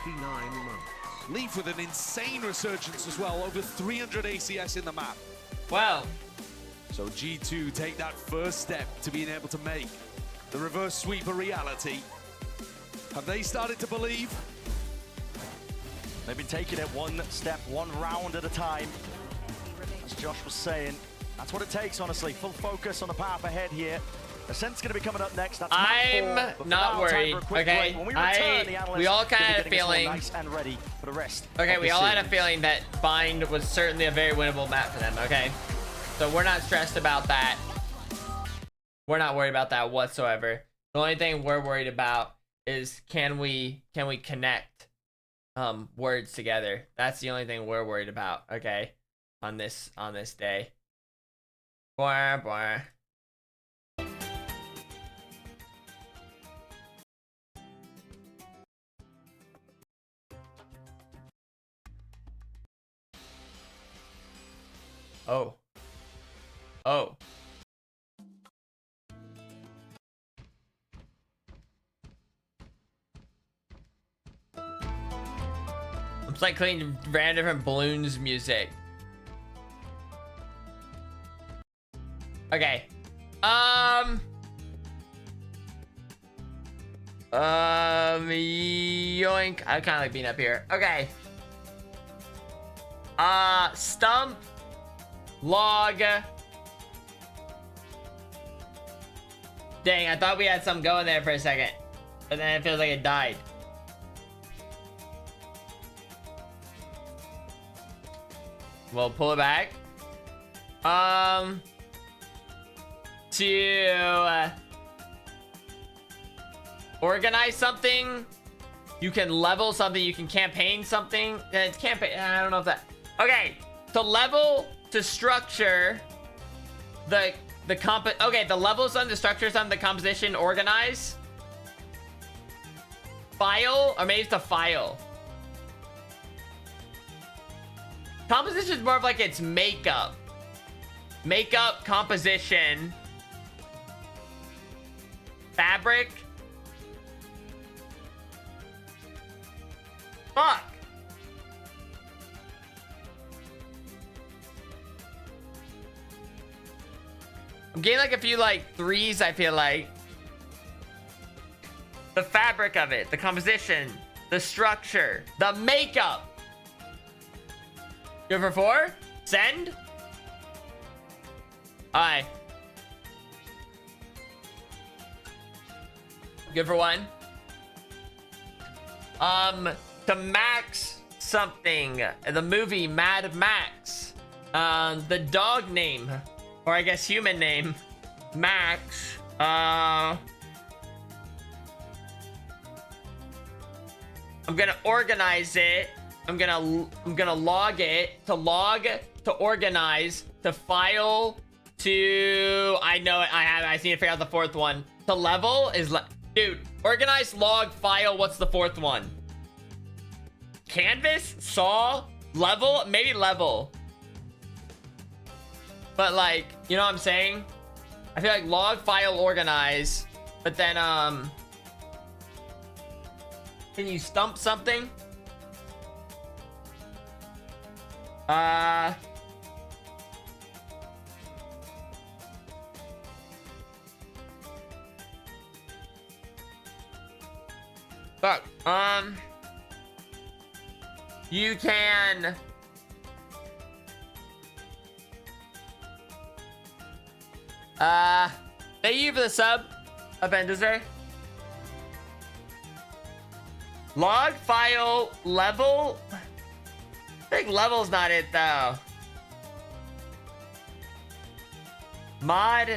9 months. Leaf with an insane resurgence as well, over 300 ACS in the map. Wow. So G2 take that first step to being able to make the reverse sweep a reality. Have they started to believe? They've been taking it one step, one round at a time. As Josh was saying, that's what it takes, honestly. Full focus on the path ahead here. Ascent's going to be coming up next. That's I'm not worried, okay? We all kind of had a feeling. Nice and ready for the rest. Okay, we all had a feeling that Bind was certainly a very winnable map for them, okay? So we're not stressed about that. We're not worried about that whatsoever. The only thing we're worried about is can we connect words together. That's the only thing we're worried about, okay? On this day. Blah, blah. Oh. Oh. I'm just like clicking random different balloons music. Okay. Yoink. I kind of like being up here. Okay. Stump. Log. Dang, I thought we had something going there for a second. But then it feels like it died. We'll pull it back. To organize something. You can level something. You can campaign something. It's campaign. I don't know if that. Okay. To level, to structure the okay, the levels on the structures on the composition, organize, file, or maybe it's the file. Composition is more of like its makeup, composition, fabric. Fuck. I'm getting like a few like threes, I feel like. The fabric of it, the composition, the structure, the makeup. Good for 4? Send? Alright. Good for 1. To max something. The movie Mad Max. The dog name. Or I guess human name, Max. I'm gonna organize it. I'm gonna log it. To log, to organize, to file, to I know it. I just need to figure out the 4th one. To level is dude. Organize, log, file. What's the 4th one? Canvas, saw, level, maybe level. But like, you know what I'm saying? I feel like log file organize, but then can you stump something? Fuck. You can. Thank you for the sub, Abendezer. Log file level. I think level's not it though. Mod.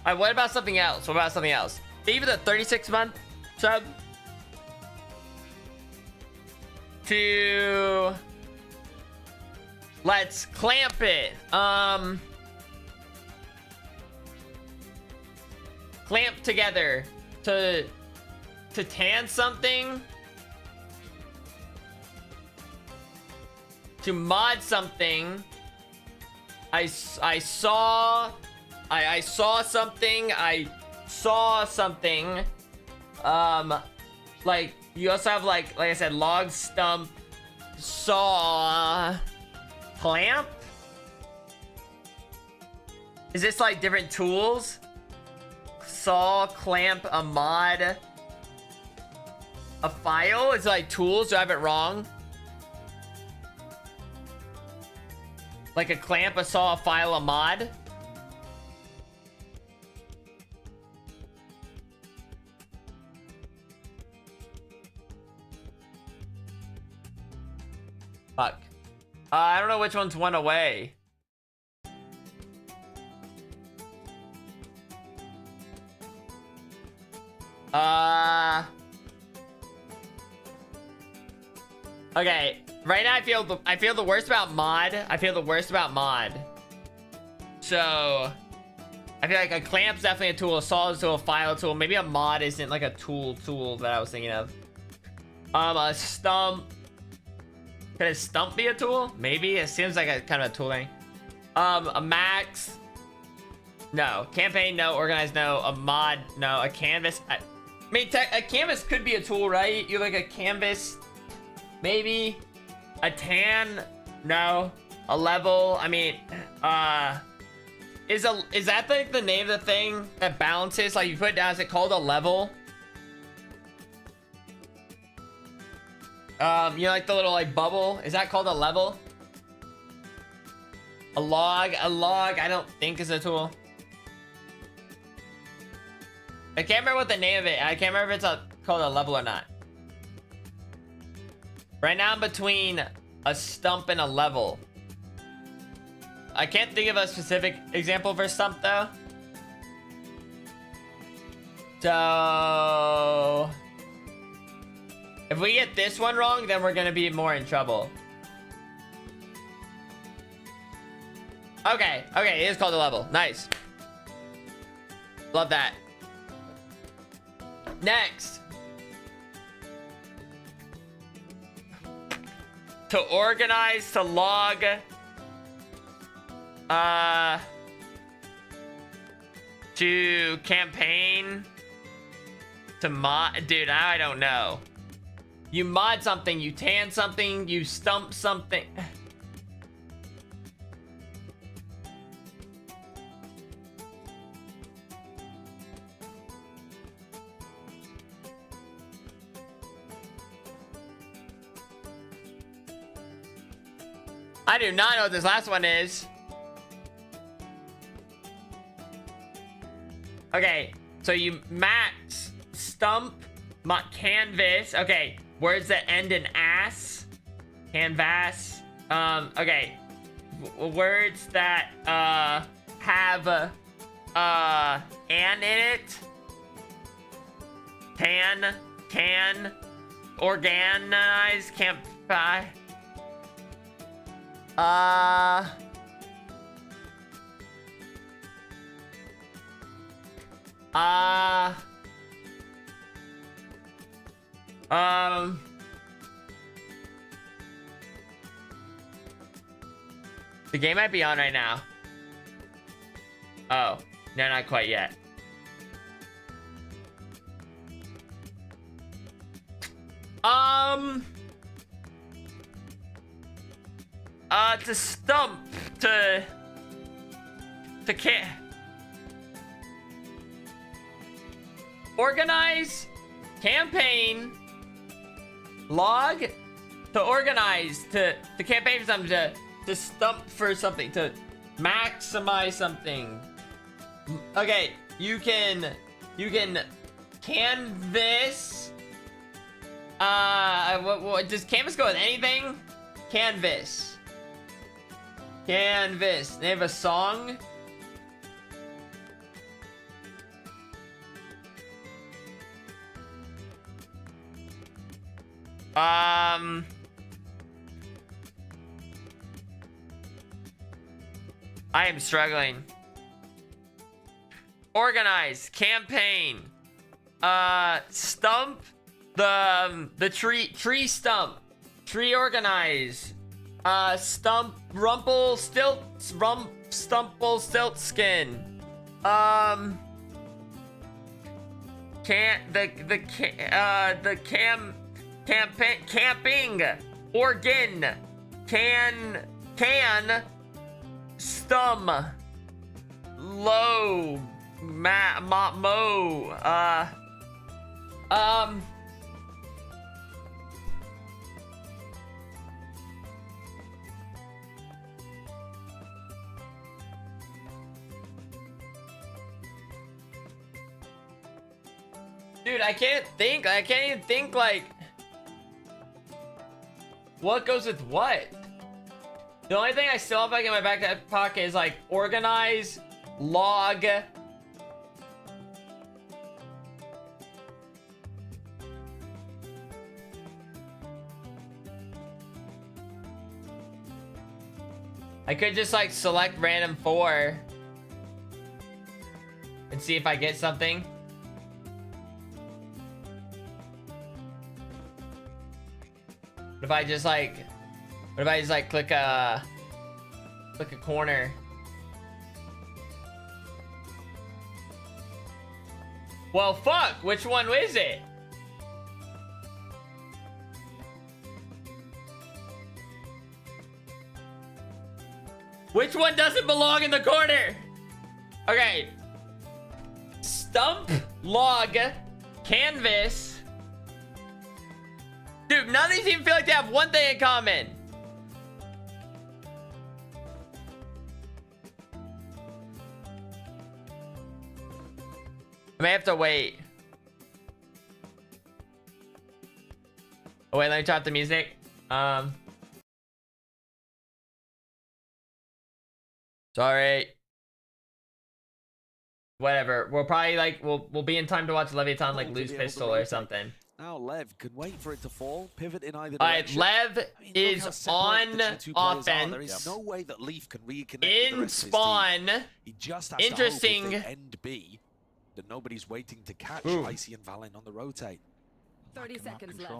Alright, what about something else? What about something else? Thank you for the 36-month sub. To let's clamp it. Clamp together to tan something, to mod something. I saw something. Like you also have like I said, log, stump, saw, clamp. Is this like different tools? Saw, clamp, a mod, a file? Is it like tools? Do I have it wrong? Like a clamp, a saw, a file, a mod? Fuck. I don't know which one's one away. Okay. Right now I feel the worst about mod. So I feel like a clamp's definitely a tool, a saw is a tool, a file tool. Maybe a mod isn't like a tool that I was thinking of. A stump. Could a stump be a tool? Maybe. It seems like a kind of a tool thing. A max. No. Campaign, no. Organize, no. A mod, no. A canvas. I mean, a canvas could be a tool, right? You like a canvas, maybe. A tan, no. A level, I mean, is that like the name of the thing that balances? Like you put it down, is it called a level? You know, like the little like bubble. Is that called a level? A log, I don't think is a tool. I can't remember what the name of it. I can't remember if it's called a level or not. Right now I'm between a stump and a level. I can't think of a specific example for stump though. So if we get this one wrong, then we're gonna be more in trouble. Okay, it is called a level. Nice. Love that. Next. To organize, to log. To campaign. To mod. Dude, I don't know. You mod something, you tan something, you stump something. I do not know what this last one is. Okay, so you max, stump, canvas. Okay, words that end in ass, canvas. Okay, words that have an in it. Tan, can, organize, can't buy. The game might be on right now. Oh, no, not quite yet. To stump, to organize, campaign, log, to organize, to campaign for something, to stump for something, to maximize something. Okay, you can canvas. What does canvas go with anything? Canvas. Canvas. They have a song. I am struggling. Organize, campaign, stump, the tree stump, tree organize, stump, stumple stiltskin, camping, organ, can, stum, low, mo, dude, I can't even think like what goes with what. The only thing I still have like in my back pocket is like organize, log, I could just like select random 4 and see if I get something. What if I just like click a corner? Well, fuck, which one is it? Which one doesn't belong in the corner? Okay. Stump, log, canvas. Dude, none of these even feel like they have one thing in common. I may have to wait. Oh wait, let me turn off the music. Sorry. Whatever. We'll probably like we'll be in time to watch Leviathan like lose pistol or something. Now Lev can wait for it to fall, pivot in either direction. Alright, Lev is on offense. There is no way that Leaf can reconnect in spawn. He just has Interesting. to hope if they end B that nobody's waiting to catch Icy and Valen on the rotate. 30 seconds left.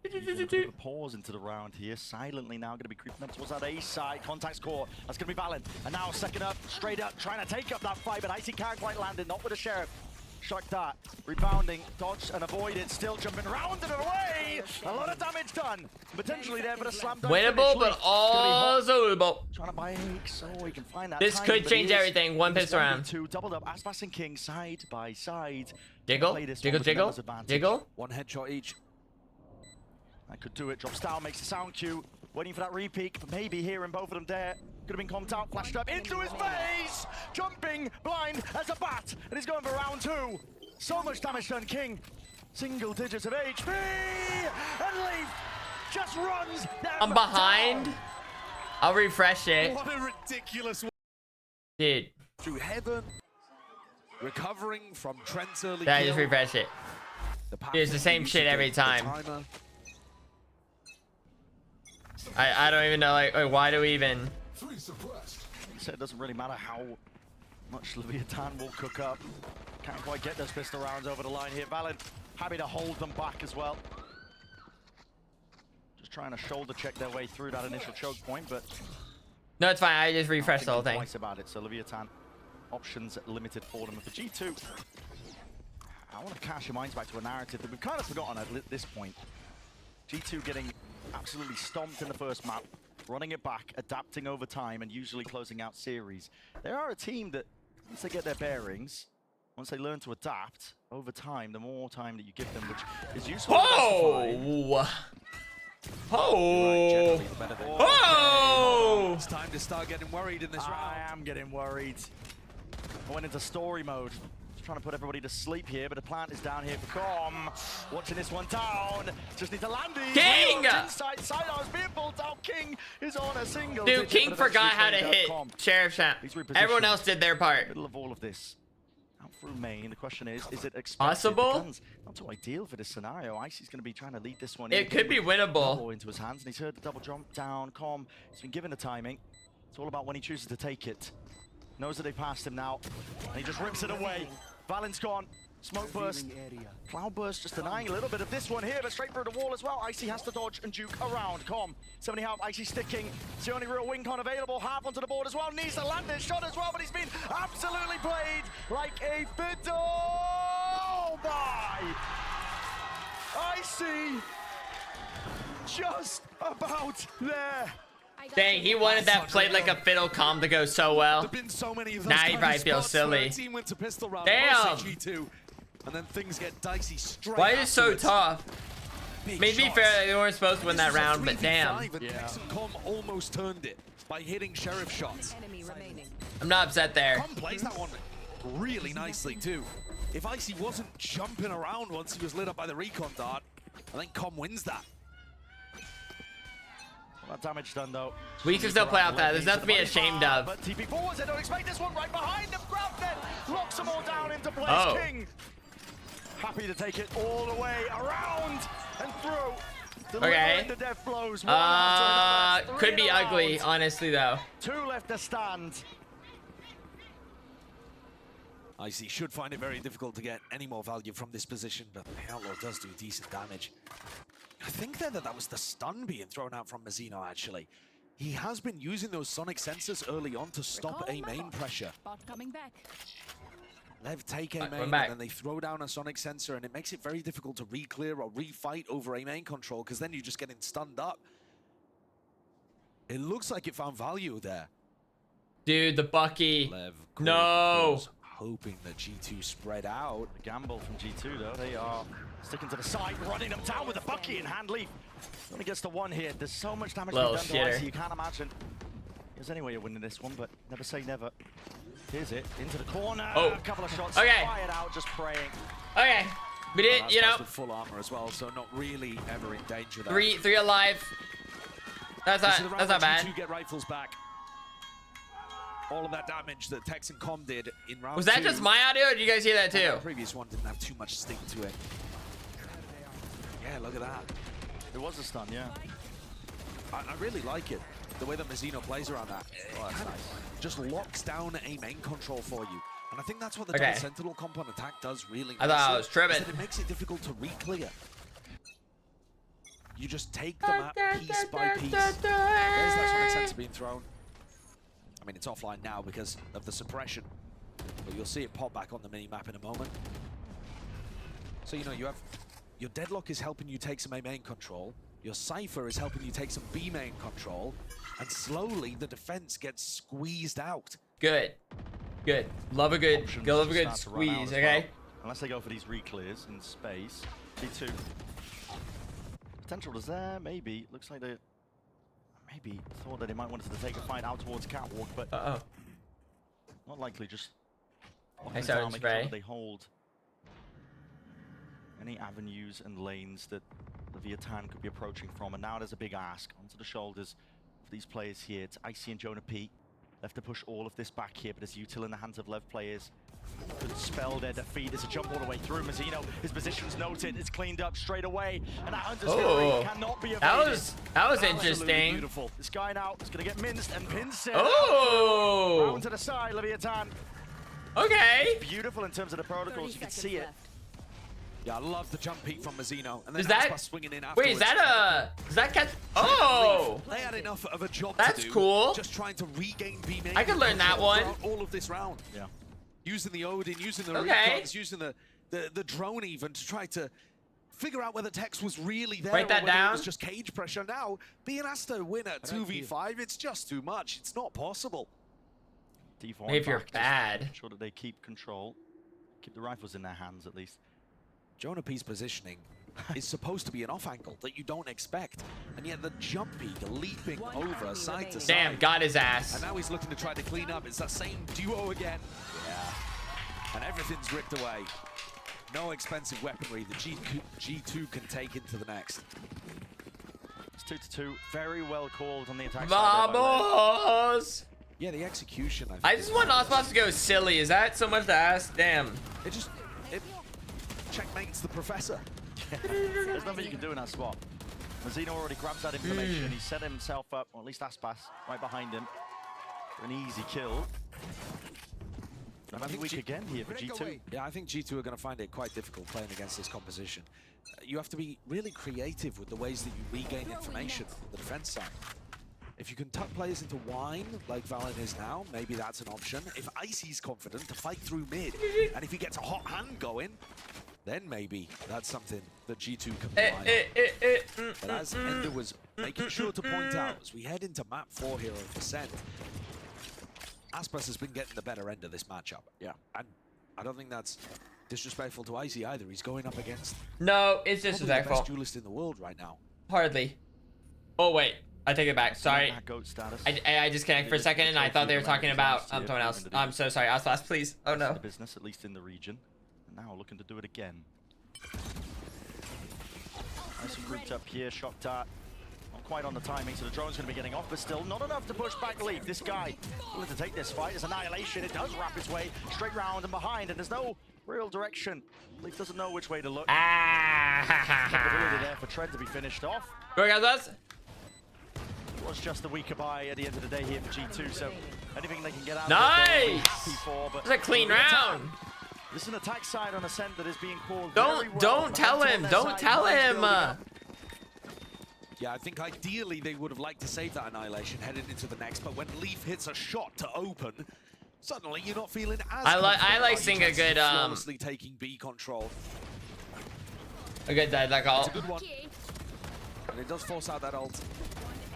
A pause into the round here. Silently now going to be creeping up towards that A side. Contact score. That's going to be Valen. And now second up, straight up, trying to take up that fight, but Icy can't quite land it. Not with a Sheriff. Shock that. Rebounding, dodge and avoid it. Still jumping around and away. A lot of damage done. Potentially there, but a slam dunk. Winnable, but also winnable. Trying to buy so we can find that. This could change everything. One pistol round. Two doubled up. ASPAS and King side by side. Jiggle, jiggle. One headshot each. That could do it. Drops down, makes the sound cue. Waiting for that repeat, but maybe hearing both of them there. Could have been comped out, flashed up into his face! Jumping blind as a bat, and he's going for round 2. So much damage done, King. Single digits of HP, and Leaf just runs down. I'm behind. I'll refresh it. What a ridiculous one. Dude. Through heaven, recovering from Trent's early I just refresh it. Dude, it's the same shit every time. I don't even know, like why do we even... So it doesn't really matter how much Leviathan will cook up. Can't quite get those pistol rounds over the line here. Valen happy to hold them back as well. Just trying to shoulder check their way through that initial choke point, but... No, it's fine. I just refreshed the whole thing. Twice about it. So Leviathan, options limited for them. For G2, I want to cast your minds back to a narrative that we've kind of forgotten at this point. G2 getting absolutely stomped in the first map, running it back, adapting over time, and usually closing out series. They are a team that, once they get their bearings, once they learn to adapt, over time, the more time that you give them, which is useful. Oh! Oh! Oh! It's time to start getting worried in this round. I am getting worried. I went into story mode. Trying to put everybody to sleep here, but the plant is down here for Com. Watching this one down. Just need to land these. King! Inside side, I was being pulled out. King is on a single. Dude, King forgot how to hit Sheriff Champ. Everyone else did their part. Middle of all of this. Out through main. The question is it expected? Possible? Not too ideal for this scenario. Icy's going to be trying to lead this one. It could be winnable. Into his hands, and he's heard the double jump down. Com, he's been given the timing. It's all about when he chooses to take it. Knows that they passed him now, and he just rips it away. Valen's gone. Smoke burst. Cloud burst just denying a little bit of this one here, but straight through the wall as well. Icy has to dodge and juke around. Com, 70 health. Icy sticking. It's the only real wing con available. Half onto the board as well. Needs to land this shot as well, but he's been absolutely played like a fiddle. Oh my! Icy just about there. Dang, he wanted that played like a fiddle calm to go so well. Now he probably feels silly. Damn! And then things get dicey straight. Why is it so tough? Maybe fair, they weren't supposed to win that round, but damn. Com almost turned it by hitting Sheriff shots. I'm not upset there. Com plays that one really nicely too. If Icy wasn't jumping around once he was lit up by the recon dart, I think Com wins that. That damage done though. We can still play out that. There's nothing to be ashamed of. But TP forwards, I don't expect this one right behind him. Grab net, locks them all down into place. Oh. King happy to take it all the way around and through. Okay. The death blows. Could be ugly, honestly though. 2 left to stand. Icy should find it very difficult to get any more value from this position, but the Outlaw does do decent damage. I think there that was the stun being thrown out from Mazino, actually. He has been using those sonic sensors early on to stop A main pressure. Lev take A main, and then they throw down a sonic sensor, and it makes it very difficult to re-clear or re-fight over A main control, because then you're just getting stunned up. It looks like it found value there. Dude, the Bucky. Lev no! Hoping that G2 spread out. The gamble from G2 though, they are sticking to the side, running them down with a Bucky in hand. Leaf only gets to 1 hit. There's so much damage being done to Icy, you can't imagine. There's any way you're winning this one, but never say never. Here's it, into the corner. Oh. A couple of shots, okay. fired out, just praying. Okay, we did, you know. With full armor as well, so not really ever in danger there. Three alive. That's not bad. G2 get rifles back. All of that damage that Tex and Com did in round 2. Was that just my audio, or did you guys hear that too? The previous one didn't have too much sting to it. Yeah, look at that. There was a stun, yeah. I really like it. The way that Mazino plays around that. Oh, that's nice. Just locks down A main control for you. And I think that's what the double Sentinel comp on attack does really I thought I was tripping. It makes it difficult to re-clear. You just take the map piece by piece. There's that sonic sensor being thrown. I mean, it's offline now because of the suppression, but you'll see it pop back on the mini-map in a moment. So, you know, you have your Deadlock is helping you take some A main control, your Cypher is helping you take some B main control, and slowly the defense gets squeezed out. Good. Good. Love a good squeeze, okay? Well. Unless they go for these re-clears in space. G2. Potential is there, maybe. Looks like they maybe thought that they might want to take a fight out towards Catwalk, but not likely. Just nice down, making sure they hold any avenues and lanes that Leviathan could be approaching from. And now there's a big ask onto the shoulders of these players here. It's Icy and Jonah P. Left to push all of this back here, but it's util in the hands of Lev players. Could spell their defeat. There's a jump all the way through. Mazino, his position's noted. It's cleaned up straight away. And that Hunter's Fury cannot be evaded. That was interesting. Beautiful. This guy now is going to get minced and pinced. Oh! Round to the side, Leviathan. Okay. It's beautiful in terms of the protocols. You can see it. Yeah, I love the jump peek from Mazino. And then Is that ASPAS swinging in afterwards. wait? Is that a? Does that catch? Oh, They had enough of a job that's to do. cool. Just trying to regain B main. I could learn that one. All of this round. Yeah. Using the Odin, using the Okay. reguns, using the drone even to try to figure out whether Tex was really there Write or that whether down. it was just cage pressure. Now, being asked to win at 2v5, it's just too much. It's not possible. D4 If you're back, just bad. make sure that they keep control. Keep the rifles in their hands at least. Jonah P's positioning is supposed to be an off angle that you don't expect. And yet the jump peak leaping over side to side. Damn, got his ass. And now he's looking to try to clean up. It's that same duo again. Yeah. And everything's ripped away. No expensive weaponry the G2 can take into the next. It's 2-2. Very well called on the attack side. Vamos! Yeah, the execution, I think. I just want ASPAS to go silly. Is that so much to ask? Damn. It checkmates the professor. There's nothing you can do in that spot. Mazino already grabs that information. He set himself up, or at least ASPAS, right behind him for an easy kill. And I think weak again here for G2. Yeah, I think G2 are going to find it quite difficult playing against this composition. You have to be really creative with the ways that you regain information on the defense side. If you can tuck players into wine, like Valen is now, maybe that's an option. If Icy's confident to fight through mid, and if he gets a hot hand going, then maybe that's something that G2 can rely on. But as Ender was making sure to point out, as we head into map 4 here of Descent, ASPAS has been getting the better end of this matchup. Yeah. And I don't think that's disrespectful to Icy either. He's going up against No, it's probably disrespectful. the best duelist in the world right now. Hardly. Oh wait, I take it back. Sorry. Goat status. I disconnected for a second and I thought they were talking about someone else. I'm so sorry. ASPAS, please. Oh no. The business, at least in the region. And now looking to do it again. Nice and grouped up here. Shock dart. Not quite on the timing, so the drone's going to be getting off, but still not enough to push back LEV. This guy willing to take this fight. It's Annihilation. It does wrap its way straight round and behind, and there's no real direction. LEV doesn't know which way to look. Ability there for Trent to be finished off. Go guys, It was just a weaker buy at the end of the day here for G2, so anything they can get out nice! of it, they'll be happy for. But it's a clean round. This is an attack side on Ascent that is being called. Don't tell him. Don't tell him. Yeah, I think ideally they would have liked to save that Annihilation headed into the next, but when Leaf hits a shot to open, suddenly you're not feeling as I like seeing a good flawlessly taking B control. A good deadlock ult. It's a good one. And it does force out that ult.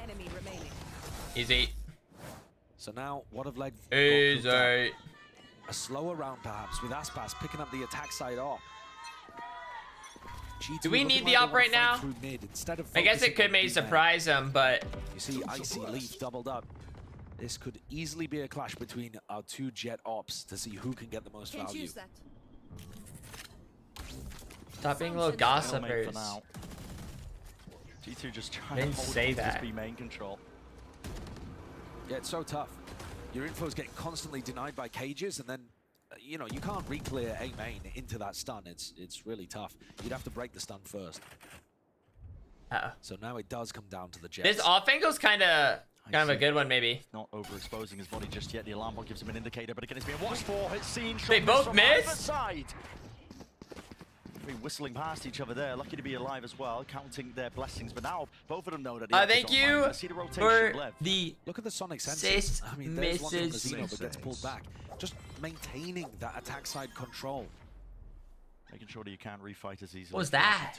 Enemy remaining. Easy. So now, what have LEV got Easy. cooked up? A slower round perhaps with ASPAS picking up the attack side off. G2 Do we looking need like the they up wanna right fight now? through mid instead of I guess focusing it could on maybe B main. surprise him, but You see Icy Leaf doubled up. This could easily be a clash between our two jet ops to see who can get the most value. stop being little gossipers. For now. G2 just trying Didn't to hold say on to this that. B main control. Yeah, it's so tough. Your info's getting constantly denied by cages, and then you know you can't re-clear A main into that stun. It's really tough. You'd have to break the stun first. So now it does come down to the jets. This off angle's kind of a good one, maybe. Not overexposing his body just yet. The alarm bot gives him an indicator, but again, it's being watched for. It's seen. They both miss? Side. Whistling past each other there. Lucky to be alive as well, counting their blessings. But now both of them know that. Thank you for the look at the Sonic senses. I mean, there's one from misses. Mazino, but gets pulled back. Just maintaining that attack side control. Making sure that you can't refight as easily. What was that?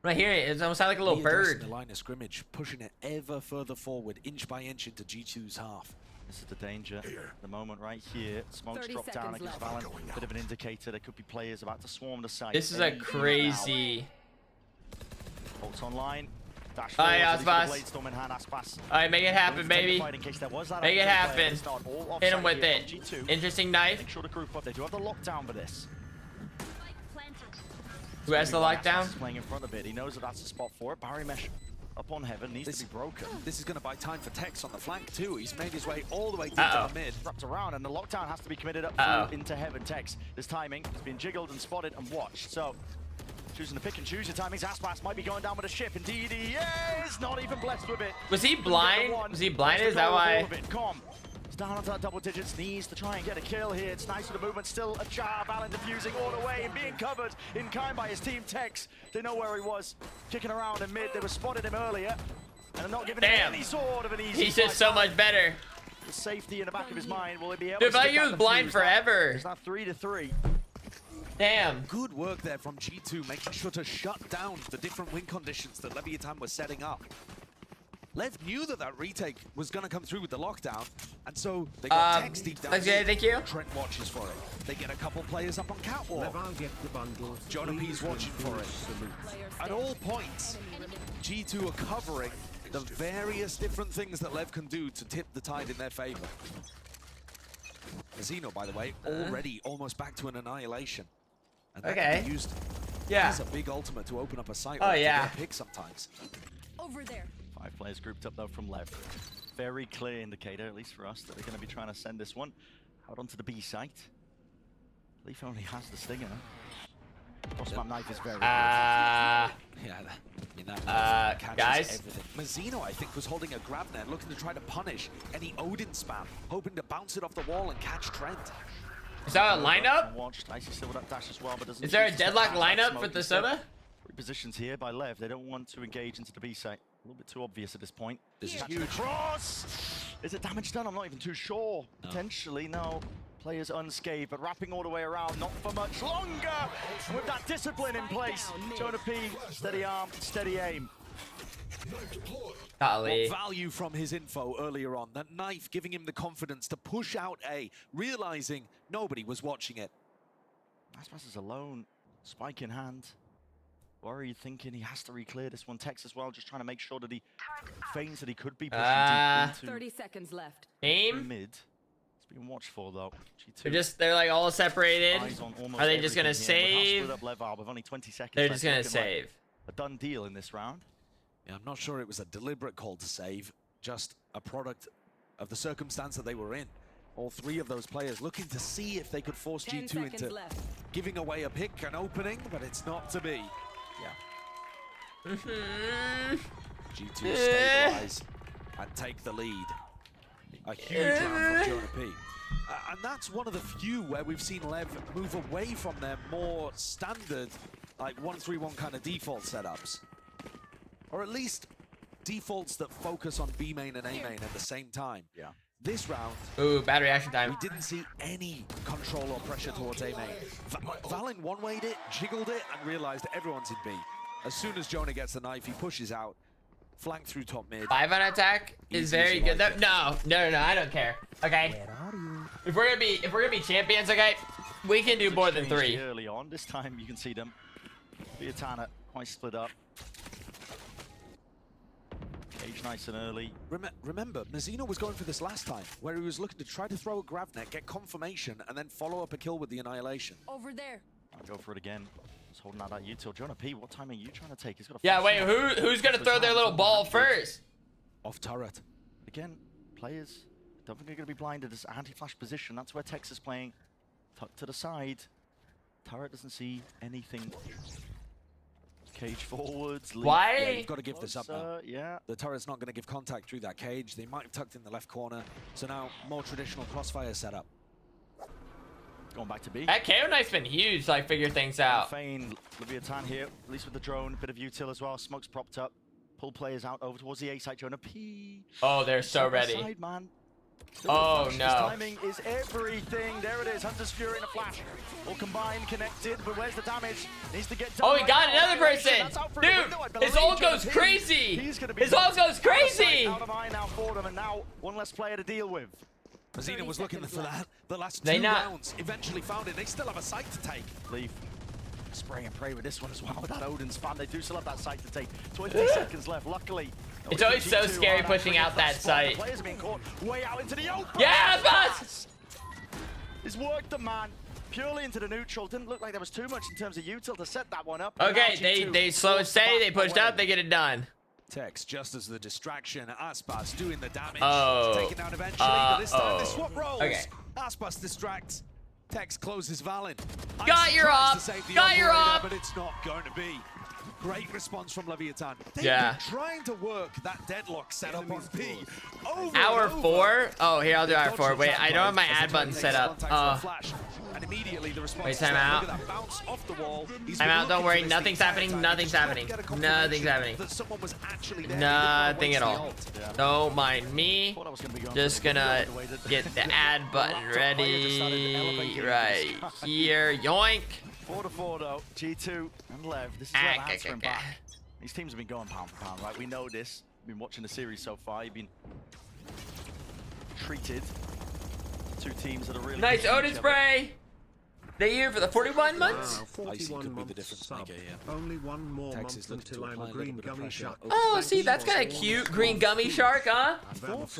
Right here, it almost sounded like a little bird. The line of scrimmage, pushing it ever further forward, inch by inch into G2's half. This is the danger. The moment right here. Smoke's dropped down against Valen. Bit of an indicator. There could be players about to swarm the site. This is a crazy. Bolts online. Dash Alright, forward, ASPAS. in hand, ASPAS. Alright, make it happen, baby. In case there was that Make it happen. Hit him offside with here it. from G2. Interesting knife. Make sure to group up. They do have the lockdown for this. Who has the lockdown? He's playing in front of it. He knows that that's a spot for it. Barrier mesh up on heaven needs to be broken. This is going to buy time for Tex on the flank too. He's made his way all the way to the mid. Wrapped around, and the lockdown has to be committed up through into heaven. Tex, this timing has been jiggled and spotted and watched. So, choosing to pick and choose your timings. ASPAS might be going down with a ship. Indeed, he is not even blessed with it. Was he blind? Was he blinded? Is that why? Come. He's down onto that double digits, needs to try and get a kill here. It's nice with the movement, still a jar. Valen diffusing all the way and being covered in kind by his team Tex. They know where he was, kicking around in mid. They were spotted him earlier, and are not giving him any sort of an easy He's just so much better. The safety in the back of his mind, will he be able Dude, to but he was blind forever. It's now 3-3. Damn. Good work there from G2, making sure to shut down the different win conditions that Leviathan was setting up. Lev knew that that retake was going to come through with the lockdown, and so they got Tex deep down. Okay, thank you. Trent watches for it. They get a couple players up on catwalk. Jonah P's watching for it. At all points, G2 are covering the various different things that Lev can do to tip the tide in their favor. Mazino, by the way, already almost back to an annihilation. And that can be used as a big ultimate to open up a site. Oh, yeah. To get a pick sometimes. Over there. 5 players grouped up though from Lev. Very clear indicator, at least for us, that they're going to be trying to send this one out onto the B site. Leaf only has the stinger. Crossmap knife is very good. Guys. Mazino, I think, was holding a grab net, looking to try to punish any Odin spam, hoping to bounce it off the wall and catch Trent. Is that a lineup? Icy still with that dash as well, but doesn't. Is there a deadlock lineup for the Soda? 3 positions here by Lev. They don't want to engage into the B site. A little bit too obvious at this point. This is huge. Cross! Is it damage done? I'm not even too sure. No. Potentially, no. Players unscathed, but wrapping all the way around, not for much longer. With that discipline in place, Jonah P, steady arm, steady aim. Golly. What value from his info earlier on. That knife giving him the confidence to push out A, realizing nobody was watching it. ASPAS is alone, spike in hand. Worried, thinking he has to re-clear this one. Tex as well, just trying to make sure that he feigns that he could be pushing deep into 30 seconds left. Aim? Mid. It's being watched for though. They're like all separated. Are they just gonna save? With only 20 seconds They're just gonna save. Like a done deal in this round. Yeah, I'm not sure it was a deliberate call to save, just a product of the circumstance that they were in. All 3 of those players looking to see if they could force G2 into giving away a pick, an opening, but it's not to be. Yeah. G2 stabilize and take the lead. A huge round from Jonah P. And that's one of the few where we've seen Lev move away from their more standard, like 1-3-1 kind of default setups. Or at least defaults that focus on B main and A main at the same time. Yeah. This round, battery action time. We didn't see any control or pressure towards A main. Valen one-wayed it, jiggled it, and realized everyone's in B. As soon as Jonah gets the knife, he pushes out, flank through top mid. 5 on attack is very good. No, I don't care. Okay. If we're gonna be champions, okay, we can do more than 3. Early on, this time you can see them. Vietana quite split up. Cage nice and early. Remember, Mazino was going for this last time, where he was looking to try to throw a grab net, get confirmation, and then follow up a kill with the annihilation. Over there. I'll go for it again. Just holding out that util. Jonah P, what time are you trying to take? He's got a wait, who's gonna throw their little ball first? Off turret. Again, players don't think they're gonna be blinded as anti-flash position. That's where Tex is playing. Tucked to the side. Turret doesn't see anything. Cage forwards. Why? Yeah, you've got to give this up now. Yeah. The turret's not going to give contact through that cage. They might have tucked in the left corner. So now, more traditional crossfire setup. Going back to B. That KO knife's been huge, like, figure things out. Fein, Leviathan here, at least with the drone. A bit of util as well. Smoke's propped up. Pull players out over towards the A site. Jonah P. Oh, they're so ready. Side, man. Oh, no. Timing is everything. There it is. Hunter's Fury in a flash. All combined, connected, but where's the damage? Needs to get done. Oh, he got another person. Dude, his ult goes crazy. His ult goes crazy. Out of eye now for them, and now one less player to deal with. Mazino was looking for that. The last 2 rounds eventually found it. They still have a site to take. Leaf. Spray and pray with this one as well. With that Odin's fan, they do still have that site to take. 20 seconds left, luckily. It's always so scary pushing out that site. Players are being caught way out into the open. Yeah, ASPAS! He's worked the man purely into the neutral. Didn't look like there was too much in terms of util to set that one up. Okay, they slow and steady, they pushed up, they get it done. Tex just as the distraction. ASPAS doing the damage. Oh. Taken out eventually, but this time they swap roles. Okay. ASPAS distracts. Tex closes Valen. Got your off. Got your off. But it's not going to be. Great response from Leviathan. They've Yeah. been trying to work that deadlock setup on P. Hour 4? Oh, here, I'll do hour 4. Wait, I don't have my ad button set up. And immediately the response wait, time out. Time out, don't worry. Nothing's happening. Nothing's happening. Nothing's happening. Nothing at all. Don't mind me. Just gonna get the ad button ready right here. Yoink. 4-4 though. G2 and Lev. This is where the answering back. These teams have been going pound for pound, right? We know this. We've been watching the series so far. You've been treated. Two teams that are really nice Odin spray. They here for the 41 months. Wow, 41 months sub. Only one more month until I'm a green gummy shark. Oh, see, that's kind of cute. Green gummy shark, huh?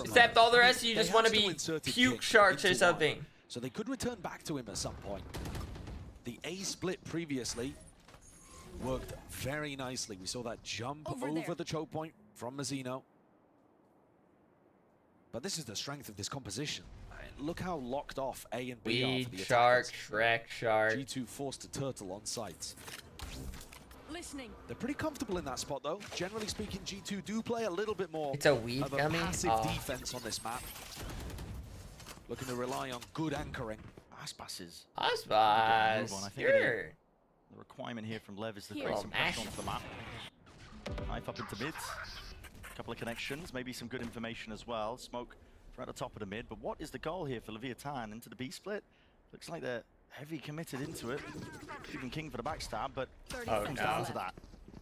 Except all the rest of you just want to be puke sharks or something. So they could return back to him at some point. The A split previously worked very nicely. We saw that jump over the choke point from Mazzino. But this is the strength of this composition. Look how locked off A and B are for the shark, Shrek shark. G2 forced to turtle on sites. Listening. They're pretty comfortable in that spot though. Generally speaking, G2 do play a little bit more it's a weed of a gummy? passive defense on this map. Looking to rely on good anchoring. ASPAS is. ASPAS. I think Sure. the requirement here from Lev is to Here. create some pressure onto the map. Knife up into mids. A couple of connections, maybe some good information as well. Smoke right at the top of the mid. But what is the goal here for Leviathan into the B split? Looks like they're heavy committed into it. Even King for the backstab, but it comes down to that.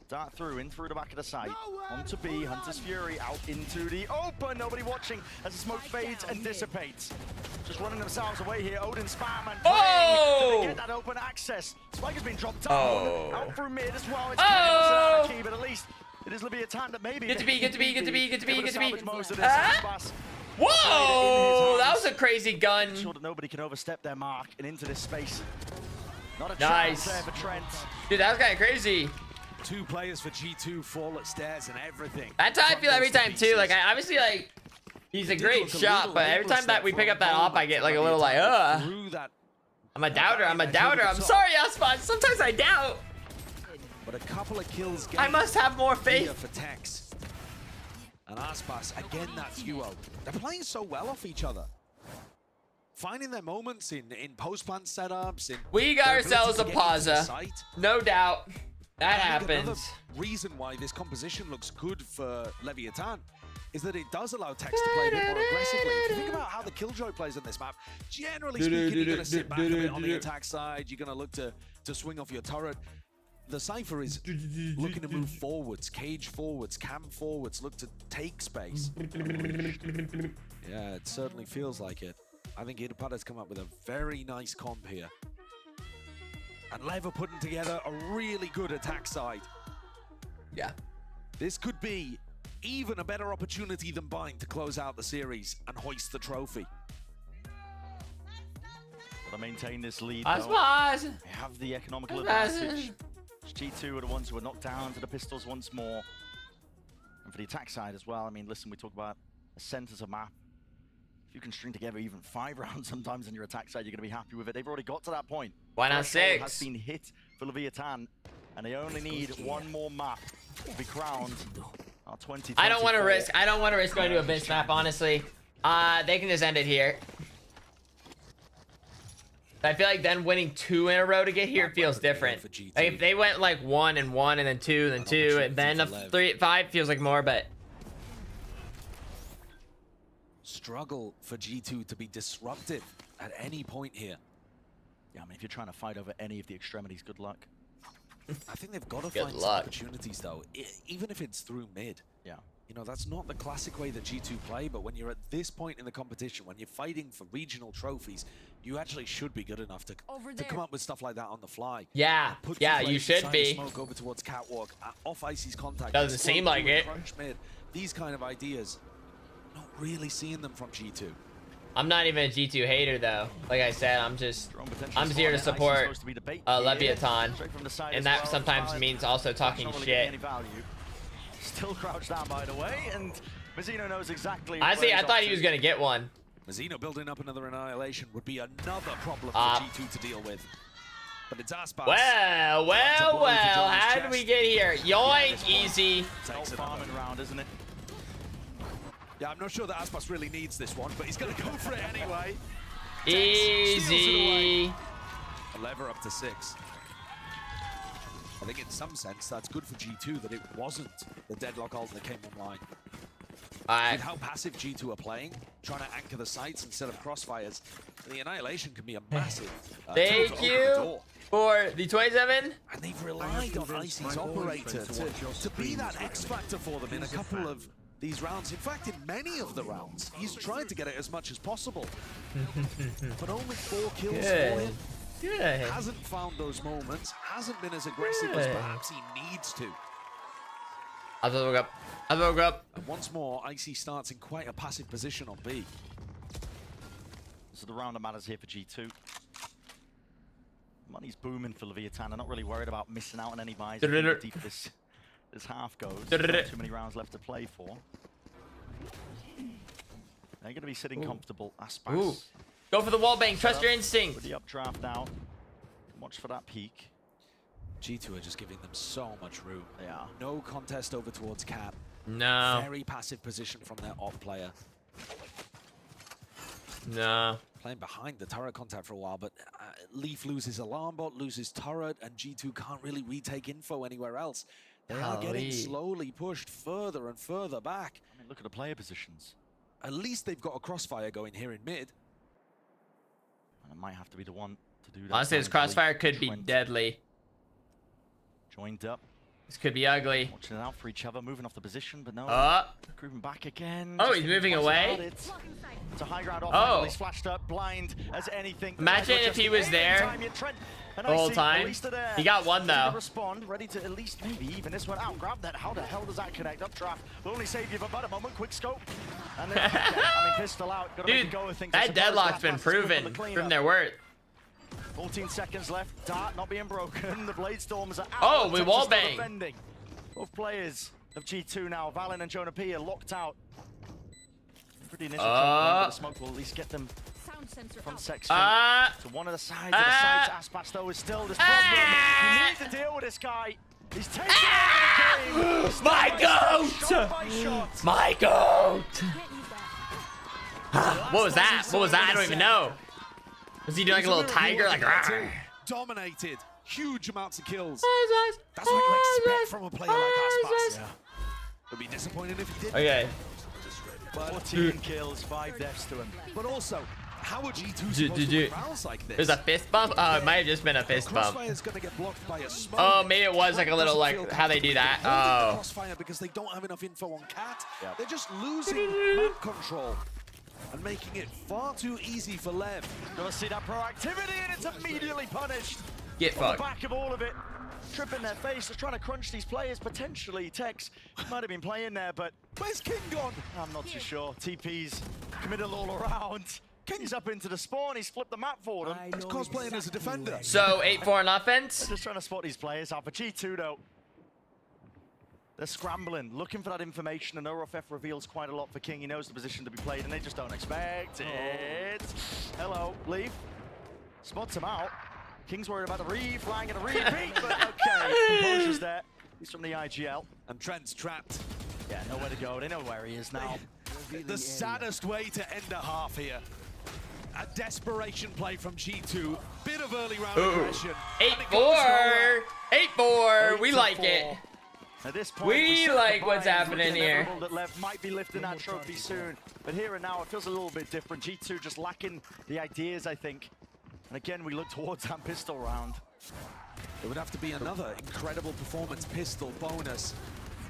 Dart through, in through the back of the site. Onto B, Hunter's Fury out into the open. Nobody watching as the smoke fades and dissipates. Just running themselves away here. Odin spam and praying to get that open access. Spike has been dropped down. Out through mid as well. It's kind of key, but at least it is Leviathan that maybe. Get to B, get to B, get to B, get to B, get to B. Whoa! That was a crazy gun. Sure that nobody can overstep their mark and into this space. Not a chance there for Trent. Dude, that was kind of crazy. 2 players for G2 fall at stairs and everything. That's how I feel every time too. Like I obviously like he's a great shot, but every time that we pick up that op, I get like a little like I'm a doubter. I'm a doubter. I'm sorry, ASPAS. Sometimes I doubt. But a couple of kills. I must have more faith. For Tex. And ASPAS, again, that duo. They're playing so well off each other. Finding their moments in post-plant setups. We got ourselves a plaza. No doubt. That happens. Another reason why this composition looks good for Leviathan is that it does allow Tex to play a bit more aggressively. If you think about how the Killjoy plays on this map, generally speaking, you're going to sit back a bit on the attack side. You're going to look to swing off your turret. The Cypher is looking to move forwards, cage forwards, cam forwards, look to take space. Yeah, it certainly feels like it. I think Irpad has come up with a very nice comp here. And Lev are putting together a really good attack side. Yeah. This could be even a better opportunity than Bind to close out the series and hoist the trophy. Got to maintain this lead. ASPAS. They have the economical advantage. G2 are the ones who are knocked down to the pistols once more. And for the attack side as well, I mean, listen, we talk about a centers of map. If you can string together even 5 rounds sometimes on your attack side, you're going to be happy with it. They've already got to that point. Why not 6? Has been hit for Leviathan, and they only need one more map to be crowned. 20, I don't want to risk. I don't want to risk going to a bench map, honestly. They can just end it here. I feel like then winning 2 in a row to get here feels different. Like if they went like 1 and 1 and then 2 and then 2 and then a 3, 5 feels like more, but. Struggle for G2 to be disruptive at any point here. Yeah, I mean, if you're trying to fight over any of the extremities, good luck. I think they've got to find some opportunities, though, even if it's through mid. Yeah. You know, that's not the classic way that G2 play, but when you're at this point in the competition, when you're fighting for regional trophies, you actually should be good enough to come up with stuff like that on the fly. Yeah, yeah, you should be. Smoke over towards Catwalk, off Icy's contact. Doesn't seem like it. Mid, these kind of ideas, not really seeing them from G2. I'm not even a G2 hater though. Like I said, I'm just here to support Leviathan, and that sometimes means also talking shit. Still crouched down, by the way, and Mazzino knows exactly. Honestly, I thought he was gonna get one. Mazino building up another annihilation would be another problem for G2 to deal with. But it's ASPAS. Well. How did we get here? Yoink, easy. Takes farming round, isn't it? Yeah, I'm not sure that ASPAS really needs this one, but he's going to go for it anyway. Easy. A lever up to 6. I think in some sense that's good for G2 that it wasn't the deadlock ult that came online. With how passive G2 are playing, trying to anchor the sites instead of crossfires, the annihilation can be a massive Thank you for the 27. And they've relied on Icy's operator to be that X factor for them in a couple of these rounds. In fact, in many of the rounds, he's tried to get it as much as possible. But only 4 kills for him. Good. Hasn't found those moments, hasn't been as aggressive as perhaps he needs to. I'll woke up. And once more, Icy starts in quite a passive position on B. So the round that matters here for G2. Money's booming for Leviathan. They're not really worried about missing out on any buys. Deep this half goes. Not too many rounds left to play for. They're going to be sitting comfortable. ASPAS. Ooh. Go for the wallbang. Trust your instinct. With the updraft now. Watch for that peak. G2 are just giving them so much room. They are. No contest over towards Cap. No. Very passive position from their op player. No. Playing behind the turret contact for a while, but Leaf loses alarm bot, loses turret, and G2 can't really retake info anywhere else. They are getting slowly pushed further and further back. I mean, look at the player positions. At least they've got a crossfire going here in mid. And it might have to be the one to do that. Honestly, this crossfire could be deadly. Joined up. This could be ugly. Watching it out for each other, moving off the position, but no. Grooving back again. Oh, he's moving away. It's a high ground off. He's flashed up, blind as anything. Imagine if he was there the whole time. He got one though. Respond, ready to at least maybe even this one out. Grab that. How the hell does that connect? Updraft will only save you for about a moment. Quick scope. And then, I mean, pistol out. Gotta make a go of things. That deadlock's been proven their worth. 14 seconds left. Dart not being broken. The Blade Stormers are out. Oh, we wallbang. Both players of G2 now. Valen and Jonah P are locked out. Pretty initial the smoke will at least get them from section to one of the sides of the sites. ASPAS though is still this problem. You need to deal with this guy. He's taking the game. My goat! My goat! What was that? What was that? I don't even know. Was he doing like a little tiger? Like, dominated. Huge amounts of kills. That's what you expect from a player like ASPAS. Yeah. Would be disappointed if he did. Okay. 14 kills, 5 deaths to him. But also, how are G2 supposed to win rounds like this? There's a fist bump? Oh, it might have just been a fist bump. Gonna get blocked by a smoke. Oh, maybe it was like a little like how they do that. Oh. Crossfire because they don't have enough info on Cat. Yep. They're just losing map control and making it far too easy for LEV. Gonna see that proactivity and it's immediately punished. Get fucked. On the back of all of it. Tripping their face, just trying to crunch these players. Potentially, Tex might have been playing there, but where's King gone? I'm not too sure. TP's committed all around. King's up into the spawn. He's flipped the map for them. He's cosplaying as a defender. So 8-4 on offense. Just trying to spot these players out. For G2 though, they're scrambling, looking for that information, and ORFF reveals quite a lot for King. He knows the position to be played, and they just don't expect it. Hello, Leaf. Spots him out. King's worried about the flying and a repeat, but okay. Composure's there. He's from the IGL. And Trent's trapped. Yeah, nowhere to go. They know where he is now. The saddest way to end a half here. A desperation play from G2. Bit of early round aggression. 8-4. 8-4. We like it. At this point, we like what's happening here. That LEV might be lifting that trophy soon, but here and now it feels a little bit different. G2 just lacking the ideas, I think. And again, we look towards that pistol round. It would have to be another incredible performance pistol bonus.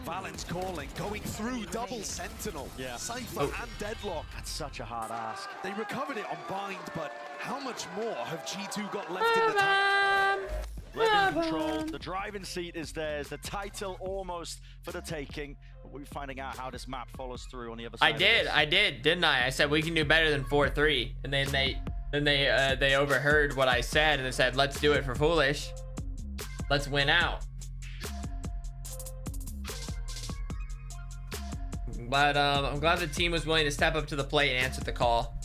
Valen's calling, going through double sentinel. Yeah. Cypher and Deadlock. That's such a hard ask. They recovered it on bind, but how much more have G2 got left in the tank? LEV in control, the driving seat is theirs, the title almost for the taking. But we're finding out how this map follows through on the other side. I did, didn't I? I said we can do better than 4-3, and then they overheard what I said and they said, let's do it for Foolish. Let's win out. But I'm glad the team was willing to step up to the plate and answer the call.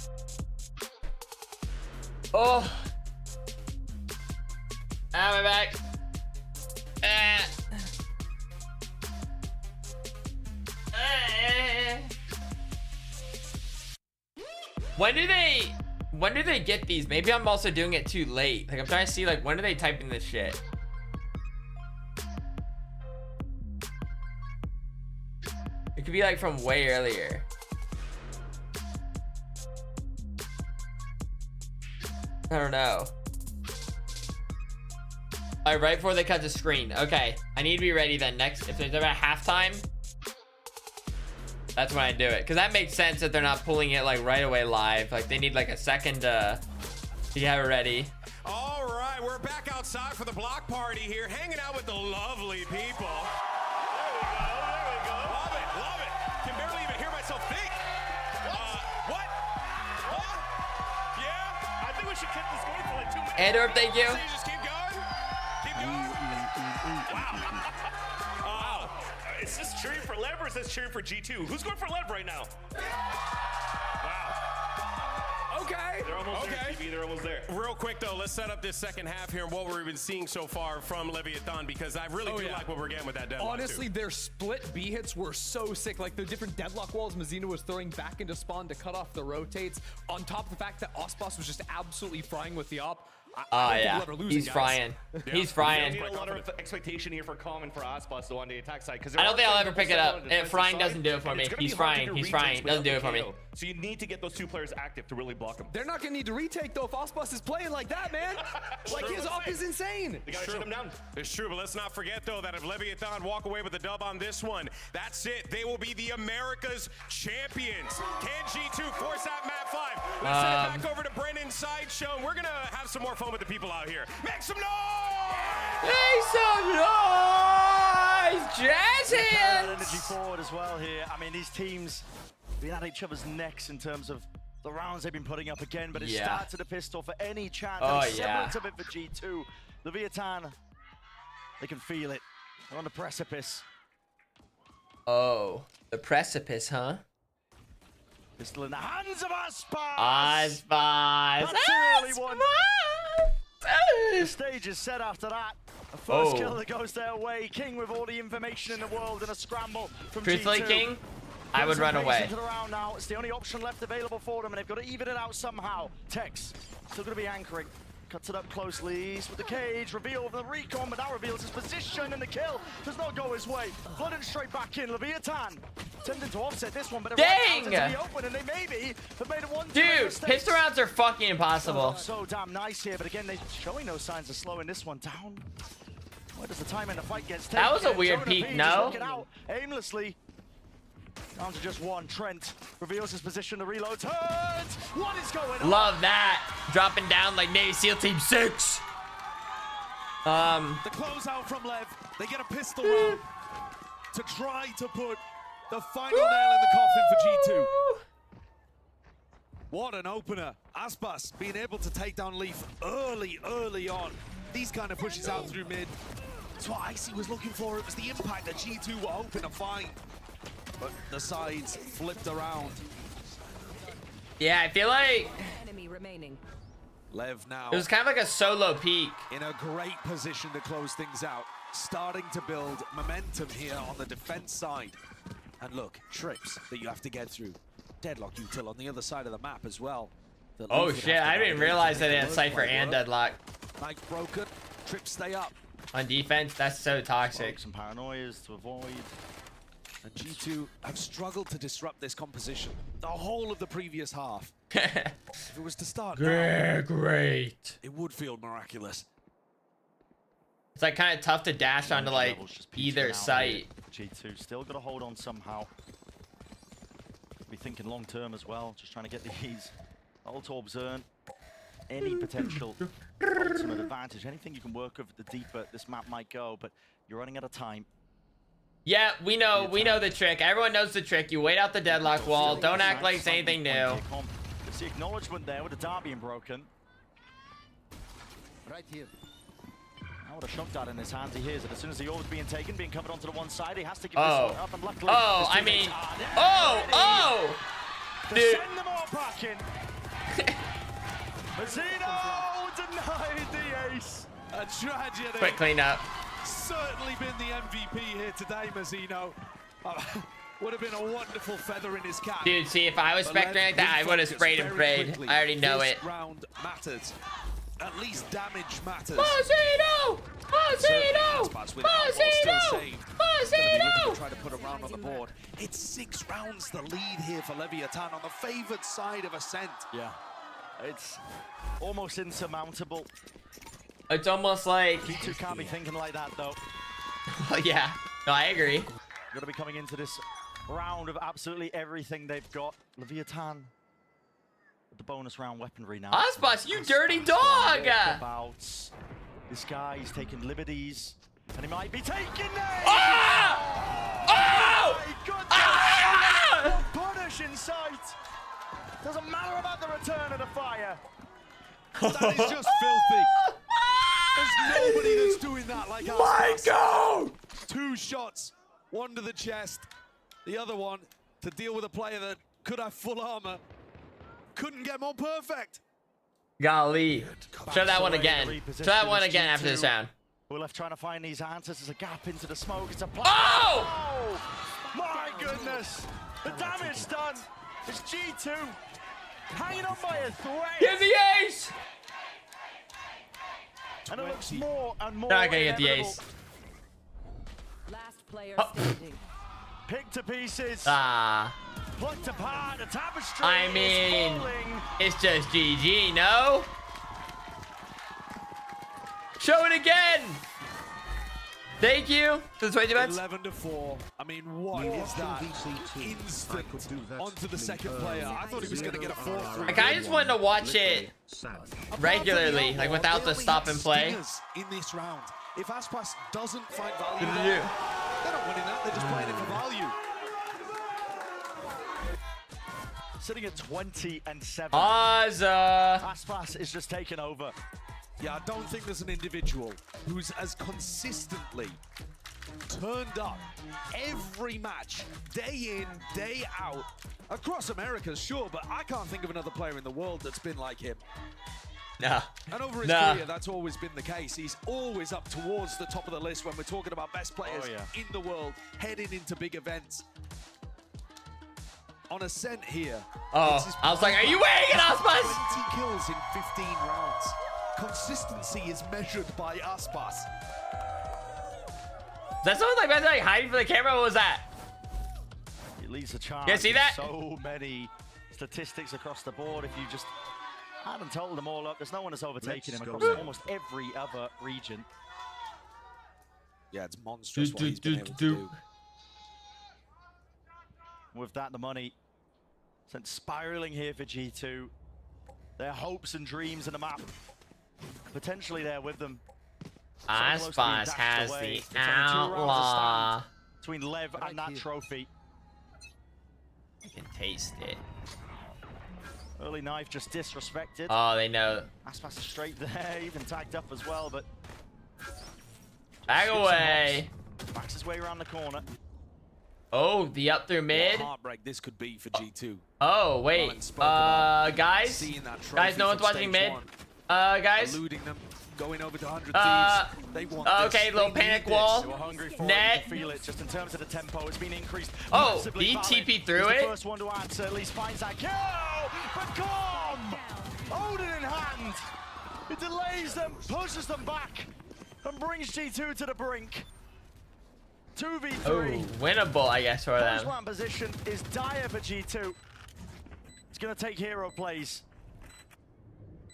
Oh. My back. When do they get these? Maybe I'm also doing it too late. Like I'm trying to see like when are they typing this shit? It could be like from way earlier. I don't know. All right, right before they cut the screen. Okay, I need to be ready then. Next, if there's about halftime, that's when I do it. Because that makes sense that they're not pulling it like right away live. Like they need like a second to have it ready. All right, we're back outside for the block party here, hanging out with the lovely people. There we go. Love it. Can barely even hear myself think. What? Yeah? I think we should keep this going for like 2 minutes. Andor, thank you. So you just keep going? Keep going? Wow. Is this cheering for LEV or is this cheering for G2? Who's going for LEV right now? Wow. Okay. They're almost there, TV. They're almost there. Real quick, though, let's set up this second half here and what we've been seeing so far from Leviathan, because I really do like what we're getting with that deadlock. Honestly, their split B hits were so sick. Like the different deadlock walls Mazino was throwing back into spawn to cut off the rotates. On top of the fact that ASPAS was just absolutely frying with the op. Yeah, he's frying. He's frying. Need a lot of expectation here for Common for ASPAS though on the attack side, because I don't think I'll ever pick it up. Frying doesn't do it for me. He's frying. He's frying. Doesn't do it for me. So you need to get those two players active to really block them. They're not gonna need to retake though if ASPAS is playing like that, man. Like his op is insane. They gotta shut him down. It's true, but let's not forget though that if Leviathan walk away with the dub on this one, that's it. They will be the America's champions. Can G2 force that map 5? Let's send it back over to Brennan Sideshow, and we're gonna have some more fun with the people out here. Make some noise! Make some noise! Jazz hands! Energy forward as well here. I mean, these teams been at each other's necks in terms of the rounds they've been putting up again, but it starts at a pistol for any chance. Semblance of it for G2. Leviathan, they can feel it. They're on the precipice. Oh, the precipice, huh? Pistol in the hands of ASPAS! ASPAS! That's an early one. The stage is set after that. A first kill that goes their way. King with all the information in the world in a scramble from Truthfully, G2. King, I would run away. Into the round now. It's the only option left available for them, and they've got to even it out somehow. Tex still going to be anchoring. Cuts it up closely with the cage. Reveal the recon, but now reveals his position, and the kill does not go his way. Flooding straight back in. Leviathan attempting to offset this one, but it right into the open, and they maybe have made it one. Dude, pistol rounds are fucking impossible. So damn nice here, but again, they're showing no signs of slowing this one down. Where does the time in the fight get taken? That was a weird peek, no? Out aimlessly. Down to just one. Trent reveals his position. The reload turns. What is going on? Love that. Dropping down like Navy SEAL Team 6. The closeout from LEV. They get a pistol round to try to put the final nail in the coffin for G2. What an opener. ASPAS being able to take down Leaf early on. These kind of pushes out through mid. That's what Icy was looking for. It was the impact that G2 were hoping to find. But the sides flipped around. Yeah, I feel like Enemy remaining. LEV now. It was kind of like a solo peak. In a great position to close things out. Starting to build momentum here on the defense side. And look, trips that you have to get through. Deadlock util on the other side of the map as well. Oh shit, I didn't realize that they had Cypher and Deadlock. Knife broken, trips stay up. On defense, that's so toxic. Some paranoias to avoid. And G2 have struggled to disrupt this composition the whole of the previous half. If it was to start now, great. it would feel miraculous. It's like kind of tough to dash onto like either site. G2 still got to hold on somehow. Be thinking long term as well, just trying to get these ult orbs earned. Any potential ultimate advantage, anything you can work with, the deeper this map might go, but you're running out of time. Yeah, we know the trick. Everyone knows the trick. You wait out the deadlock wall. Don't act like it's anything new. It's the acknowledgement there with the dart being broken. Right here. Now with a shock dart in his hands, he hears it. As soon as the orb's being taken, being covered onto the one side, he has to give this one up, and luckily... I mean... Dude. Send them all packing. Mazzino denied the ace. A tragedy. Quick cleanup. Certainly been the MVP here today, Mazzino. Would have been a wonderful feather in his cap. Dude, see, if I was spectering like that, I would have sprayed and prayed. I already know this it. Round matters. At least damage matters. Mazzino! Mazzino! Mazzino! Try to put a round on the board. It's 6 rounds the lead here for Leviathan on the favored side of Ascent. Yeah, it's almost insurmountable. It's almost like G2 can't be thinking like that though. Yeah, no, I agree. Got to be coming into this round of absolutely everything they've got. Leviathan with the bonus round weaponry now. ASPAS, you dirty dog! About this guy, he's taking liberties, and he might be taking names. Oh! Oh my goodness! Ah! Punish in sight. Doesn't matter about the return of the fire. That is just filthy. There's nobody that's doing that like us. My God! 2 shots, one to the chest, the other one to deal with a player that could have full armor. Couldn't get more perfect. Golly. Show that one again. Show that one again after this round. We're left trying to find these answers. There's a gap into the smoke. It's a Oh! My goodness! The damage done. It's G2 hanging on by a thread. Get the ace! And it looks more and more. Not gonna get the ace. Last player standing. Picked to pieces. Ah. Plucked apart. The tapestry. I mean, it's just GG, no? Show it again. Thank you for the 20 bets. 11-4. I mean, what is that? Instant onto the second player. I thought he was going to get a 4-3. Like, I just wanted to watch it regularly, like without the stop and play. In this round, if ASPAS doesn't find value there, they're not winning that. They're just playing it for value. Sitting at 20-7. ASPAS is just taking over. Yeah, I don't think there's an individual who's as consistently turned up every match, day in, day out, across America, sure, but I can't think of another player in the world that's been like him. Nah. And over his career, that's always been the case. He's always up towards the top of the list when we're talking about best players in the world, heading into big events. On Ascent here. Oh, I was like, are you weighing it, ASPAS? 20 kills in 15 rounds. Consistency is measured by ASPAS. Is that someone like hiding from the camera? What was that? It leaves a chance. You see that? So many statistics across the board. If you just hadn't totaled them all up, there's no one that's overtaken him across almost every other region. Yeah, it's monstrous what he's been able to do. With that, the money sent spiraling here for G2. Their hopes and dreams in the map potentially there with them. ASPAS has the outlaw. Between Lev and that trophy. You can taste it. Early knife just disrespected. Oh, they know. ASPAS is straight there, even tagged up as well, but back away. Backs his way around the corner. Oh, the up through mid. What heartbreak this could be for G2. Oh, wait. Guys, no one's watching mid. Guys. Eluding them, going over to 100 thieves. They want okay, little panic wall. They were hungry for Net. it. Feel it just in terms of the tempo. It's been increased. Oh, he TP through it. The first one to answer, at least finds that kill. But Gorm, Odin in hand. It delays them, pushes them back, and brings G2 to the brink. 2v3. Oh, winnable, I guess, for them. First position is dire for G2. It's going to take hero plays.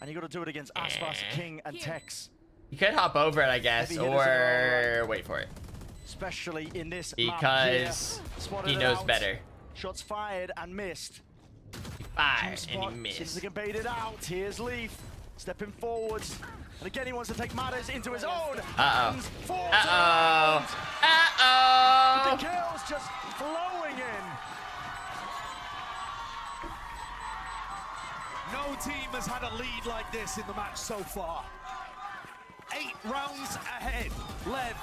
And you got to do it against ASPAS, King, and Tex. You could hop over it, I guess, or wait for it. Especially in this because map he knows better. Shots fired and missed. Fired and he missed. Seems to get baited out. Here's Leaf stepping forwards. And again, he wants to take matters into his own. Uh-oh. Uh-oh. Uh-oh. The kills just flowing in. No team has had a lead like this in the match so far. 8 rounds ahead. Lev,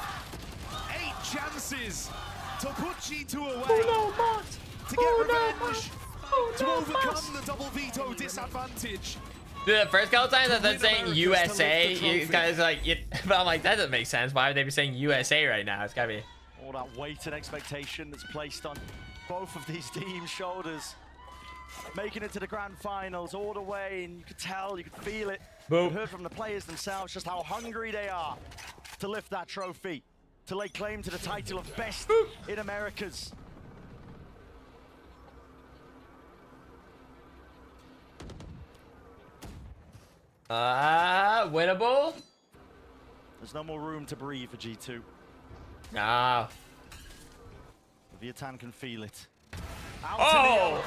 8 chances to put G2 away. To get revenge. To overcome the double veto disadvantage. Dude, the first couple times I've been saying USA, you guys like, but I'm like, that doesn't make sense. Why would they be saying USA right now? It's gotta be. All that weight and expectation that's placed on both of these teams' shoulders. Making it to the grand finals all the way, and you could tell, you could feel it. Boom. You heard from the players themselves just how hungry they are to lift that trophy, to lay claim to the title of best in Americas. Winnable? There's no more room to breathe for G2. Nah. Viatan can feel it. Oh!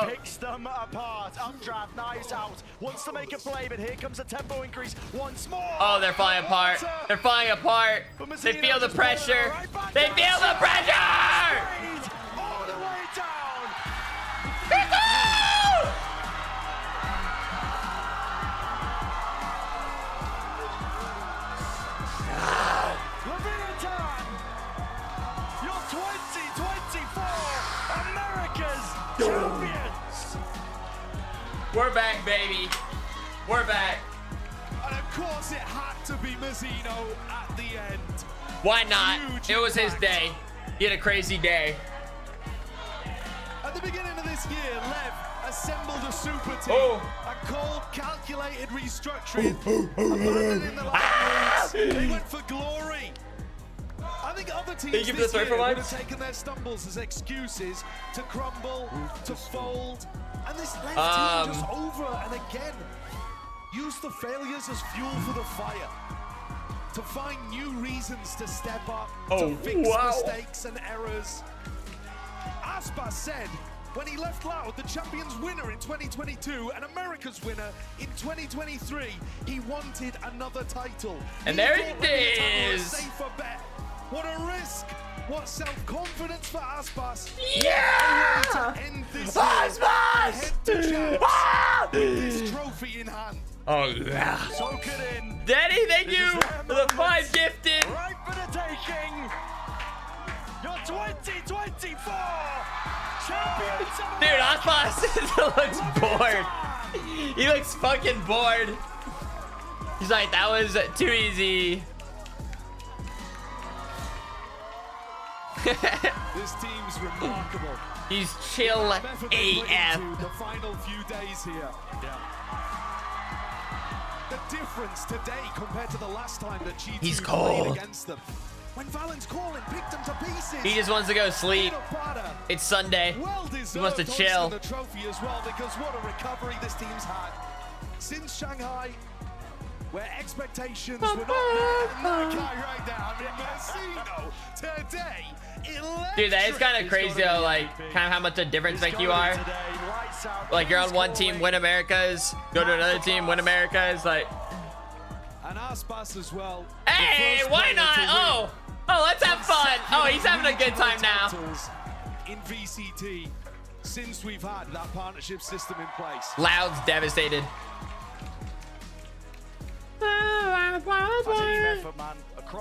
Picks them apart. Updraft, nice out. Wants to make a play, but here comes a tempo increase once more. Oh, they're falling apart. They're falling apart. They feel the pressure. They feel the pressure! All the way down. Leviathan, your 2024 America's champions. We're back, baby. We're back. And of course it had to be Mazzino at the end. Why not? It was his day. He had a crazy day. At the beginning of this year, LEV assembled a super team. A cold, calculated restructuring. In the last moves, they went for glory. I think other teams this year would have taken their stumbles as excuses to crumble, to fold. And this LEV team just over and again used the failures as fuel for the fire. To find new reasons to step up, to fix mistakes and errors. ASPAS said when he left Loud the champions winner in 2022 and America's winner in 2023, he wanted another title. And there it is. Safer bet. What a risk. What self-confidence for ASPAS. Yeah! To end this ASPAS! head to champs with this trophy in hand. Oh, yeah. Soak it in. Daddy, thank you for the 5 gifted. Right for the taking. Your 2024 champions. Dude, ASPAS looks bored. He looks fucking bored. He's like, that was too easy. This team's remarkable. He's chill AF. The final few days here. The difference today compared to the last time that G2 played against them. When Valen's calling, picked them to pieces. He just wants to go sleep. It's Sunday. He wants to chill. The trophy as well, because what a recovery this team's had since Shanghai, where expectations were not met. Right now, I mean, Mazzino today. Dude, that is kind of crazy though, like kind of how much a difference make you are. Like you're on one team, win Americas, go to another team, win Americas, like. And ASPAS as well. Hey, why not? Oh, let's have fun. Oh, he's having a good time now. In VCT, since we've had that partnership system in place. Loud's devastated.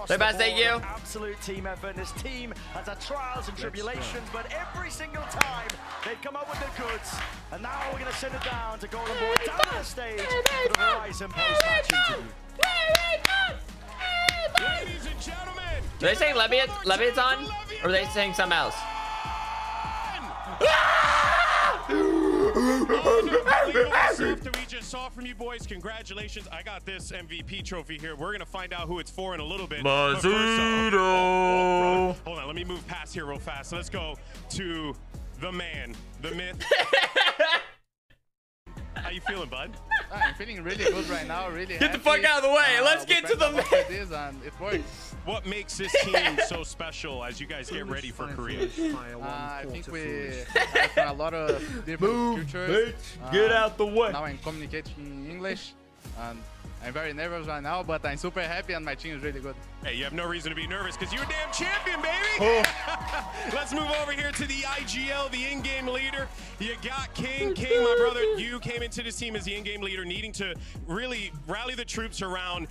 Thank you. Absolute team effort. This team has had trials and tribulations, but every single time they've come up with the goods. And now we're going to send it down to Golden Boy down to the stage for the Horizon post-match interview. Ladies and gentlemen, Are they saying Leviathan? Or are they saying something else? After we just saw from you boys, congratulations. I got this MVP trophy here. We're going to find out who it's for in a little bit. Mazzino. Hold on, let me move past here real fast. So let's go to the man, the myth. How you feeling, bud? I'm feeling really good right now. Really Get the fuck out of the way. Let's get to the myth. And it works. What makes this team so special as you guys get ready for Korea? I think we have a lot of different futures. Get out the way. Now I'm communicating in English, and I'm very nervous right now, but I'm super happy and my team is really good. Hey, you have no reason to be nervous because you're a damn champion, baby! Let's move over here to the IGL, the in-game leader. You got King. King, my brother, you came into this team as the in-game leader, needing to really rally the troops around,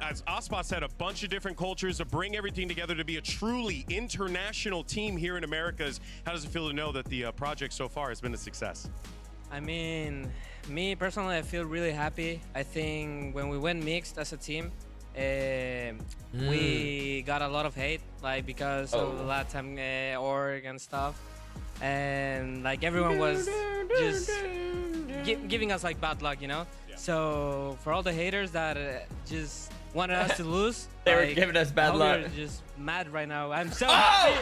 as ASPAS said, a bunch of different cultures to bring everything together to be a truly international team here in Americas. How does it feel to know that the project so far has been a success? I mean, me personally, I feel really happy. I think when we went mixed as a team, we got a lot of hate, like because of the LATAM org and stuff, and like everyone was just giving us like bad luck, you know. So for all the haters that just wanted us to lose, they like, were giving us bad luck. We're just mad right now. I'm so happy.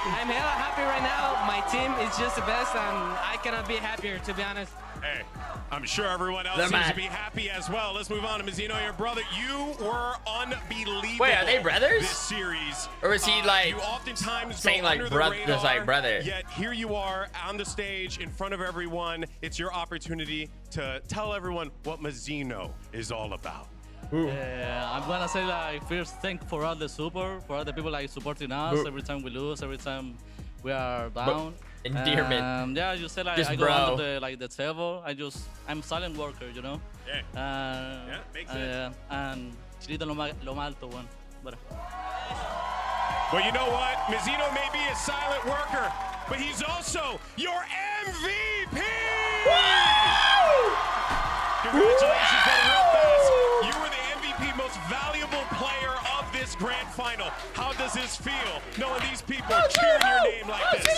I'm hella happy right now. My team is just the best, and I cannot be happier, to be honest. Hey, I'm sure everyone else seems to be happy as well. Let's move on to Mizzino, your brother. You were unbelievable. Wait, are they brothers? This series, or is he like you oftentimes saying go like under the radar, just like brother? Yet here you are on the stage in front of everyone. It's your opportunity to tell everyone what Mizzino is all about. I'm gonna say like first thank for all the support, for all the people like supporting us every time we lose, every time we are down. Endearment. Yeah, you said like just I bro. go under the table. I'm silent worker, you know. Yeah. Makes sense. And chilito lo malto one. But well, you know what? Mizzino may be a silent worker, but he's also your MVP. Congratulations, buddy, real fast. You were the MVP, most valuable player of this grand final. How does this feel, knowing these people cheering your name like this?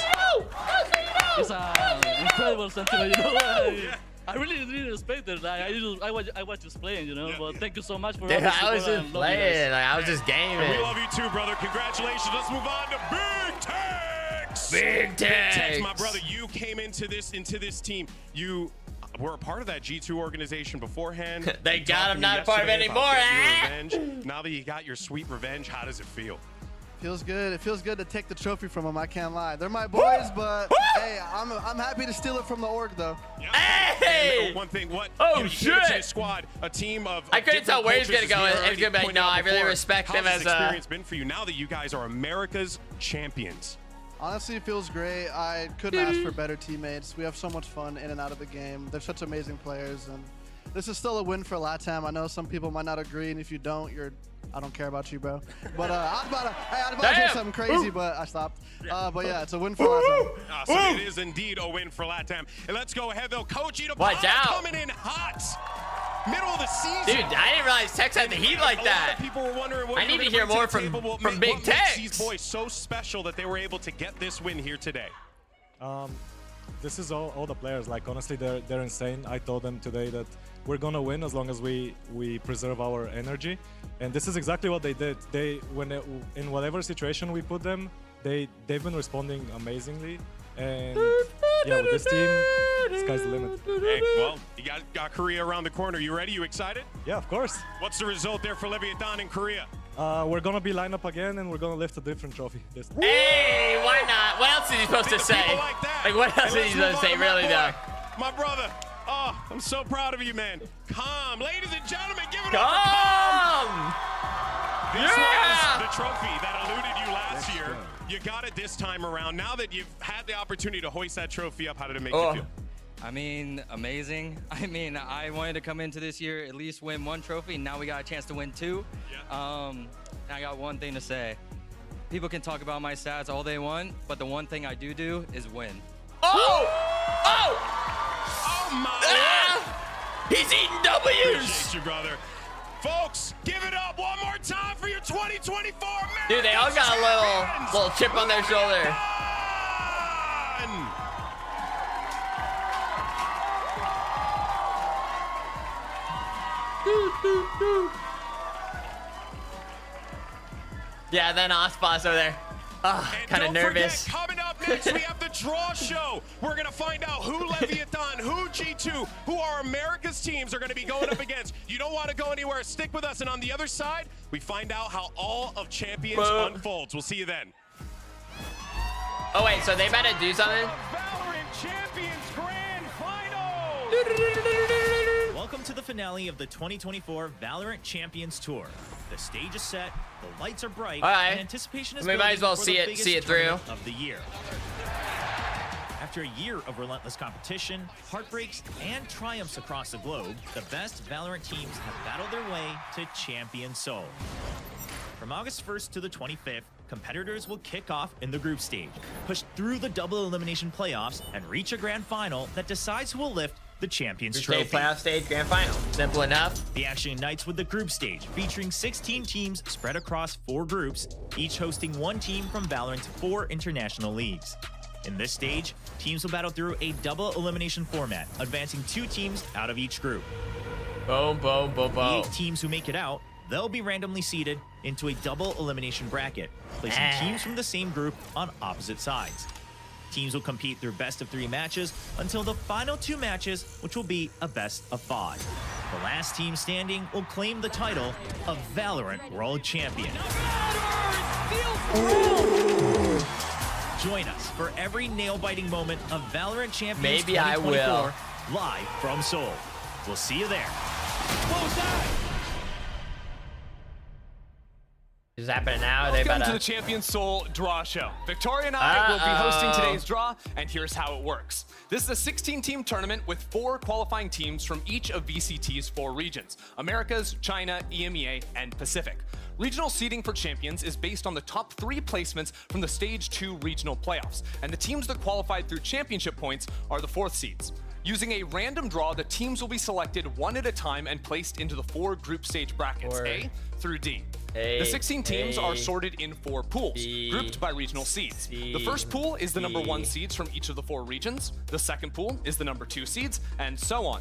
It's an incredible sentiment, you know. I really didn't expect it. I was just playing, you know. But thank you so much for. Dude, I was just playing. Like, I was just gaming. And we love you too, brother. Congratulations. Let's move on to Big Tex. Big Tex, my brother. You came into this team. You were a part of that G2 organization beforehand. Thank God I'm not a part of it anymore. Now that you got your sweet revenge, how does it feel? Feels good. It feels good to take the trophy from them. I can't lie. They're my boys, but hey, I'm happy to steal it from the org though. Hey! And one thing, what? Oh, you shit! Give it to your squad, a team of. I couldn't tell where he's gonna go. He's gonna be like, no, I really respect them as a. How's this experience been for you now that you guys are America's champions? Honestly, it feels great. I couldn't ask for better teammates. We have so much fun in and out of the game. They're such amazing players, and this is still a win for LATAM. I know some people might not agree, and if you don't, I don't care about you, bro. But I was about to say something crazy, but I stopped. But yeah, it's a win for LATAM. Awesome. It is indeed a win for LATAM. And let's go ahead, though. Coach Watch out. coming in hot. Middle of the season. Dude, I didn't realize Tex had the heat like that. People were wondering what I need to hear more from Big Tex. These boys so special that they were able to get this win here today. This is all the players. Like honestly, they're insane. I told them today that we're gonna win as long as we preserve our energy, and this is exactly what they did. In whatever situation we put them, they've been responding amazingly. And yeah, with this team, sky's the limit. Hey, well, you got Korea around the corner. You ready? You excited? Yeah, of course. What's the result there for Leviathan in Korea? We're gonna be lined up again, and we're gonna lift a different trophy. Hey, why not? What else is he supposed to say? Like, what else is he supposed to say, really, though? My brother. Oh, I'm so proud of you, man. Calm. Ladies and gentlemen, give it up for Calm! This was the trophy that eluded you last year. You got it this time around. Now that you've had the opportunity to hoist that trophy up, how did it make you feel? I mean, amazing. I mean, I wanted to come into this year, at least win one trophy. Now we got a chance to win two. And I got one thing to say. People can talk about my stats all they want, but the one thing I do is win. Oh my! He's eating W's! Appreciate you, brother. Folks, give it up one more time for your 2024 American Dude, they all got a little chip on their shoulder. Yeah, then ASPAS over there. Kind of nervous. Coming up next, we have the draw show. We're going to find out who Leviathan, who G2, who our America's teams are going to be going up against. You don't want to go anywhere. Stick with us. And on the other side, we find out how all of Champions unfolds. We'll see you then. Oh, wait, so they better do something? Valorant Champions Grand Final! Welcome to the finale of the 2024 Valorant Champions Tour. The stage is set, the lights are bright, and anticipation is we might as well see it through of the year. After a year of relentless competition, heartbreaks, and triumphs across the globe, the best Valorant teams have battled their way to Champion Seoul. From August 1st to the 25th, competitors will kick off in the group stage, push through the double elimination playoffs, and reach a grand final that decides who will lift the Champions Trophy. Playoff stage, grand final. Simple enough. The action ignites with the group stage, featuring 16 teams spread across 4 groups, each hosting 1 team from Valorant's 4 international leagues. In this stage, teams will battle through a double elimination format, advancing 2 teams out of each group. Boom, boom, boom, boom. The 8 teams who make it out, they'll be randomly seeded into a double elimination bracket, placing teams from the same group on opposite sides. Teams will compete through best of 3 matches until the final 2 matches, which will be a best of 5. The last team standing will claim the title of Valorant World Champion. Join us for every nail-biting moment of Valorant Champions Maybe I 2024 will. live from Seoul. We'll see you there. Is this happening now? Are they Welcome about to the Champions Seoul Draw Show. Victoria and I will be hosting today's draw, and here's how it works. This is a 16-team tournament with 4 qualifying teams from each of VCT's 4 regions: Americas, China, EMEA, and Pacific. Regional seeding for champions is based on the top 3 placements from the Stage 2 regional playoffs, and the teams that qualified through championship points are the 4th seeds. Using a random draw, the teams will be selected 1 at a time and placed into the 4 group stage brackets, A through D. The 16 teams are sorted in 4 pools, grouped by regional seeds. The first pool is the number 1 seeds from each of the 4 regions. The second pool is the number 2 seeds, and so on.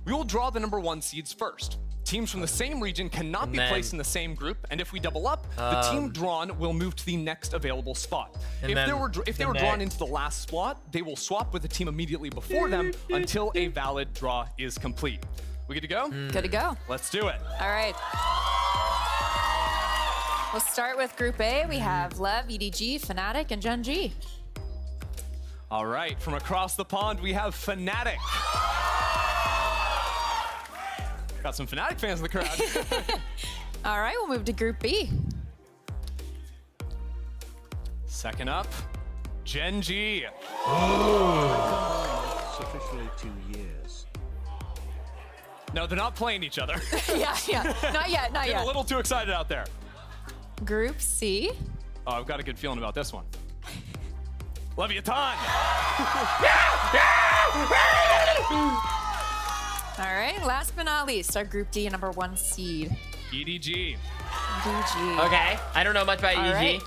We will draw the number 1 seeds first. Teams from the same region cannot be placed in the same group, and if we double up, the team drawn will move to the next available spot. If they were drawn into the last slot, they will swap with the team immediately before them until a valid draw is complete. We good to go? Good to go. Let's do it. All right. We'll start with Group A. We have LEV, EDG, Fnatic, and Gen G. All right, from across the pond, we have Fnatic. Got some Fnatic fans in the crowd. All right, we'll move to Group B. Second up, Gen G. It's officially 2 years. No, they're not playing each other. yeah. Not yet, not Getting yet. a little too excited out there. Group C. Oh, I've got a good feeling about this one. Leviathan. All right, last but not least, our Group D number 1 seed. EDG. EDG. Okay, I don't know much about EDG. Right.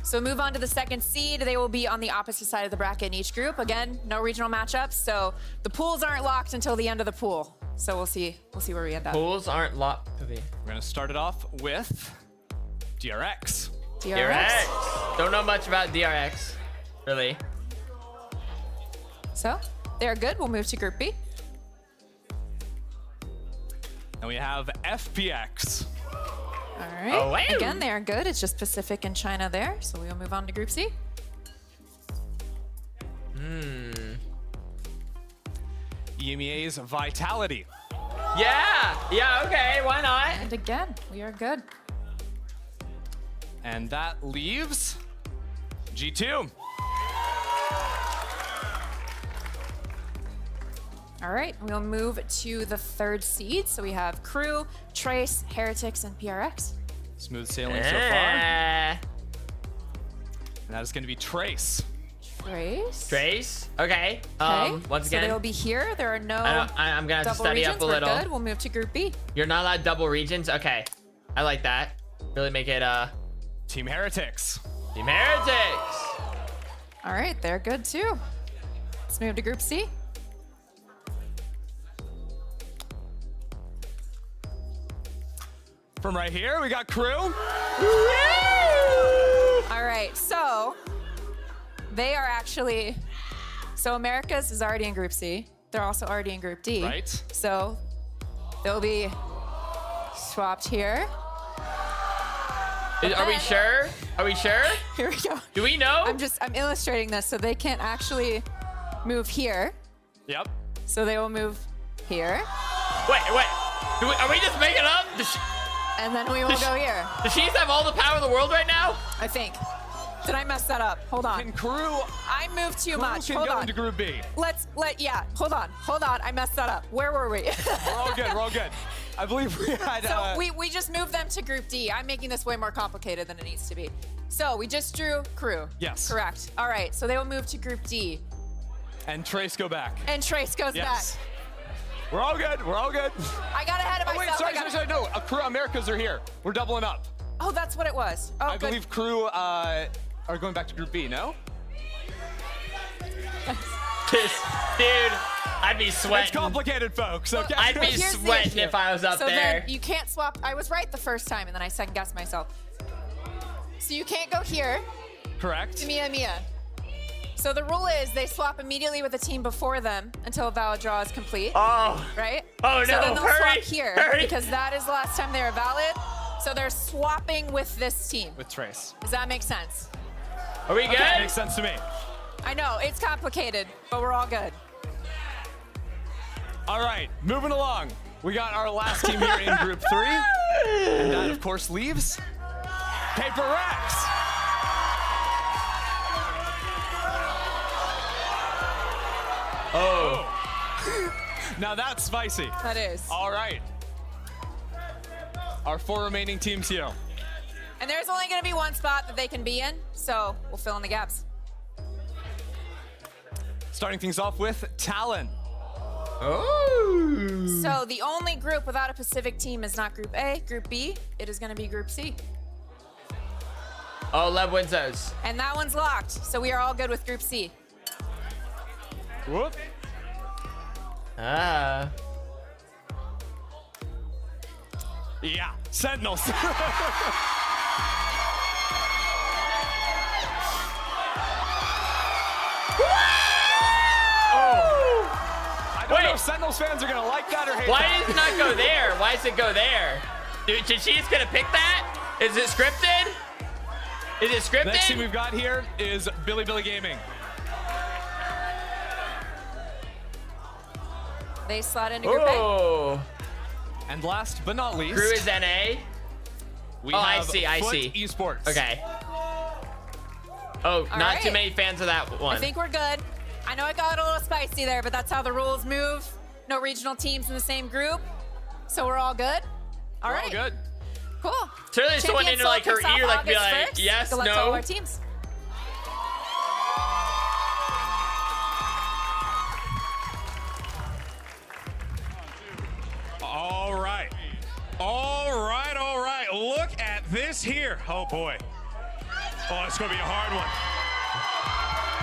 So move on to the 2nd seed. They will be on the opposite side of the bracket in each group. Again, no regional matchups, so the pools aren't locked until the end of the pool. So we'll see where we end up. Pools aren't locked. We're gonna start it off with DRX. DRX. Don't know much about DRX, really. So they're good. We'll move to Group B. And we have FPX. All right. Again, they are good. It's just Pacific and China there. So we'll move on to Group C. EMEA's Vitality. Yeah, okay, why not? And again, we are good. And that leaves G2. All right, we'll move to the 3rd seed. So we have Crew, Trace, Heretics, and PRX. Smooth sailing so far. And that is going to be Trace. Trace. Okay. Once again, so they will be here. There are no I'm gonna have to double study regions. up a little. We're good. We'll move to Group B. You're not allowed double regions? Okay. I like that. Really make it Team Heretics. Team Heretics. All right, they're good too. Let's move to Group C. From right here, we got Crew. All right, so they are actually, so Americas is already in Group C. They're also already in Group D. Right. So they'll be swapped here. Are we sure? Are we sure? Here we go. Do we know? I'm illustrating this so they can't actually move here. Yep. So they will move here. Wait. Are we just making up? And then we will go here. Does she have all the power in the world right now? I think. Did I mess that up? Hold on. Can Crew? I moved too much. Can Hold go on. into Group B. Yeah. Hold on. I messed that up. Where were we? We're all good. I believe we had. So we just moved them to Group D. I'm making this way more complicated than it needs to be. So we just drew Crew. Yes. Correct. All right. So they will move to Group D. And Trace go back. And Trace goes back. We're all good. We're all good. I got ahead of myself. Wait, sorry. No, Crew Americas are here. We're doubling up. Oh, that's what it was. Oh, I believe Crew are going back to Group B. No. Dude, I'd be sweating. It's complicated, folks. Okay. I'd be sweating if I was up so there. Then you can't swap. I was right the first time, and then I second guessed myself. So you can't go here. Correct. To Mia. So the rule is they swap immediately with the team before them until a valid draw is complete. Oh. Right? Oh, so no. Then they'll Hurry. swap here Hurry. because that is the last time they were valid. So they're swapping with this team. With Trace. Does that make sense? Are we good? Okay, makes sense to me. I know, it's complicated, but we're all good. All right, moving along. We got our last team here in Group 3. And that, of course, leaves Paper Rex. Oh. Now that's spicy. That is. All right. Our 4 remaining teams here. And there's only going to be one spot that they can be in, so we'll fill in the gaps. Starting things off with Talon. Oh. So the only group without a Pacific team is not Group A, Group B. It is going to be Group C. Oh, LEV wins those. And that one's locked, so we are all good with Group C. Whoop. Yeah, Sentinels. I don't know if Sentinels fans are going to like that or hate Why that. does it not go there? Why does it go there? Dude, she's going to pick that? Is it scripted? Is it scripted? Next team we've got here is Billy Gaming. They slot into Group A. And last but not least, Crew is NA. We I have see. Foot Esports. Okay. Oh, All not right. too many fans of that one. I think we're good. I know it got a little spicy there, but that's how the rules move. No regional teams in the same group. So we're all good? All right. All good. Cool. Surely someone Champion into like her Soul kicks ear, off like be August like, 1st. yes, Good luck to all no. our teams. All right. All right, all right. Look at this here. Oh, boy. Oh, it's going to be a hard one.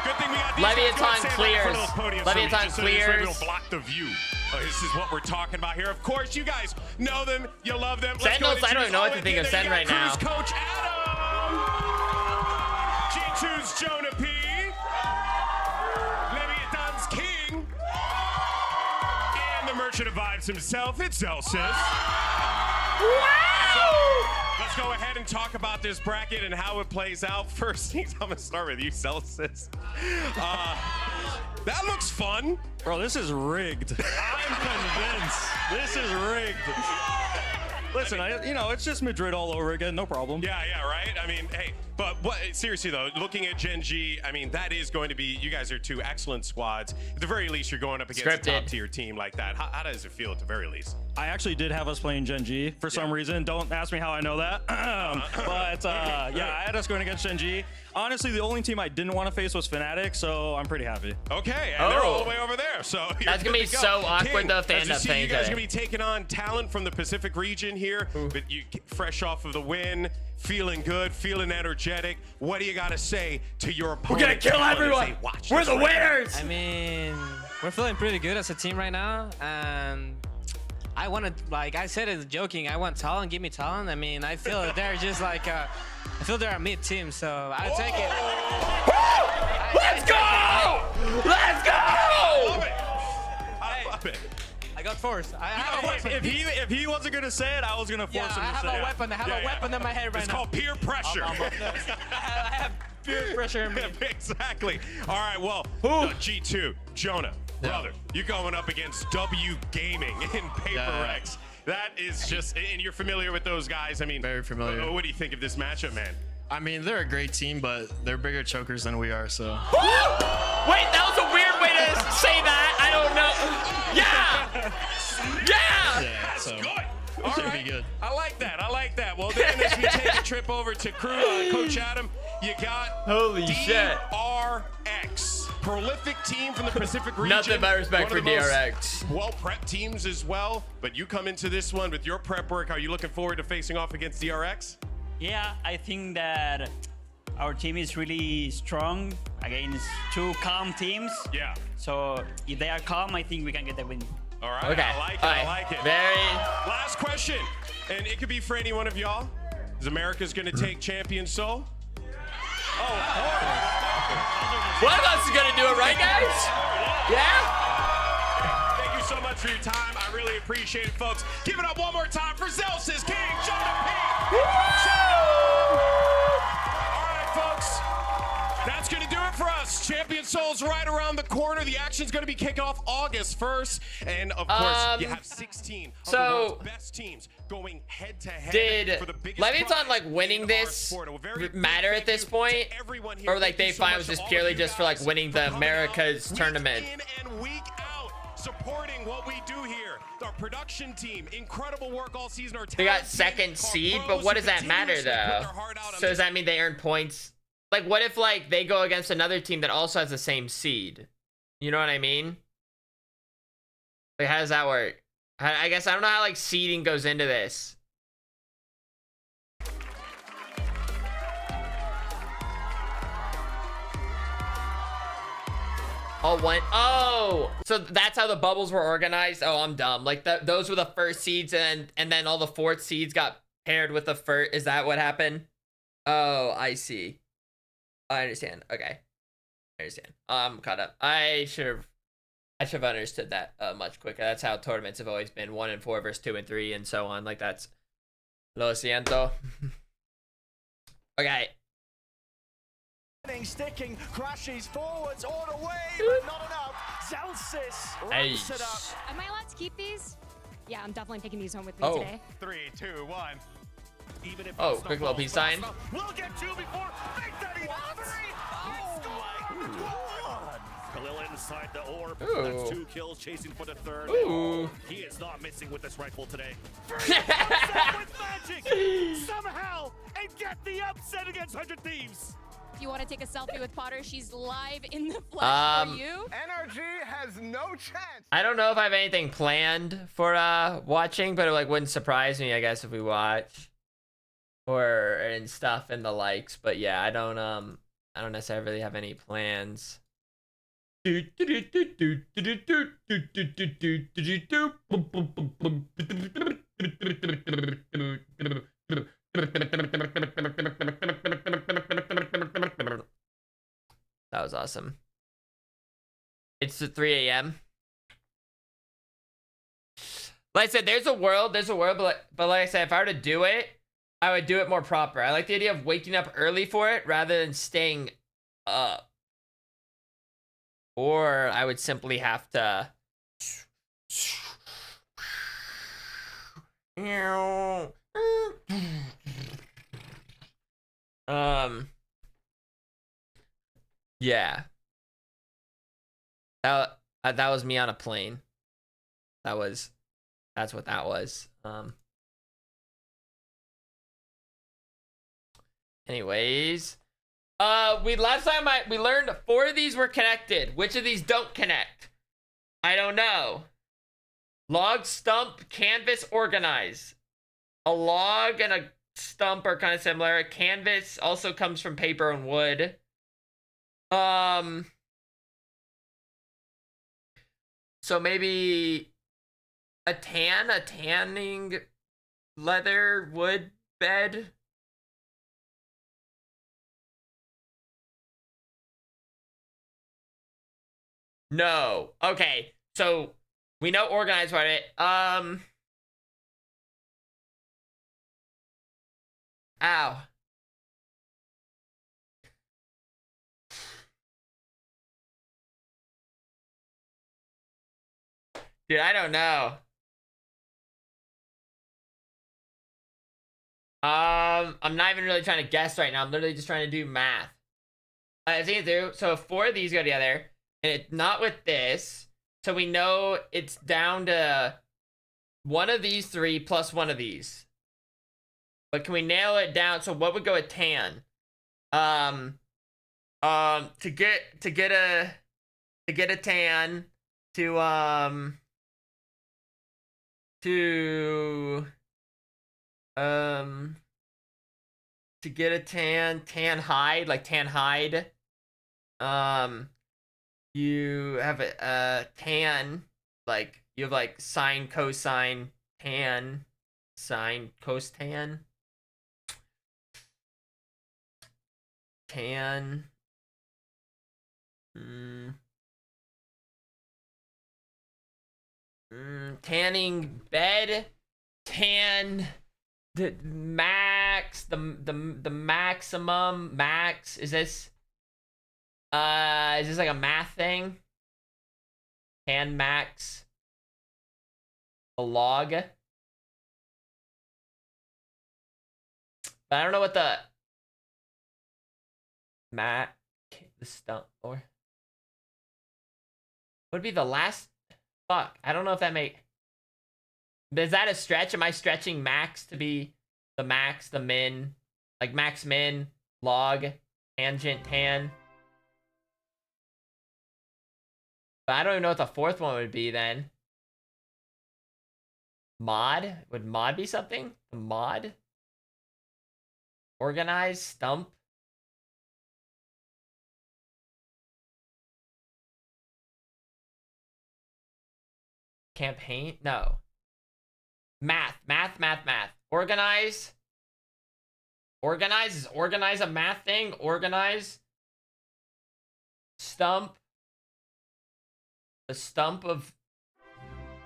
Good thing we got these Leviathan guys go clears. in front of the podium Leviathan so we clears. don't block the view. Oh, this is what we're talking about here. Of course, you guys know them. You love them. Let's go Sentinels, I don't know what to think of Sen right now. Crew's coach Adam. G2's Jonah P. Leviathan's King. And the Merchant of Vibes himself, it's Celsius. Wow! Let's go ahead and talk about this bracket and how it plays out. First things, I'm gonna start with you, Celsius. That looks fun. Bro, this is rigged. I'm convinced. This is rigged. Listen, it's just Madrid all over again. No problem. Yeah, right? I mean, hey, but what? Seriously, though, looking at Gen G, I mean, that is going to be, you guys are 2 excellent squads. At the very least, you're going up against a top-tier team like that. How does it feel at the very least? I actually did have us playing Gen G for some reason. Don't ask me how I know that. But yeah, I had us going against Gen G. Honestly, the only team I didn't want to face was Fnatic, so I'm pretty happy. Okay, and they're all the way over there, so that's gonna be so awkward though. As you see, you guys are gonna be taking on talent from the Pacific region here, but you fresh off of the win, feeling good, feeling energetic. What do you got to say to your opponent? We're gonna kill everyone. We're the winners. I mean, we're feeling pretty good as a team right now, and I want to, like I said it joking, I want Talon, give me Talon. I mean, I feel that they're just like I feel they're a mid team, so I'll take it. Let's go! Let's go! I love it. I got forced. If he wasn't gonna say it, I was gonna force him to say it. I have a weapon in my head right now. It's called peer pressure. I have peer pressure in me. Exactly. All right, well, G2, Jonah, brother, you're going up against W Gaming in Paper Rex. That is just, and you're familiar with those guys. I mean, very familiar. What do you think of this matchup, man? I mean, they're a great team, but they're bigger chokers than we are, so. Wait, that was a weird way to say that. I don't know. Yeah! That's good. Should be good. I like that. I like that. Well, then as we take a trip over to crew, Coach Adam, you got Holy shit. DRX. Prolific team from the Pacific region. Nothing but respect for DRX. Well-prepped teams as well, but you come into this one with your prep work. Are you looking forward to facing off against DRX? Yeah, I think that our team is really strong against two calm teams. Yeah. So if they are calm, I think we can get the win. All right, Okay. I like it, I like it. Last question, and it could be for any one of y'all. Is America's gonna take Champion Soul? Oh, one of us is gonna do it, right, guys? Yeah? Thank you so much for your time. I really appreciate it, folks. Give it up one more time for Zelsis King, Jonah P. All right, folks. That's going to do it for us. Champion Soul's right around the corner. The action's going to be kicking off August 1st. And, of course, you have 16 of the world's best teams going head-to-head. Did for the biggest Leviathan, like, winning this matter at this point? Or, like, they find it was just purely just for, like, winning the Americas tournament? And week out, supporting what we do here. Our production team, incredible work all season. Our They got second seed, but what does that matter, though? So does that mean they earn points? Like, what if, like, they go against another team that also has the same seed? You know what I mean? Like, how does that work? I guess I don't know how, like, seeding goes into this. Oh, one. Oh, so that's how the bubbles were organized. Oh, I'm dumb. Like, those were the first seeds, and then all the fourth seeds got paired with the first. Is that what happened? Oh, I see. I understand. Okay, I understand. I'm caught up. I should have understood that much quicker. That's how tournaments have always been: 1 and 4 versus 2 and 3, and so on. Like, that's lo siento. Okay. Sticking, crashes forwards all the way, but not enough. Zelsis wraps it up. Am I allowed to keep these? Yeah, I'm definitely taking these home with me Oh. today. 3, 2, 1. Even if Oh, quick little peace sign. We'll get 2 before. Make that even 3. Oh my God. Khalil inside the orb. Ooh. That's 2 kills, chasing for the 3rd. Ooh. He is not missing with this rifle today. With magic, somehow, and get the upset against 100 Thieves. If you want to take a selfie with Potter, she's live in the flesh for you. Energy has no chance. I don't know if I have anything planned for watching, but it like wouldn't surprise me, I guess, if we watch and stuff and the likes. But yeah, I don't necessarily have any plans. That was awesome. It's the 3 a.m. Like I said, there's a world, but like I said, if I were to do it, I would do it more proper. I like the idea of waking up early for it rather than staying up. Or I would simply have to... Yeah. That was me on a plane. That's what that was. Anyways, last time we learned 4 of these were connected. Which of these don't connect? I don't know. Log, stump, canvas, organize. A log and a stump are kind of similar. Canvas also comes from paper and wood. So maybe a tanning leather wood bed. No. Okay. So we know organized about it. Ow. Dude, I don't know. I'm not even really trying to guess right now. I'm literally just trying to do math. I think so 4 of these go together, and it's not with this. So we know it's down to one of these three plus one of these. But can we nail it down? So what would go with tan? To get a tan to get a tan hide, like tan hide. You have a tan, like you have like sine, cosine, tan, sine, costan, tan. Tanning bed, tan. The max, the maximum max. Is this like a math thing? Tan max. A log. But I don't know what the stump or would be the last. Fuck, I don't know if that is that a stretch? Am I stretching max to be the max, the min, like max min, log, tangent, tan? But I don't even know what the fourth one would be then. Mod? Would mod be something? Mod? Organize, stump. Campaign? No. Math. Organize. Is organize a math thing? Organize. Stump. The stump of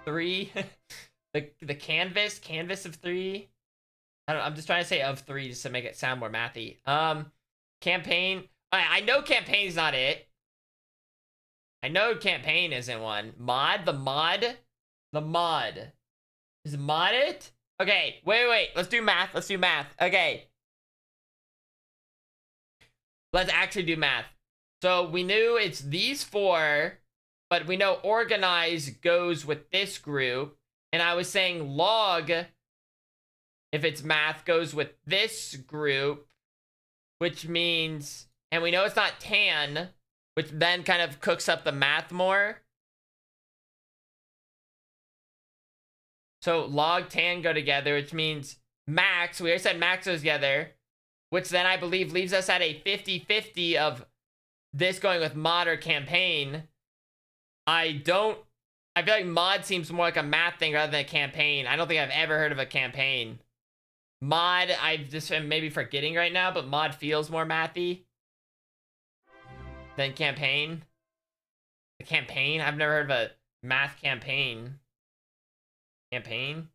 3. the canvas of 3. I'm just trying to say of 3 just to make it sound more mathy. Campaign. I know campaign's not it. I know campaign isn't one. Mod. Is mod it? Okay, wait. Let's do math. Okay. Let's actually do math. So we knew it's these 4, but we know organize goes with this group. And I was saying log, if it's math, goes with this group, which means, and we know it's not tan, which then kind of cooks up the math more. So log, tan go together, which means max, we already said max goes together, which then I believe leaves us at a 50-50 of this going with mod or campaign. I feel like mod seems more like a math thing rather than a campaign. I don't think I've ever heard of a campaign. Mod, I just am maybe forgetting right now, but mod feels more mathy than campaign. The campaign? I've never heard of a math campaign. Campaign?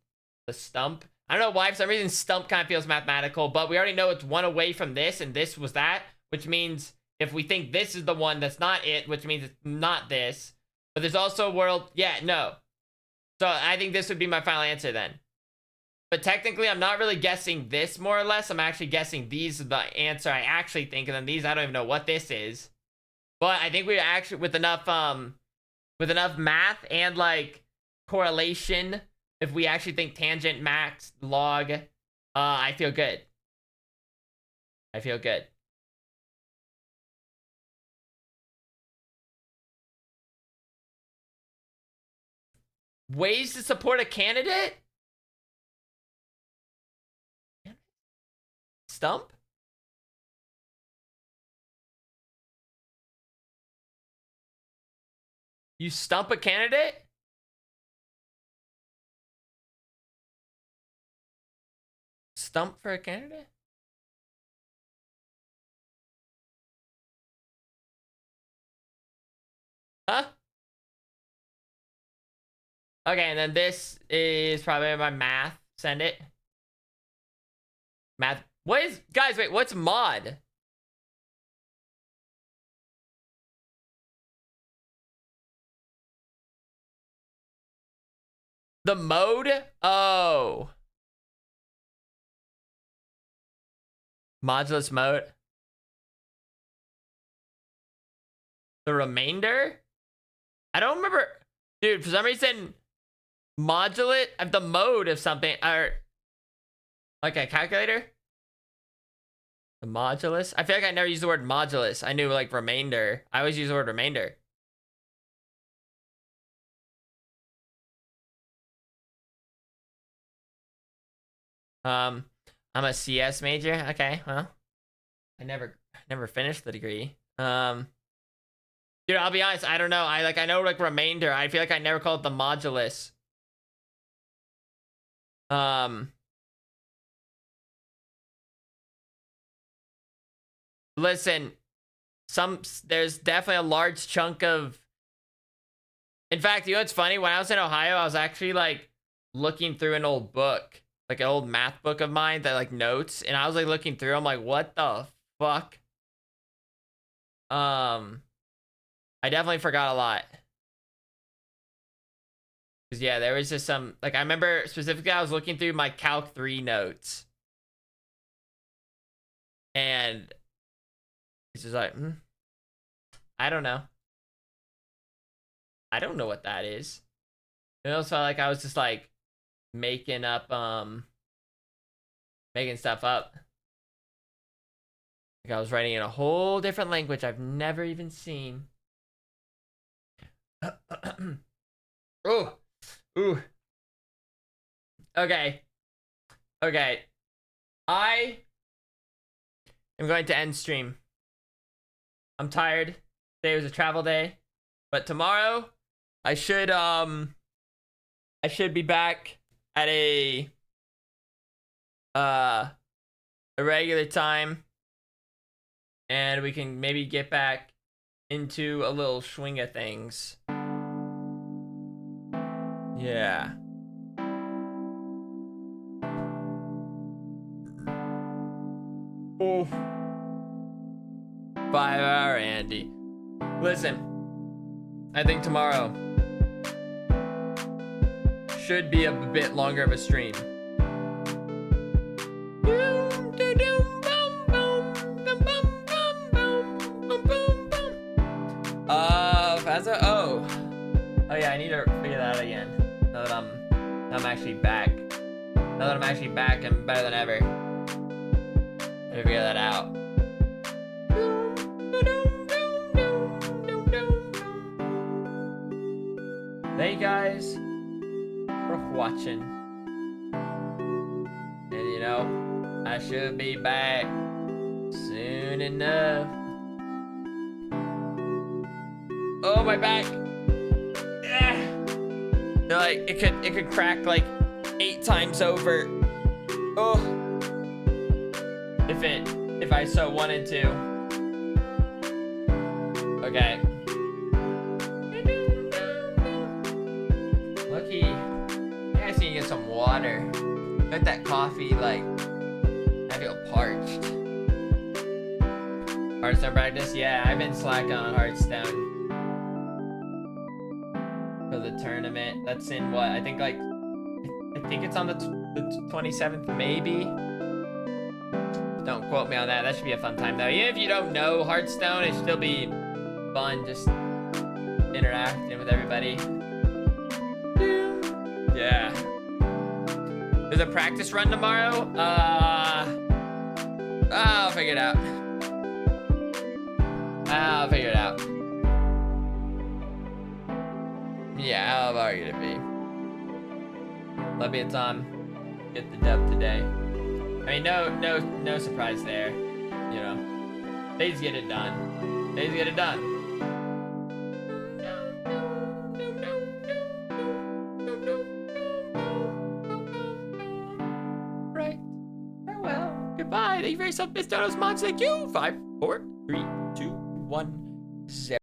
The stump? I don't know why, for some reason, stump kind of feels mathematical, but we already know it's one away from this, and this was that, which means if we think this is the one that's not it, which means it's not this. But there's also a world, yeah, no. So I think this would be my final answer then. But technically, I'm not really guessing this more or less. I'm actually guessing these are the answer I actually think, and then these, I don't even know what this is. But I think we're actually, with enough math and like correlation, if we actually think tangent, max, log, I feel good. Ways to support a candidate? Stump? You stump a candidate? Stump for a candidate? Huh? Okay, and then this is probably my math. Send it. Math. What is, guys, wait, what's mod? The mode? Oh. Modulus mode. The remainder? I don't remember. Dude, for some reason, Modulate of the mode of something, or like a calculator. The modulus. I feel like I never used the word modulus. I knew like remainder. I always use the word remainder. I'm a CS major. Okay, well, I never finished the degree. Dude, I'll be honest. I don't know. I know like remainder. I feel like I never called it the modulus. Listen, there's definitely a large chunk of. In fact, you know what's funny? When I was in Ohio, I was actually like looking through an old book, like an old math book of mine that like notes, and I was like looking through. I'm like, what the fuck? I definitely forgot a lot. Cause yeah, there was just some like I remember specifically I was looking through my Calc 3 notes, and it's just like, I don't know. I don't know what that is. It almost felt like I was just like making up, making stuff up. Like I was writing in a whole different language I've never even seen. Ooh. Ooh. Okay. Okay. I am going to end stream. I'm tired. Today was a travel day. But tomorrow I should be back at a regular time. And we can maybe get back into a little swing of things. Yeah. Oh. 5-hour Andy. Listen, I think tomorrow should be a bit longer of a stream. Oh yeah, I need to figure that out again. Now that I'm actually back. Now that I'm actually back, I'm better than ever. I need to figure that out. Thank you guys for watching. And you know, I should be back soon enough. Oh, my back. Feel like it could crack like 8 times over. Oh. If I so wanted to. Okay. Lucky. I guys need to get some water. Got that coffee, like, I feel parched. Hearthstone practice? Yeah, I've been slacking on Hearthstone. For the tournament. That's in what? I think it's on the 27th, maybe? Don't quote me on that. That should be a fun time, though. Even if you don't know Hearthstone, it should still be fun just interacting with everybody. Yeah. There's a practice run tomorrow? I'll figure it out. I'll figure it out. Yeah, how hard are you to be? Love me a ton. Get the dub today. I mean, no surprise there. You know, they just get it done. They just get it done. Right. Farewell. Goodbye. Thank you very much, Miss Donos Mods. Thank you. 5, 4, 3, 2, 1, 0.